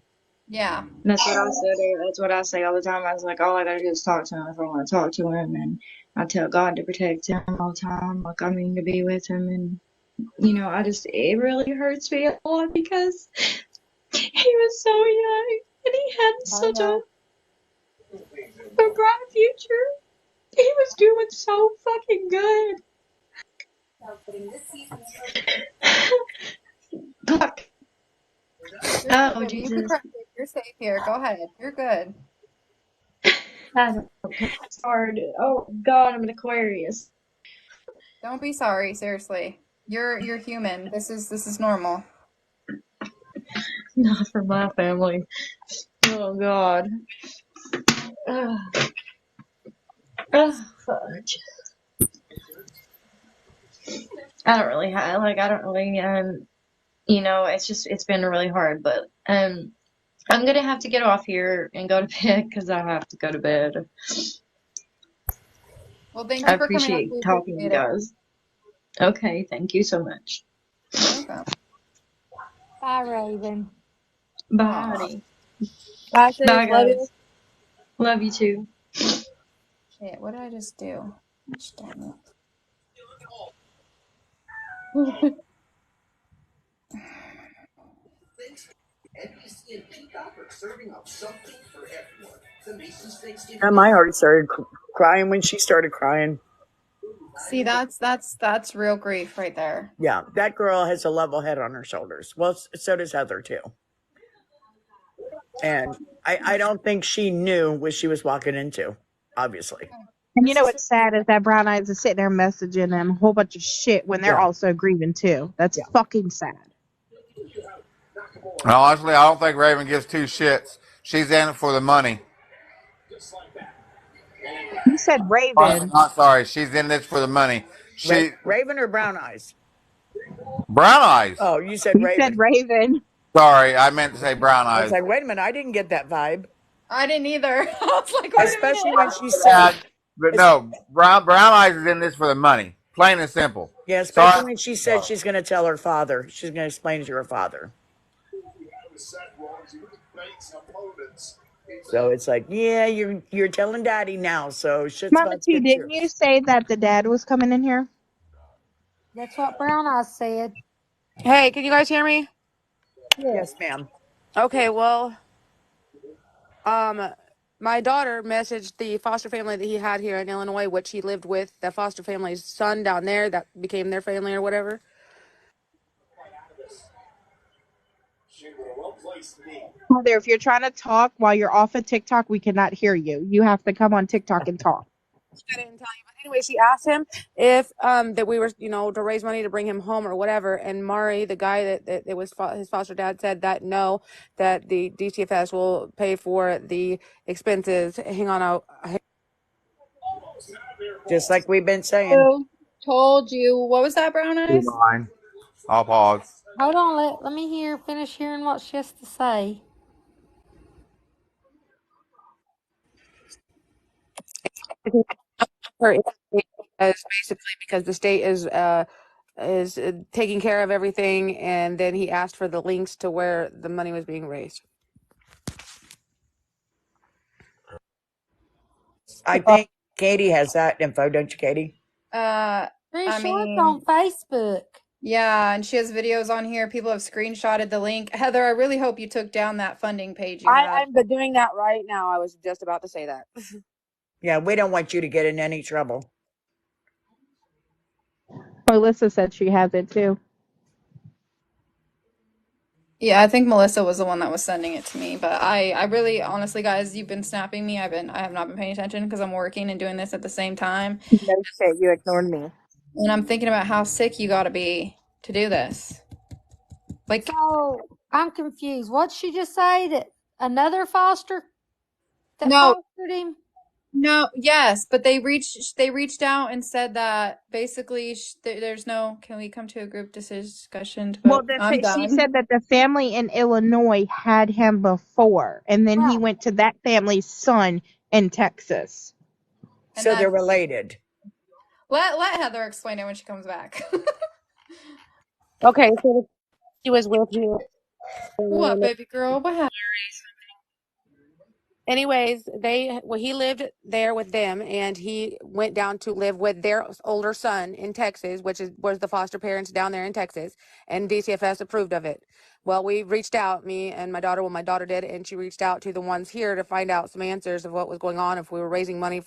Yeah. That's what I said. That's what I say all the time. I was like, all I gotta do is talk to him if I want to talk to him, and I tell God to protect him all the time. Like I mean to be with him, and it really hurts me a lot because he was so young and he had I such know. a bright future. He was doing so fucking good. Fuck. You're good, Oh baby. You can Jesus. cry. You're safe here. Go ahead. You're good. I don't It's hard. Oh God, I'm an Aquarius. Don't be sorry, seriously. You're human. This is normal. Not for my family. Oh God. Ugh. Ugh, fudge. I don't really it's been really hard, but I'm gonna have to get off here and go to bed because I have to go to bed. Well, thank I you for coming up. appreciate We talking to you appreciate it. guys. Okay, thank you so much. You're welcome. Bye, Raven. Bye, Aw. honey. Bye, sis. Bye, Love you. guys. Love you too. Shit, what did I just do? Gosh dang it. And my heart started crying when she started crying. See, that's real grief right there. Yeah, that girl has a level head on her shoulders. Well, so does Heather too. And I don't think she knew what she was walking into, obviously. And you know what's sad is that Brown Eyes is sitting there messaging them a whole bunch of shit when they're Yeah. also grieving too. That's Yeah. fucking sad. And honestly, I don't think Raven gives two shits. She's in it for the money. You said Raven. Not sorry. She's in this for the money. Raven or Brown Eyes? Brown eyes. Oh, you said You said Raven. Raven. Sorry, I meant to say brown I was eyes. like, wait a minute, I didn't get that vibe. I didn't either. I was like, wait a Especially minute. when she said, But no, brown eyes is in this for the money. Plain and simple. yeah, Sorry. especially when she said she's going to tell her father. She's going to explain it to her father. So it's like, yeah, you're telling daddy now. So shit's Mama about to T, get didn't you say that the dad was coming in here? That's what Brown Eyes said. Hey, can you guys hear me? Yes, ma'am. Okay, well, my daughter messaged the foster family that he had here in Illinois, which he lived with, the foster family's son down there that became their family or whatever. Mother, if you're trying to talk while you're off of TikTok, we cannot hear you. You have to come on TikTok and talk. I didn't tell you, but anyway, she asked him if that we were, to raise money to bring him home or whatever. And Mari, the guy that was his foster dad, said that no, that the DCFS will pay for the expenses. Hang on out. Just like we've been saying. Told you. What was that, Brown Eyes? Fine. I'll pause. Hold on, let me finish hearing what she has to say. Her is basically because the state is taking care of everything, and then he asked for the links to where the money was being raised. I think Katie has that info, don't you, Katie? Pretty I sure it's mean, on Facebook. yeah, and she has videos on here. People have screenshotted the link. Heather, I really hope you took down that funding page you had. I'm doing that right now. I was just about to say that. Yeah, we don't want you to get in any trouble. Melissa said she has it too. Yeah, I think Melissa was the one that was sending it to me, but I really, honestly, guys, you've been snapping me. I have not been paying attention because I'm working and doing this at the same time. No shit, you ignored me. And I'm thinking about how sick you gotta be to do this. Like, So I'm confused. What'd she just say? That another foster that no, fostered him? no, yes, but they reached out and said that basically there's no. Can we come to a group discussion to Well, vote? I'm she done. said that the family in Illinois had him before, and then he went to that family's son in Texas. And So they're that's related. let Heather explain it when she comes back. Okay, so he was with you. What, baby girl? What happened? Anyways, he lived there with them, and he went down to live with their older son in Texas, which was the foster parents down there in Texas, and DCFS approved of it. Well, we reached out, me and my daughter. Well, my daughter did, and she reached out to the ones here to find out some answers of what was going on, if we were raising money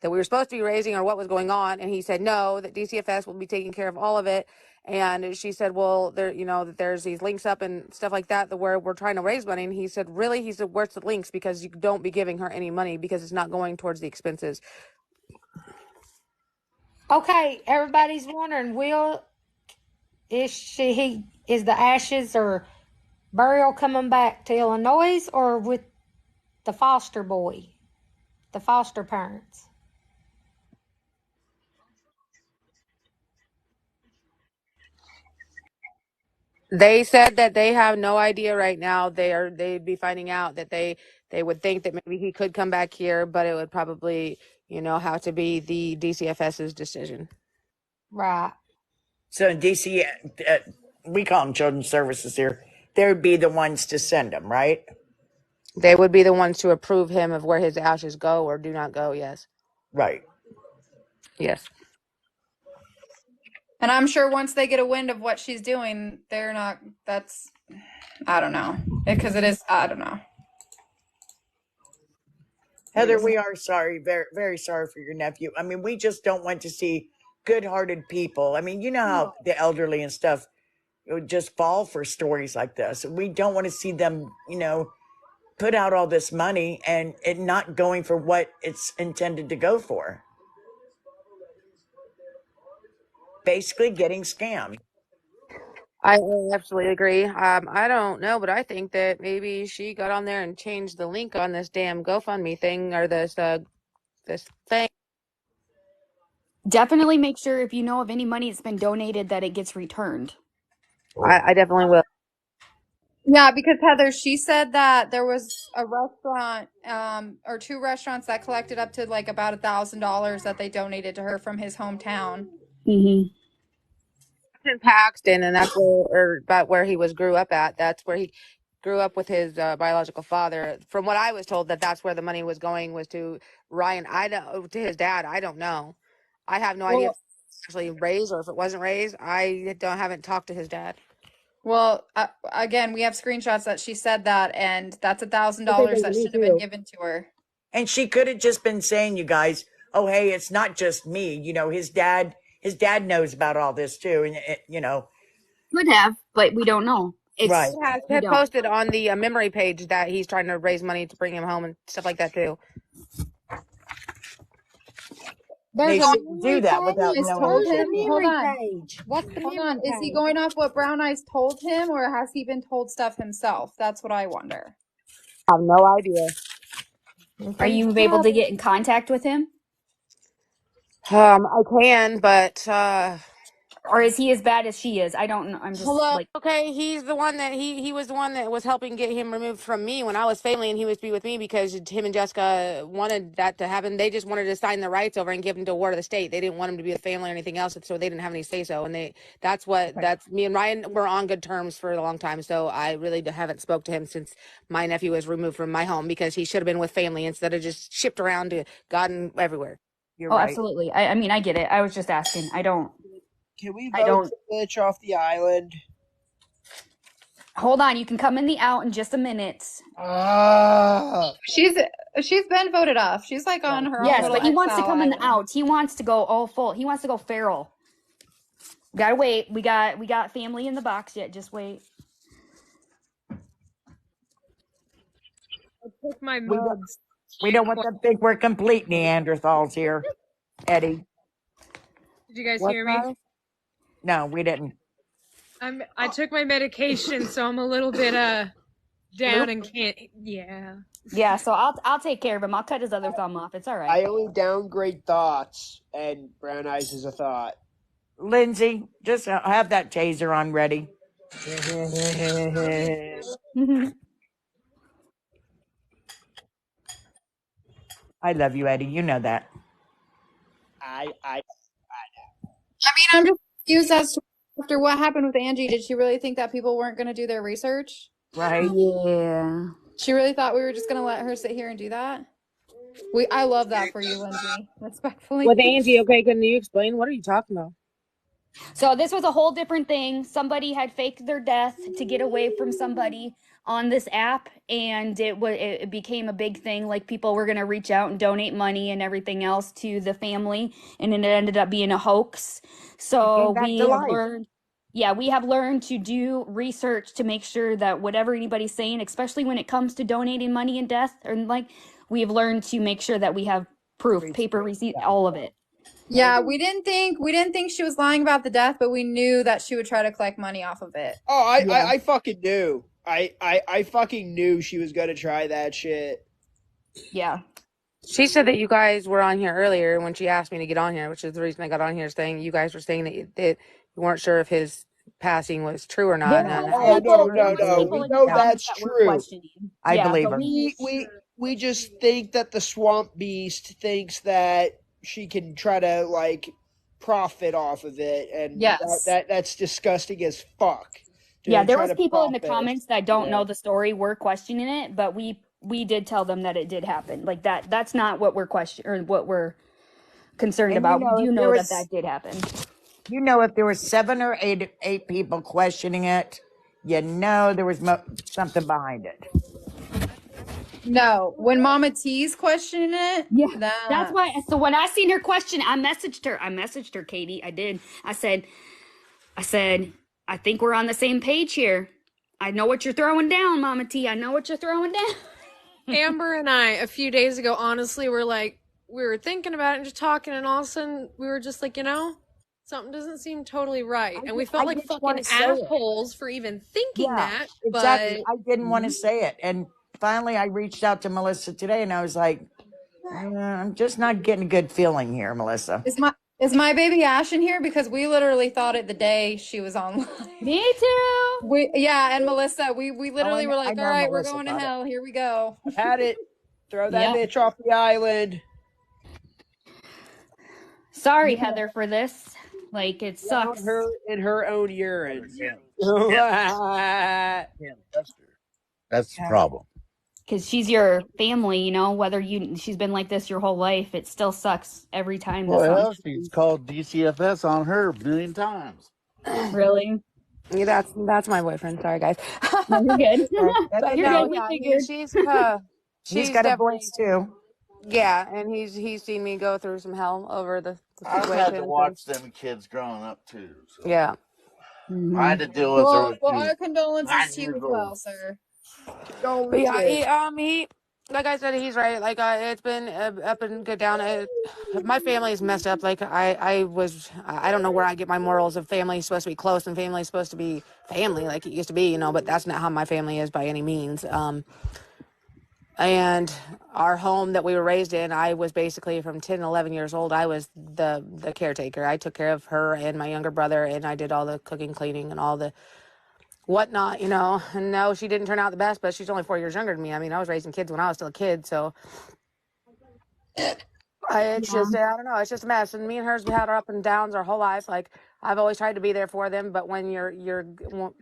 that we were supposed to be raising, or what was going on. And he said no, that DCFS will be taking care of all of it, And she said, well, there, that there's these links up and stuff like that where we're trying to raise money. And he said, really? He said, where's the links? Because you don't be giving her any money because it's not going towards the expenses. Okay, everybody's wondering, is the ashes or burial coming back to Illinois or with the foster boy, the foster parents? They said that they have no idea right now. They'd be finding out that they would think that maybe he could come back here, but it would probably, have to be the DCFS's decision. Right. So DC, we call them children's services here. They would be the ones to send them, right? They would be the ones to approve him of where his ashes go or do not go. Yes. Right. Yes. And I'm sure once they get a wind of what she's doing, I don't know. Because it is, I don't know. Heather, we are sorry, very, very sorry for your nephew. I mean, we just don't want to see good-hearted people. I mean, you know how the elderly and stuff would just fall for stories like this. We don't want to see them, put out all this money and it not going for what it's intended to go for. Basically getting scammed. I absolutely agree. I don't know, but I think that maybe she got on there and changed the link on this damn GoFundMe thing or this thing. Definitely make sure if you know of any money that's been donated that it gets returned. I definitely will. Yeah, because Heather, she said that there was a restaurant, or two restaurants that collected up to like about $1,000 that they donated to her from his hometown. Mm-hmm. In Paxton, and that's about where he grew up at. That's where he grew up with his biological father. From what I was told, that's where the money was going, was to Ryan. To his dad. I don't know. I have no idea if it was actually raised or if it wasn't raised. I haven't talked to his dad. Well, again, we have screenshots that she said that, and that's $1,000 that should have been given to her. And she could have just been saying, you guys, oh, hey, it's not just me. His dad knows about all this too. And, Could have, but we don't know. Right. He has posted on the memory page that he's trying to raise money to bring him home and stuff like that too. There's They shouldn't do that without knowing the truth. Hold on. Page. What's the Hold on. Is he going off what Brown Eyes told him, or has he been told stuff himself? That's what I wonder. I have no idea. Are you able to get in contact with him? I can, but or is he as bad as she is? I don't know. I'm just like, okay, he's the one that he was the one that was helping get him removed from me when I was family, and he was to be with me because him and Jessica wanted that to happen. They just wanted to sign the rights over and give him to a ward of the state. They didn't want him to be with family or anything else, so they didn't have any say so. And that's me and Ryan were on good terms for a long time. So I really haven't spoke to him since my nephew was removed from my home because he should have been with family instead of just shipped around to God and everywhere. You're right. Absolutely. I mean, I get it. I was just asking. Can we vote the bitch off the island? Hold on. You can come in the out in just a minute. She's been voted off. She's like on her own. Yes, but he wants to come in the out. He wants to go all full. He wants to go feral. Gotta wait. We got family in the box yet. Just wait. I took my meds. We don't want to think we're complete Neanderthals here, Eddie. Did you guys hear me? No, we didn't. I took my medication, so I'm a little bit down and can't. Yeah. Yeah, so I'll take care of him. I'll cut his other thumb off. It's all right. I only downgrade thoughts, and Brown Eyes is a thought. Lindsay, just have that taser on ready. I love you, Eddie. You know that. I know. I mean, I'm just confused as to after what happened with Angie. Did she really think that people weren't going to do their research? Right. Yeah. She really thought we were just going to let her sit here and do that? I love that for you, Lindsay. Respectfully. With Angie, okay, can you explain? What are you talking about? So this was a whole different thing. Somebody had faked their death to get away from somebody on this app, and it became a big thing. Like, people were going to reach out and donate money and everything else to the family, and it ended up being a hoax. So we have learned. Yeah, we have learned to do research to make sure that whatever anybody's saying, especially when it comes to donating money in death, or like, we have learned to make sure that we have proof, paper receipt, all of it. Yeah, we didn't think she was lying about the death, but we knew that she would try to collect money off of it. Oh, Yeah. I fucking knew. I fucking knew she was gonna try that shit. Yeah. She said that you guys were on here earlier when she asked me to get on here, which is the reason I got on here, saying you guys were saying that you weren't sure if his passing was true or not. There was Oh people, no, there no, was no. people We in the know comments that's that were true. questioning. I Yeah, believe but him. We just think that the swamp beast thinks that she can try to like profit off of it, and Yes. that's disgusting as fuck. To yeah, there try was to people in the profit. comments that don't Yeah. know the story were questioning it, but we did tell them that it did happen. Like that's not what we're or what we're concerned And about. We if do there know that was, that did happen. if there were 7 or 8 people questioning it, there was something behind it. No, when Mama T's questioning it, Yeah, that's why. So when I seen her question, I messaged her, Katie. I did. I said, I think we're on the same page here. I know what you're throwing down, Mama T. I know what you're throwing down. Amber and I, a few days ago, honestly, we were thinking about it and just talking, and all of a sudden we were just like, something doesn't seem totally right. And we felt like fucking assholes for even thinking that. Exactly. But I didn't want to say it. And finally, I reached out to Melissa today and I was like, I'm just not getting a good feeling here, Melissa. Is my baby Ash in here? Because we literally thought it the day she was online. Me too. And Melissa, we literally were like, all right, we're Melissa going to thought it. hell. Here we go. I've had it. Throw that Yep. bitch off the island. Sorry, Heather, for this. Like, it sucks. Her in her own urine. That's the problem. Because she's your family, whether she's been like this your whole life, it still sucks every time. Well, hell, she's called DCFS on her 1,000,000 times. Really? Yeah, that's my boyfriend. Sorry, guys. No, you're good. But You're no, good. We yeah, figured. He's got a voice too. Yeah, and he's seen me go through some hell over the I've situation. had to watch them kids growing up too. So. Yeah. I had to deal with her. Well, our condolences to you as well, sir. But yeah, he like I said, he's right. Like it's been up and go down. My family is messed up. Like I don't know where I get my morals of family is supposed to be close and family is supposed to be family like it used to be, but that's not how my family is by any means. And our home that we were raised in, I was basically from 10, 11 years old. I was the caretaker. I took care of her and my younger brother, and I did all the cooking, cleaning, and all the whatnot, And no, she didn't turn out the best, but she's only 4 years younger than me. I mean, I was raising kids when I was still a kid, so it's just, I don't know, it's just a mess. And me and hers, we had our up and downs our whole life. Like, I've always tried to be there for them, but when you're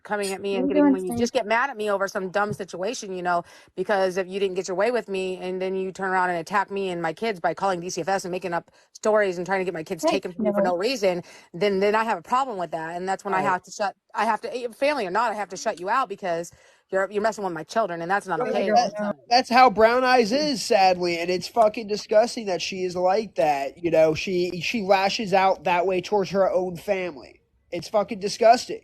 coming at me and when you just get mad at me over some dumb situation, because if you didn't get your way with me, and then you turn around and attack me and my kids by calling DCFS and making up stories and trying to get my kids taken from me for no reason, then I have a problem with that, and that's when I have to family or not, I have to shut you out because you're messing with my children, and that's not okay. That's how Brown Eyes is, sadly, and it's fucking disgusting that she is like that. She lashes out that way towards her own family. It's fucking disgusting.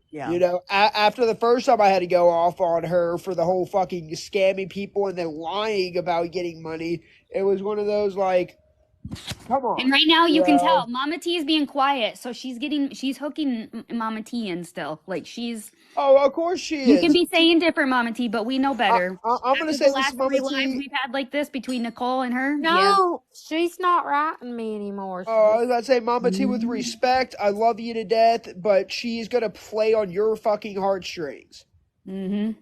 Yeah. After the first time I had to go off on her for the whole fucking scamming people and then lying about getting money, it was one of those like, come on. And right now you can tell Mama T is being quiet, so she's hooking Mama T in still. Like she's. Oh, of course she is. You can be saying different, Mama T, but we know better. I'm gonna say the last 3 lives we've had like this between Nicole and her. No, she's not writing me anymore. I was about to say, Mama T, with respect, I love you to death, but she's gonna play on your fucking heartstrings. Mm-hmm. You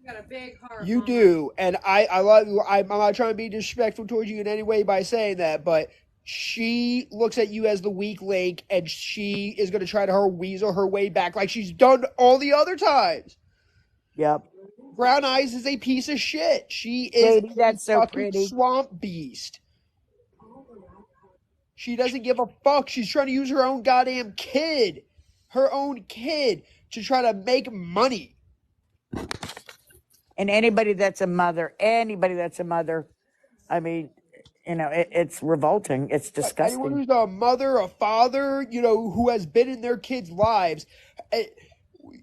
got a big heart. You do, and I love you. I'm not trying to be disrespectful towards you in any way by saying that, but she looks at you as the weak link, and she is going to try to weasel her way back like she's done all the other times. Yep. Brown Eyes is a piece of shit. She is that's so fucking pretty. swamp beast. She doesn't give a fuck. She's trying to use her own goddamn kid, to try to make money. And anybody that's a mother, I mean, It's revolting. It's Right. Anyone disgusting. who's a mother, a father, who has been in their kids' lives, eh,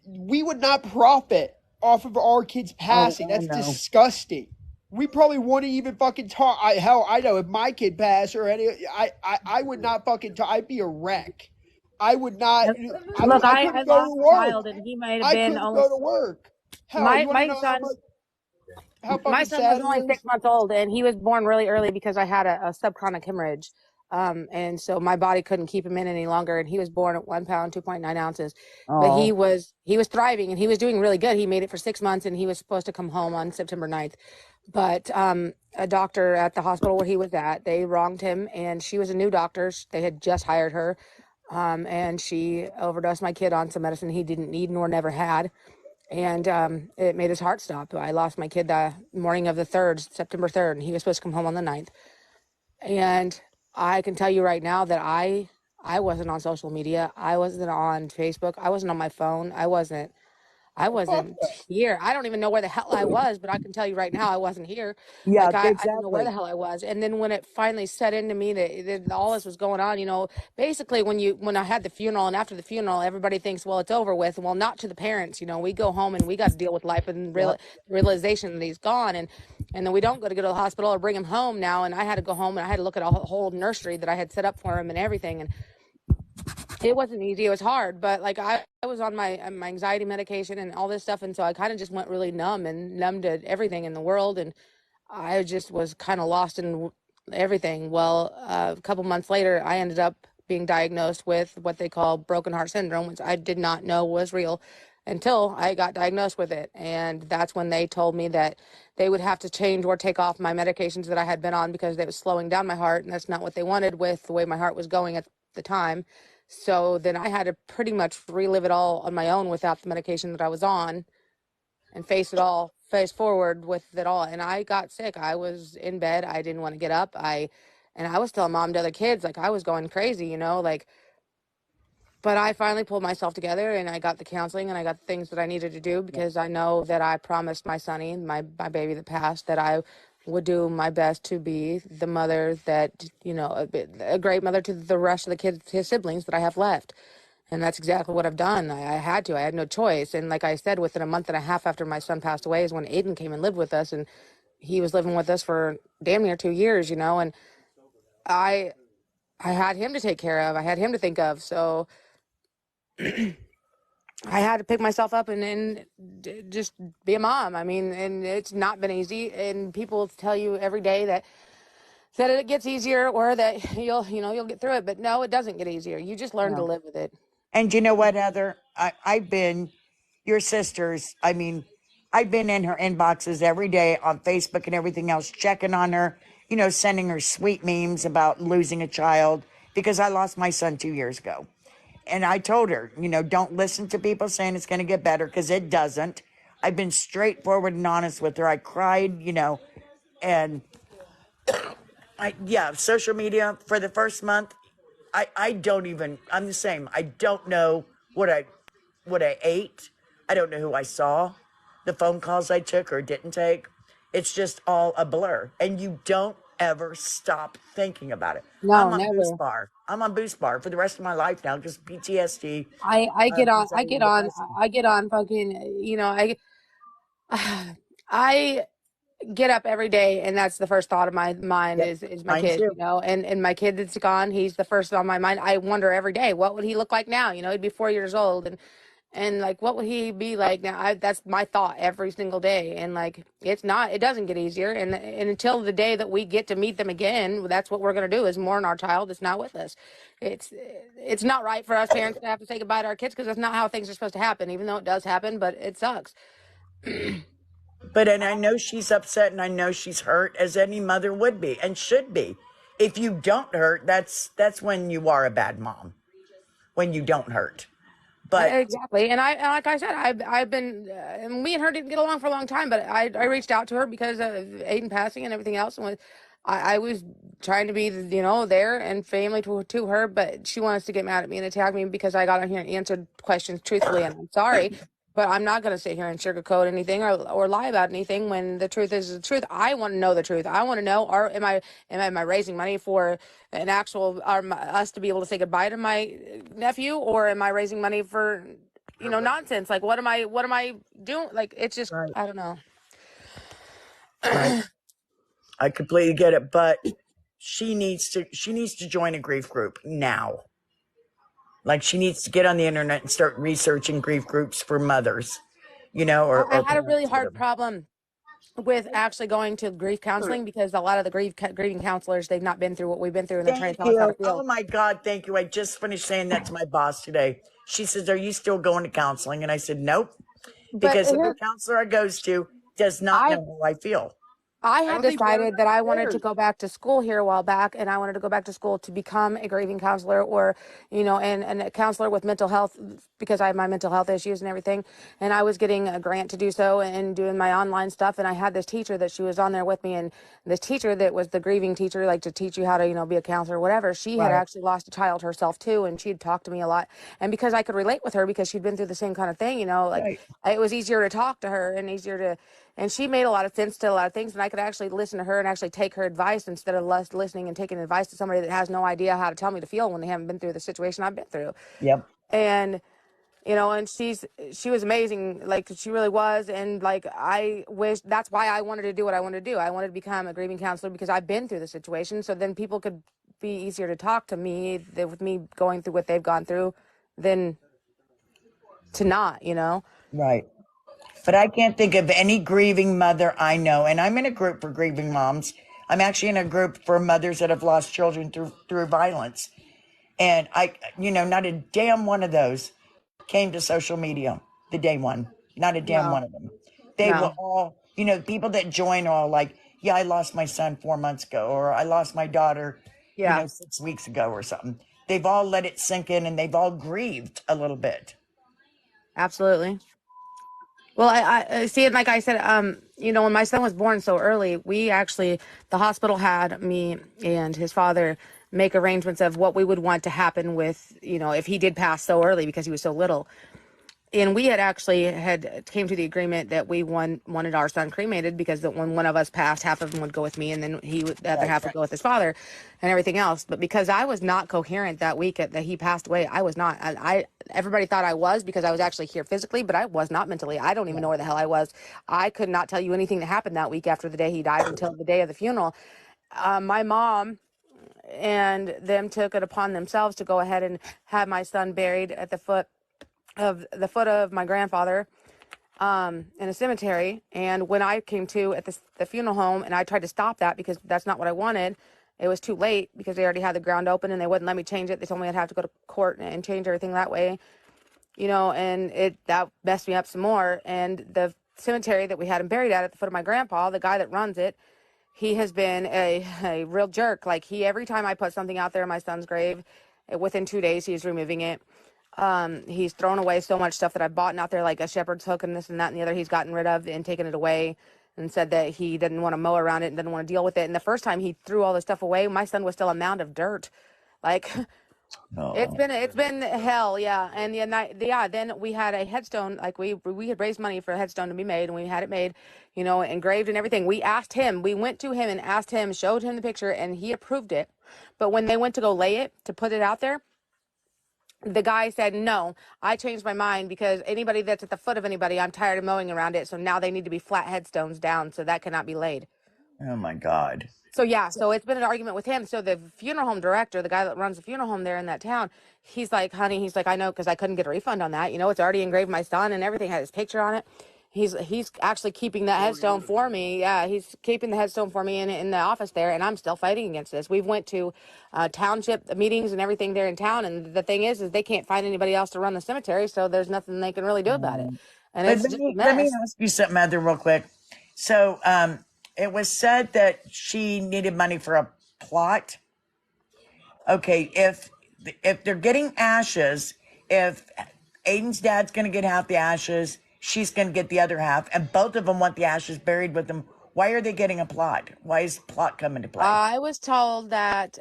we would not profit off of our kids Oh, passing. I That's know. disgusting. We probably wouldn't even fucking talk. I know if my kid passed or any, I would not fucking talk. I'd be a wreck. I would not. Look, I I couldn't go lost to a work. child, and he might have I been couldn't only go to work. Hell, my you want to my know son. how My fucking son was sad it only is? 6 months old, and he was born really early because I had a subchronic hemorrhage, and so my body couldn't keep him in any longer. And he was born at 1 pound 2.9 ounces, but Oh, he was thriving and he was doing really good. He made it for 6 months, and he was supposed to come home on September 9th. But a doctor at the hospital where he was at, they wronged him, and she was a new doctor. They had just hired her, and she overdosed my kid on some medicine he didn't need nor never had, and it made his heart stop. I lost my kid the morning of the 3rd, September 3rd, and he was supposed to come home on the 9th. And I can tell you right now that I wasn't on social media. I wasn't on Facebook. I wasn't on my phone. I Well, fuck wasn't that. here. I don't even know where the hell I was, but I can tell you right now, I wasn't here. yeah, Like, I didn't know where the exactly. hell I was. And then when it finally set into me that all this was going on, basically when I had the funeral and after the funeral, everybody thinks, well, it's over with. Well, not to the parents. We go home and we got to deal with life and Yep. realization that he's gone. And then we don't go to the hospital or bring him home now. And I had to go home and I had to look at a whole nursery that I had set up for him and everything. And it wasn't easy. It was hard, but like I was on my anxiety medication and all this stuff, and so I kind of just went really numb to everything in the world, and I just was kind of lost in everything. Well, a couple months later, I ended up being diagnosed with what they call broken heart syndrome, which I did not know was real until I got diagnosed with it, and that's when they told me that they would have to change or take off my medications that I had been on because it was slowing down my heart, and that's not what they wanted with the way my heart was going at the time. So then I had to pretty much relive it all on my own without the medication that I was on and face forward with it all. And I got sick. I was in bed. I didn't want to get up. And I was telling mom to other kids, like I was going crazy, but I finally pulled myself together and I got the counseling and I got the things that I needed to do because I know that I promised my sonny, my baby that passed, that I would do my best to be the mother that, a great mother to the rest of the kids, his siblings that I have left. And that's exactly what I've done. I had to. I had no choice. And like I said, within a month and a half after my son passed away is when Aiden came and lived with us. And he was living with us for damn near 2 years, and I I had him to take care of. I had him to think of. So I had to pick myself up and just be a mom. I mean, and it's not been easy. And people tell you every day that it gets easier or that you'll get through it. But no, it doesn't get easier. You just learn to No. live with it. And you know what, Heather? I've been your sisters. I mean, I've been in her inboxes every day on Facebook and everything else, checking on her, sending her sweet memes about losing a child because I lost my son 2 years ago. And I told her, don't listen to people saying it's going to get better because it doesn't. I've been straightforward and honest with her. I cried, and yeah, social media for the first month, I don't even, I'm the same. I don't know what I ate. I don't know who I saw, the phone calls I took or didn't take. It's just all a blur. And you don't ever stop thinking about it. No, I'm on Boost never. Bar. I'm on Boost Bar for the rest of my life now because PTSD, I get on anxiety and depression. I get on fucking I get up every day and that's the first thought of my mind Yep, is my mine kid, too. and my kid that's gone, he's the first on my mind. I wonder every day, what would he look like now? He'd be 4 years old, and like what would he be like now? That's my thought every single day. And like it doesn't get easier, and until the day that we get to meet them again, that's what we're going to do, is mourn our child that's not with us. It's not right for us parents to have to say goodbye to our kids because that's not how things are supposed to happen, even though it does happen, but it sucks. And I know she's upset and I know she's hurt as any mother would be and should be. If you don't hurt, that's when you are a bad mom. When you don't hurt. But Exactly. And like I said, I've been, and me and her didn't get along for a long time, but I reached out to her because of Aiden passing and everything else. And I was trying to be, there and family to her, but she wants to get mad at me and attack me because I got on here and answered questions truthfully. And I'm sorry, But I'm not going to sit here and sugarcoat anything or lie about anything when the truth is the truth. I want to know the truth. I want to know, am I raising money for an actual, us to be able to say goodbye to my nephew, or am I raising money for, nonsense? Like, what am I doing? Like, it's just, Right. I don't know. Right. I completely get it, but she needs to join a grief group now. Like, she needs to get on the internet and start researching grief groups for mothers, or I had a really parents, hard whatever. problem with actually going to grief counseling because a lot of the grieving counselors, they've not been through what we've been through, and they're trying to Thank tell us how to you. feel. Oh my God, thank you. I just finished saying that to my boss today. She says, "Are you still going to counseling?" And I said, "Nope," But because every counselor I goes to does not I know how I feel. I I had don't think none of decided that them I wanted to cares. go back to school here a while back, and I wanted to go back to school to become a grieving counselor, or, and a counselor with mental health, because I have my mental health issues and everything. And I was getting a grant to do so and doing my online stuff. And I had this teacher that she was on there with me, and this teacher that was the grieving teacher, like to teach you how to, be a counselor or whatever. She had Right. actually lost a child herself too, and she'd talked to me a lot. And because I could relate with her because she'd been through the same kind of thing, like Right. it was easier to talk to her and easier to. And she made a lot of sense to a lot of things, and I could actually listen to her and actually take her advice instead of listening and taking advice to somebody that has no idea how to tell me to feel when they haven't been through the situation I've been through. Yep. And and she was amazing, like she really was. And like I wish that's why I wanted to do what I wanted to do. I wanted to become a grieving counselor because I've been through the situation, so then people could be easier to talk to me with me going through what they've gone through than to not. Right. But I can't think of any grieving mother I know. And I'm in a group for grieving moms. I'm actually in a group for mothers that have lost children through violence. And not a damn one of those came to social media the day one. Not a damn No, one of them. They were no. all, people that join are all like, yeah, I lost my son 4 months ago, or I lost my daughter, Yeah, 6 weeks ago or something. They've all let it sink in and they've all grieved a little bit. absolutely. Well, I see it. Like I said, when my son was born so early, the hospital had me and his father make arrangements of what we would want to happen with, if he did pass so early because he was so little. And we had came to the agreement that we wanted our son cremated because when one of us passed, half of him would go with me, and then the other Right. half would go with his father, and everything else. But because I was not coherent that week that he passed away, I was not. Everybody thought I was because I was actually here physically, but I was not mentally. I don't even know where the hell I was. I could not tell you anything that happened that week after the day he died until the day of the funeral. My mom and them took it upon themselves to go ahead and have my son buried at the foot of my grandfather in a cemetery. And when I came to at the funeral home, and I tried to stop that because that's not what I wanted, it was too late because they already had the ground open and they wouldn't let me change it. They told me I'd have to go to court and change everything that way, and that messed me up some more. And the cemetery that we had him buried at the foot of my grandpa, the guy that runs it, he has been a real jerk. Like every time I put something out there in my son's grave, within 2 days, he's removing it. He's thrown away so much stuff that I've bought out there, like a shepherd's hook and this and that and the other. He's gotten rid of and taken it away and said that he didn't want to mow around it and didn't want to deal with it. And the first time he threw all the stuff away, my son was still a mound of dirt. Like Oh. it's been hell, yeah. And then we had a headstone. Like we had raised money for a headstone to be made, and we had it made, engraved and everything. We went to him and asked him, showed him the picture, and he approved it. But when they went to go lay it to put it out there, the guy said, no, I changed my mind because anybody that's at the foot of anybody, I'm tired of mowing around it. So now they need to be flat headstones down. So that cannot be laid. Oh my God. So yeah, so it's been an argument with him. So the funeral home director, the guy that runs the funeral home there in that town, he's like, honey, he's like, I know, because I couldn't get a refund on that. It's already engraved my son and everything, had his picture on it. He's actually keeping that headstone for me. Yeah, he's keeping the headstone for me in the office there, and I'm still fighting against this. We've went to township meetings and everything there in town, and the thing is they can't find anybody else to run the cemetery, so there's nothing they can really do about it. And But it's let just a me mess. ask you something, Heather, real quick. So, it was said that she needed money for a plot. Okay, if they're getting ashes, if Aiden's dad's going to get half the ashes, she's going to get the other half, and both of them want the ashes buried with them. Why are they getting a plot? Why is plot come into play? I was told that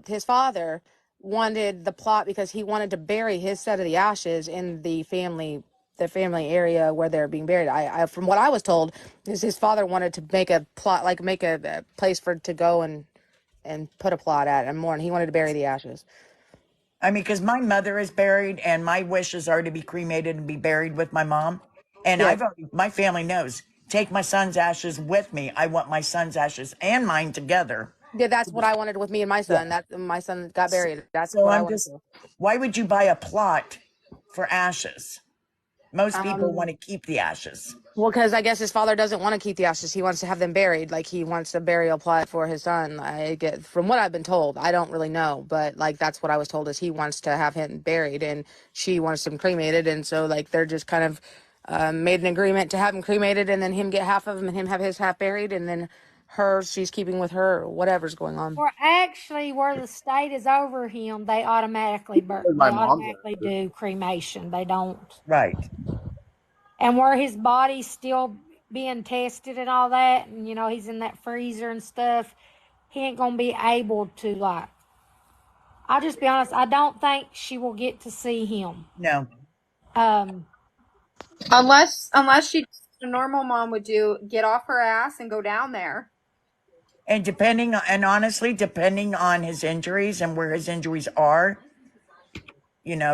his father wanted the plot because he wanted to bury his set of the ashes in the family the family area where they're being buried. I from what I was told, is his father wanted to make a plot, like make a place for to go and put a plot at and mourn. He wanted to bury the ashes. I mean, because my mother is buried, and my wishes are to be cremated and be buried with my mom. And Yeah, my family knows. Take my son's ashes with me. I want my son's ashes and mine together. yeah, that's what I wanted with me and my Yeah. son. That my son got So, buried. That's so what I I'm wanted just, to. why would you buy a plot for ashes? Most people Um, want to keep the ashes. Well, because I guess his father doesn't want to keep the ashes. He wants to have them buried. Like he wants a burial plot for his son. I get from what I've been told. I don't really know, but like that's what I was told is he wants to have him buried and she wants him cremated. And so like they're just kind of made an agreement to have him cremated and then him get half of him and him have his half buried and then she's keeping with her whatever's going on. Or actually, where the state is over him, they My mom's automatically do cremation. They don't. Right. And where his body's still being tested and all that, and he's in that freezer and stuff, he ain't gonna be able to like. I'll just be honest. I don't think she will get to see him. No. Um, Unless she, a normal mom would do, get off her ass and go down there. And honestly, depending on his injuries and where his injuries are,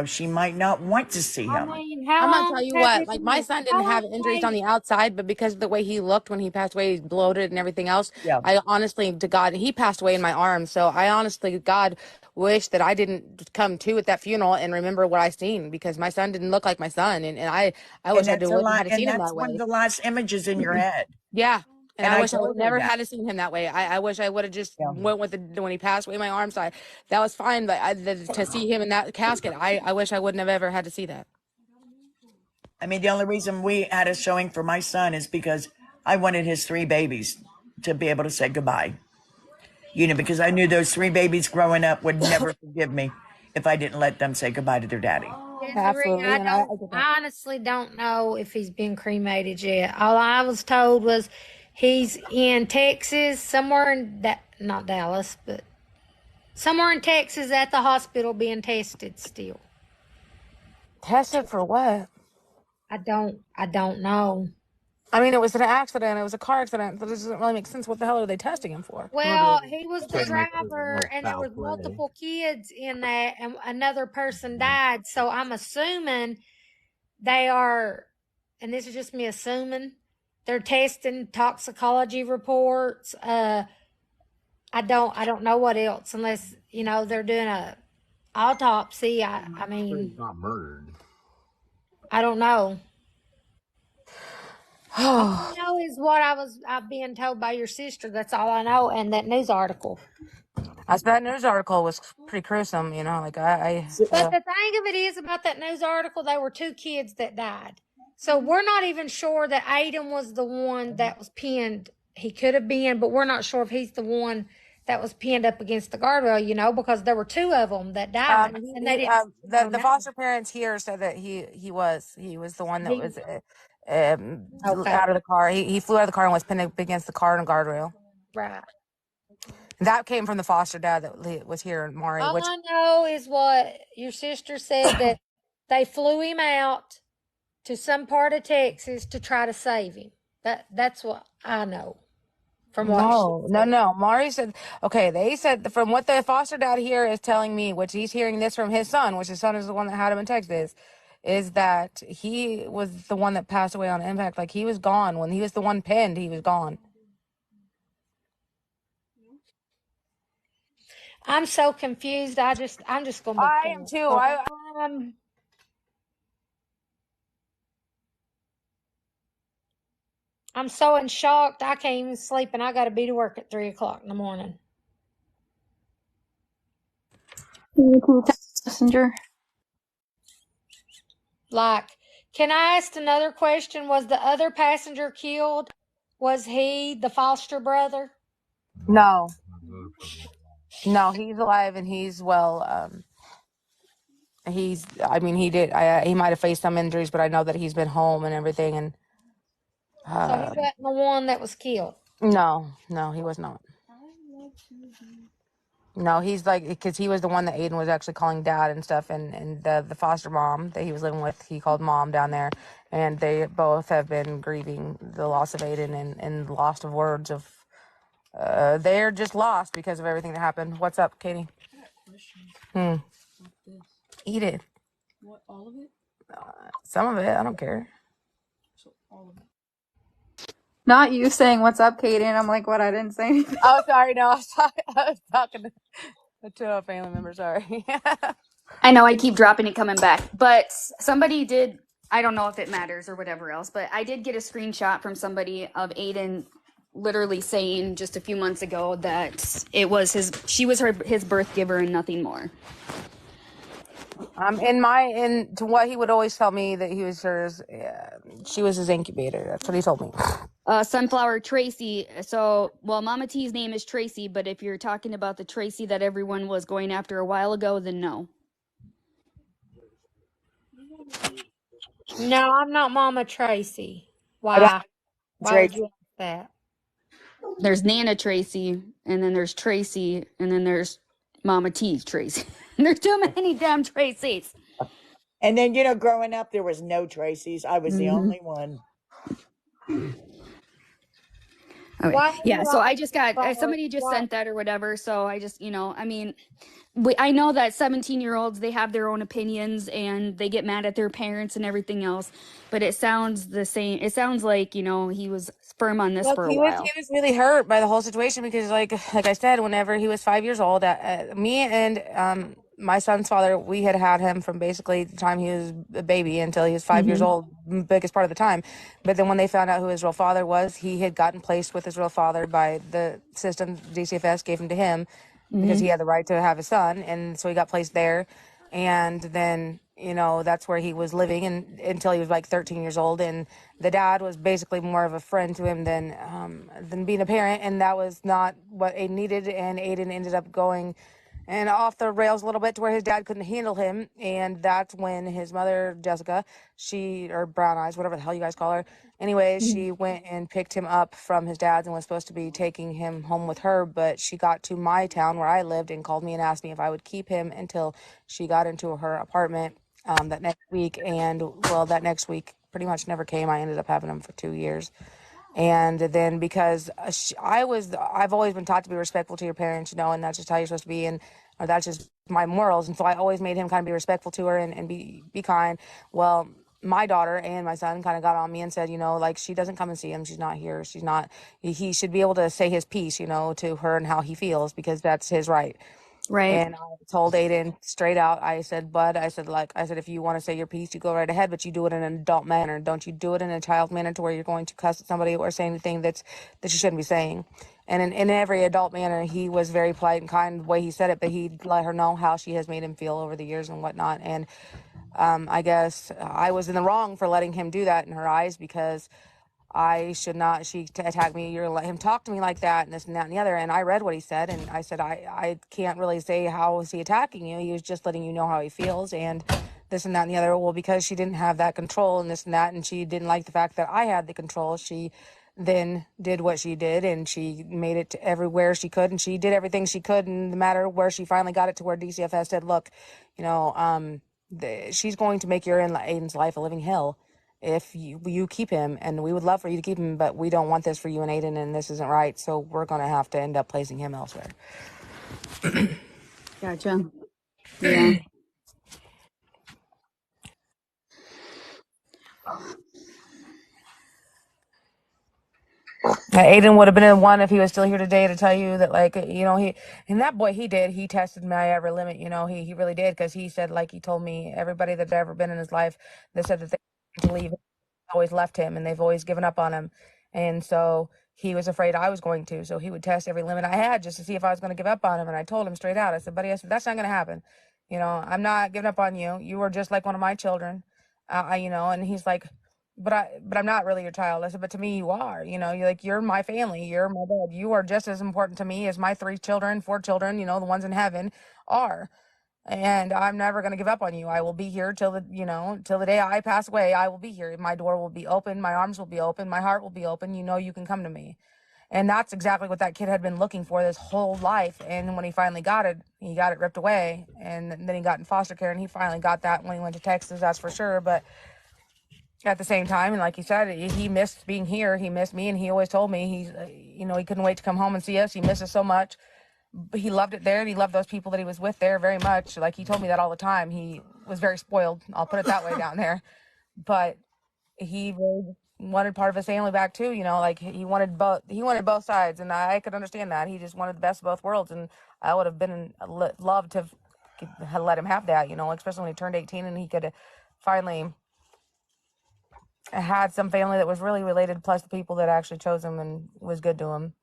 she might not want to see I him. mean, how I'm gonna long tell you has what, it like my been? son didn't How long have has injuries on Hayden? the outside, but because of the way he looked when he passed away, he's bloated and everything else. Yeah. I honestly, to God, he passed away in my arms. So I honestly, God, wish that I didn't come to at that funeral and remember what I seen because my son didn't look like my son, and I And wish I that's a wouldn't lot. have And seen him that's that one of way. the last images in your head. Yeah. And And I I wish I told would her never that. had to seen him that way. I wish I would have just Yeah. went with when he passed away in my arms. That was fine, but to see him in that casket, I wish I wouldn't have ever had to see that. I mean, the only reason we had a showing for my son is because I wanted his 3 babies to be able to say goodbye. Because I knew those 3 babies growing up would never forgive me if I didn't let them say goodbye to their daddy. Desiree, Absolutely, and I get that. I honestly don't know if he's been cremated yet. All I was told was he's in Texas, somewhere in not Dallas, but somewhere in Texas at the hospital being tested still. Tested for what? I don't know. I mean, it was an accident. It was a car accident. That doesn't really make sense. What the hell are they testing him for? Well, he was the Couldn't make sure there was driver, no and there foul was play. multiple kids in that, and another person died. So I'm assuming they are, and this is just me assuming, they're testing toxicology reports. I don't know what else unless they're doing a autopsy. I mean, He's not murdered. I don't know. All I Oh, know is what I've been told by your sister. That's all I know, and that news article. that news article was pretty gruesome. Like But the thing of it is about that news article, there were 2 kids that died. So we're not even sure that Aiden was the one that was pinned. He could have been, but we're not sure if he's the one that was pinned up against the guardrail, because there were 2 of them that died, and they didn't the know. foster parents here said that he was the one that was Okay, out of the car. He flew out of the car and was pinned up against the car and guardrail. right. That came from the foster dad that was here in Maury, All which I know is what your sister said, that they flew him out to some part of Texas to try to save him. That's what I know from what she said. no. Maury said, okay, they said from what the foster dad here is telling me, which he's hearing this from his son, which his son is the one that had him in Texas, is that he was the one that passed away on impact. Like he was gone when he was the one pinned, he was gone. I'm so confused. I'm just gonna be I am quiet. too. Um, I'm so in shocked I can't even sleep, and I got to be to work at 3 o'clock in the morning. Messenger. Like, can I ask another question? Was the other passenger killed? Was he the foster brother? No, he's alive and he's well. I mean, he might have faced some injuries, but I know that he's been home and everything. And So he wasn't the one that was killed. no, he was not. No, he's like, because he was the one that Aiden was actually calling dad and stuff, and the foster mom that he was living with, he called mom down there, and they both have been grieving the loss of Aiden and loss of words of, they're just lost because of everything that happened. What's up, Katie? Eat it. What, all of it? Some of it, I don't care. Not you saying what's up, Katie, and I'm like, what? I didn't say anything. Oh, sorry, no, I was talking to a family member, sorry. I know I keep dropping it coming back, but somebody did. I don't know if it matters or whatever else, but I did get a screenshot from somebody of Aiden literally saying just a few months ago that it was she was his birth giver and nothing more. To what he would always tell me that he was hers, she was his incubator. That's what he told me. Sunflower Tracy. So, well, Mama T's name is Tracy, but if you're talking about the Tracy that everyone was going after a while ago, then no. No, I'm not Mama Tracy. Why? Why would you ask that? There's Nana Tracy, and then there's Tracy, and then there's Mama T's Tracy. There's too many damn Tracys. And then, you know, growing up, there was no Tracy's. I was the only one. Okay. Why? Yeah, so I just got somebody just sent that or whatever. So I just, I mean, I know that 17-year-olds, they have their own opinions and they get mad at their parents and everything else, but it sounds the same. It sounds like, he was firm on this Look, for a while. he was really hurt by the whole situation because, like I said, whenever he was 5 years old, me and my son's father, we had him from basically the time he was a baby until he was 5 years old, biggest part of the time. But then when they found out who his real father was, he had gotten placed with his real father by the system. DCFS gave him to him because he had the right to have a son, and so he got placed there. And then that's where he was living until he was like 13 years old, and the dad was basically more of a friend to him than being a parent, and that was not what Aiden needed. And Aiden ended up going and off the rails a little bit to where his dad couldn't handle him, and that's when his mother Jessica, or Brown Eyes, whatever the hell you guys call her, anyway, she went and picked him up from his dad's and was supposed to be taking him home with her, but she got to my town where I lived and called me and asked me if I would keep him until she got into her apartment that next week. And well, that next week pretty much never came. I ended up having him for 2 years. And then because I've always been taught to be respectful to your parents, and that's just how you're supposed to be, or that's just my morals. And so I always made him kind of be respectful to her and be kind. Well, my daughter and my son kind of got on me and said, like, she doesn't come and see him. She's not here. He should be able to say his piece, to her and how he feels, because that's his right. Right. And I told Aiden straight out, I said, bud, I said, if you want to say your piece, you go right ahead, but you do it in an adult manner. Don't you do it in a child manner to where you're going to cuss at somebody or say anything that you shouldn't be saying. And in every adult manner, he was very polite and kind the way he said it, but he let her know how she has made him feel over the years and whatnot. And I guess I was in the wrong for letting him do that in her eyes, because I should not, she attacked me, you're gonna let him talk to me like that, and this and that and the other. And I read what he said, and I said, I can't really say how is he attacking you. He was just letting you know how he feels, and this and that and the other. Well, because she didn't have that control and this and that, and she didn't like the fact that I had the control, she then did what she did, and she made it to everywhere she could, and she did everything she could. And the matter where she finally got it to where DCFS said, look, she's going to make your Aiden's life a living hell if you keep him, and we would love for you to keep him, but we don't want this for you and Aiden, and this isn't right, so we're going to have to end up placing him elsewhere. Gotcha. Yeah. Aiden would have been the one, if he was still here today, to tell you that, that boy, he tested my every limit, he really did, because he said, he told me, everybody that had ever been in his life, they said that they wanted to leave, always left him, and they've always given up on him. And so he was afraid I was going to, so he would test every limit I had just to see if I was going to give up on him. And I told him straight out, I said, buddy, that's not going to happen. I'm not giving up on you. You were just like one of my children. And he's like, but I'm not really your child. I said, but to me you are. You're my family, you're my dad, you are just as important to me as my 4 children, the ones in heaven are. And I'm never going to give up on you. I will be here till the day I pass away. I will be here. My door will be open. My arms will be open. My heart will be open. You can come to me. And that's exactly what that kid had been looking for this whole life. And when he finally got it, he got it ripped away. And then he got in foster care, and he finally got that when he went to Texas, that's for sure. But at the same time, and like he said, he missed being here. He missed me, and he always told me he couldn't wait to come home and see us. He missed us so much. But he loved it there, and he loved those people that he was with there very much. Like, he told me that all the time. He was very spoiled. I'll put it that way down there. But he really wanted part of his family back too. Like, he wanted both sides, and I could understand that. He just wanted the best of both worlds, and I would have been loved to have let him have that. Especially when he turned 18 and he could finally had some family that was really related, plus the people that actually chose him and was good to him.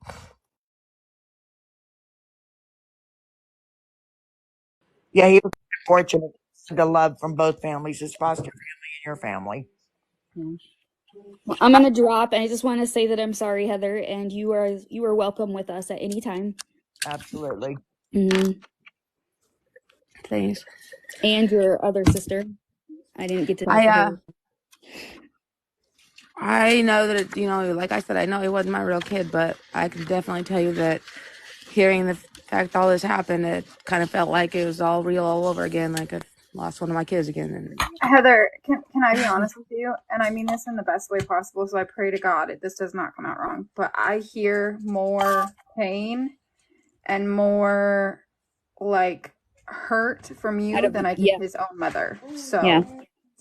Yeah, he was fortunate to love from both families, his foster family and your family. Well, I'm gonna drop, and I just want to say that I'm sorry, Heather, and you are welcome with us at any time. Absolutely. Mm-hmm. Thanks. And your other sister. I didn't get to talk to her. I know that it, like I said, I know he wasn't my real kid, but I can definitely tell you that hearing the fact all this happened, it kind of felt like it was all real all over again. Like I lost one of my kids again. And Heather, can I be honest with you? And I mean this in the best way possible, so I pray to God this does not come out wrong. But I hear more pain and more like hurt from you than I do his own mother. So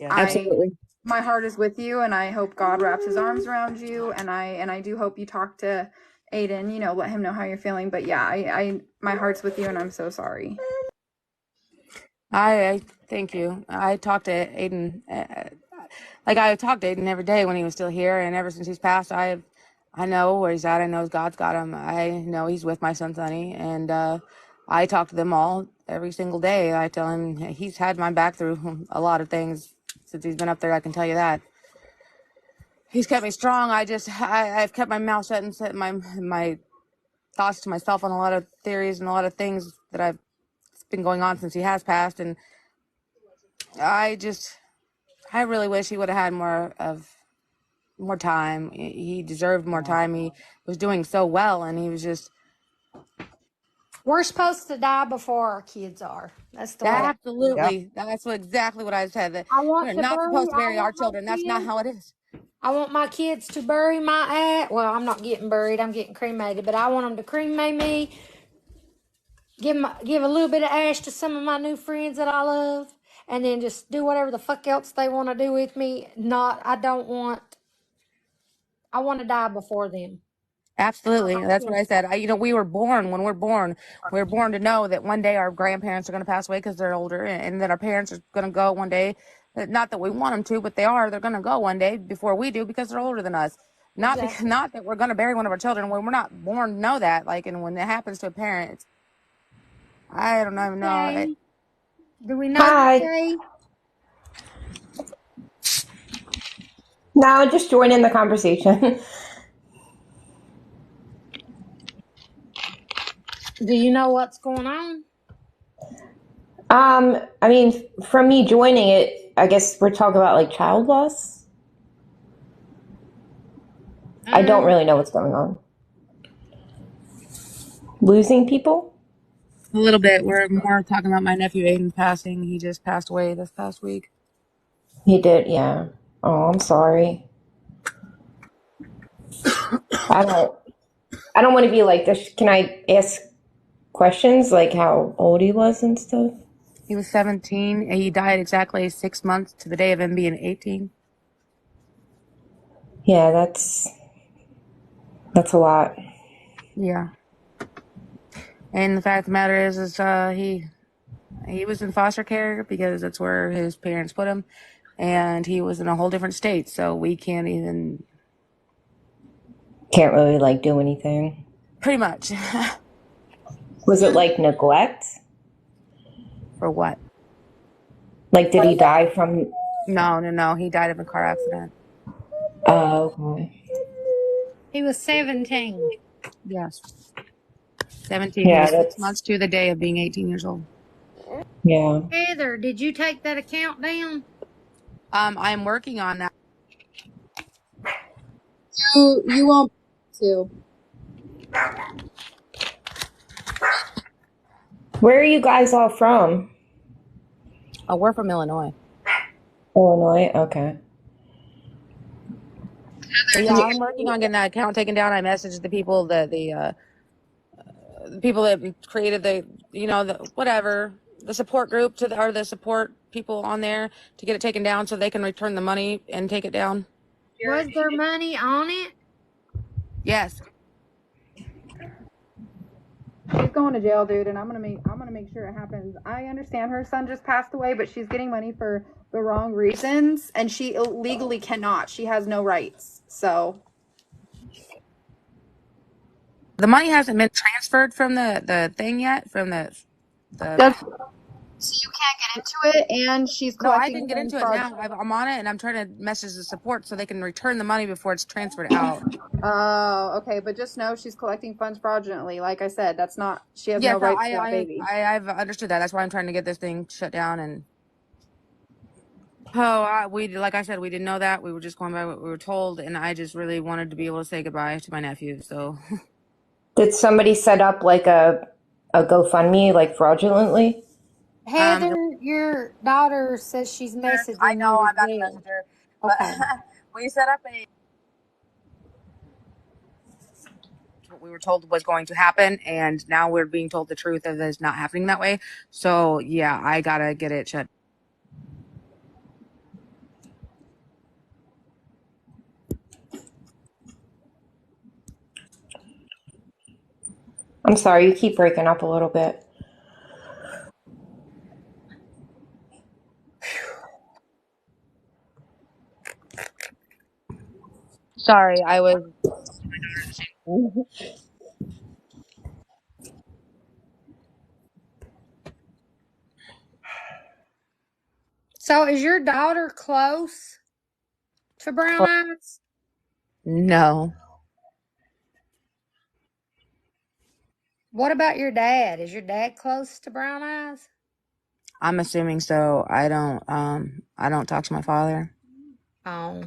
Absolutely. My heart is with you, and I hope God wraps his arms around you, and I do hope you talk to Aiden, let him know how you're feeling. But yeah, I my heart's with you, and I'm so sorry. I thank you. I talked to Aiden, I talked to Aiden every day when he was still here, and ever since he's passed, I know where he's at. I know God's got him. I know he's with my son Sonny, and I talk to them all every single day. I tell him he's had my back through a lot of things since he's been up there. I can tell you that. He's kept me strong. I've kept my mouth shut and set my thoughts to myself on a lot of theories and a lot of things that I've been going on since he has passed, and I really wish he would have had more time. He deserved more time. He was doing so well, and he was just We're supposed to die before our kids are. That's the way. absolutely. That's exactly what I said. That I want we're to not bury. supposed to I bury our want my children. That's not kids. how it is. I want my kids to bury my ass. Well, I'm not getting buried. I'm getting cremated. But I want them to cremate me. Give a little bit of ash to some of my new friends that I love, and then just do whatever the fuck else they want to do with me. I want to die before them. Absolutely. That's what I said. We were born, when we're born, to know that one day our grandparents are going to pass away because they're older, and that our parents are going to go one day. Not that we want them to, but they're going to go one day before we do because they're older than us. Not that we're going to bury one of our children when we're not born to know that. And when it happens to a parent, I don't even know. Do we know? Hi. No, just join in the conversation. Do you know what's going on? I mean, from me joining it, I guess we're talking about like child loss. I don't really know what's going on. Losing people? A little bit. We're more talking about my nephew Aiden passing. He just passed away this past week. He did, yeah. Oh, I'm sorry. I don't want to be like this. Can I ask questions like how old he was and stuff? He was 17, and he died exactly 6 months to the day of him being 18. Yeah, that's a lot. Yeah. And the fact of the matter is he was in foster care because that's where his parents put him, and he was in a whole different state, so we can't really like do anything. Pretty much. Was it like neglect? For what? Like, did he die from? No. He died of a car accident. Oh, okay. He was 17. Yes. 17. Yeah, he was 6 months to the day of being 18 years old. Yeah. Heather, did you take that account down? I'm working on that. You won't to. Where are you guys all from? Oh, we're from Illinois. Illinois? Okay. But yeah, I'm working on getting that account taken down. I messaged the people that the people that created the whatever the support group or the support people on there to get it taken down so they can return the money and take it down. Was there money on it? Yes. She's going to jail, dude, and I'm gonna make sure it happens. I understand her son just passed away, but she's getting money for the wrong reasons, and she illegally cannot. She has no rights. So The money hasn't been transferred from the thing yet, from the does so you can't get into it, and she's No, I collecting can get funds into it now. fraudulently. I'm on it and I'm trying to message the support so they can return the money before it's transferred out. Oh, okay, but just know she's collecting funds fraudulently. Like I said, that's not. She has no Yes, no, rights to that baby. I've understood that. That's why I'm trying to get this thing shut down. And we like I said, we didn't know that. We were just going by what we were told, and I just really wanted to be able to say goodbye to my nephew. So Did somebody set up like a GoFundMe like fraudulently? Heather, your daughter says she's I messaging know you I'm as about to well. message her, but Okay. we set up what we were told was going to happen, and now we're being told the truth of it's not happening that way. So yeah, I gotta get it shut. I'm sorry, you keep breaking up a little bit. Sorry, I was. So is your daughter close to Brown Eyes? No, What about your dad? Is your dad close to Brown Eyes? I'm assuming so. I don't talk to my father. Oh,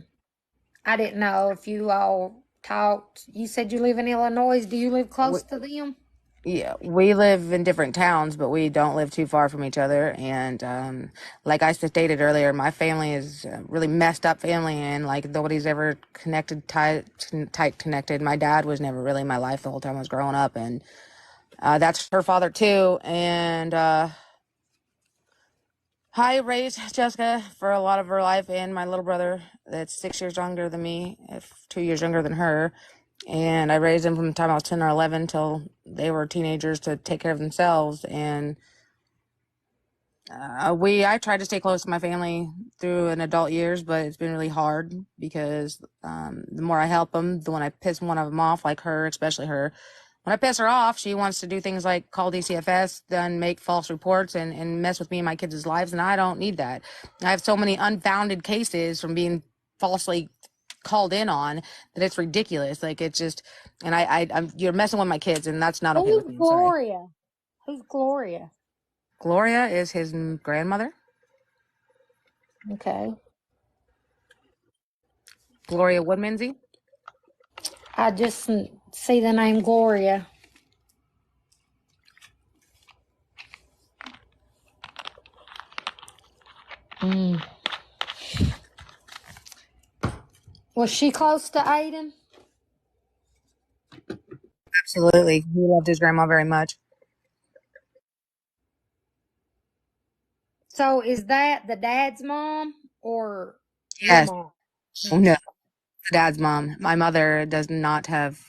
I didn't know if you all talked. You said you live in Illinois. Do you live close to them? Yeah, we live in different towns, but we don't live too far from each other. And like I stated earlier, my family is a really messed up family, and like nobody's ever tight connected. My dad was never really in my life the whole time I was growing up, and that's her father too. And I raised Jessica for a lot of her life, and my little brother that's 6 years younger than me, if 2 years younger than her. And I raised them from the time I was 10 or 11 till they were teenagers to take care of themselves. And I tried to stay close to my family through an adult years, but it's been really hard because the more I help them, the when I piss one of them off, like her, especially her, when I piss her off, she wants to do things like call DCFS, then make false reports and mess with me and my kids' lives, and I don't need that. I have so many unfounded cases from being falsely called in on that it's ridiculous. Like it's just, and you're messing with my kids, and that's not okay Who's with me. I'm sorry. Gloria? Who's Gloria? Gloria is his grandmother. Okay. Gloria Woodmansey. I just see the name Gloria. Mm. Was she close to Aiden? Absolutely. He loved his grandma very much. So is that the dad's mom or your Yes. mom? Oh, no. Dad's mom. My mother does not have.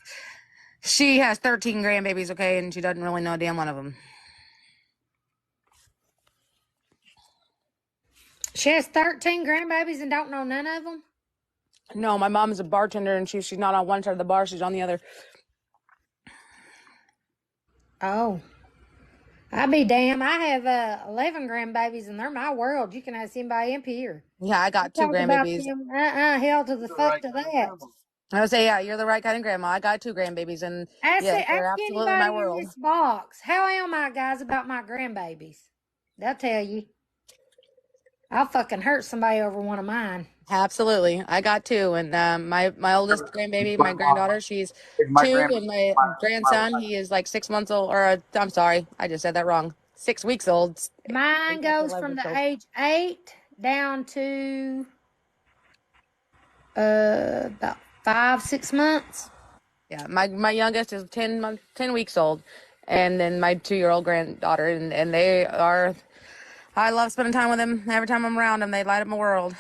She has 13 grandbabies, okay, and she doesn't really know a damn one of them. She has 13 grandbabies and don't know none of them? No, my mom is a bartender, and she's not on one side of the bar. She's on the other. Oh. I'll be damn. I have 11 grandbabies and they're my world. You can ask anybody up here. Yeah, I got two Talk about grandbabies. them. Hell to the fuck to that. I would say, yeah, you're the right kind of grandma. I got two grandbabies, and yes, they're Ask absolutely my anybody in world. this box. How am I, guys, about my grandbabies? They'll tell you. I'll fucking hurt somebody over one of mine. Absolutely. I got two. And my oldest grandbaby, my granddaughter, she's My 2, grandma, and my my grandson, he is like 6 months old. Or I'm sorry, I just said that wrong. 6 weeks old. Mine goes from the age 8 down to about 5, 6 months. Yeah, my youngest is 10 weeks old, and then my 2-year-old granddaughter, and they are. I love spending time with them. Every time I'm around them, they light up my world.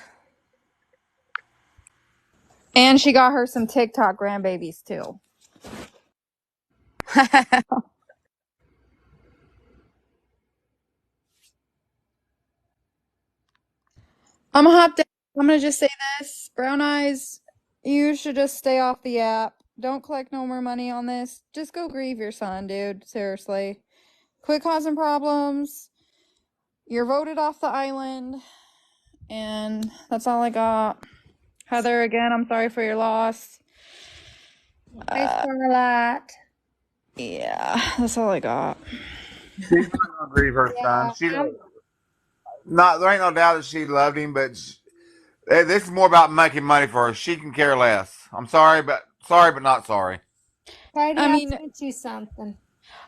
And she got her some TikTok grandbabies too. I'm a hot dog. I'm gonna just say this, Brown Eyes. You should just stay off the app. Don't collect no more money on this. Just go grieve your son, dude. Seriously. Quit causing problems. You're voted off the island. And that's all I got. Heather, again, I'm sorry for your loss. Hey, Starlight. Yeah, that's all I got. she's not gonna grieve her son. Yeah, She not. There ain't no doubt that she loved him, but this is more about making money for her. She can care less. I'm sorry, but not sorry. Katie, I I mean, sent you something.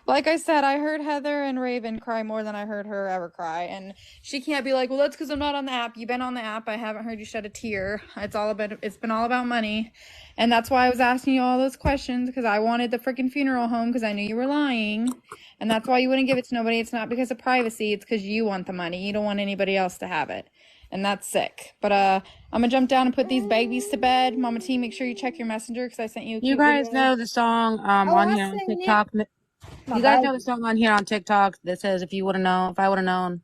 like I said, I heard Heather and Raven cry more than I heard her ever cry. And she can't be like, well, that's because I'm not on the app. You've been on the app. I haven't heard you shed a tear. It's been all about money. And that's why I was asking you all those questions, because I wanted the freaking funeral home because I knew you were lying. And that's why you wouldn't give it to nobody. It's not because of privacy. It's because you want the money. You don't want anybody else to have it. And that's sick. But I'm gonna jump down and put these babies to bed. Mama T, make sure you check your messenger because I sent you a You cute guys video. know the song Oh, on I here on seen it. TikTok. My You guys know the baby. song on here on TikTok that says "If you would have known, if I would have known."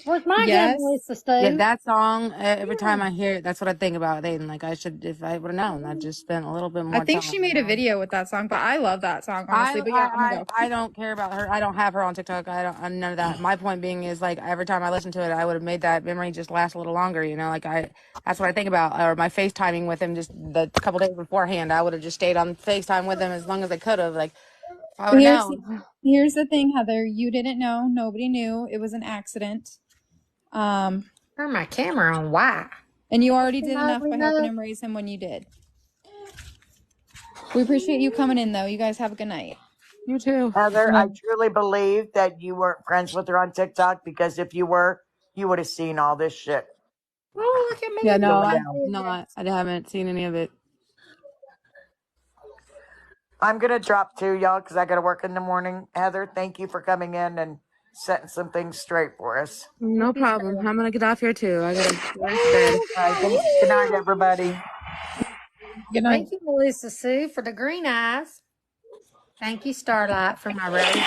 Where's my gun, Yes. Melissa Yeah, Stu? that song. Every Yeah. time I hear it, that's what I think about. Aiden. Like I should, if I would have known, I just spent a little bit I more think time. she You made a know. video with that song, but I love that song, I, honestly. But yeah, I'm gonna I go. I don't care about her. I don't have her on TikTok. I don't. I'm none of that. My point being is like every time I listen to it, I would have made that memory just last a little longer. You know, like that's what I think about. Or my FaceTiming with him just the couple days beforehand, I would have just stayed on FaceTime with him as long as I could have. Like if I would have Here's known. here's the thing, Heather. You didn't know. Nobody knew. It was an accident. Turn my camera on. Why? And you already Some did enough ugly by helping mug. him raise him when you did. We appreciate you coming in, though. You guys have a good night. You too. Heather, I truly believe that you weren't friends with her on TikTok, because if you were, you would have seen all this shit Oh, look at me. Yeah, no, going I'm down. not. I haven't seen any of it. I'm going to drop too, y'all, because I got to work in the morning. Heather, thank you for coming in and setting some things straight for us. No problem. I'm gonna get off here too. I gotta go to bed. All right, good night, everybody. Good night. Thank you, Melissa Sue, for the green eyes. Thank you, Starlight, for my roses.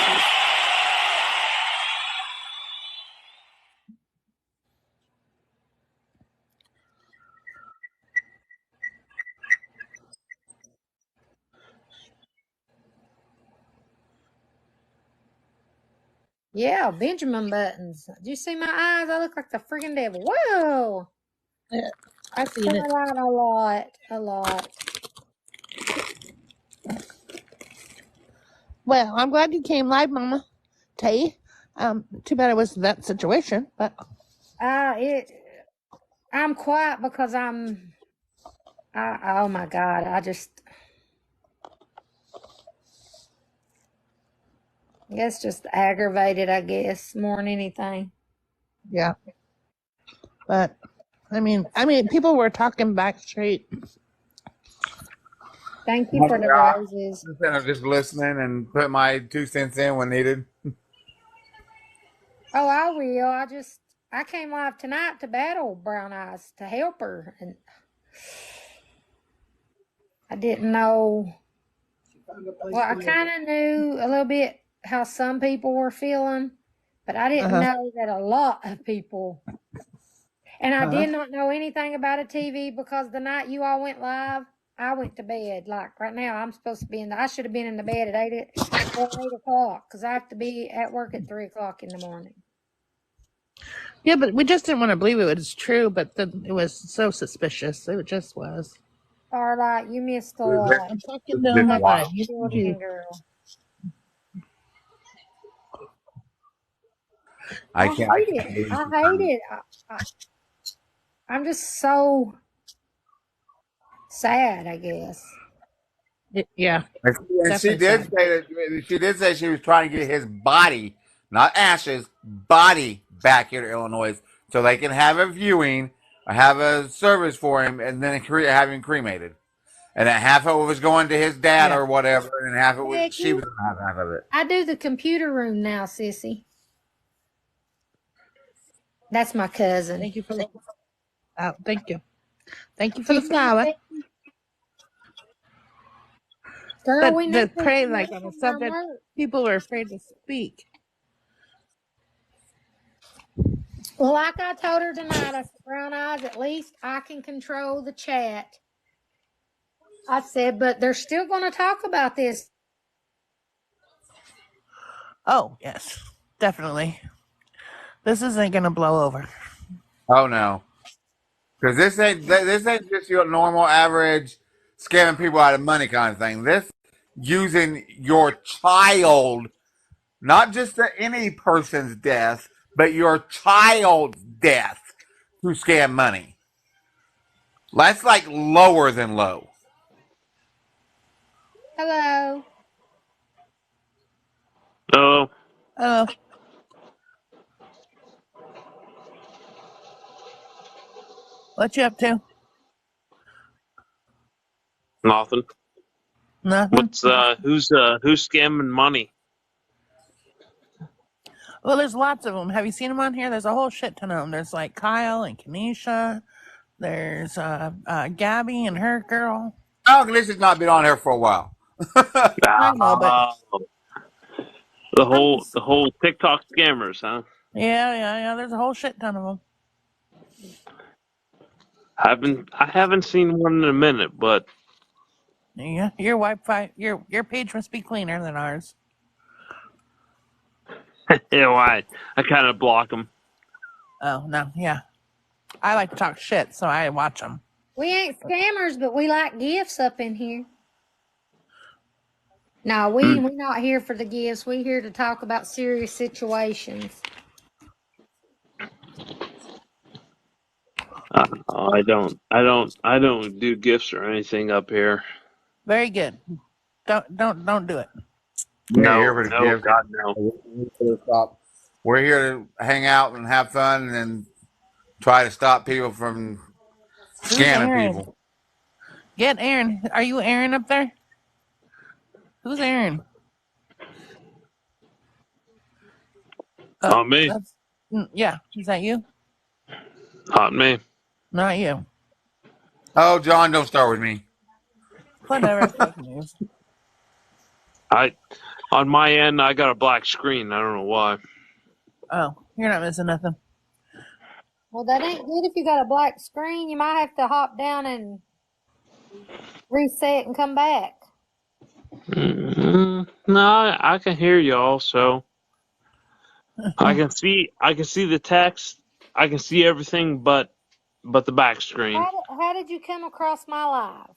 Yeah, Benjamin buttons. Did you see my eyes? I look like the freaking devil. Whoa! Yeah, I seen Turn it. it out a lot. A lot. Well, I'm glad you came live, Mama Tay. Too bad it was that situation, but I'm quiet because oh my God, I guess just aggravated, I guess, more than anything. yeah. But I mean, people were talking back straight. Thank you for the Yeah, roses. I'm just listening and put my 2 cents in when needed. Oh, I will. I came live tonight to battle Brown Eyes to help her, and I didn't know. Well, I kind of knew a little bit how some people were feeling, but I didn't know that a lot of people. And I did not know anything about a TV because the night you all went live, I went to bed. Like right now, I'm supposed to be I should have been in the bed at 8 o'clock because I have to be at work at 3 o'clock in the morning. Yeah, but we just didn't want to believe it was true, but then it was so suspicious. It just was. Starlight, you missed a lot. I'm talking to my body. You Girl. I I can't. hate it. I hate it. I'm just so sad, I guess. Yeah, And she definitely did sad. say that she was trying to get his body, not ashes, body back here to Illinois so they can have a viewing or have a service for him and then have him cremated. And then half of it was going to his dad Yeah. or whatever, and half of it was she Becky, was going to have half of it. I do the computer room now, sissy. That's my cousin. Thank you for the. Thank you. Thank you for You the see, flower. girl, But we need the to pray make like on a some more subject work. people are afraid to speak. Well, like I told her tonight, I said, Brown Eyes, at least I can control the chat. I said, but they're still going to talk about this. Oh yes, definitely. This isn't gonna blow over. Oh no, because this ain't just your normal average scamming people out of money kind of thing. This using your child, not just any person's death, but your child's death to scam money. That's like lower than low. Hello. Oh, Oh, what you up to? nothing. Nothing. Who's scamming money? Well, there's lots of them. Have you seen them on here? There's a whole shit ton of them. There's like Kyle and Kenesha. There's Gabby and her girl. Oh, this has not been on here for a while. I know, but Ah, the I'm whole just the whole TikTok scammers, huh? yeah. There's a whole shit ton of them. I haven't seen one in a minute, but Yeah, your Wi-Fi, your page must be cleaner than ours. I kind of block them. Oh no, yeah. I like to talk shit, so I watch them. We ain't scammers, but we like gifts up in here. No, we're not here for the gifts. We're here to talk about serious situations. I don't do gifts or anything up here. Very good. Don't do it. We ain't here No, for the no, gifts. God no. We're here to hang out and have fun and try to stop people from Who's scamming Aaron? people. Get Aaron. Are you Aaron up there? Who's Aaron? Not me. That's yeah. Is that you? Not me. Not you. Oh, John, don't start with me. Whatever. Fake news. On my end, I got a black screen. I don't know why. Oh, you're not missing nothing. Well, that ain't good if you got a black screen. You might have to hop down and reset and come back. No, I can hear y'all, so I can see the text. I can see everything, but the back screen. How did you come across my live?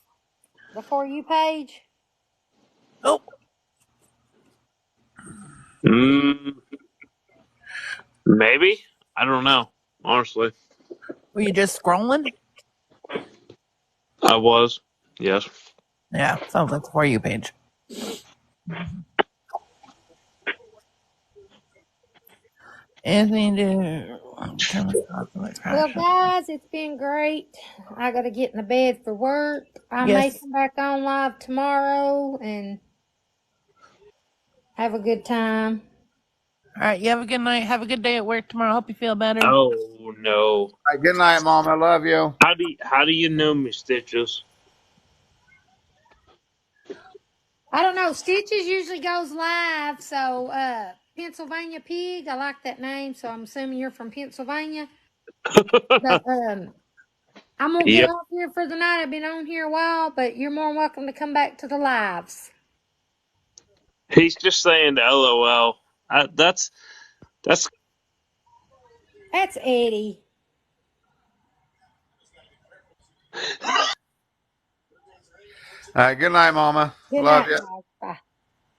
The For You page? Oh, Maybe, I don't know. Honestly, were you just scrolling? I was. Yes. Yeah, sounds like the For You page. Anything to turn this off and let Well, crash. guys, it's been great. I got to get in the bed for work. I may Yes. come back on live tomorrow and have a good time. All right. You have a good night. Have a good day at work tomorrow. Hope you feel better. Oh no. All right, good night, Mom. I love you. How do you know me, Stitches? I don't know. Stitches usually goes live. So, Pennsylvania Pig, I like that name. So I'm assuming you're from Pennsylvania. But I'm gonna get Yep. off here for the night. I've been on here a while, but you're more than welcome to come back to the lives. He's just saying LOL. That's That's Eddie. All right, good night, Mama. Good Love night, you. guys.